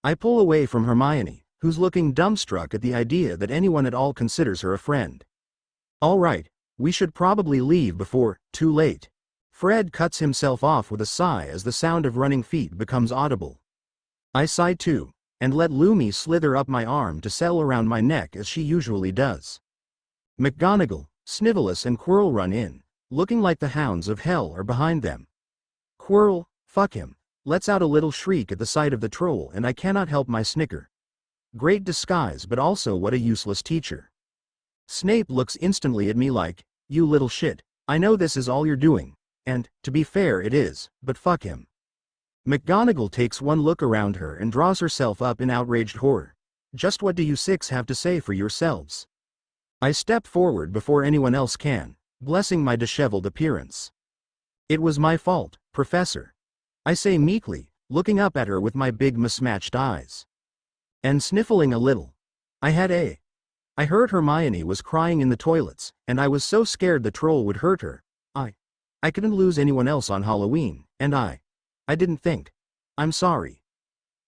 I pull away from Hermione, who's looking dumbstruck at the idea that anyone at all considers her a friend. All right, we should probably leave before, too late. Fred cuts himself off with a sigh as the sound of running feet becomes audible. I sigh too, and let Lumi slither up my arm to settle around my neck as she usually does. McGonagall, Snivelus and Quirrell run in, looking like the hounds of hell are behind them. Quirrell, fuck him, lets out a little shriek at the sight of the troll, and I cannot help my snicker. Great disguise, but also what a useless teacher. Snape looks instantly at me like, you little shit, I know this is all you're doing, and, to be fair it is, but fuck him. McGonagall takes one look around her and draws herself up in outraged horror. Just what do you 6 have to say for yourselves? I step forward before anyone else can, blessing my disheveled appearance. It was my fault, Professor. I say meekly, looking up at her with my big mismatched eyes. And sniffling a little. I heard Hermione was crying in the toilets, and I was so scared the troll would hurt her. I couldn't lose anyone else on Halloween, and I didn't think. I'm sorry.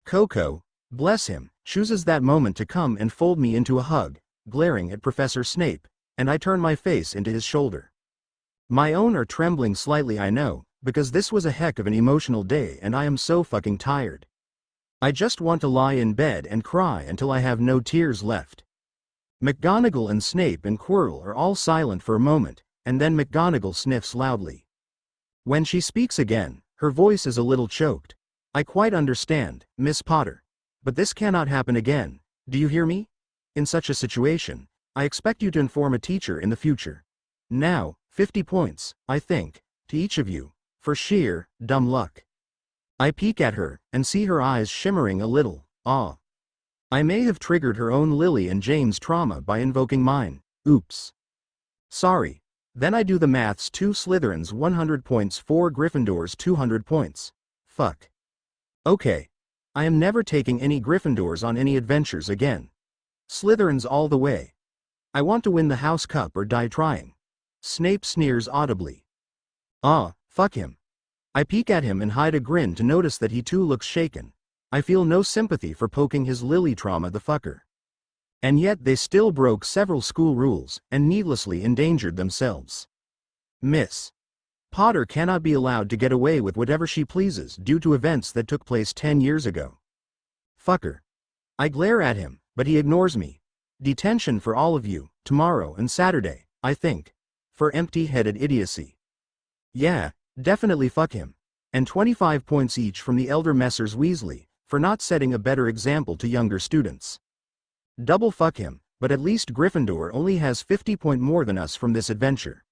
Coco, bless him, chooses that moment to come and fold me into a hug, glaring at Professor Snape, and I turn my face into his shoulder. My own are trembling slightly, I know, because this was a heck of an emotional day and I am so fucking tired. I just want to lie in bed and cry until I have no tears left. McGonagall and Snape and Quirrell are all silent for a moment, and then McGonagall sniffs loudly. When she speaks again, her voice is a little choked. I quite understand, Miss Potter. But this cannot happen again. Do you hear me? In such a situation, I expect you to inform a teacher in the future. Now, 50 points, I think, to each of you, for sheer, dumb luck. I peek at her, and see her eyes shimmering a little. I may have triggered her own Lily and James trauma by invoking mine. Oops. Sorry. Then I do the maths: 2 Slytherins 100 points, 4 Gryffindors 200 points. Fuck. Okay. I am never taking any Gryffindors on any adventures again. Slytherins all the way. I want to win the House Cup or die trying. Snape sneers audibly. Fuck him. I peek at him and hide a grin to notice that he too looks shaken. I feel no sympathy for poking his Lily trauma, the fucker. And yet they still broke several school rules, and needlessly endangered themselves. Miss Potter cannot be allowed to get away with whatever she pleases due to events that took place 10 years ago. Fucker. I glare at him, but he ignores me. Detention for all of you, tomorrow and Saturday, I think. For empty-headed idiocy. Yeah, definitely fuck him. And 25 points each from the elder Messrs. Weasley, for not setting a better example to younger students. Double fuck him, but at least Gryffindor only has 50 points more than us from this adventure.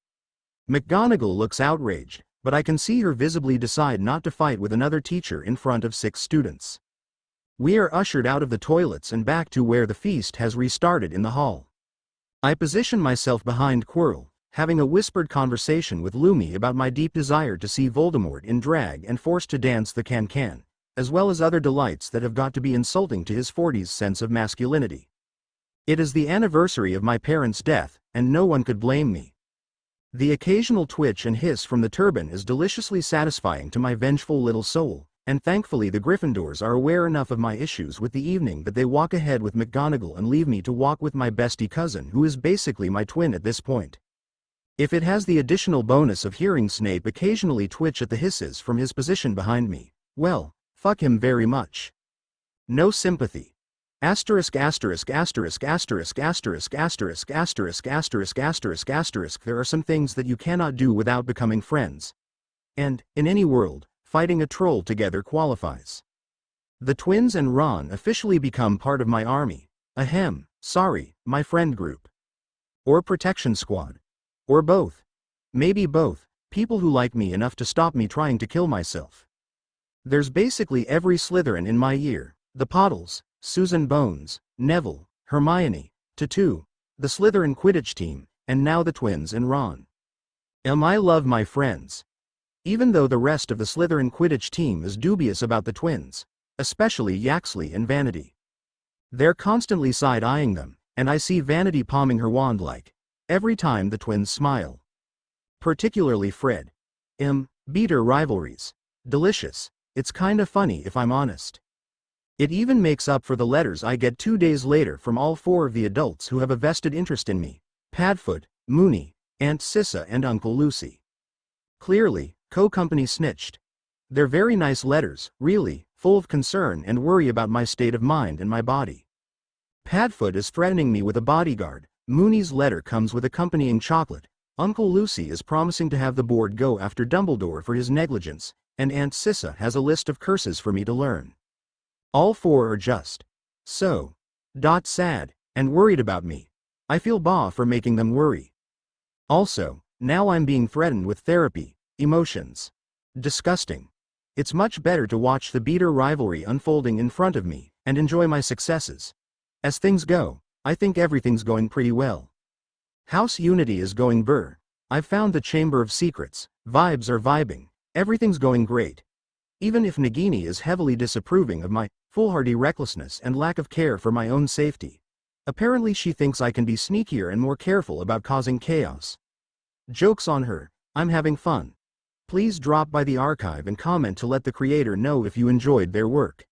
McGonagall looks outraged, but I can see her visibly decide not to fight with another teacher in front of 6 students. We are ushered out of the toilets and back to where the feast has restarted in the hall. I position myself behind Quirrell, having a whispered conversation with Lumi about my deep desire to see Voldemort in drag and forced to dance the can-can, as well as other delights that have got to be insulting to his 40s sense of masculinity. It is the anniversary of my parents' death, and no one could blame me. The occasional twitch and hiss from the turban is deliciously satisfying to my vengeful little soul, and thankfully the Gryffindors are aware enough of my issues with the evening that they walk ahead with McGonagall and leave me to walk with my bestie cousin, who is basically my twin at this point. If it has the additional bonus of hearing Snape occasionally twitch at the hisses from his position behind me, well, fuck him very much. No sympathy. Asterisk asterisk asterisk asterisk asterisk asterisk asterisk asterisk asterisk asterisk. There are some things that you cannot do without becoming friends. And, in any world, fighting a troll together qualifies. The twins and Ron officially become part of my army. My friend group. Or protection squad. Or both. Maybe both, people who like me enough to stop me trying to kill myself. There's basically every Slytherin in my year: the Pottles, Susan Bones, Neville, Hermione, Tutu, the Slytherin Quidditch team, and now the twins and Ron. I love my friends. Even though the rest of the Slytherin Quidditch team is dubious about the twins, especially Yaxley and Vanity. They're constantly side-eyeing them, and I see Vanity palming her wand like every time the twins smile. Particularly Fred. Beater rivalries. Delicious. It's kinda funny if I'm honest. It even makes up for the letters I get 2 days later from all 4 of the adults who have a vested interest in me: Padfoot, Moony, Aunt Sissa and Uncle Lucy. Clearly, Co-Company snitched. They're very nice letters, really, full of concern and worry about my state of mind and my body. Padfoot is threatening me with a bodyguard, Moony's letter comes with accompanying chocolate, Uncle Lucy is promising to have the board go after Dumbledore for his negligence, and Aunt Sissa has a list of curses for me to learn. All 4 are just sad and worried about me. I feel bad for making them worry. Also, now I'm being threatened with therapy, emotions. Disgusting. It's much better to watch the Beater rivalry unfolding in front of me, and enjoy my successes. As things go, I think everything's going pretty well. House Unity is going burr. I've found the Chamber of Secrets, vibes are vibing, everything's going great. Even if Nagini is heavily disapproving of my foolhardy recklessness and lack of care for my own safety. Apparently she thinks I can be sneakier and more careful about causing chaos. Joke's on her, I'm having fun. Please drop by the archive and comment to let the creator know if you enjoyed their work.